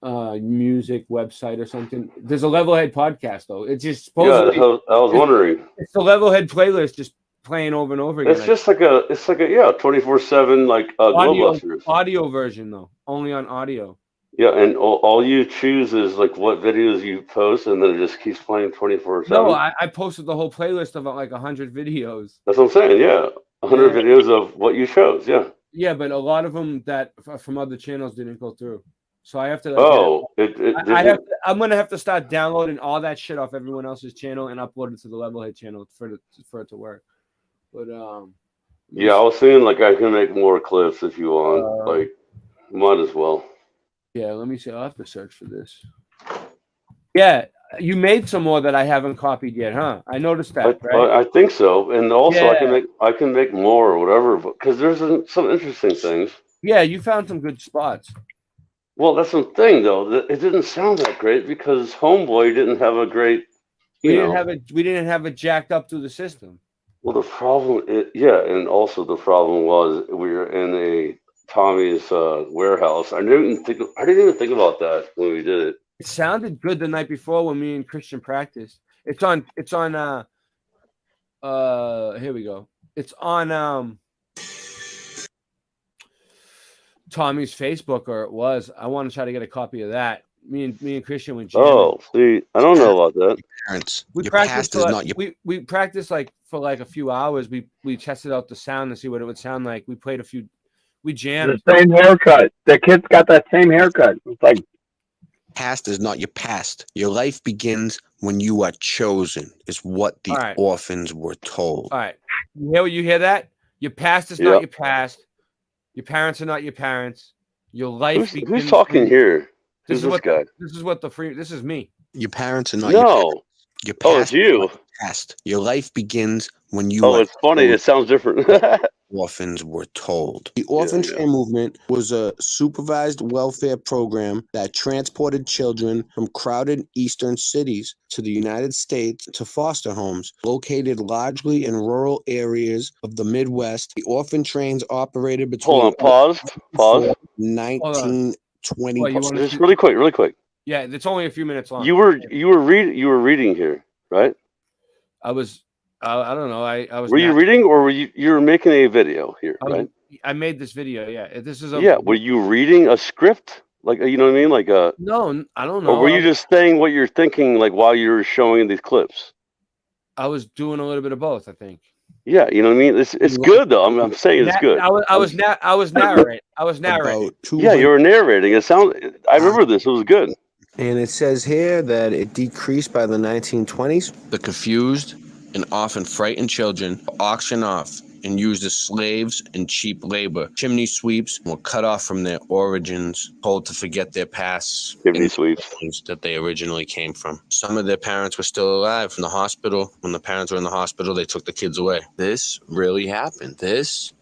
S21: Music website or something. There's a Levelhead podcast though. It's just supposedly.
S7: Yeah, I was wondering.
S21: It's the Levelhead playlist just playing over and over again.
S7: It's just like a 24/7 like
S21: audio version though. Only on audio.
S7: Yeah, and all you choose is like what videos you post, and then it just keeps playing 24/7.
S21: No, I posted the whole playlist of like 100 videos.
S7: That's what I'm saying. Yeah, 100 videos of what you chose. Yeah.
S21: Yeah, but a lot of them that from other channels didn't go through. So I have to. I'm gonna have to start downloading all that shit off everyone else's channel and upload it to the Levelhead channel for it to work. But
S7: yeah, I was saying like I can make more clips if you want. Like, might as well.
S21: Yeah, let me see. I'll have to search for this. Yeah, you made some more that I haven't copied yet, huh? I noticed that. Right?
S7: I think so, and also I can make more or whatever, because there's some interesting things.
S21: Yeah, you found some good spots.
S7: Well, that's the thing, though. It didn't sound that great because Homeboy didn't have a great. We
S21: didn't have it jacked up through the system.
S7: Well, the problem, and also the problem was we were in a Tommy's warehouse. I didn't even think about that when we did it.
S21: It sounded good the night before when me and Christian practiced. It's on. Here we go. It's on Tommy's Facebook, or it was. I want to try to get a copy of that. Me and Christian went jamming.
S7: Oh, see, I don't know about that.
S12: Parents,
S21: we practiced we practiced like for like a few hours. We tested out the sound to see what it would sound like. We played a few. We jammed.
S17: The same haircut. The kid's got that same haircut. It's like
S12: past is not your past. Your life begins when you are chosen. Is what the orphans were told.
S21: All right. You hear that? Your past is not your past. Your parents are not your parents. Your life.
S7: Who's talking here? Who's this guy?
S21: This is what This is me.
S12: Your parents are not your parents. Your past.
S7: It's you.
S12: Past. Your life begins when you.
S7: Oh, it's funny. It sounds different.
S12: Orphans were told. The orphan train movement was a supervised welfare program that transported children from crowded eastern cities to the United States to foster homes located largely in rural areas of the Midwest. The orphan trains operated between.
S7: Hold on, pause.
S12: 1920.
S7: Just really quick.
S21: Yeah, it's only a few minutes long.
S7: You were reading here, right?
S21: I was. I don't know. I was.
S7: Were you reading, or were you were making a video here? Right.
S21: I made this video. Yeah. This is.
S7: Were you reading a script? Like, you know what I mean? Like a.
S21: No, I don't know.
S7: Or were you just saying what you're thinking, like while you were showing these clips?
S21: I was doing a little bit of both, I think.
S7: Yeah, you know what I mean. It's good though. I'm saying it's good.
S21: I was narrating.
S7: Yeah, you were narrating. It sounded. I remember this. It was good.
S12: And it says here that it decreased by the 1920s. The confused and often frightened children were auctioned off and used as slaves and cheap labor. Chimney sweeps were cut off from their origins, told to forget their pasts.
S7: Chimney sweeps
S12: that they originally came from. Some of their parents were still alive from the hospital. When the parents were in the hospital, they took the kids away. This really happened. This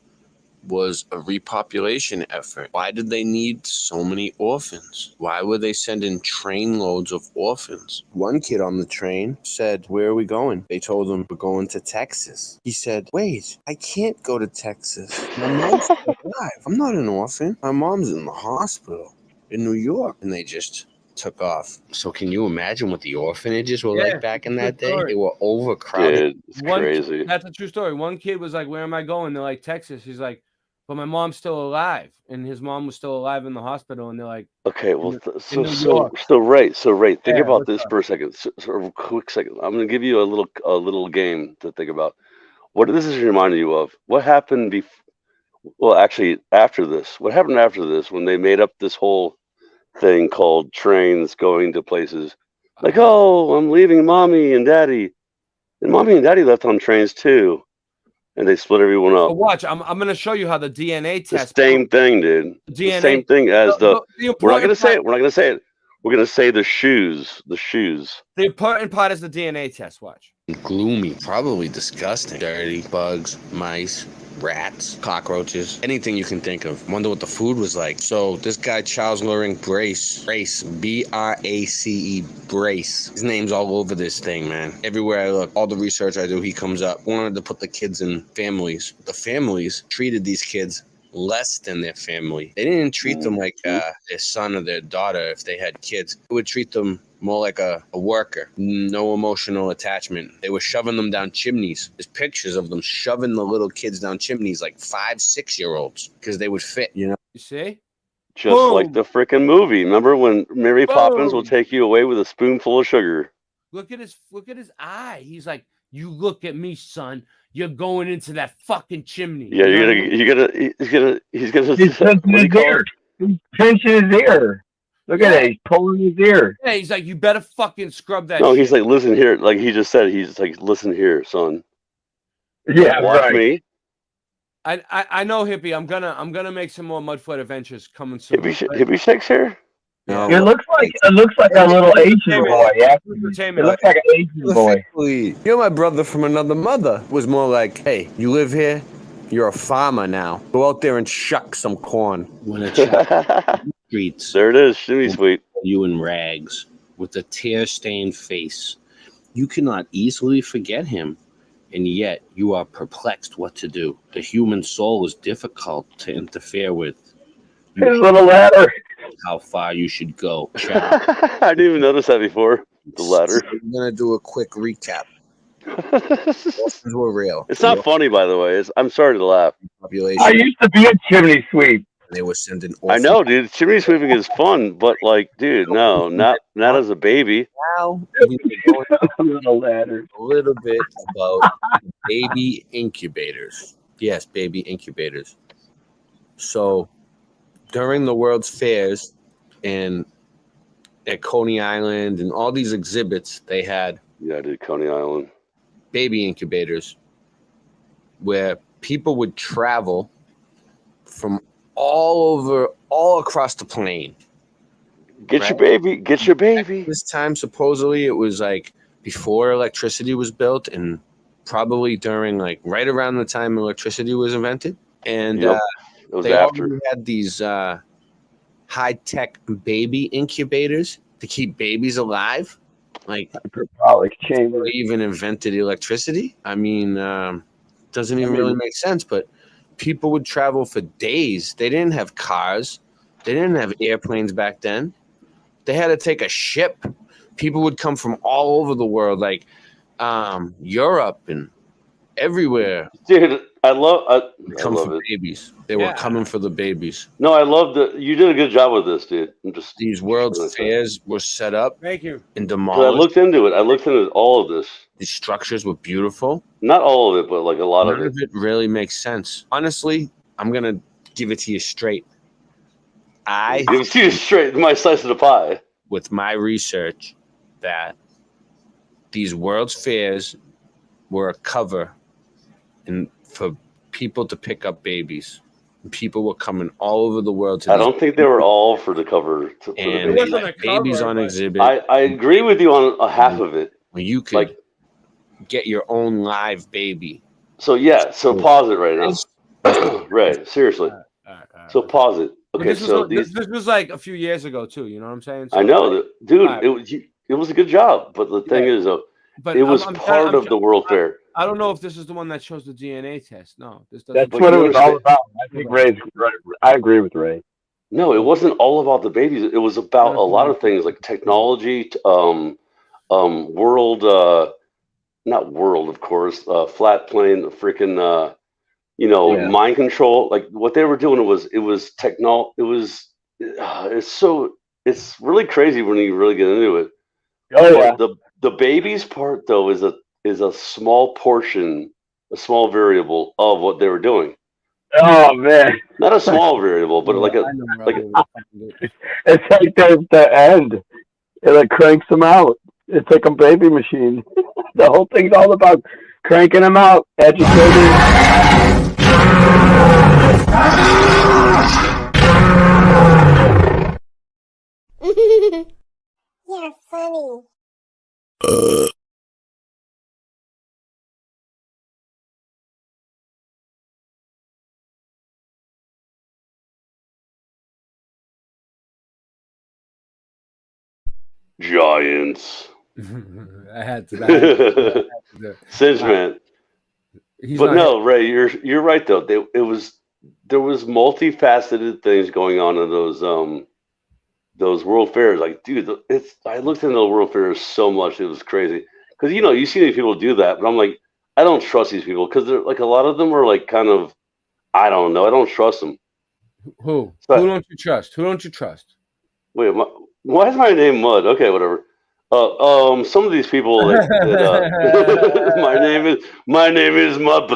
S12: was a repopulation effort. Why did they need so many orphans? Why were they sending train loads of orphans? One kid on the train said, "Where are we going?" They told him, "We're going to Texas." He said, "Wait, I can't go to Texas. My mom's still alive. I'm not an orphan. My mom's in the hospital in New York." And they just took off. So can you imagine what the orphanages were like back in that day? They were overcrowded.
S7: Dude, it's crazy.
S21: That's a true story. One kid was like, "Where am I going?" They're like, "Texas." He's like, "But my mom's still alive," and his mom was still alive in the hospital. And they're like,
S7: okay, well,
S21: in New York.
S7: Ray, think
S21: Yeah,
S7: about
S21: what's
S7: this
S21: up?
S7: for a second, for a quick second. I'm going to give you a little game to think about. What this is reminding you of? What happened well, actually, after this? What happened after this when they made up this whole thing called trains going to places? Like, oh, I'm leaving mommy and daddy, and mommy and daddy left on trains too, and they split everyone up.
S21: But watch, I'm going to show you how the DNA
S7: The
S21: test.
S7: same thing, dude. The same thing as
S21: the
S7: We're not going to
S21: important
S7: say
S21: part-
S7: it. We're not going to say it. We're going to say the shoes. The shoes.
S21: The important part is the DNA test. Watch.
S12: Gloomy, probably disgusting. Dirty, bugs, mice, rats, cockroaches, anything you can think of. Wonder what the food was like. So this guy, Charles Loring Brace, B-R-A-C-E, Brace. His name's all over this thing, man. Everywhere I look, all the research I do, he comes up. Wanted to put the kids in families. The families treated these kids less than their family. They didn't treat them like their son or their daughter if they had kids. They would treat them more like a worker. No emotional attachment. They were shoving them down chimneys. There's pictures of them shoving the little kids down chimneys like 5-6-year-olds because they would fit, you know?
S21: You see?
S7: Just like the freaking movie. Remember when Mary Poppins will take you away with a spoonful of sugar?
S21: Look at his eye. He's like, "You look at me, son. You're going into that fucking chimney."
S7: Yeah,
S21: You know what I mean?
S7: he's gonna.
S17: He's pinching his ear. He's pinching his ear. Look at it. He's pulling his ear.
S21: Yeah, he's like, "You better fucking scrub that."
S7: No,
S21: shit.
S7: he's like, listen here. Like he just said, he's like, listen here, son.
S17: Yeah,
S7: watch
S17: right.
S7: me.
S21: I know, Hippie. I'm gonna make some more Mudfoot adventures coming soon.
S7: Hippie Shakes here.
S12: No.
S17: It looks like a little Asian boy. Yeah, it looks like an Asian boy.
S12: You're my brother from another mother. Was more like, hey, you live here, you're a farmer now. Go out there and shuck some corn. When it's streets.
S7: There it is, shimmy sweet.
S12: You in rags with a tear-stained face. You cannot easily forget him, and yet you are perplexed what to do. The human soul is difficult to interfere with.
S17: His little ladder.
S12: How far you should go.
S7: I didn't even notice that before. The ladder.
S12: I'm gonna do a quick recap. Orphans were real.
S7: It's not funny, by the way. I'm sorry to laugh.
S12: Population.
S17: I used to be a chimney sweep.
S12: They were sending
S7: I
S12: orphans.
S7: know, dude. Chimney sweeping is fun, but like, dude, no, not as a baby.
S12: Now we can go
S17: a
S12: little bit about baby incubators. Yes, baby incubators. So during the World's Fairs and at Coney Island and all these exhibits, they had
S7: dude, Coney Island
S12: baby incubators where people would travel from all across the plane.
S7: Get your baby.
S12: This time, supposedly, it was like before electricity was built and probably during like right around the time electricity was invented. And
S7: Yep. It was
S12: they
S7: after.
S12: already had these high-tech baby incubators to keep babies alive. Like
S17: hyperbolic chamber.
S12: They even invented electricity. I mean, doesn't even really make sense, but people would travel for days. They didn't have cars. They didn't have airplanes back then. They had to take a ship. People would come from all over the world, like Europe and everywhere.
S7: Dude, I love
S12: for
S7: it.
S12: Babies. They were coming for the babies.
S7: No, I love you did a good job with this, dude.
S12: These World's Fairs were set up
S21: Thank you.
S12: and
S7: 'Cause
S12: demolished.
S7: I looked into it. I looked into all of this.
S12: The structures were beautiful.
S7: Not all of it, but like a lot
S12: None
S7: of it.
S12: of it really makes sense. Honestly, I'm gonna give it to you straight.
S7: Give it to you straight. My slice of the pie.
S12: With my research, that these World's Fairs were a cover and for people to pick up babies. And people were coming all over the world to
S7: I don't think they were all for the cover. For the
S12: and
S7: babies.
S12: like babies on exhibit.
S7: I agree with you on a half of it.
S12: Where you could get your own live baby.
S7: So pause it right now. Right, seriously. So pause it.
S21: But
S7: Okay,
S21: this was
S7: so
S21: this was like a few years ago too. You know what I'm saying?
S7: I know,
S21: like,
S7: dude.
S21: alright.
S7: It was a good job, but the thing is,
S21: But
S7: it was
S21: I'm
S7: part of the World Fair.
S21: I don't know if this is the one that shows the DNA test. No, this doesn't.
S17: That's
S7: But
S17: what it
S7: you
S17: was all
S7: understand-
S17: about. I think Ray's right. I agree with Ray.
S7: No, it wasn't all about the babies. It was about a lot of things like technology, world, not world, of course, flat plane, the freaking, mind control. Like what they were doing was it's really crazy when you really get into it.
S17: Oh yeah.
S7: But the babies part though is a small portion, a small variable of what they were doing.
S17: Oh man.
S7: Not a small variable, but
S17: it's like the end. It like cranks them out. It's like a baby machine. The whole thing's all about cranking them out, educating.
S9: You're funny.
S7: Giants.
S21: I had to.
S7: Singe man. But no, Ray, you're right though. There was multifaceted things going on in those world fairs. Like, dude, I looked into the world fairs so much, it was crazy. Because you see these people do that, but I'm like, I don't trust these people because they're like a lot of them are like kind of, I don't know, I don't trust them.
S21: Who? Who don't you trust? Who don't you trust?
S7: Wait, why is my name Mud? Okay, whatever. Some of these people my name is Mud.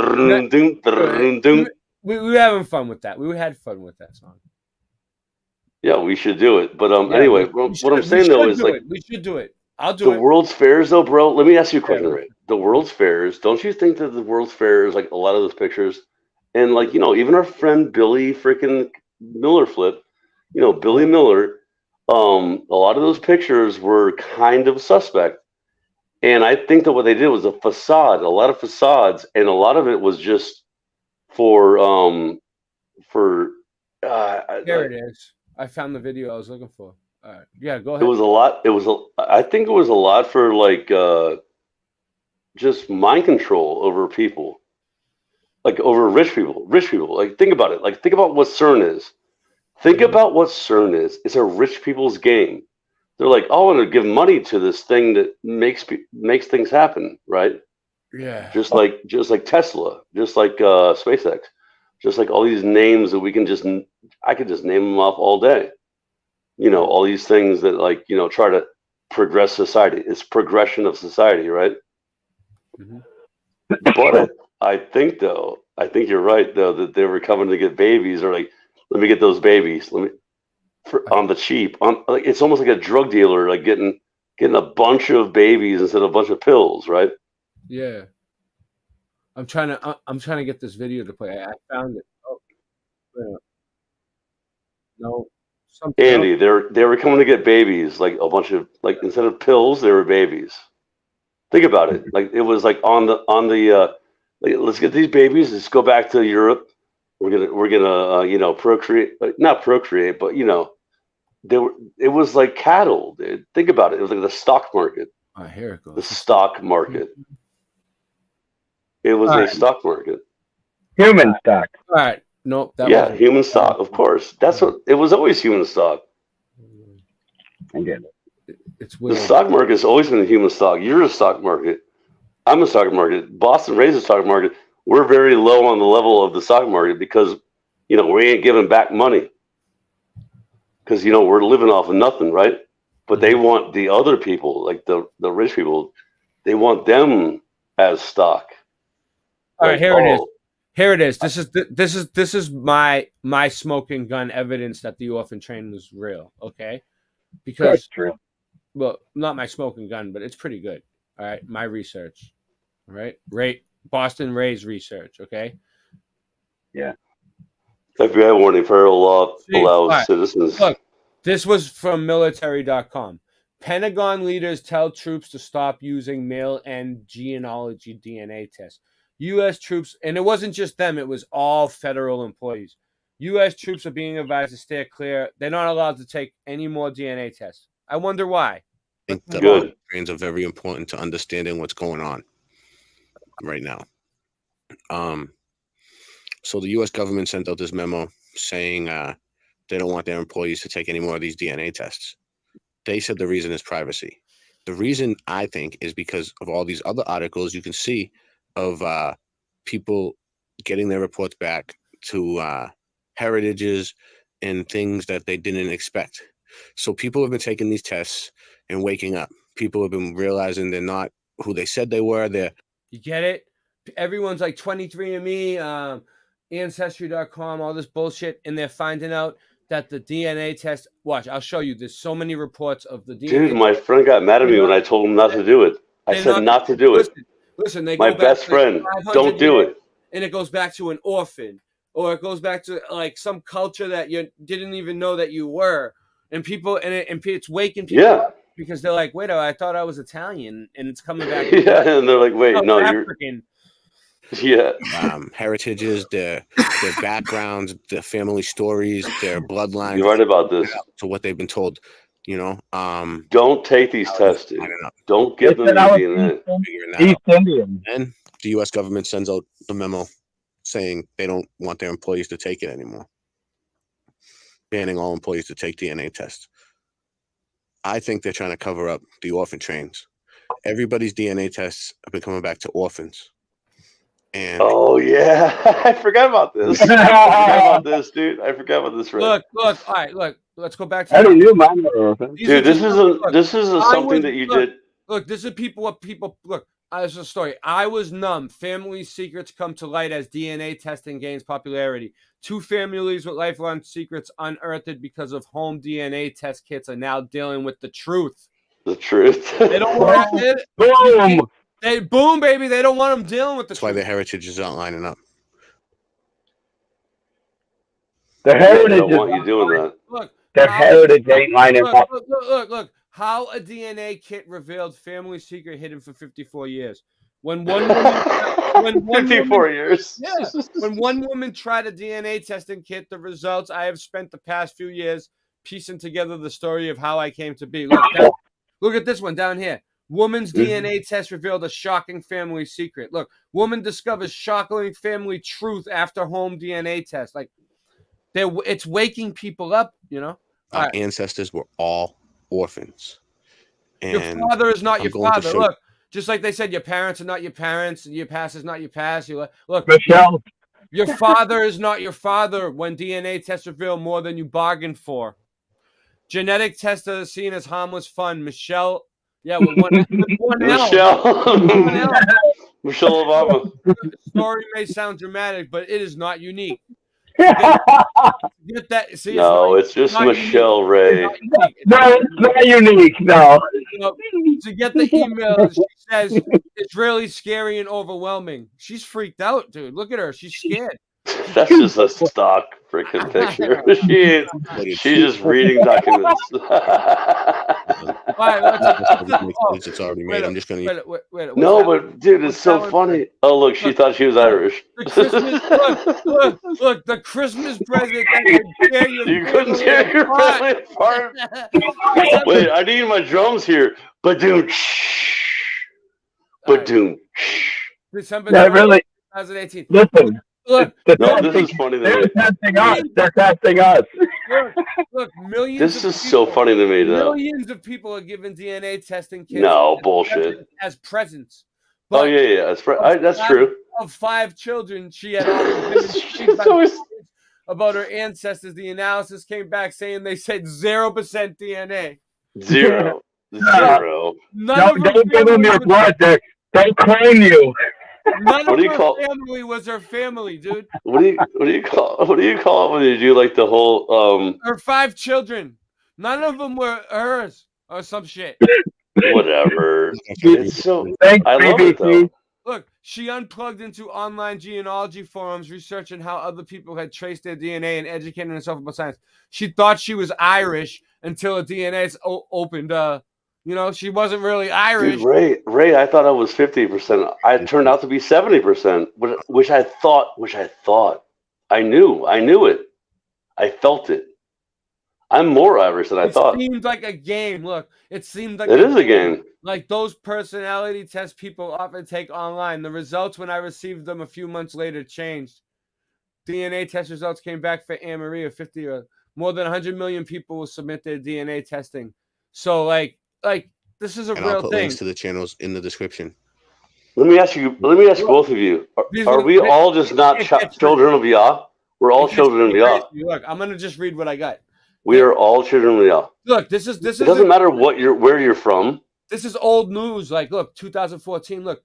S21: We were having fun with that. We had fun with that song.
S7: Yeah, we should do it. But anyway, what I'm saying though is like
S21: we should do it. I'll do it.
S7: The World's Fairs though, bro. Let me ask you a question, Ray. The World's Fairs. Don't you think that the World's Fairs, like a lot of those pictures, and like even our friend Billy freaking Miller Flip, Billy Miller. A lot of those pictures were kind of suspect, and I think that what they did was a facade, a lot of facades, and a lot of it was just for
S21: There it is. I found the video I was looking for. All right, yeah, go ahead.
S7: It was a lot. I think it was a lot for like just mind control over people, like over rich people. Rich people. Like think about it. Like think about what CERN is. Think about what CERN is. It's a rich people's game. They're like, oh, I'm going to give money to this thing that makes things happen, right?
S21: Yeah.
S7: Just like Tesla, just like SpaceX, just like all these names that I could just name them off all day. All these things that try to progress society. It's progression of society, right?
S21: Mm-hmm.
S7: But I think you're right though that they were coming to get babies or like. Let me get those babies. On the cheap. It's almost like a drug dealer, like getting a bunch of babies instead of a bunch of pills, right?
S21: Yeah. I'm trying to get this video to play. I found it. Oh, yeah. No.
S7: Andy, they were coming to get babies, like a bunch of instead of pills, they were babies. Think about it. Like it was like on the let's get these babies. Let's go back to Europe. We're gonna procreate, not procreate, but it was like cattle, dude. Think about it. It was like the stock market.
S21: Here it goes.
S7: The stock market. It was a stock market.
S17: Human stock.
S21: All right. Nope.
S7: Human stock. Of course. That's what it was. Always human stock.
S17: I get it.
S21: It's weird.
S7: The stock market has always been a human stock. You're a stock market. I'm a stock market. Boston Ray's a stock market. We're very low on the level of the stock market because, we ain't giving back money. Because, we're living off of nothing, right? But they want the other people, like the rich people, they want them as stock.
S21: All right, here it is. Here it is. This is my smoking gun evidence that the orphan train was real. Okay, because
S17: that's true.
S21: Well, not my smoking gun, but it's pretty good. All right, my research. All right, Boston Ray's research. Okay.
S17: Yeah.
S7: FBI warning: federal law allows citizens.
S21: Look, this was from military.com. Pentagon leaders tell troops to stop using male and genealogy DNA tests. U.S. troops, and it wasn't just them, it was all federal employees. U.S. troops are being advised to stay clear. They're not allowed to take any more DNA tests. I wonder why.
S12: I think the trains are very important to understanding what's going on right now. So the U.S. government sent out this memo saying they don't want their employees to take any more of these DNA tests. They said the reason is privacy. The reason, I think, is because of all these other articles you can see of people getting their reports back to heritages and things that they didn't expect. So people have been taking these tests and waking up. People have been realizing they're not who they said they were.
S21: You get it? Everyone's like 23andMe, Ancestry.com, all this bullshit, and they're finding out that the DNA test. Watch, I'll show you. There's so many reports of the DNA.
S7: Dude, my friend got mad at me when I told him not to do it. I said not to do it.
S21: Listen, they
S7: my
S21: go
S7: best
S21: back
S7: friend,
S21: 500
S7: don't do
S21: years,
S7: it.
S21: And it goes back to an orphan, or it goes back to like some culture that you didn't even know that you were, and people, and it's waking people up because they're like, wait, I thought I was Italian, and it's coming back.
S7: Yeah, and they're like, wait, no,
S21: African.
S7: Yeah.
S12: Heritages, their backgrounds, their family stories, their bloodlines.
S7: You're right about this.
S12: To what they've been told, you know.
S7: Don't take these tests, dude. Don't give them the DNA.
S12: East Indian. And the U.S. government sends out the memo saying they don't want their employees to take it anymore, banning all employees to take DNA tests. I think they're trying to cover up the orphan trains. Everybody's DNA tests have been coming back to orphans. And
S7: oh yeah, I forgot about this. I forgot about this, dude. I forgot about this.
S21: Look. All right, look. Let's go back to.
S17: How do you mind orphans?
S7: Dude, this is something that you did.
S21: Look, this is what people look. This is a story. I was numb. Family secrets come to light as DNA testing gains popularity. 2 families with lifelong secrets unearthed because of home DNA test kits are now dealing with the truth.
S7: The truth.
S21: They don't want it.
S17: Boom.
S21: Boom, baby. They don't want them dealing with the.
S12: That's why the heritages aren't lining up.
S17: The heritage
S7: don't want you doing that.
S21: Look,
S17: their heritage ain't lining up.
S21: Look. How a DNA kit revealed family secret hidden for 54 years. When one woman,
S7: 54 years.
S21: Yeah. When one woman tried a DNA testing kit, the results I have spent the past few years piecing together the story of how I came to be. Look at this one down here. Woman's DNA test revealed a shocking family secret. Look, woman discovers shocking family truth after home DNA test. Like, it's waking people up, you know.
S12: Our ancestors were all orphans. And
S21: your father is not your father. Look, just like they said, your parents are not your parents, and your past is not your past. Look,
S17: Michelle.
S21: Your father is not your father when DNA tests reveal more than you bargained for. Genetic tests are seen as harmless fun. Michelle. Yeah, with one
S7: Michelle. Michelle Obama.
S21: The story may sound dramatic, but it is not unique. Get that? See,
S7: it's just Michelle Ray.
S17: No, it's not unique. No.
S21: To get the email, she says it's really scary and overwhelming. She's freaked out, dude. Look at her. She's scared.
S7: That's just a stock freaking picture. She's just reading documents.
S12: It's already made. I'm just going to.
S7: No, but dude, it's so funny. Oh, look, she thought she was Irish.
S21: Look, the Christmas present.
S7: You couldn't tear your family apart. Wait, I need my drums here. Ba-doom. Ba-doom.
S21: December 2018.
S17: Listen.
S21: Look,
S7: no, this is funny to me.
S17: They're testing us.
S21: Look, millions.
S7: This is so funny to me, though.
S21: Millions of people are given DNA testing kits.
S7: No bullshit.
S21: As presents.
S7: But yeah. That's true.
S21: Of 5 children, she had about her ancestors. The analysis came back saying they said 0% DNA.
S7: Zero.
S17: Don't give them your blood. They claim you.
S21: None of her family was her family, dude.
S7: What do you call it when you do like the whole
S21: her 5 children? None of them were hers or some shit.
S7: Whatever. It's so. I love it though.
S21: Look, she unplugged into online genealogy forums, researching how other people had traced their DNA and educating herself about science. She thought she was Irish until her DNA opened You know, she wasn't really Irish.
S7: Dude, Ray, I thought I was 50%. I turned out to be 70%, which I thought. I knew it. I felt it. I'm more Irish than I thought.
S21: It seemed like a game. Look, it seemed like
S7: it is a game.
S21: Like those personality tests people often take online. The results, when I received them a few months later, changed. DNA test results came back for Anne Marie of 50. More than 100 million people will submit their DNA testing. So, like this is a
S12: and
S21: real
S12: I'll put
S21: thing.
S12: links to the channels in the description.
S7: Let me ask both of you: Are we all just not children of Yah? We're all children of Yah.
S21: Look, I'm gonna just read what I got.
S7: We are all children of Yah.
S21: Look, this is.
S7: It doesn't matter where you're from.
S21: This is old news. Like, look, 2014. Look,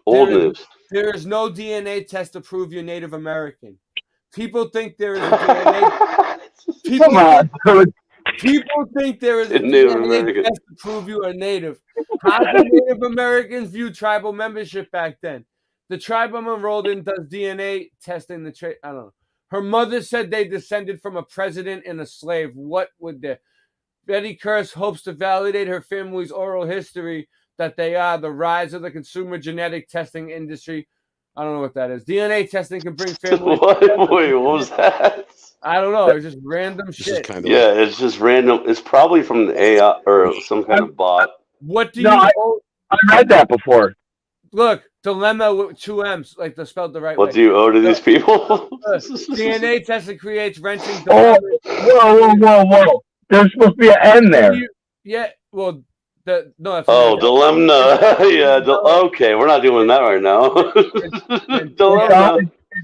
S7: news.
S21: There is no DNA test to prove you're Native American. People think there is a DNA. People think there is a DNA test to prove you are Native. How did Native Americans view tribal membership back then? The tribe I'm enrolled in does DNA testing. I don't know. Her mother said they descended from a president and a slave. What would they? Betty Kurse hopes to validate her family's oral history that they are. The rise of the consumer genetic testing industry. I don't know what that is. DNA testing can bring families.
S7: Wait, what was that?
S21: I don't know. It's just random shit.
S7: Yeah, it's just random. It's probably from the AI or some kind of bot.
S21: What do
S17: I read that before.
S21: Look, dilemma with 2 M's, like they're spelled the right
S7: way.
S21: way.
S7: What do you owe to these people?
S21: DNA testing creates wrenching
S17: dilemmas. Whoa. There's supposed to be an N there.
S21: Well, no. That's
S7: dilemma. Yeah. Okay, we're not doing that right now. Dilemma.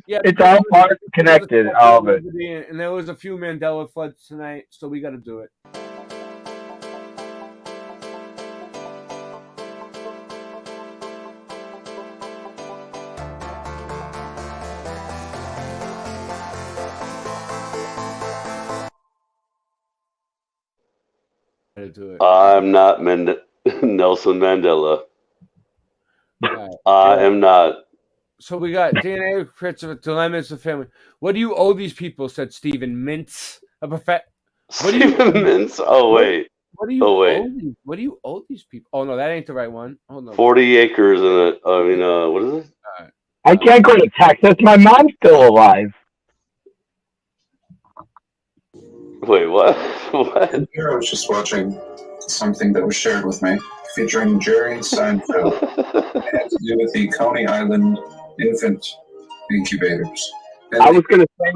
S17: It's all part connected, all of it.
S21: And there was a few Mandela floods tonight, so we got to do it.
S7: I'm not Nelson Mandela.
S21: Right.
S7: I am not.
S21: So we got DNA creates a dilemma as a family. What do you owe these people? Said Stephen Mintz.
S7: Stephen Mintz? Oh wait.
S21: What do you owe these people? Oh no, that ain't the right one. Hold on.
S7: 40 acres in it. I mean, what is it?
S17: I can't go to Texas. My mom's still alive.
S7: Wait, what? What?
S13: Here I was just watching something that was shared with me featuring Jerry Seinfeld. It had to do with the Coney Island infant incubators. And
S17: I was going to say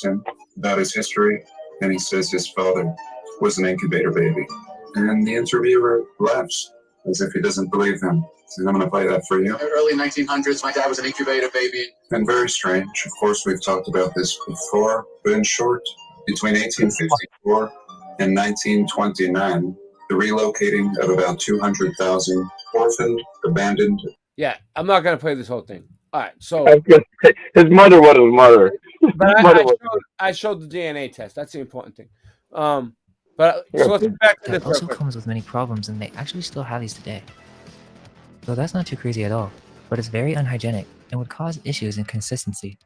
S17: this.
S13: About his history, and he says his father was an incubator baby. And the interviewer laughs as if he doesn't believe him. So I'm going to play that for you.
S14: In the early 1900s, my dad was an incubator baby.
S13: And very strange. Of course, we've talked about this before, but in short, between 1854 and 1929, the relocating of about 200,000 orphaned, abandoned.
S21: Yeah, I'm not going to play this whole thing. All right, so
S17: his mother was his mother.
S21: But I showed the DNA test. That's the important thing. But so let's get back to this.
S22: That also comes with many problems, and they actually still have these today. So that's not too crazy at all, but it's very unhygienic and would cause issues in consistency.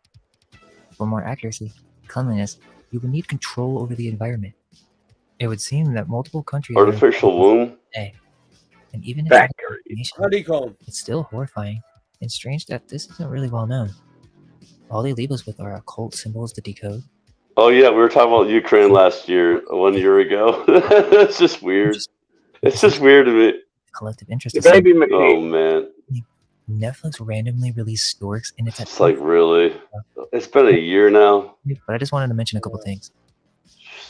S22: For more accuracy, cleanliness, you would need control over the environment. It would seem that multiple countries
S7: artificial womb
S22: today, and even in
S21: honeycomb,
S22: it's still horrifying and strange that this isn't really well known. All they leave us with are occult symbols to decode.
S7: Oh yeah, we were talking about Ukraine 1 year ago. It's just weird. It's just weird to me.
S22: Collective interest.
S7: Oh man.
S22: Netflix randomly released storks in its.
S7: It's like really. It's been a year now.
S22: But I just wanted to mention a couple things.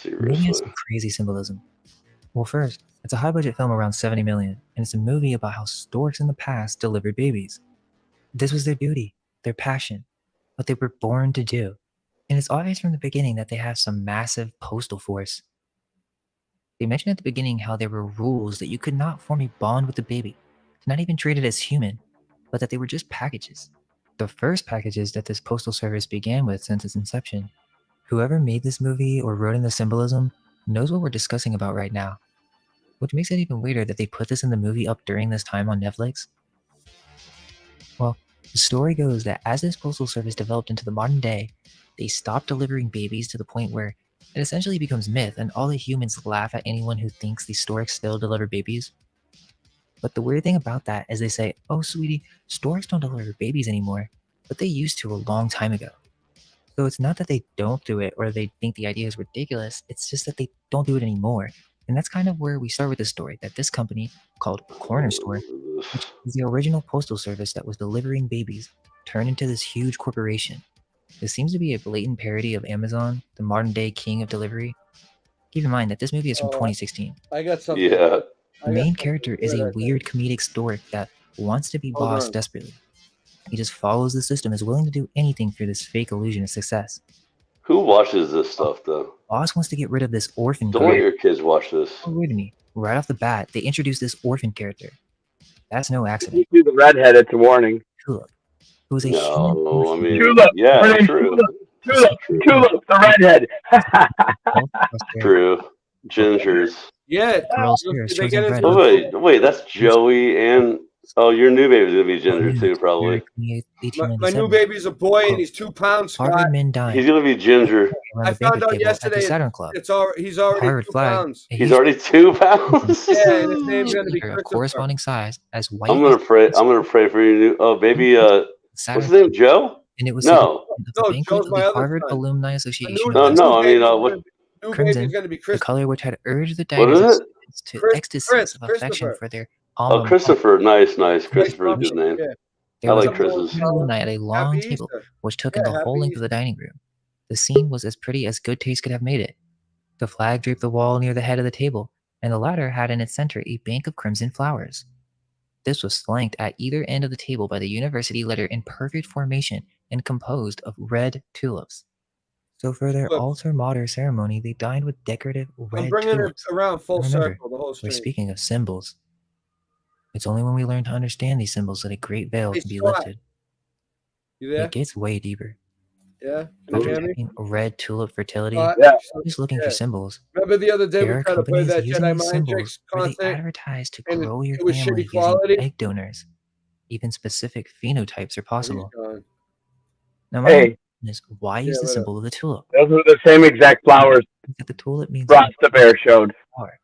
S7: Seriously.
S22: Movie has some crazy symbolism. Well, first, it's a high-budget film around $70 million, and it's a movie about how storks in the past delivered babies. This was their duty, their passion, what they were born to do. And it's obvious from the beginning that they have some massive postal force. They mentioned at the beginning how there were rules that you could not form a bond with the baby, not even treated as human, but that they were just packages. The first packages that this postal service began with since its inception. Whoever made this movie or wrote in the symbolism knows what we're discussing about right now. Which makes it even weirder that they put this in the movie up during this time on Netflix. Well, the story goes that as this postal service developed into the modern day, they stopped delivering babies to the point where it essentially becomes myth and all the humans laugh at anyone who thinks these storks still deliver babies. But the weird thing about that is they say, oh, sweetie, storks don't deliver babies anymore, but they used to a long time ago. So it's not that they don't do it or they think the idea is ridiculous. It's just that they don't do it anymore. And that's kind of where we start with the story, that this company called Corner Store, which is the original postal service that was delivering babies, turned into this huge corporation. This seems to be a blatant parody of Amazon, the modern day king of delivery. Keep in mind that this movie is from 2016.
S21: I got something.
S7: Yeah.
S22: The main character is a weird comedic stork that wants to be boss desperately. He just follows the system, is willing to do anything for this fake illusion of success.
S7: Who watches this stuff, though?
S22: Boss wants to get rid of this orphan.
S7: Don't let your kids watch this.
S22: Oh, wait a minute. Right off the bat, they introduce this orphan character. That's no accident.
S17: You see the redhead, it's a warning.
S22: Tulip, who is a
S7: No, I mean,
S17: Tulip.
S7: yeah,
S17: Her name's
S7: true.
S17: Tulip, the redhead.
S7: True. Gingers.
S21: Yeah.
S22: They get into
S7: Oh, wait, that's Joey and your new baby's gonna be Ginger too, probably.
S21: My new baby's a boy and he's 2 pounds. Scott.
S22: Harvard men died.
S7: He's gonna be Ginger.
S21: I found out yesterday.
S22: Saturn Club.
S21: He's already
S22: Harvard
S21: 2
S22: flag.
S21: pounds.
S7: He's already 2 pounds.
S21: Yeah, and his name's gonna be
S22: A
S21: Christopher.
S22: corresponding size as white.
S7: I'm gonna pray for your new baby. What's his name? Joe?
S22: And it was
S7: No.
S22: banquet of the Harvard Alumni Association.
S7: No. I mean, what?
S22: Crimson, the color which had urged the
S7: What is
S22: diners
S7: it?
S22: to ecstasies of affection for their
S7: Oh, Christopher. Nice. Christopher is a good name. I like Chris's.
S22: Alumni at a long table, which took in the whole length of the dining room. The scene was as pretty as good taste could have made it. The flag draped the wall near the head of the table, and the latter had in its center a bank of crimson flowers. This was flanked at either end of the table by the university letter in perfect formation and composed of red tulips. So for their altar mater ceremony, they dined with decorative red
S21: I'm bringing
S22: tulips.
S21: it around full
S22: Remember,
S21: circle. The whole
S22: we're
S21: stream.
S22: speaking of symbols. It's only when we learn to understand these symbols that a great veil
S21: Hey,
S22: can be
S21: Scott,
S22: lifted.
S21: You there?
S22: It gets way deeper.
S21: Yeah. Can you hear me?
S22: Talking red tulip fertility.
S21: Yeah.
S22: Just looking for symbols.
S21: Remember the other day
S22: There
S21: we
S22: are
S21: tried to play
S22: companies
S21: that
S22: using
S21: Jedi
S22: these
S21: Mind Tricks
S22: symbols where they
S21: content,
S22: advertise to
S21: and
S22: grow your
S21: it was
S22: family
S21: shitty quality.
S22: using egg donors. Even specific phenotypes are possible.
S21: gone.
S22: Now, my
S17: Hey.
S22: question is, why use the symbol of the tulip?
S17: Those are the same exact flowers
S22: The tulip means
S17: Ross the Bear showed.
S22: flower.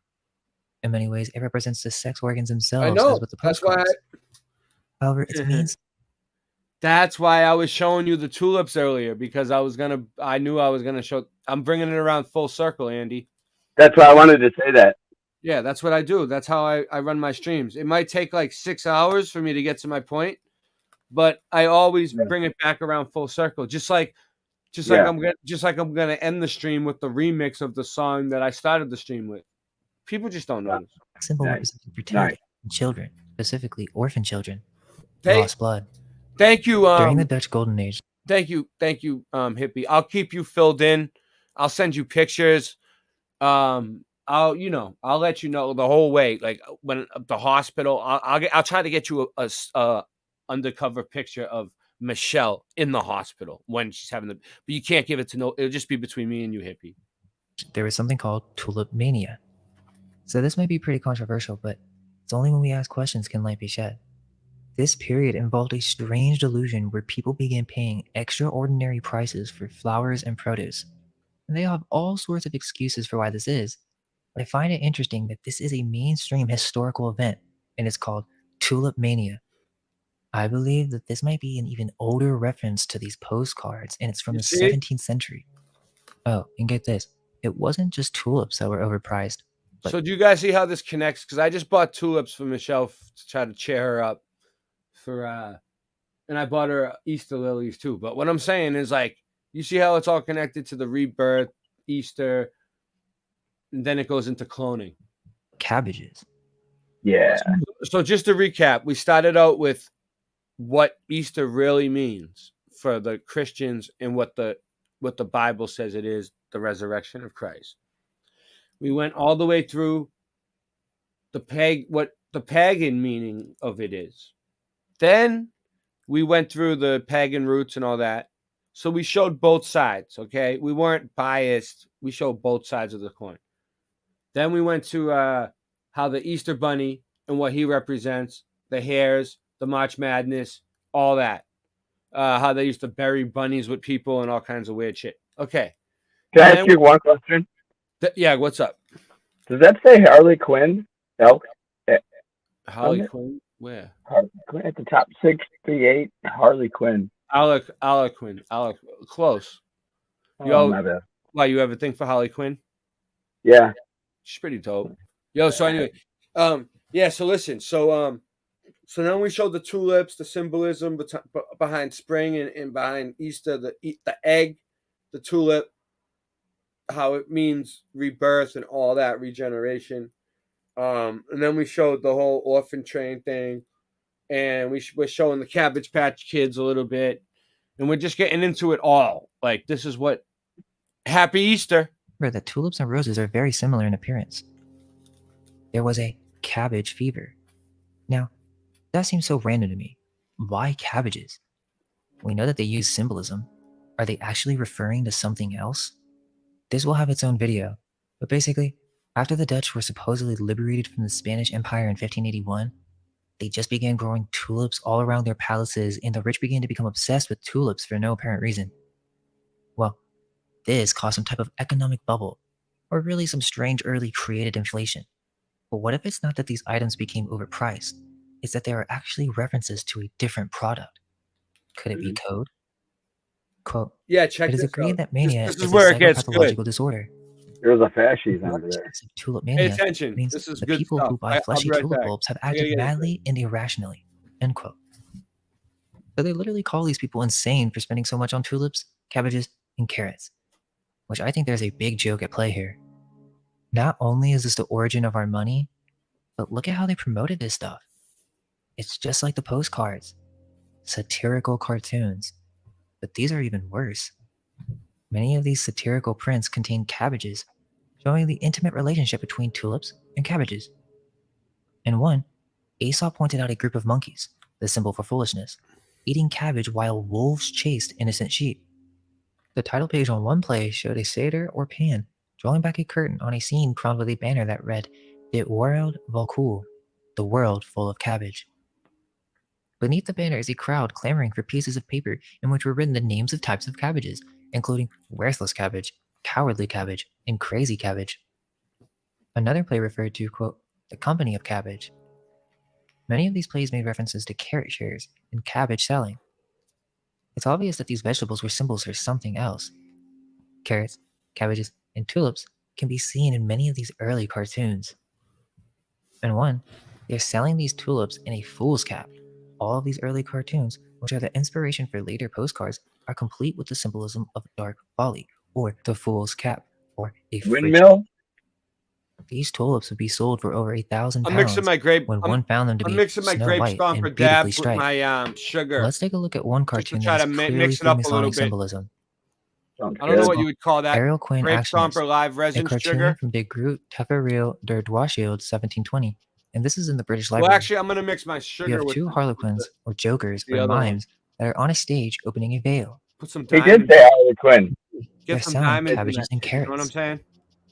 S22: In many ways, it represents the sex organs themselves.
S21: I know.
S22: As with the
S21: That's why.
S22: postcards. However, it means
S21: That's why I was showing you the tulips earlier, because I knew I was gonna show. I'm bringing it around full circle, Andy.
S17: That's why I wanted to say that.
S21: Yeah, that's what I do. That's how I run my streams. It might take like 6 hours for me to get to my point, but I always bring it back around full circle. Just like I'm gonna end the stream with the remix of the song that I started the stream with. People just don't know.
S22: symbol represents fertility in children, specifically orphan children,
S21: Hey,
S22: lost blood.
S21: Thank you.
S22: During the Dutch Golden Age,
S21: Thank you, Hippie. I'll keep you filled in. I'll send you pictures. I'll let you know the whole way. Like when at the hospital, I'll try to get you a undercover picture of Michelle in the hospital when she's having but you can't give it to it'll just be between me and you, Hippie.
S22: there was something called tulip mania. So this might be pretty controversial, but it's only when we ask questions can light be shed. This period involved a strange delusion where people began paying extraordinary prices for flowers and produce. And they have all sorts of excuses for why this is, but I find it interesting that this is a mainstream historical event, and it's called Tulip Mania. I believe that this might be an even older reference to these postcards, and it's from the 17th century. Oh, and get this, it wasn't just tulips that were overpriced.
S21: So do you guys see how this connects? Because I just bought tulips for Michelle to try to cheer her up and I bought her Easter lilies too. But what I'm saying is, like, you see how it's all connected to the rebirth, Easter, and then it goes into cloning.
S22: Cabbages.
S17: Yeah.
S21: So just to recap, we started out with what Easter really means for the Christians and what the Bible says it is, the resurrection of Christ. We went all the way through what the pagan meaning of it is. Then we went through the pagan roots and all that. So we showed both sides, okay? We weren't biased. We showed both sides of the coin. Then we went to how the Easter Bunny and what he represents, the hares, the March Madness, all that. How they used to bury bunnies with people and all kinds of weird shit. Okay.
S17: Can I ask you one question?
S21: Yeah, what's up?
S17: Does that say Harley Quinn? No.
S21: Harley
S17: Wasn't it?
S21: Quinn? Where?
S17: Harley Quinn at the top 68. Harley Quinn.
S21: Alec Quinn. Close.
S17: Oh, my bad.
S21: Why, you have a thing for Harley Quinn?
S17: Yeah.
S21: She's pretty dope. Yo, so anyway, yeah. So listen, so then we showed the tulips, the symbolism behind spring and behind Easter, the egg, the tulip, how it means rebirth and all that, regeneration. And then we showed the whole orphan train thing, and we're showing the Cabbage Patch Kids a little bit, and we're just getting into it all. Like, this is what Happy Easter.
S22: Remember that tulips and roses are very similar in appearance. There was a cabbage fever. Now, that seems so random to me. Why cabbages? We know that they use symbolism. Are they actually referring to something else? This will have its own video, but basically, after the Dutch were supposedly liberated from the Spanish Empire in 1581, they just began growing tulips all around their palaces, and the rich began to become obsessed with tulips for no apparent reason. Well, this caused some type of economic bubble, or really some strange early created inflation. But what if it's not that these items became overpriced? It's that there are actually references to a different product. Could it be code? Quote,
S21: Yeah, check
S22: it is
S21: this
S22: agreed
S21: out.
S22: that mania
S21: This
S22: is
S21: is
S22: a
S21: where it gets
S22: psychopathological
S21: good.
S22: disorder.
S17: There's a fascist under there.
S22: Tulip
S21: Pay
S22: mania
S21: attention.
S22: means
S21: This is
S22: the
S21: good
S22: people
S21: stuff.
S22: who buy
S21: I'll
S22: fleshy
S21: be right
S22: tulip
S21: back.
S22: bulbs have
S21: I gotta
S22: acted
S21: get it.
S22: madly and irrationally. End quote. So they literally call these people insane for spending so much on tulips, cabbages, and carrots, which I think there's a big joke at play here. Not only is this the origin of our money, but look at how they promoted this stuff. It's just like the postcards, satirical cartoons, but these are even worse. Many of these satirical prints contain cabbages, showing the intimate relationship between tulips and cabbages. In one, Aesop pointed out a group of monkeys, the symbol for foolishness, eating cabbage while wolves chased innocent sheep. The title page on one play showed a satyr or pan drawing back a curtain on a scene crowned with a banner that read, "Dit world vol cool," the world full of cabbage. Beneath the banner is a crowd clamoring for pieces of paper in which were written the names of types of cabbages, including worthless cabbage, cowardly cabbage, and crazy cabbage. Another play referred to, quote, the company of cabbage. Many of these plays made references to carrot shares and cabbage selling. It's obvious that these vegetables were symbols for something else. Carrots, cabbages, and tulips can be seen in many of these early cartoons. In one, they're selling these tulips in a fool's cap. All of these early cartoons, which are the inspiration for later postcards, are complete with the symbolism of dark folly, or the fool's cap, or a
S17: Windmill?
S22: These tulips would be sold for over 1,000
S21: I'm
S22: pounds
S21: mixing my grape.
S22: when one found them to
S21: I'm
S22: be
S21: mixing my
S22: snow
S21: grape
S22: white
S21: stomper
S22: and beautifully
S21: dabs with
S22: striped.
S21: my sugar.
S22: Let's take a look at one cartoon
S21: try
S22: that
S21: to
S22: is
S21: mix
S22: clearly
S21: it up a little
S22: Freemasonic
S21: bit.
S22: symbolism.
S21: I don't know what you would call that.
S22: Ariel Quinn
S21: Grape
S22: Actionist,
S21: stomper live
S22: a
S21: resin
S22: cartoon
S21: sugar.
S22: from De Groot Tefereel der Dwarschild 1720, and this is in the British
S21: Well,
S22: Library.
S21: actually, I'm gonna mix my sugar
S22: You have
S21: with
S22: two harlequins, or jokers,
S21: the
S22: or
S21: other one.
S22: mimes, that are on a stage opening a veil.
S21: Put some
S17: He
S21: diamonds.
S17: did say Harley Quinn.
S22: They're
S21: Get some
S22: selling
S21: diamonds in
S22: cabbages
S21: that
S22: and
S21: shit, you know what I'm
S22: carrots.
S21: saying?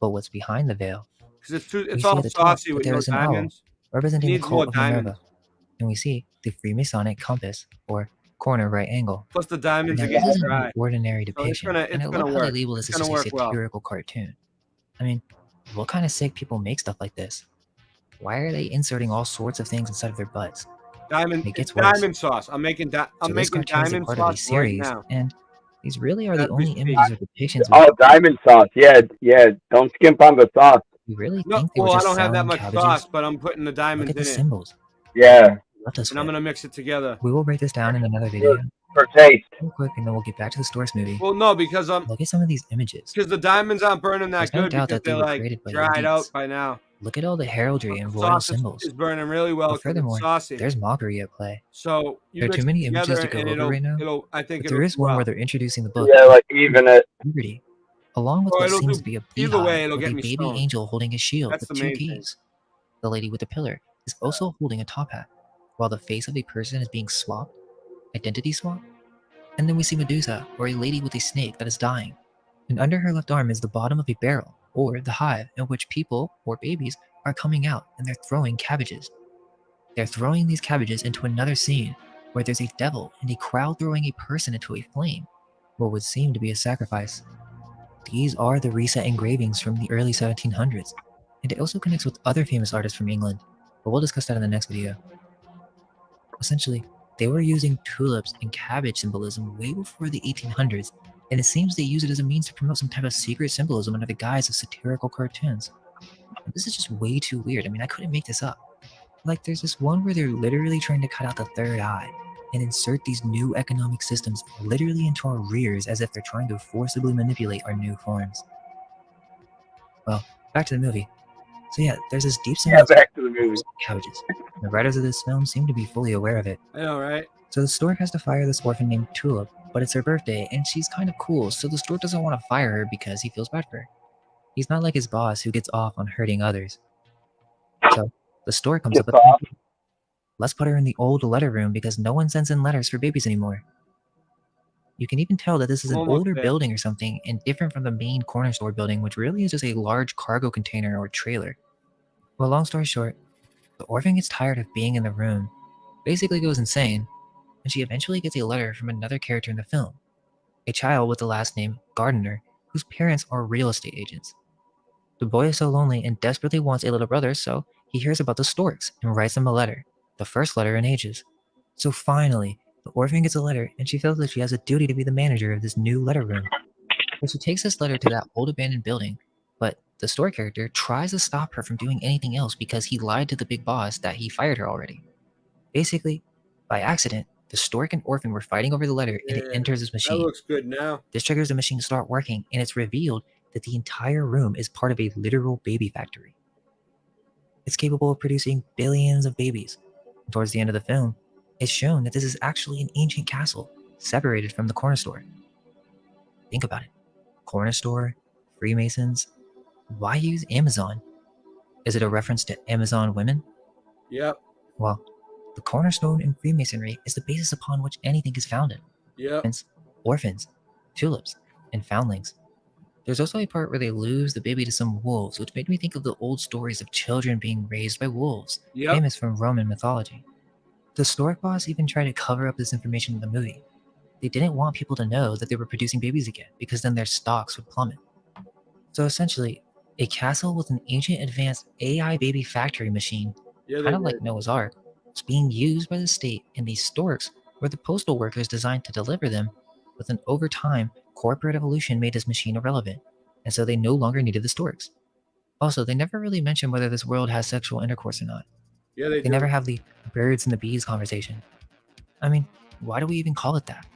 S22: But what's behind the veil?
S21: Because
S22: We
S21: it's
S22: see
S21: all
S22: at the top
S21: saucy
S22: that
S21: with
S22: there
S21: no
S22: is an owl,
S21: diamonds.
S22: representing the
S21: Needs more
S22: cult of Minerva.
S21: diamonds.
S22: And we see the Freemasonic compass, or corner right angle.
S21: Plus the diamonds
S22: Now,
S21: are
S22: this
S21: getting
S22: isn't
S21: dry.
S22: an ordinary
S21: So it's
S22: depiction,
S21: gonna
S22: and I love how
S21: work.
S22: they label this
S21: It's
S22: as
S21: gonna
S22: just a
S21: work well.
S22: satirical cartoon. I mean, what kind of sick people make stuff like this? Why are they inserting all sorts of things inside of their butts?
S21: Diamond,
S22: It
S21: it's
S22: gets worse.
S21: diamond sauce. I'm making
S22: So
S21: I'm
S22: this
S21: making
S22: cartoon is a
S21: diamond
S22: part of a
S21: sauce right
S22: series,
S21: now.
S22: and these really are
S21: As
S22: the
S21: we
S22: only
S21: speak.
S22: images or depictions
S17: Oh, diamond sauce. Yeah. Don't skimp on the sauce.
S22: we really
S21: No,
S22: think they were
S21: well, I
S22: just
S21: don't have that
S22: selling
S21: much
S22: cabbages.
S21: sauce, but I'm putting the
S22: Look
S21: diamonds
S22: at the
S21: in it,
S22: symbols.
S17: Yeah.
S22: Left us
S21: and I'm
S22: with.
S21: gonna mix it together.
S22: We will break this down in another video.
S17: For taste.
S22: Real quick, and then we'll get back to the source movie.
S21: Well, no, because
S22: Look at some of these images.
S21: the diamonds aren't burning that
S22: There's no
S21: good
S22: doubt
S21: because
S22: that they
S21: they're
S22: were
S21: like
S22: created by
S21: dried
S22: elites.
S21: out by now.
S22: Look at all the heraldry and
S21: The
S22: royal
S21: sauce
S22: symbols.
S21: is burning really well
S22: But
S21: because it's
S22: furthermore,
S21: saucy.
S22: there's mockery at play.
S21: So you
S22: There are
S21: mix
S22: too
S21: it
S22: many images
S21: together
S22: to go
S21: and
S22: over right now,
S21: I think
S22: but
S21: it'll
S22: there is
S21: do
S22: one
S21: well.
S22: where they're introducing the book.
S17: Yeah, like even it.
S22: Puberty, along with
S21: Or
S22: what
S21: it'll
S22: seems
S21: do
S22: to be a
S21: either way.
S22: beehive
S21: It'll
S22: with
S21: get
S22: a
S21: me
S22: baby
S21: stoned.
S22: angel holding a shield
S21: That's
S22: with
S21: the
S22: 2
S21: main thing.
S22: keys. The lady with the pillar is also holding a top hat, while the face of a person is being swapped, identity swapped. And then we see Medusa, or a lady with a snake that is dying. And under her left arm is the bottom of a barrel, or the hive, in which people, or babies, are coming out and they're throwing cabbages. They're throwing these cabbages into another scene, where there's a devil and a crowd throwing a person into a flame, what would seem to be a sacrifice. These are the reset engravings from the early 1700s, and it also connects with other famous artists from England. but we'll discuss that in the next video. Essentially, they were using tulips and cabbage symbolism way before the 1800s, and it seems they use it as a means to promote some type of secret symbolism under the guise of satirical cartoons. And this is just way too weird. I mean, I couldn't make this up. Like, there's this one where they're literally trying to cut out the third eye and insert these new economic systems literally into our rears as if they're trying to forcibly manipulate our new forms. Well, back to the movie. So yeah, there's this deep symbolism
S17: back to the movie.
S22: Cabbages. The writers of this film seem to be fully aware of it.
S21: I know, right?
S22: So the stork has to fire this orphan named Tulip, but it's her birthday, and she's kind of cool, so the stork doesn't want to fire her because he feels bad for her. He's not like his boss who gets off on hurting others. So the stork comes up with, let's put her in the old letter room because no one sends in letters for babies anymore. You can even tell that this is an older building or something and different from the main corner store building, which really is just a large cargo container or trailer. Well, long story short, the orphan gets tired of being in the room, basically goes insane, and she eventually gets a letter from another character in the film, a child with the last name Gardner, whose parents are real estate agents. The boy is so lonely and desperately wants a little brother, so he hears about the storks and writes them a letter, the first letter in ages. So finally, the orphan gets a letter, and she feels that she has a duty to be the manager of this new letter room. So she takes this letter to that old abandoned building, but the stork character tries to stop her from doing anything else because he lied to the big boss that he fired her already. Basically, by accident, the stork and orphan were fighting over the letter, and it enters this machine.
S21: That looks good now.
S22: This triggers the machine to start working, and it's revealed that the entire room is part of a literal baby factory. It's capable of producing billions of babies. And towards the end of the film, it's shown that this is actually an ancient castle, separated from the corner store. Think about it. Corner store, Freemasons. Why use Amazon? Is it a reference to Amazon women?
S21: Yep.
S22: Well, the cornerstone in Freemasonry is the basis upon which anything is founded.
S21: Yep.
S22: Orphans, tulips, and foundlings. There's also a part where they lose the baby to some wolves, which made me think of the old stories of children being raised by wolves, famous from Roman mythology. The stork boss even tried to cover up this information in the movie. They didn't want people to know that they were producing babies again, because then their stocks would plummet. So essentially, a castle with an ancient advanced AI baby factory machine, kind of like Noah's Ark, was being used by the state, and these storks were the postal workers designed to deliver them, but then over time, corporate evolution made this machine irrelevant, and so they no longer needed the storks. Also, they never really mention whether this world has sexual intercourse or not.
S21: Yeah,
S22: they never have the birds and the bees conversation. I mean, why do we even call it that?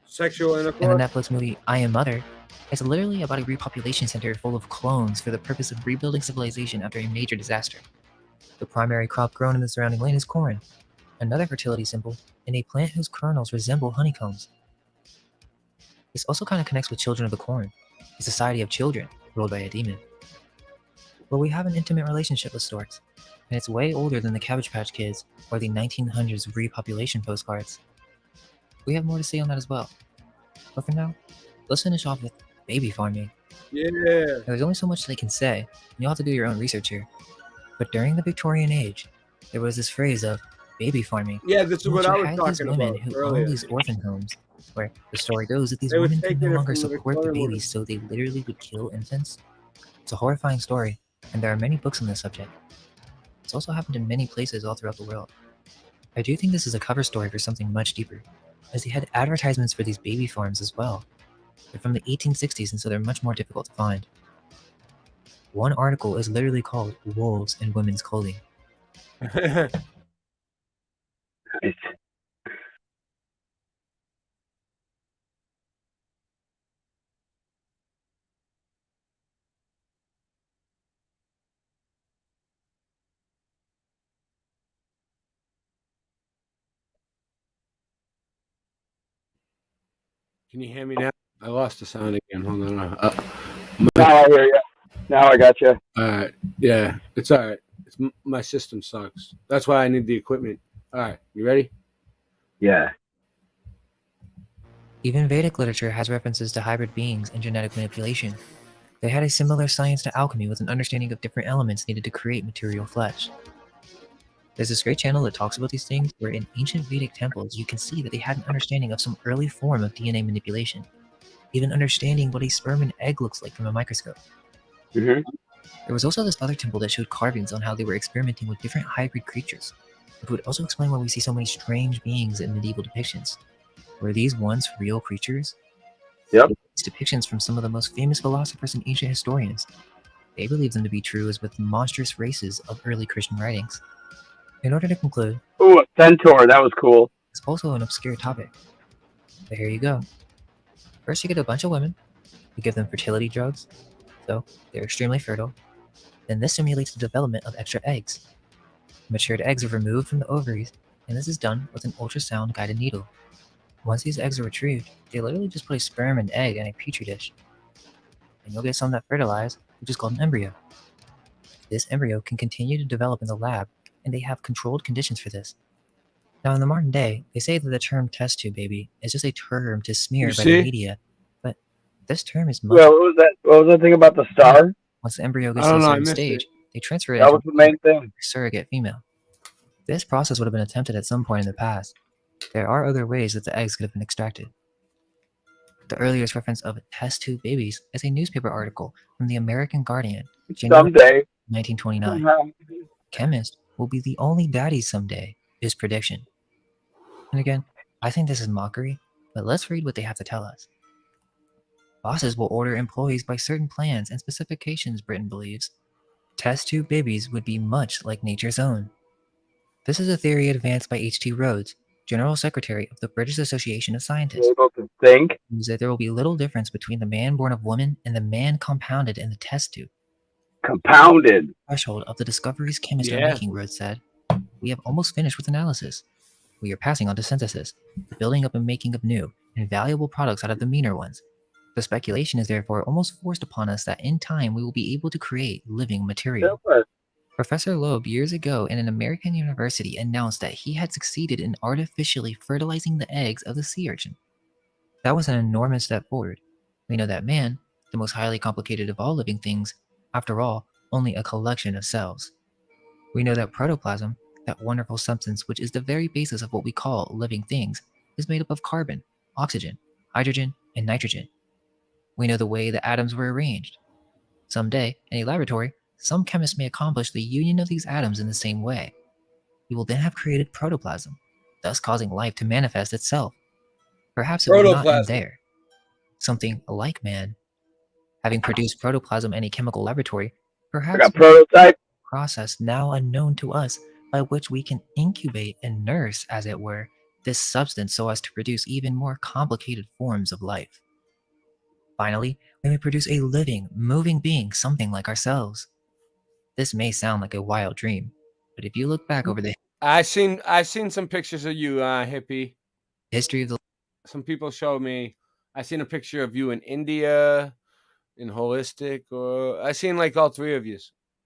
S21: Sexual intercourse?
S22: In the Netflix movie I Am Mother, it's literally about a repopulation center full of clones for the purpose of rebuilding civilization after a major disaster. The primary crop grown in the surrounding land is corn, another fertility symbol, and a plant whose kernels resemble honeycombs. This also kind of connects with Children of the Corn, a society of children ruled by a demon. But we have an intimate relationship with storks, and it's way older than the Cabbage Patch Kids or the 1900s repopulation postcards. We have more to say on that as well. But for now, let's finish off with baby farming.
S21: Yeah.
S22: Now, there's only so much they can say, and you'll have to do your own research here. But during the Victorian age, there was this phrase of baby farming.
S21: Yeah, this is what I was
S22: had
S21: talking
S22: these women
S21: about
S22: who
S21: earlier.
S22: owned these orphan homes, where the story goes that these
S21: They were
S22: women could
S21: taking
S22: no
S21: it
S22: longer
S21: from the
S22: support the
S21: Victorian
S22: babies, so they literally would kill infants. It's a horrifying story, and there are many books on this subject. It's also happened in many places all throughout the world. I do think this is a cover story for something much deeper, as they had advertisements for these baby farms as well. They're from the 1860s, and so they're much more difficult to find. One article is literally called Wolves in Women's Clothing.
S21: Can you hear me now? I lost the sound again. Hold on.
S17: Now I hear you. Now I got you.
S21: All right. Yeah, it's all right. My system sucks. That's why I need the equipment. All right. You ready?
S17: Yeah.
S22: Even Vedic literature has references to hybrid beings and genetic manipulation. They had a similar science to alchemy with an understanding of different elements needed to create material flesh. There's this great channel that talks about these things where in ancient Vedic temples you can see that they had an understanding of some early form of DNA manipulation, even understanding what a sperm and egg looks like from a microscope.
S17: Mm-hmm.
S22: There was also this other temple that showed carvings on how they were experimenting with different hybrid creatures, which would also explain why we see so many strange beings in medieval depictions. Were these once real creatures?
S17: Yep.
S22: These depictions from some of the most famous philosophers and ancient historians. They believed them to be true as with monstrous races of early Christian writings. In order to conclude,
S17: Ooh, a centaur, that was cool.
S22: it's also an obscure topic. But here you go. First you get a bunch of women, you give them fertility drugs, so they're extremely fertile. Then this simulates the development of extra eggs. Matured eggs are removed from the ovaries, and this is done with an ultrasound guided needle. Once these eggs are retrieved, they literally just put a sperm and egg in a petri dish. And you'll get some that fertilize, which is called an embryo. This embryo can continue to develop in the lab, and they have controlled conditions for this. Now in the modern day, they say that the term test tube baby is just a term to smear by the media, but this term is much...
S17: Well, what was that thing about the star?
S22: Once the embryo gets to a certain stage, they transfer it
S17: That was the main thing.
S22: a surrogate female. This process would have been attempted at some point in the past. There are other ways that the eggs could have been extracted. The earliest reference of test tube babies is a newspaper article from the American Guardian, January
S17: Someday.
S22: 1929. Chemists will be the only daddies someday, is prediction. And again, I think this is mockery, but let's read what they have to tell us. Bosses will order employees by certain plans and specifications, Britain believes. Test tube babies would be much like nature's own. This is a theory advanced by H.T. Rhodes, General Secretary of the British Association of Scientists.
S17: Able to think?
S22: Means that there will be little difference between the man born of woman and the man compounded in the test tube.
S17: Compounded.
S22: Threshold of the discoveries chemists are
S17: Yeah.
S22: making, Rhodes said. We have almost finished with analysis. We are passing on to synthesis, the building up and making of new and valuable products out of the meaner ones. The speculation is therefore almost forced upon us that in time we will be able to create living material. Professor Loeb years ago in an American university announced that he had succeeded in artificially fertilizing the eggs of the sea urchin. That was an enormous step forward. We know that man, the most highly complicated of all living things, after all, only a collection of cells. We know that protoplasm, that wonderful substance which is the very basis of what we call living things, is made up of carbon, oxygen, hydrogen, and nitrogen. We know the way the atoms were arranged. Someday, in a laboratory, some chemists may accomplish the union of these atoms in the same way. We will then have created protoplasm, thus causing life to manifest itself. Perhaps it will not end there. Something like man. Having produced protoplasm in a chemical laboratory, perhaps
S17: prototype
S22: process now unknown to us by which we can incubate and nurse, as it were, this substance so as to produce even more complicated forms of life. Finally, we may produce a living, moving being, something like ourselves. This may sound like a wild dream, but if you look back over the
S21: I seen some pictures of you, hippie.
S22: history of the
S21: Some people showed me. I seen a picture of you in India, in holistic, or I seen like all three of you.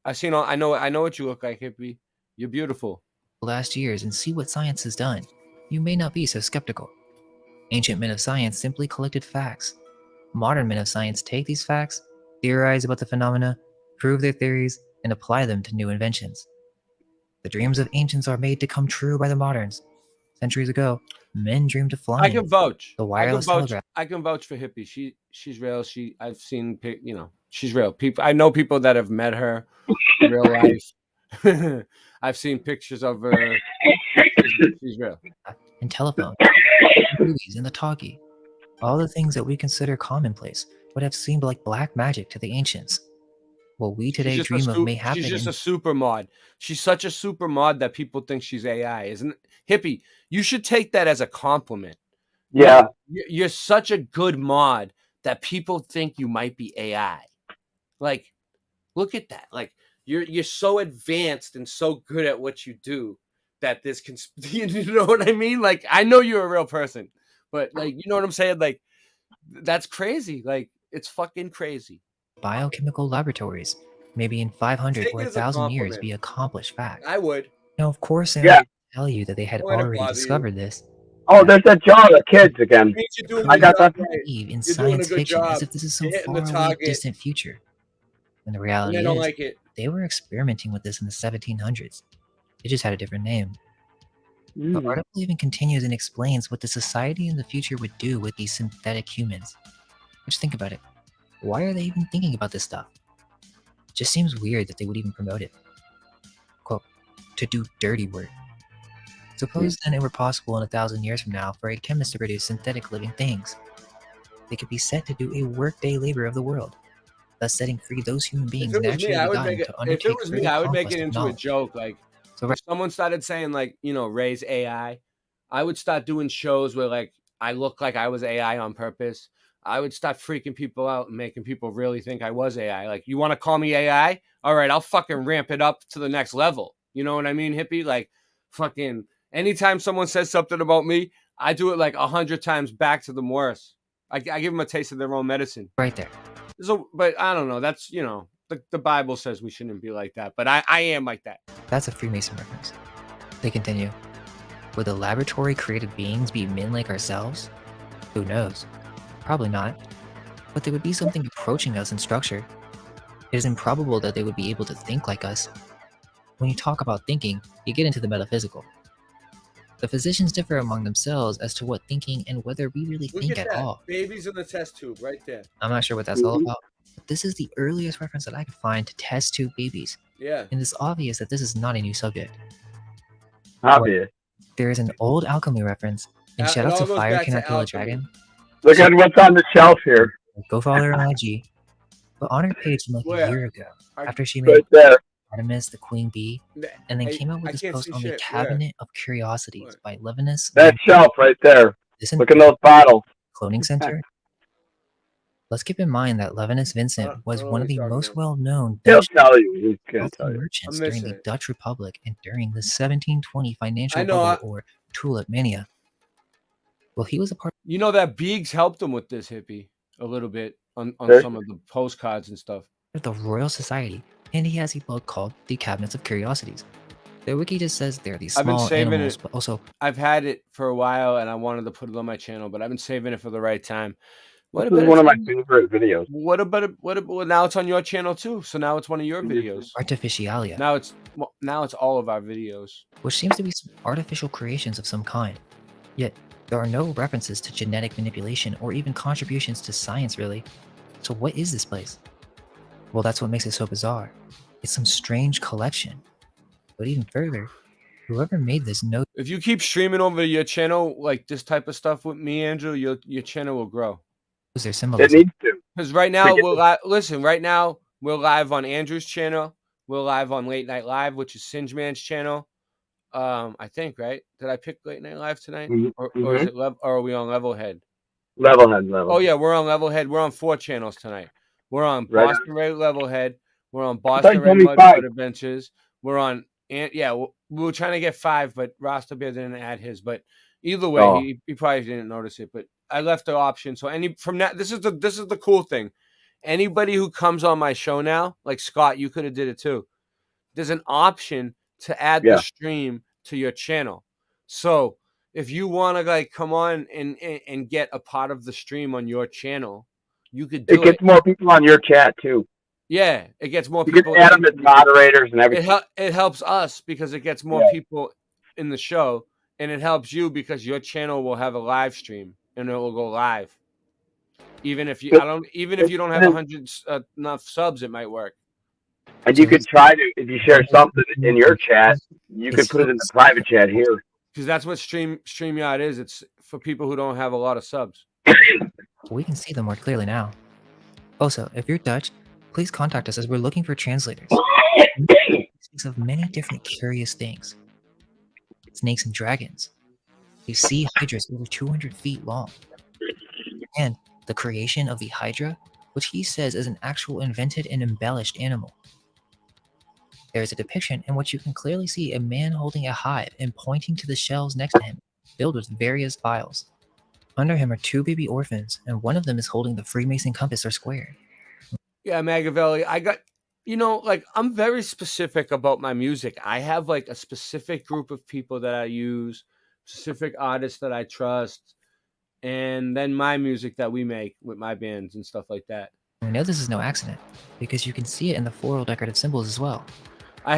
S21: I seen all. I know what you look like, hippie. You're beautiful.
S22: last years and see what science has done, you may not be so skeptical. Ancient men of science simply collected facts. Modern men of science take these facts, theorize about the phenomena, prove their theories, and apply them to new inventions. The dreams of ancients are made to come true by the moderns. Centuries ago, men dreamed of flying.
S21: I can vouch.
S22: The wireless telegraph.
S21: I can vouch for hippie. She's real. I've seen she's real. People. I know people that have met her in real life. I've seen pictures of her. She's real.
S22: And telephone, movies, and the talkie. All the things that we consider commonplace would have seemed like black magic to the ancients. What we today dream of may happen.
S21: She's just a super mod. She's such a super mod that people think she's AI, isn't it? Hippie, you should take that as a compliment.
S17: Yeah.
S21: You're such a good mod that people think you might be AI. Like, look at that. Like, you're so advanced and so good at what you do that this can, you know what I mean? Like, I know you're a real person, but like, you know what I'm saying? Like, that's crazy. Like, it's fucking crazy.
S22: Biochemical laboratories, maybe in 500 or 1,000 years, be accomplished fact.
S21: I would.
S22: Now, of course, they would tell you that they had already discovered this.
S17: Oh, there's that John, the kids again. I got that.
S22: Believe in science fiction as if this is some far-away, distant future. And the reality
S21: I don't
S22: is,
S21: like it.
S22: they were experimenting with this in the 1700s. They just had a different name. The article even continues and explains what the society in the future would do with these synthetic humans. Just think about it. Why are they even thinking about this stuff? just seems weird that they would even promote it. Quote, to do dirty work. Suppose then it were possible in 1,000 years from now for a chemist to produce synthetic living things. They could be set to do a workday labor of the world, thus setting free those human beings naturally begotten to undertake.
S21: If it was me, I would make it
S22: conquest of
S21: into a
S22: knowledge.
S21: joke. Like, if someone started saying, like, you know, raise AI, I would start doing shows where, like, I look like I was AI on purpose. I would start freaking people out and making people really think I was AI. Like, you want to call me AI? All right, I'll fucking ramp it up to the next level. You know what I mean, hippie? Like, fucking anytime someone says something about me, I do it like 100 times back to them worse. I give them a taste of their own medicine.
S22: Right there.
S21: So, but I don't know. That's, you know, the Bible says we shouldn't be like that. But I am like that.
S22: That's a Freemason reference. They continue. Would the laboratory created beings be men like ourselves? Who knows? Probably not. But they would be something approaching us in structure. It is improbable that they would be able to think like us. When you talk about thinking, you get into the metaphysical. The physicians differ among themselves as to what thinking and whether we really think at all.
S21: Babies in the test tube right there.
S22: I'm not sure what that's all about, but this is the earliest reference that I could find to test tube babies.
S21: Yeah.
S22: And it's obvious that this is not a new subject.
S17: Obvious.
S22: There is an old alchemy reference, and shout out to Fire Cannot Kill a Dragon.
S17: Look at what's on the shelf here.
S22: Go follow her on IG. But on her page from like a year ago, after she
S17: Right
S22: made
S17: there.
S22: Artemis the Queen Bee, and then came out with this post on the
S21: Where?
S22: Cabinet of Curiosities by Levinus.
S17: That shelf right there.
S22: Listen,
S17: Look at those bottles.
S22: Cloning Center. Let's keep in mind that Levinus Vincent was one of the most well-known
S17: He'll
S22: Dutch
S17: tell you. He's gonna tell you.
S22: merchants
S21: I'm
S22: during
S21: missing
S22: the
S21: it.
S22: Dutch Republic and during the 1720 financial
S21: I know,
S22: bubble or tulip mania. Well, he was a part
S21: You know that Biggs helped him with this, hippie, a little bit on
S17: Really?
S21: some of the postcards and stuff.
S22: of the Royal Society, and he has a book called The Cabinets of Curiosities. The wiki just says they're these
S21: I've been
S22: small
S21: saving
S22: animals,
S21: it.
S22: but also
S21: I've had it for a while, and I wanted to put it on my channel, but I've been saving it for the right time. What
S17: This is
S21: about
S17: one of my favorite videos.
S21: What about it? Well, now it's on your channel too. So now it's one of your videos.
S22: Artificialia,
S21: Now it's all of our videos.
S22: which seems to be some artificial creations of some kind. Yet, there are no references to genetic manipulation or even contributions to science, really. So what is this place? Well, that's what makes it so bizarre. It's some strange collection. But even further, whoever made this knows
S21: If you keep streaming over your channel like this type of stuff with me, Andrew, your channel will grow.
S22: their
S17: It
S22: symbolism.
S17: needs to.
S21: Because right now
S17: Forget
S21: we're listen. Right now we're live on Andrew's channel. We're live on Late Night Live, which is Singe Man's channel. I think, right? Did I pick Late Night Live tonight, or is it or are we on Levelhead?
S17: Level.
S21: Oh yeah, we're on Levelhead. We're on 4 channels tonight. We're on
S17: Right.
S21: Boston Ray Levelhead. We're on
S17: thought
S21: Boston
S17: you
S21: Ray
S17: told me
S21: Mudboard
S17: 5.
S21: Adventures. We're on, and yeah, we were trying to get 5, but Rasta Bear didn't add his. But either way,
S17: Oh.
S21: he probably didn't notice it. But I left the option. So from that, this is the cool thing. Anybody who comes on my show now, like Scott, you could have did it too. There's an option to add
S17: Yeah.
S21: the stream to your channel. So if you want to like come on and get a part of the stream on your channel, you could do
S17: It gets more people on your chat too.
S21: Yeah, it gets more
S17: You
S21: people.
S17: can add them as moderators and everything.
S21: It helps us because it gets more
S17: Yeah.
S21: people in the show, and it helps you because your channel will have a live stream and it will go live. Even if you don't have 100 enough subs, it might work.
S17: And you could try to, if you share something in your chat, you could put it in the private chat here.
S21: Because that's what StreamYard is. It's for people who don't have a lot of subs.
S22: we can see them more clearly now. Also, if you're Dutch, please contact us as we're looking for translators. It speaks of many different curious things. Snakes and dragons. A sea hydras over 200 feet long. And the creation of the hydra, which he says is an actual invented and embellished animal. There is a depiction in which you can clearly see a man holding a hive and pointing to the shelves next to him, filled with various vials. Under him are 2 baby orphans, and one of them is holding the Freemason compass or square.
S21: Yeah, Magavelli, I'm very specific about my music. I have like a specific group of people that I use, specific artists that I trust, and then my music that we make with my bands and stuff like that.
S22: I know this is no accident, because you can see it in the floral decorative symbols as well.
S21: I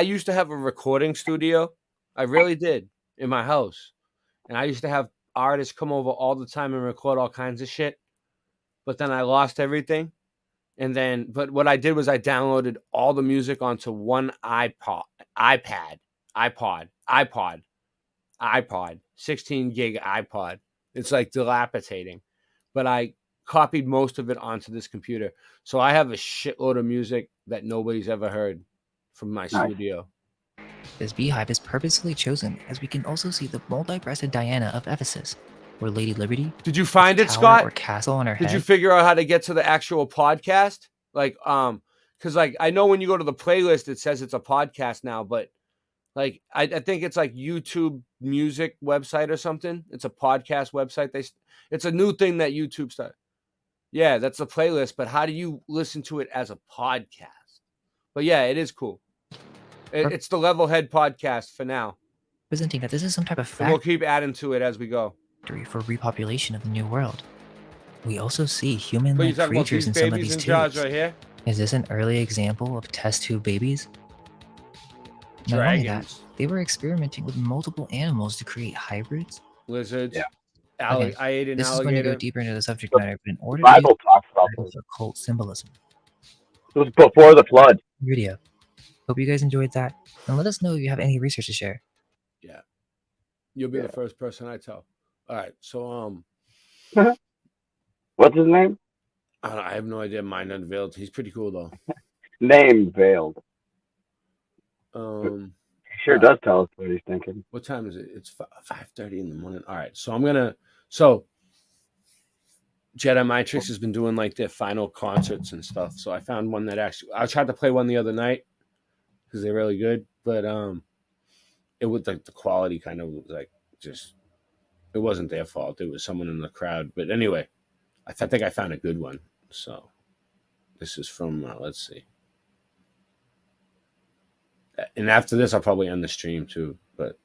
S21: used to have a recording studio. I really did, in my house. And I used to have artists come over all the time and record all kinds of shit. But then I lost everything. And then, but what I did was I downloaded all the music onto one iPod, 16 gig iPod. It's like dilapidating, but I copied most of it onto this computer. So I have a shitload of music that nobody's ever heard from my studio.
S22: This beehive is purposely chosen as we can also see the multi-breasted Diana of Ephesus, or Lady Liberty.
S21: Did you find it,
S22: tower
S21: Scott?
S22: Or castle on her head.
S21: Did you figure out how to get to the actual podcast? Like, because like I know when you go to the playlist, it says it's a podcast now, but like I think it's like YouTube Music website or something. It's a podcast website. It's a new thing that YouTube started. Yeah, that's the playlist. But how do you listen to it as a podcast? But yeah, it is cool. It's the Levelhead podcast for now.
S22: Presenting that this is some type of
S21: And we'll keep adding to it as we go.
S22: For repopulation of the new world. We also see human-like creatures in some of these tubes.
S21: Right here?
S22: Is this an early example of test tube babies? Not only that, they were experimenting with multiple animals to create hybrids.
S21: Lizards. Yeah.
S22: Okay,
S21: I ate an
S22: this
S21: alligator.
S22: is going to go deeper into the subject matter, but in order
S17: Bible
S22: to
S17: talks about
S22: this occult symbolism.
S17: It was before the flood.
S22: Video. Hope you guys enjoyed that, and let us know if you have any research to share.
S21: Yeah, you'll be the first person I tell. All right, so
S17: what's his name?
S21: I have no idea. Mine unveiled. He's pretty cool though.
S17: Name veiled.
S21: He
S17: sure does tell us what he's thinking.
S21: What time is it? It's 5:30 in the morning. All right, so Jedi Mind Tricks has been doing like their final concerts and stuff. So I found one that actually I tried to play one the other night because they're really good, but it was like the quality kind of was like just it wasn't their fault. It was someone in the crowd. But anyway, I think I found a good one. So this is from let's see. And after this, I'll probably end the stream too. But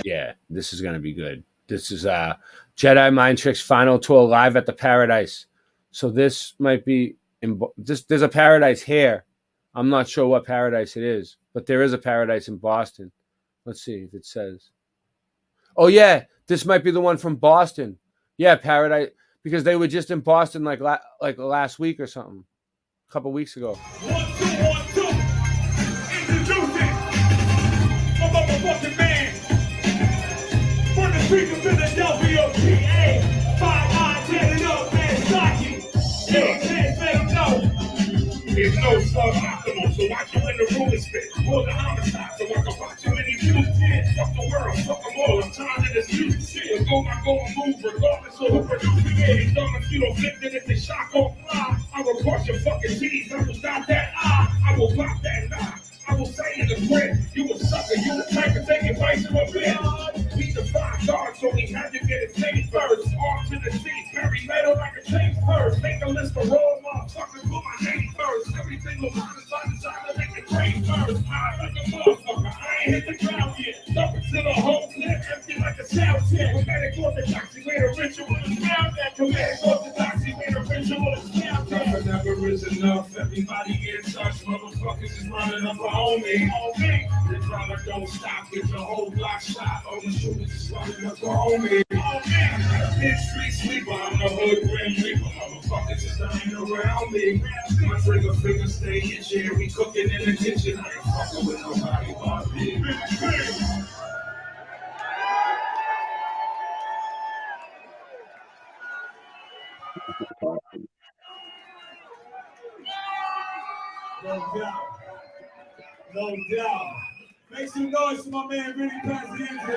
S21: yeah, this is gonna be good. This is Jedi Mind Tricks final tour live at the Paradise. So this might be there's a Paradise here. I'm not sure what Paradise it is, but there is a Paradise in Boston. Let's see if it says. Oh yeah, this might be the one from Boston. Yeah, Paradise, because they were just in Boston like last week or something, a couple weeks ago.
S3: Motherfucking man from the streets of Philadelphia, PA. 5 eyes headed up, man, stocky. Yeah, can't let him know. There's no suboptimal, so watch you in the room and spit. Or the homicide, so I can watch you in these views. Fuck the world, fuck them all. I'm tired of this music shit. Go my go and move, regardless of who producing it. Dumb if you don't flip it, if the shock on fly. I will crush your fucking teeth. I will stop that eye. I will block that lie. I will say in the print, you a sucker, you the type to take advice from a bitch. We defy God, so we had to get his name first. Off to the seat, carry metal like a chain purse. Make a list of roll motherfuckers, put my name first. Everything was honest by the time to make the train first. I like a motherfucker, I ain't hit the ground yet. Stuck to the whole clip, empty like a sound jet. Command orthodoxy, made a ritual is found that. Command orthodoxy, made a ritual is found that. Never is enough, everybody get touched. Motherfuckers is running up on me. The drama don't stop, get your whole block shot. All the shooters is running up on me. This street sleeper, I'm the hood grim reaper. Motherfuckers is dying around me. My trigger finger stay itchy. We cooking in the kitchen. I ain't fucking with nobody but me. No doubt. Make some noise for my man, Vinny Pazienza.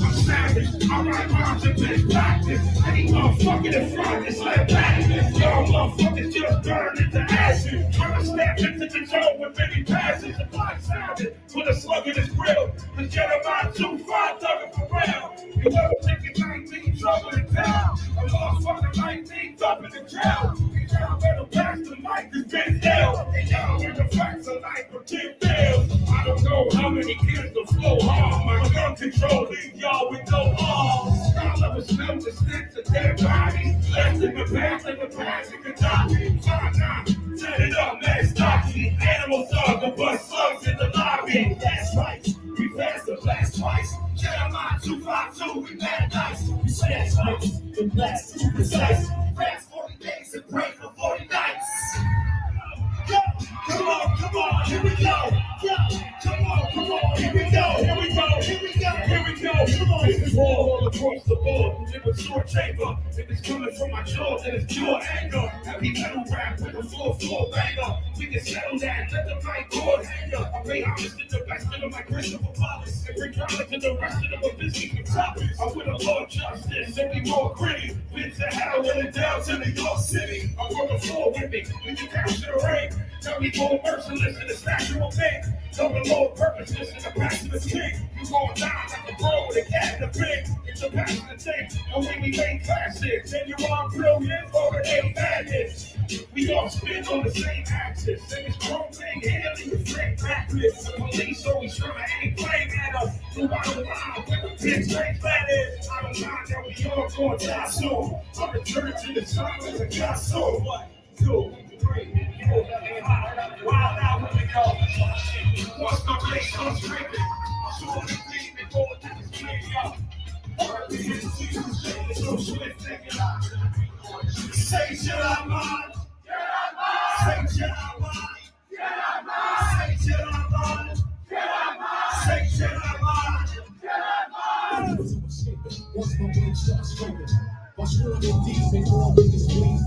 S3: I'm savage. I write rhymes and been practice. Any motherfucker that front is like that. Y'all motherfuckers just burn into ashes. Trying to snap into the jaw with many passes. The block sounded with a slug in his grill. The Jedi 2-5 thugging for real. You ever taking 19 trouble in town? A motherfucker 19 up in the jail. Y'all better pass the mic, this been hell. And y'all in the facts of life for 10 bills. I don't know how many kids will flow hard. My gun control leave y'all with no arms. Y'all ever smell the stench of dead bodies? Left in the past, you can die. 5-9, set it up, man, stocky. Animals are the bust slugs in the lobby. That's right, we passed the blast twice. Jeremiah 252, we mad nice. We smash nice, the blast too precise. Fast 40. short chamber. If it's coming from my jaw, then it's pure anger. Heavy metal rap with a full banger. We can settle that, let the mic cord hang up. I pay homage to the best of my Christopher Wallace. And bring drama to the rest of the Bavisky topics. I'm with a Lord Justice, and be more gritty. Been to hell and down to New York City. I'm on the floor with me, when you capture the ring. Tell me more merciless in the statue of thing. Tell me more purposeless in the passionate king. You going down like a bro with a cat in the pig. It's a passionate thing, and when we make classics, and you are brilliant or it ain't madness. We all spin on the same axis, and it's wrong thing handling the same practice. The police always trying to aim blame at us. So I don't mind where the pitch like that is. I don't mind that we all going to die soon. I return to the sun as a god soul. 1, 2, 3, 4, 5. Wild out when we go. Once my place comes screaming, I'm sure the thing before this clean up. Say shit out mind. Say shit out mind. Say shit out mind. Say shit out mind. Once my brain starts screaming, my spirit is deep and all niggas bleed.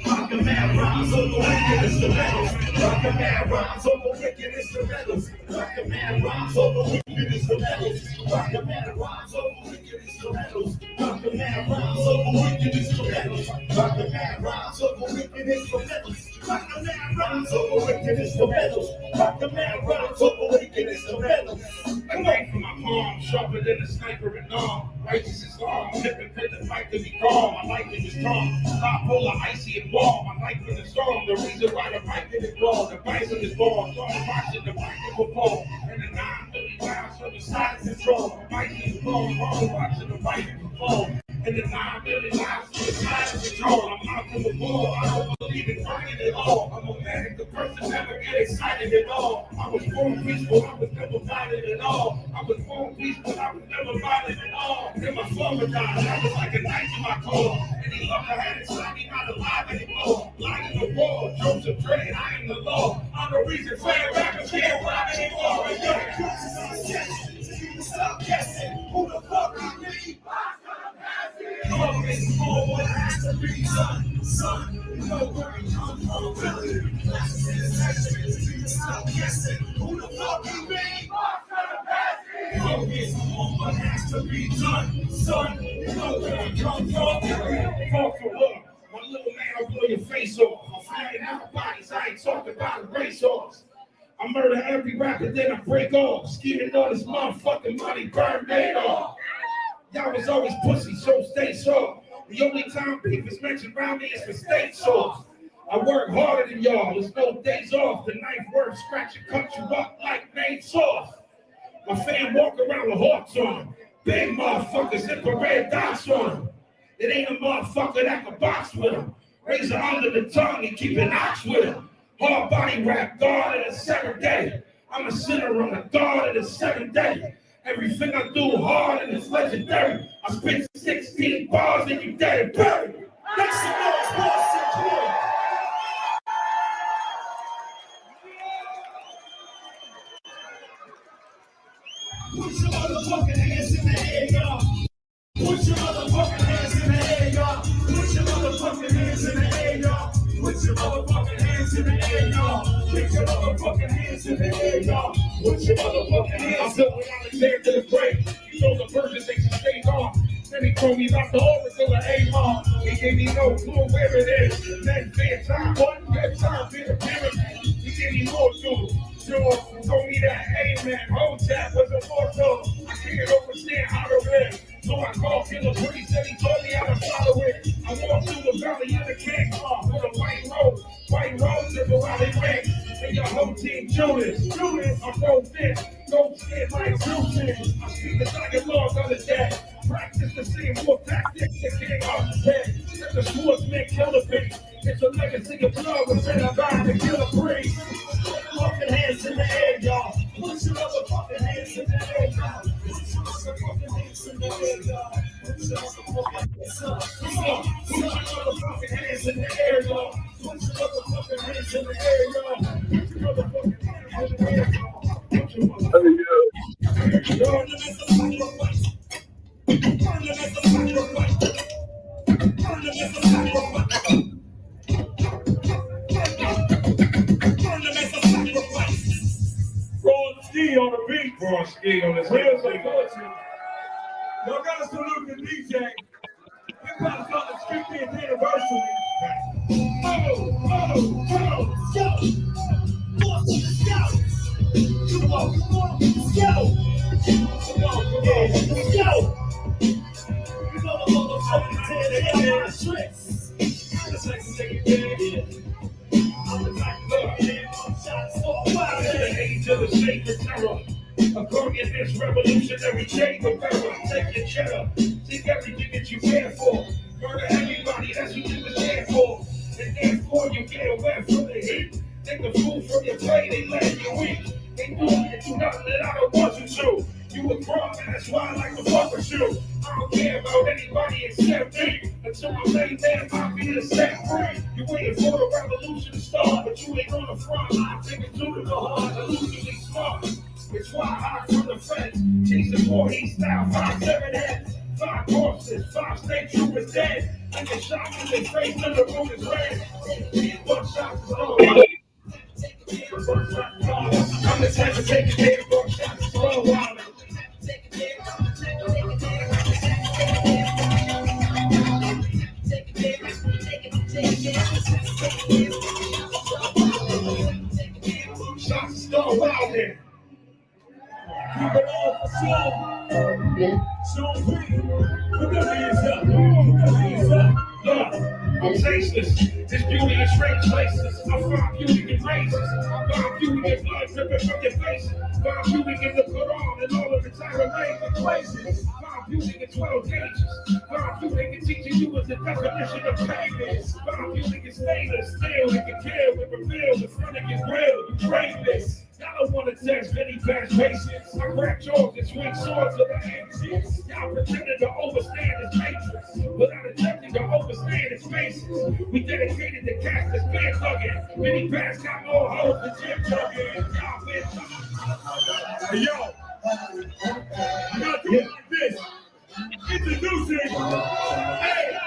S3: Rockin' mad rhymes over wicked instrumentals. Rockin' mad rhymes over wicked instrumentals. Rockin' mad rhymes over wicked instrumentals. Rockin' mad rhymes over wicked instrumentals. Rockin' mad rhymes over wicked instrumentals. Rockin' mad rhymes over wicked instrumentals. Rockin' mad rhymes over wicked instrumentals. Rockin' mad rhymes over wicked instrumentals. I wait for my palm, sharper than a sniper and arm. Righteous is long, tipping pin the fight to be calm. My life is strong, bipolar, icy and warm. My life is a storm, the reason why the mic is born. The bison is born, so I'm watching the mic will fall. And the 9 really rounds from the side of control. The mic is born, I'm watching the mic will fall. And the 9 really rounds from the side of control. I'm out from the ball, I don't believe in fighting at all. I'm a manic, the person never get excited at all. I was born peaceful, I was never violent at all. I was born peaceful, I was never violent at all. And my father died, I was like a knife in my core. And he loved to have it, so I'm not alive anymore. Lying in the wall, Joseph Dre, I am the law. I'm the reason playing rappers can't rap anymore. And yo, stop guessing, who the fuck I be? Always more what has to be done, son. You know where it comes from, really. Stop guessing, who the fuck you be? Always more what has to be done, son. You know where it comes from, really. Talk for love. One little man, I'll blow your face off. I'm flying out bodies, I ain't talking about a racehorse. I murder every rapper, then I break off. Scheming all this motherfucking money, burn made off. Y'all was always pussy, so stay soft. The only time beef is mentioned around me is for state sauce. I work harder than y'all, there's no days off. The knife work, scratch and cut you up like main sauce. My fam walk around with hawks on them. Big motherfuckers, infrared dots on them. It ain't a motherfucker that can box with him. Razor under the tongue and keep an ox with him. Hard body rap, God of the 7th day. I'm a sinner on the God of the 7th day. Everything I do hard and it's legendary. I spit 16 bars and you dead and buried. Make some noise, Boston, boy. Put your motherfucking hands in the air, y'all. Put your motherfucking hands in the air, y'all. Put your motherfucking hands in the air, y'all. Put your motherfucking hands in the air, y'all. Put your motherfucking hands in the air, y'all. Put your motherfucking hands. I'm built with Alexander the Great. You know the version makes you stay on. Then he told me about the Oracle of Amon. He gave me no clue where it is. Then bedtime, one bedtime, been a pyramid. He gave me more tools. Sure, told me that Amen, Hotep was a mortal. I can't understand how to live. So I called Killer Priest and he told me how to follow it. I walked through the valley of the king with a white rose and the valley ring. And your whole team Judas, I'm both in, don't stand like Judas. I speak the dialogue of the dead. Practice the same war tactics that came off the head. Let the swordsman kill the beast. It's a legacy of blood within a vine to kill a priest. Fucking hands in the air, y'all. Put your motherfucking hands in the air, y'all. Put your motherfucking hands in the air, y'all. Put your motherfucking hands in the air, y'all. Put your motherfucking hands in the air, y'all. Put your motherfucking hands in the air, y'all. Put your motherfucking hands in the air, y'all.
S15: ski on the beach. Born ski on this wheels of fortune. Y'all gotta salute the DJ. Hip hop's on the 50th anniversary. Come on, let's go. You know the motherfucking 10 a.m. tricks. That's like second day. I'm the type of shots for a while. The age of the shade of terror. A guardian is revolutionary chamber bearer. Take your cheddar. Take everything that you care for. Murder everybody, that's what you was there for. And therefore you get away from the heat. Take the food from your plate, they let you eat. They do nothing that I don't want you to. You a grown man, that's why I like to fuck with you. I don't care about anybody except me. Until my late man might be the set free. You waiting for the revolution to start, but you ain't on the front line. Thinking too to the hard, illusionally smart. It's why I hide from the fence. Chasing 4 style, 5-7 heads. 5 corpses, 5 state troopers dead. And the shot in their face and the room is red. 1 shot is all. I'm the type of take a day, 1 shot is all wild. Shots is all wild there. Keep it all for show. Show me. Put the hands up. Put the hands up. Look, I'm tasteless. This beauty in strange places. I find beauty in races. I find beauty in blood dripping from your faces. Find beauty in the Quran and all of its Aramaic equations. Find beauty in 12 pages. Find beauty in teaching you what the definition of pain is. Find beauty in stainless steel. It can kill and reveal in front of your grill. You crave this. Y'all don't want to test any past patience. I grab jaws and swing swords to the axes. Y'all pretending to overstand this matrix without attempting to overstand its faces. We dedicated to cast this band thugging. Many past got more hoes than Jim Duggan. Y'all been hey, yo. I'm not doing like this. Introducing. Hey, yo.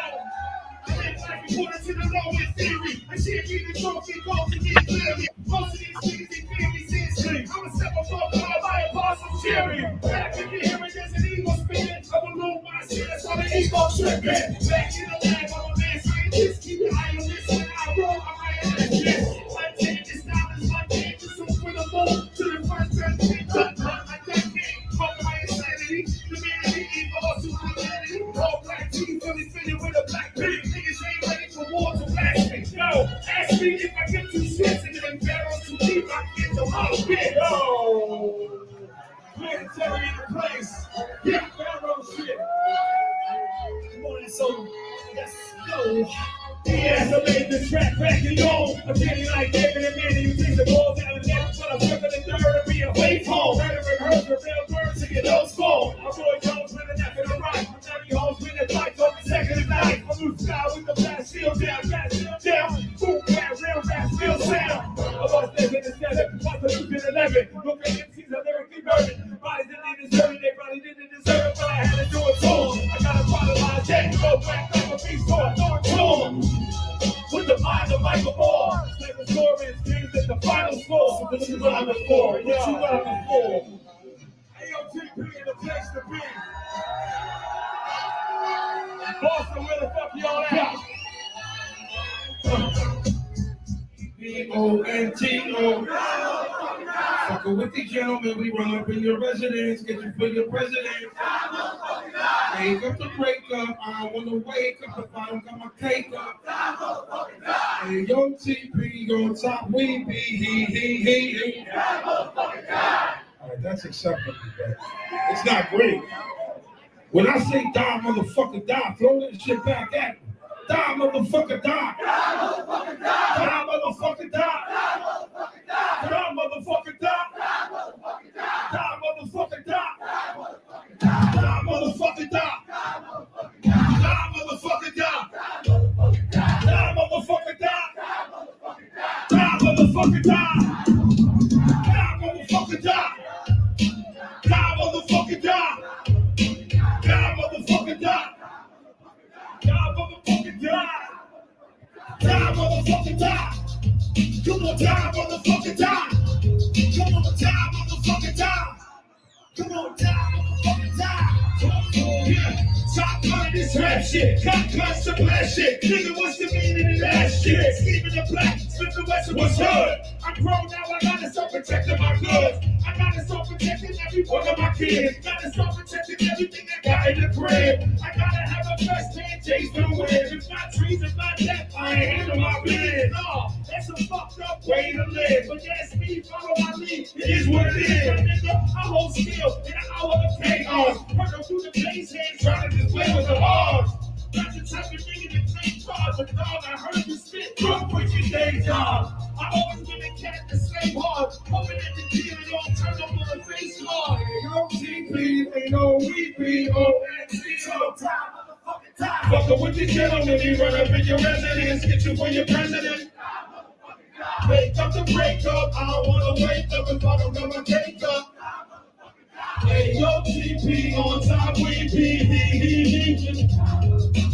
S15: According to the law and theory, I can't be the trophy goal to get clearly. Most of these niggas they fear me seriously. I'm a step above all by apostle cheering. Back in the hearing, there's an ego spinning. I will lose my shit, that's how the ego tripping. Back in the lab, I'm a man scientist. Keep your eye on this when I roll, I'm my analyst. One take this knowledge, one take this from the moon to the first president. Cut like that game, fuck my insanity. The man in the ego, to humanity. All black teeth, really fitted with a black pig. Niggas ain't ready for war to blast me. Yo, ask me if I get 2 shits and then barrel too deep, I can get the whole bit. Yo, planetary in the place. Yeah, barrel shit. Morning, so let's go. Yes, I made this track back and on. I'm getting like David and Manny. You take the ball down the net, but I'm flipping the third and be a wave home. Better rehearse for real words to get those fall. I'm Roy Jones with an F and a right. I'm Larry Holmes with a fight on the second and night. I'm Luke Sky with the blast shield down, blast shield down. Boom, bam, real rap, real sound. I lost this in the 7, lost the Luke in 11. Look at MCs, I'm lyrically murdered. Bodies that they deserve it, they probably didn't deserve it, but I had to do it for them. I got a bottle line, dead, go back, like a beast, so I throw it to them. With the mind of Michael Moore, like the score is games at the final score. So this is what I'm looking for. What you looking for? AOTP in the place to be. Boston, where the fuck y'all at? B-O-N-T-O. Fucking with these gentlemen, we run up in your residence, get you for your president. Wake up to break up, I don't wanna wake up if I don't got my cake up. Hey, yo, TP, on top, we be, he. Alright, that's acceptable, but it's not great. When I say die, motherfucker, die, throw that shit back at me. Die, motherfucker, die. Die, motherfucker, die. Die, motherfucker, die. Die, motherfucker, die. Die, motherfucker, die. Die, motherfucker, die. Die, motherfucker, die. Die, motherfucker, die. Die, motherfucker, die. Die, motherfucker, die. Die, motherfucker, die. Die, motherfucker, die. Die, motherfucker, die. Die, motherfucker, die. Come on, die, motherfucker, die. Come on, die, motherfucker, die. shit. Got guns to blast shit. Nigga, what's the meaning of that shit? Sleeping the black, Smith the West, what's hood? I'm grown now, I gotta start protecting my goods. I gotta start protecting every one of my kids. Gotta start protecting everything I got in the crib. I gotta have a best man chase for the win. If not trees, if not death, I ain't handle my business. No, that's a fucked up way to live. But that's me, follow my lead. It is what it is. Nigga, I hold still in an hour of chaos. Working through the base hand, trying to display with the odds. Not the type of nigga that take charge, but dog, I heard you spit. Don't quit your day job. I always been a cat that slave hard. Hoping that the deal don't turn up on the face hard. Yo, TP, ain't no VP, ONC, so time, motherfucking time. Fucking with the gentleman, he run up in your residence, get you for your president. Wake up to break up, I don't wanna wake up if I don't got my cake up. Hey, yo, TP, on top, we be.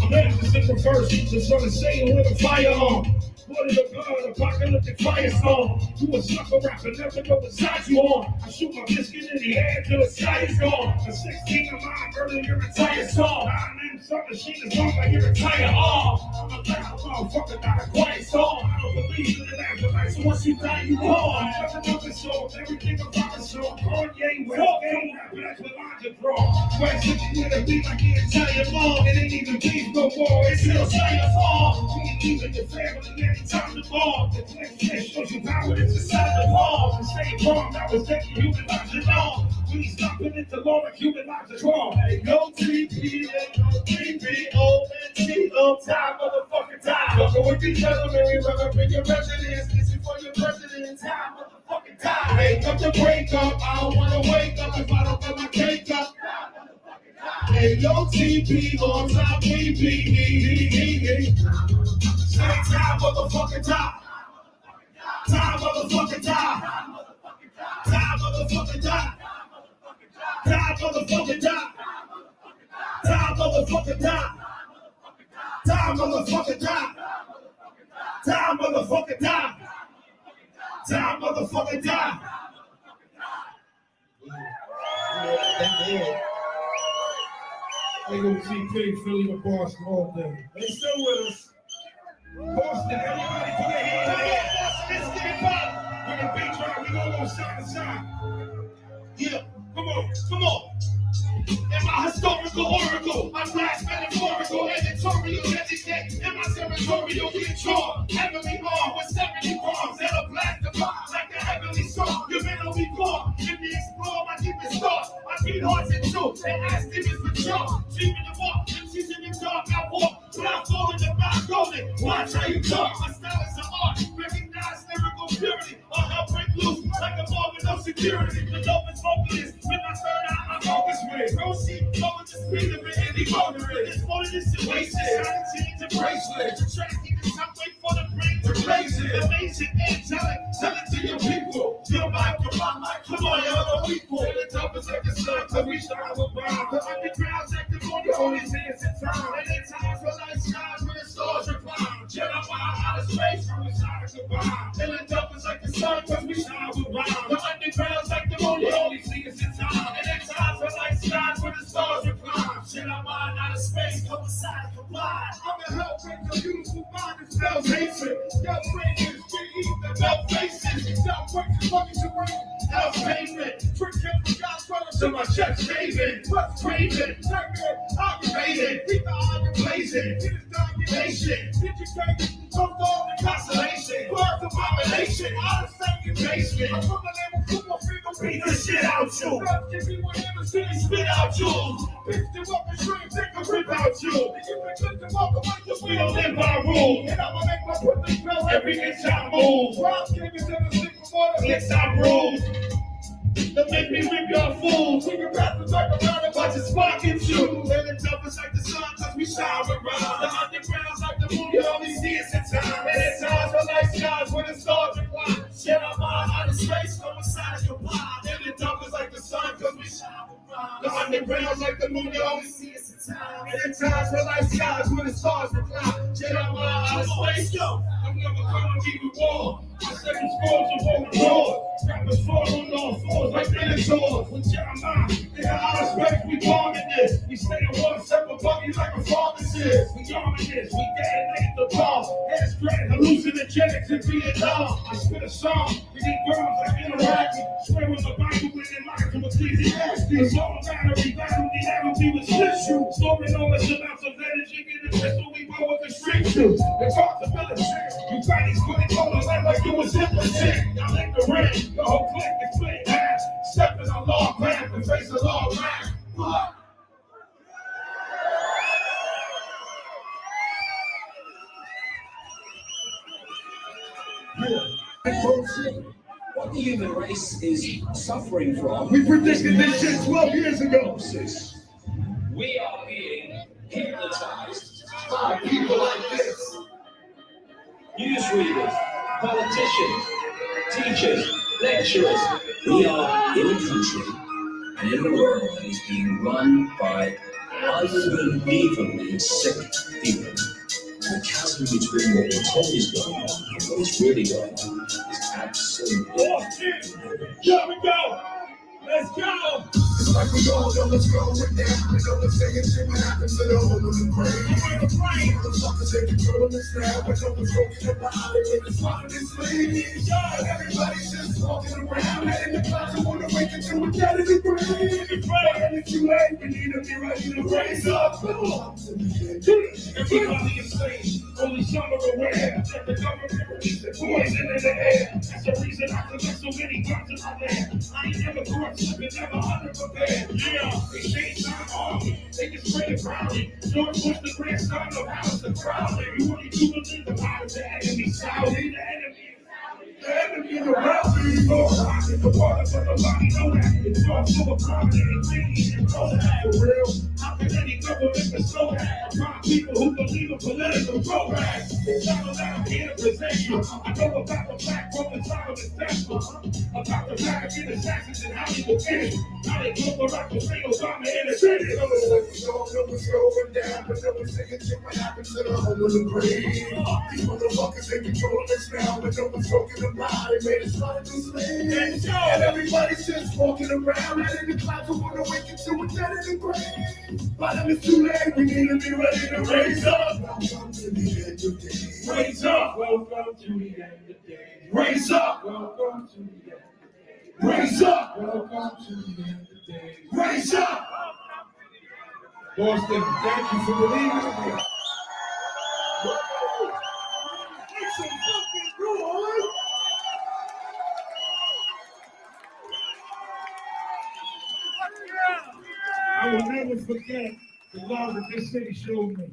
S15: I'm ready to sit the first, just trying to say with a firearm. What is the blood, apocalyptic firestorm? You a sucker rapper, never know what side you on. I shoot my biscuit in the head till the sky is gone. A 16 of mine, early your entire song. I'm in some machine is on my entire arm. I'm a loud motherfucker, not a quiet song. I don't believe in the afterlife, so once you die, you gone. Nothing of the soul, everything about the soul. Kanye, well, game, that's what I just draw. Question with a beat like the entire mom. It ain't even beef no more, it's still styrofoam. We ain't leaving your family. Time to bomb. The next day shows you power that's inside the bomb. The same bomb that was taking human lives along. We stopping it to long like human lives are wrong. Hey, no TP, no TP, ONC, no time, motherfucking time. Fucking with these gentlemen, we run up in your residence. This is for your president, time, motherfucking time. Hey, come to break up, I don't wanna wake up if I don't get my cake up. Hey, no TP, on time, we be. Say time, motherfucking time. Time, motherfucking time. Time, motherfucking time. Time, motherfucking time. Time, motherfucking time. Time, motherfucking time. Time, motherfucking time. Time, motherfucking time. They gonna see Philly, Philly to Boston all day. They still with us. Boston, everybody put their hands up. Boston, let's get it back. When the beat drop, we gonna go side to side. Yeah, come on, come on. Am I historical oracle? I'm last metaphorical, editorial, educate. Am I territorial, get torn? Heavenly arm with 70 bombs that'll blast the bomb like a heavenly song. You're meant to be born. If you explore my deepest thoughts, I beat hearts in two and ask demons for sure. Dreaming the walk, MCs in the dark, I walk. But I'm falling the back golden. Watch how you talk. My style is an art. Recognize lyrical purity. Or I'll break loose like a ball with no security. The dopest vocalist. With my third eye, I'm focused with. Proceed, over the speed of it, any motorist. This morning is situation. Trying to change the bracelet. The track even some wait for the brain to raise it. Amazing, angelic. Tell it to your people. Your mic, come on, y'all are equal. And the top is like the sun, so we shine with bomb. The underground's active on your only hands in time. And in times when light shines, when the stars recline. Jedi mind out of space, from the side to bomb. And the top is like the sun, cause we shine with bomb. The underground's like the moon, you only see us in time. And in times when light shines, when the stars recline. Jedi mind out of space, come aside, combine. I'm a hell with the beautiful mind that spells hatred. Your friend is free, the belt faces. Don't work the fucking to bring hell pavement. Trick him for God's brother to my chest raving. What's craving? Nightmare, aggravated. Keep the iron blazing. Get his domination. Educated. Come on the constellation. Birth abomination. Out of second basement. I'm from the level football field. Beat the shit out you. Give me one hand and spit out you. Bitch them up and scream, take a rip out you. If you been good to walk away, just we don't live by rules. And I'ma make my foot smell every inch I move. Rob gave me to the sleep before the licks I bruise. That make me rip your fools. We can rap the talk around a bunch of sparking shoes. And the top is like the sun, cause we shine around. The underground's like the moon, you only see us in time. And at times the light skies when the stars recline. Shit, I'm out of space, no inside of your mind. And the top is like the sun, cause we shine around. The underground's like the moon, you only see us in time. And at times the light skies when the stars recline. Shit, I'm out of space, yo. I'm never gonna give you war. I said the scores are rolling roar. Rappers fall on all fours like they dinosaurs with Jeremiah. In outer space, we bombing this. We stay in one separate bucket like a pharmacist. We arming this, we detonate the bomb. Head straight, hallucinogenics in Vietnam. I spit a song, we need girls like interacting. Swear on the Bible when they lie to Ecclesiastes. It's all battery, battle the energy with split shoot. Storing enormous amounts of energy in the crystal, we roll with the straight shoot. The possibility, you fight these quick on the land like you was hypnotized. Y'all in the ring, the whole clique is split half. Step in a long path and face a long wrath.
S11: What the human race is suffering from.
S15: We predicted this shit 12 years ago.
S11: We are being hypnotized
S15: by people like this.
S11: Newsreaders, politicians, teachers, lecturers. We are in a country and in a world that is being run by unbelievably sick people. And the chasm between what we're told is going on and what is really going on is absolutely.
S15: Here we go. Let's go.
S20: It's like we all know what's going down. We know the saying shit what happens to the whole of the brain. Motherfuckers ain't controlling this now. But no one's broken up behind it. It's flying this sleep. Everybody's just walking around. And in the clouds, I wanna wake up to a dead in the grave. And it's too late. We need to be ready to raise up.
S15: Everybody is safe. Only some are aware that the government releases poison in the air. That's the reason I collect so many guns in my land. I ain't never corrupt, never underprepared. Yeah, they changed our army. They can spray it brownie. George Bush, the grandson of Alice the Crowley. You only do believe about the enemy. Saudi, the enemy. The enemy around me. In the water, but nobody know that. It's all so prominent and clean and know that. For real, how can any government bestow that upon people who believe in political programs? It's not that I'm here to present you. I know about the Black Roman Solomon's death. About the Vatican assassins and how they were finished. How they took Barack Hussein Obama in the city.
S20: We all know what's going down, but no one's saying shit what happens to the whole of the brain. These motherfuckers ain't controlling us now, but no one's broken them out. They made us run into sleep. And everybody's just walking around. And in the clouds, we wanna wake up to a dead in the grave. By them it's too late, we need to be ready to raise up. Welcome to the end of days.
S15: Raise up. Welcome to the end of days. Raise up. Welcome to the end of days. Raise up. Welcome to the end of days. Raise up. Boston, thank you for believing in me. Make some fucking noise. I will never forget the love that this city showed me.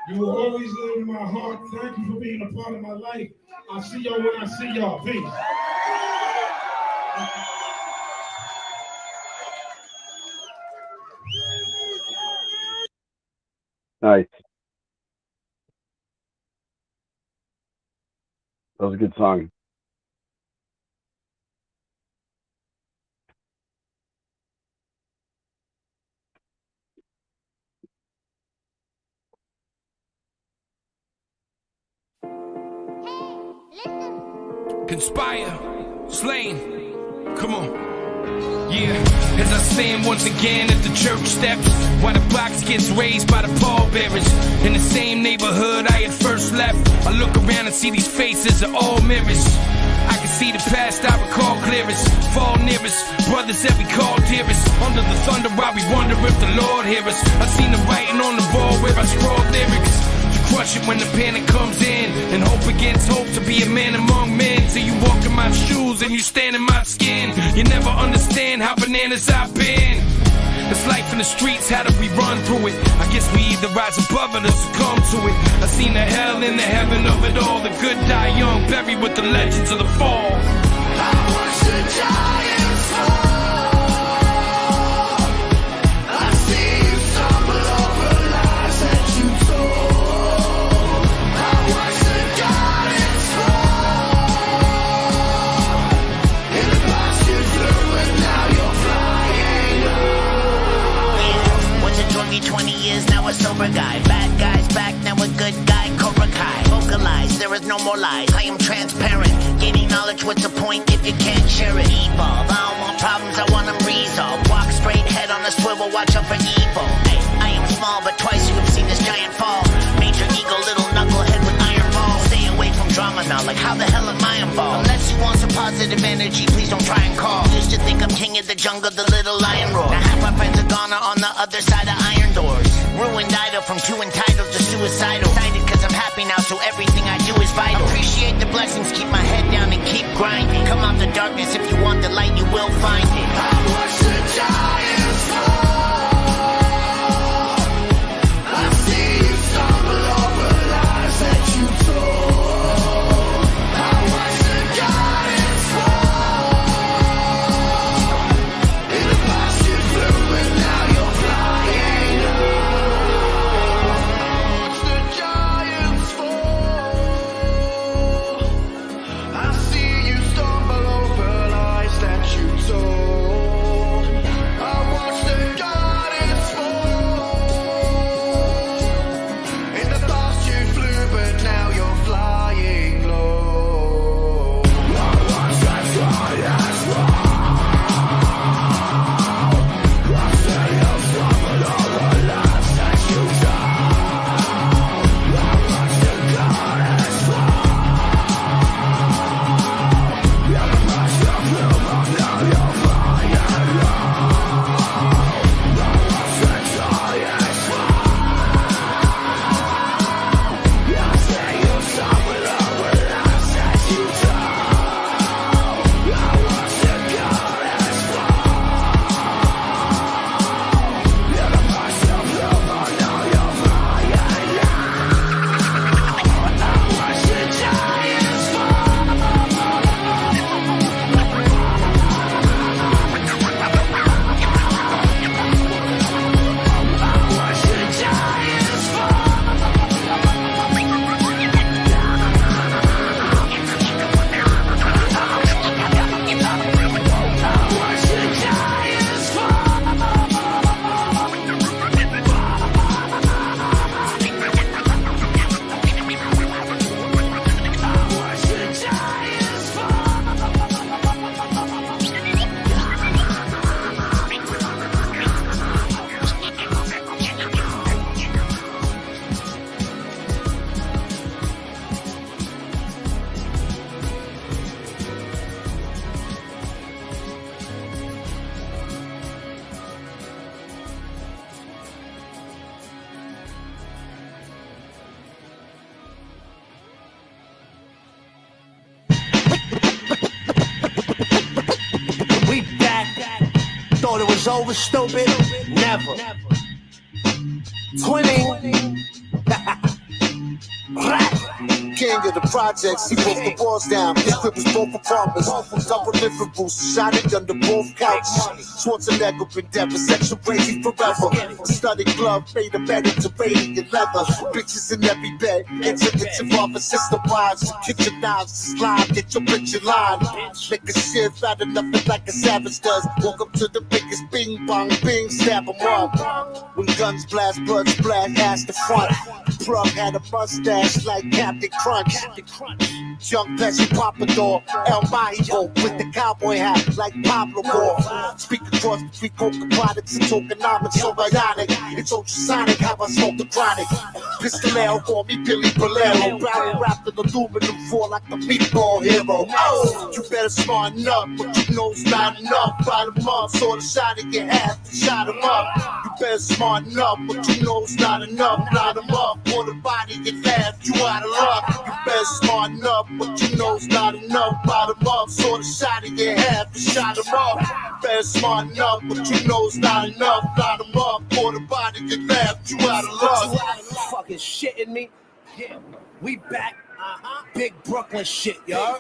S15: You will always live in my heart. Thank you for being a part of my life. I'll see y'all when I see y'all. Peace.
S17: Nice. That was a good song.
S23: Conspire, slain, come on. Yeah, as I stand once again at the church steps, while the box gets raised by the pallbearers. In the same neighborhood I had first left, I look around and see these faces are all mirrors. I can see the past I recall clearest, fall nearest, brothers that we call dearest. Under the thunder while we wonder if the Lord hear us. I seen the writing on the wall where I scrawled lyrics. Crush it when the panic comes in, and hope against hope to be a man among men. Till you walk in my shoes and you stand in my skin. You never understand how bananas I've been. It's life in the streets, how do we run through it? I guess we either rise above it or succumb to it. I seen the hell and the heaven of it all. The good die young, buried with the legends of the fall. I watch the giants fall. I see you stumble over lies that you told.
S3: It took me 20 years, now a sober guy. Bad guys back, now a good guy. Cobra Kai, vocalize, there is no more lies. I am transparent, gaining knowledge, what's the point if you can't share it? Evolve, I don't want problems, I iron ball. Unless you want some positive energy, please don't try and call. Used to think I'm king of the jungle, the little lion roar. Now half my friends are gone, are on the other side of iron doors. Ruined idol from too entitled to suicidal. Excited cause I'm happy now, so everything I do is vital. Appreciate the blessings, keep my head down and keep grinding. Come out the darkness, if you want the light, you will find it. I watch the giants fall. I see you stumble over lies that you told. I watch the giants fall. In the past you flew, but now you're flying low. Watch the giants fall. I see you stumble over lies that you told. I watch the giants fall. In the past you flew, but now you're flying low. I watch the giants fall. I see you stumble over lies that you told. I watch the giants fall. We back. Thought it was over, stupid? Never. Twinning.
S1: King of the projects, he broke the walls down. His grip was both apartments, double living rooms, shot it under both couches. Schwarzenegger been dead for sexual crazy forever. Studded glove made a Mediterranean leather. Bitches in every bed, intimate involving sister wives. Kitchen knives, slide, get your bitch in line. Make a shit out of nothing like a savage does. Walk up to the biggest bing bong bing, stab him up. When guns blast, blood splash, ass the front. Plug had a mustache like Captain Crunch. Young Pesci Papador, El Mahibo with the cowboy hat like Pablo Moore. Speak across between coca products and tokenomics, so bionic. It's ultrasonic how I smoke the chronic. Pistolero for me, Billy Bolero. Barrel wrapped in aluminum foil like the meatball hero. Oh, you better smarten up, but you know's not enough. Bite him up, saw the shot in your half and shot him up. You better smarten up, but you know's not enough. Line him up, for the body and laugh, you out of luck. You better smarten up, but you know's not enough. Bite him up, saw the shot in your half and shot him up. You better smarten up, but you know's not enough. Line him up, for the body and laugh, you out of luck.
S3: You fucking shitting me? Yeah, we back. Big Brooklyn shit, y'all.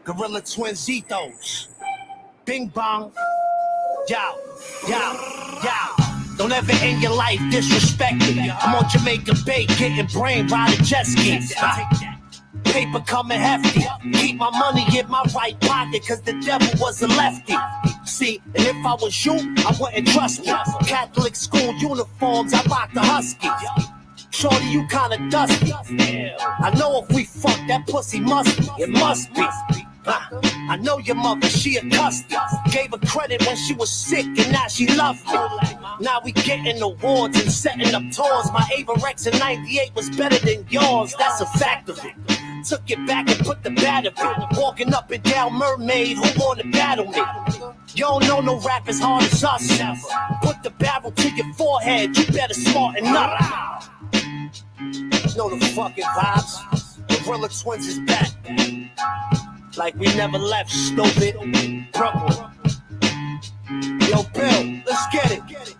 S3: Gorilla Twins ethos. Bing bong. Yow, yow, yow. Don't ever in your life disrespect me. I'm on Jamaica Bay getting brain riding jet skis. Paper coming hefty. Keep my money in my right pocket cause the devil was a lefty. See, and if I was you, I wouldn't trust me. Catholic school uniforms, I rock the Husky. Shorty, you kinda dusty. I know if we fuck, that pussy must be. It must be. I know your mother, she a custody. Gave her credit when she was sick and now she loved me. Now we getting awards and setting up tours. My Averex in 98 was better than yours, that's a fact of it. took it back and put the bat of it. Walking up and down Mermaid, who wanna battle me? You don't know no rap as hard as us. Put the barrel to your forehead, you better smarten up. Know the fucking vibes. Gorilla Twins is back. Like we never left, stupid. Brooklyn. Yo, Bill, let's get it.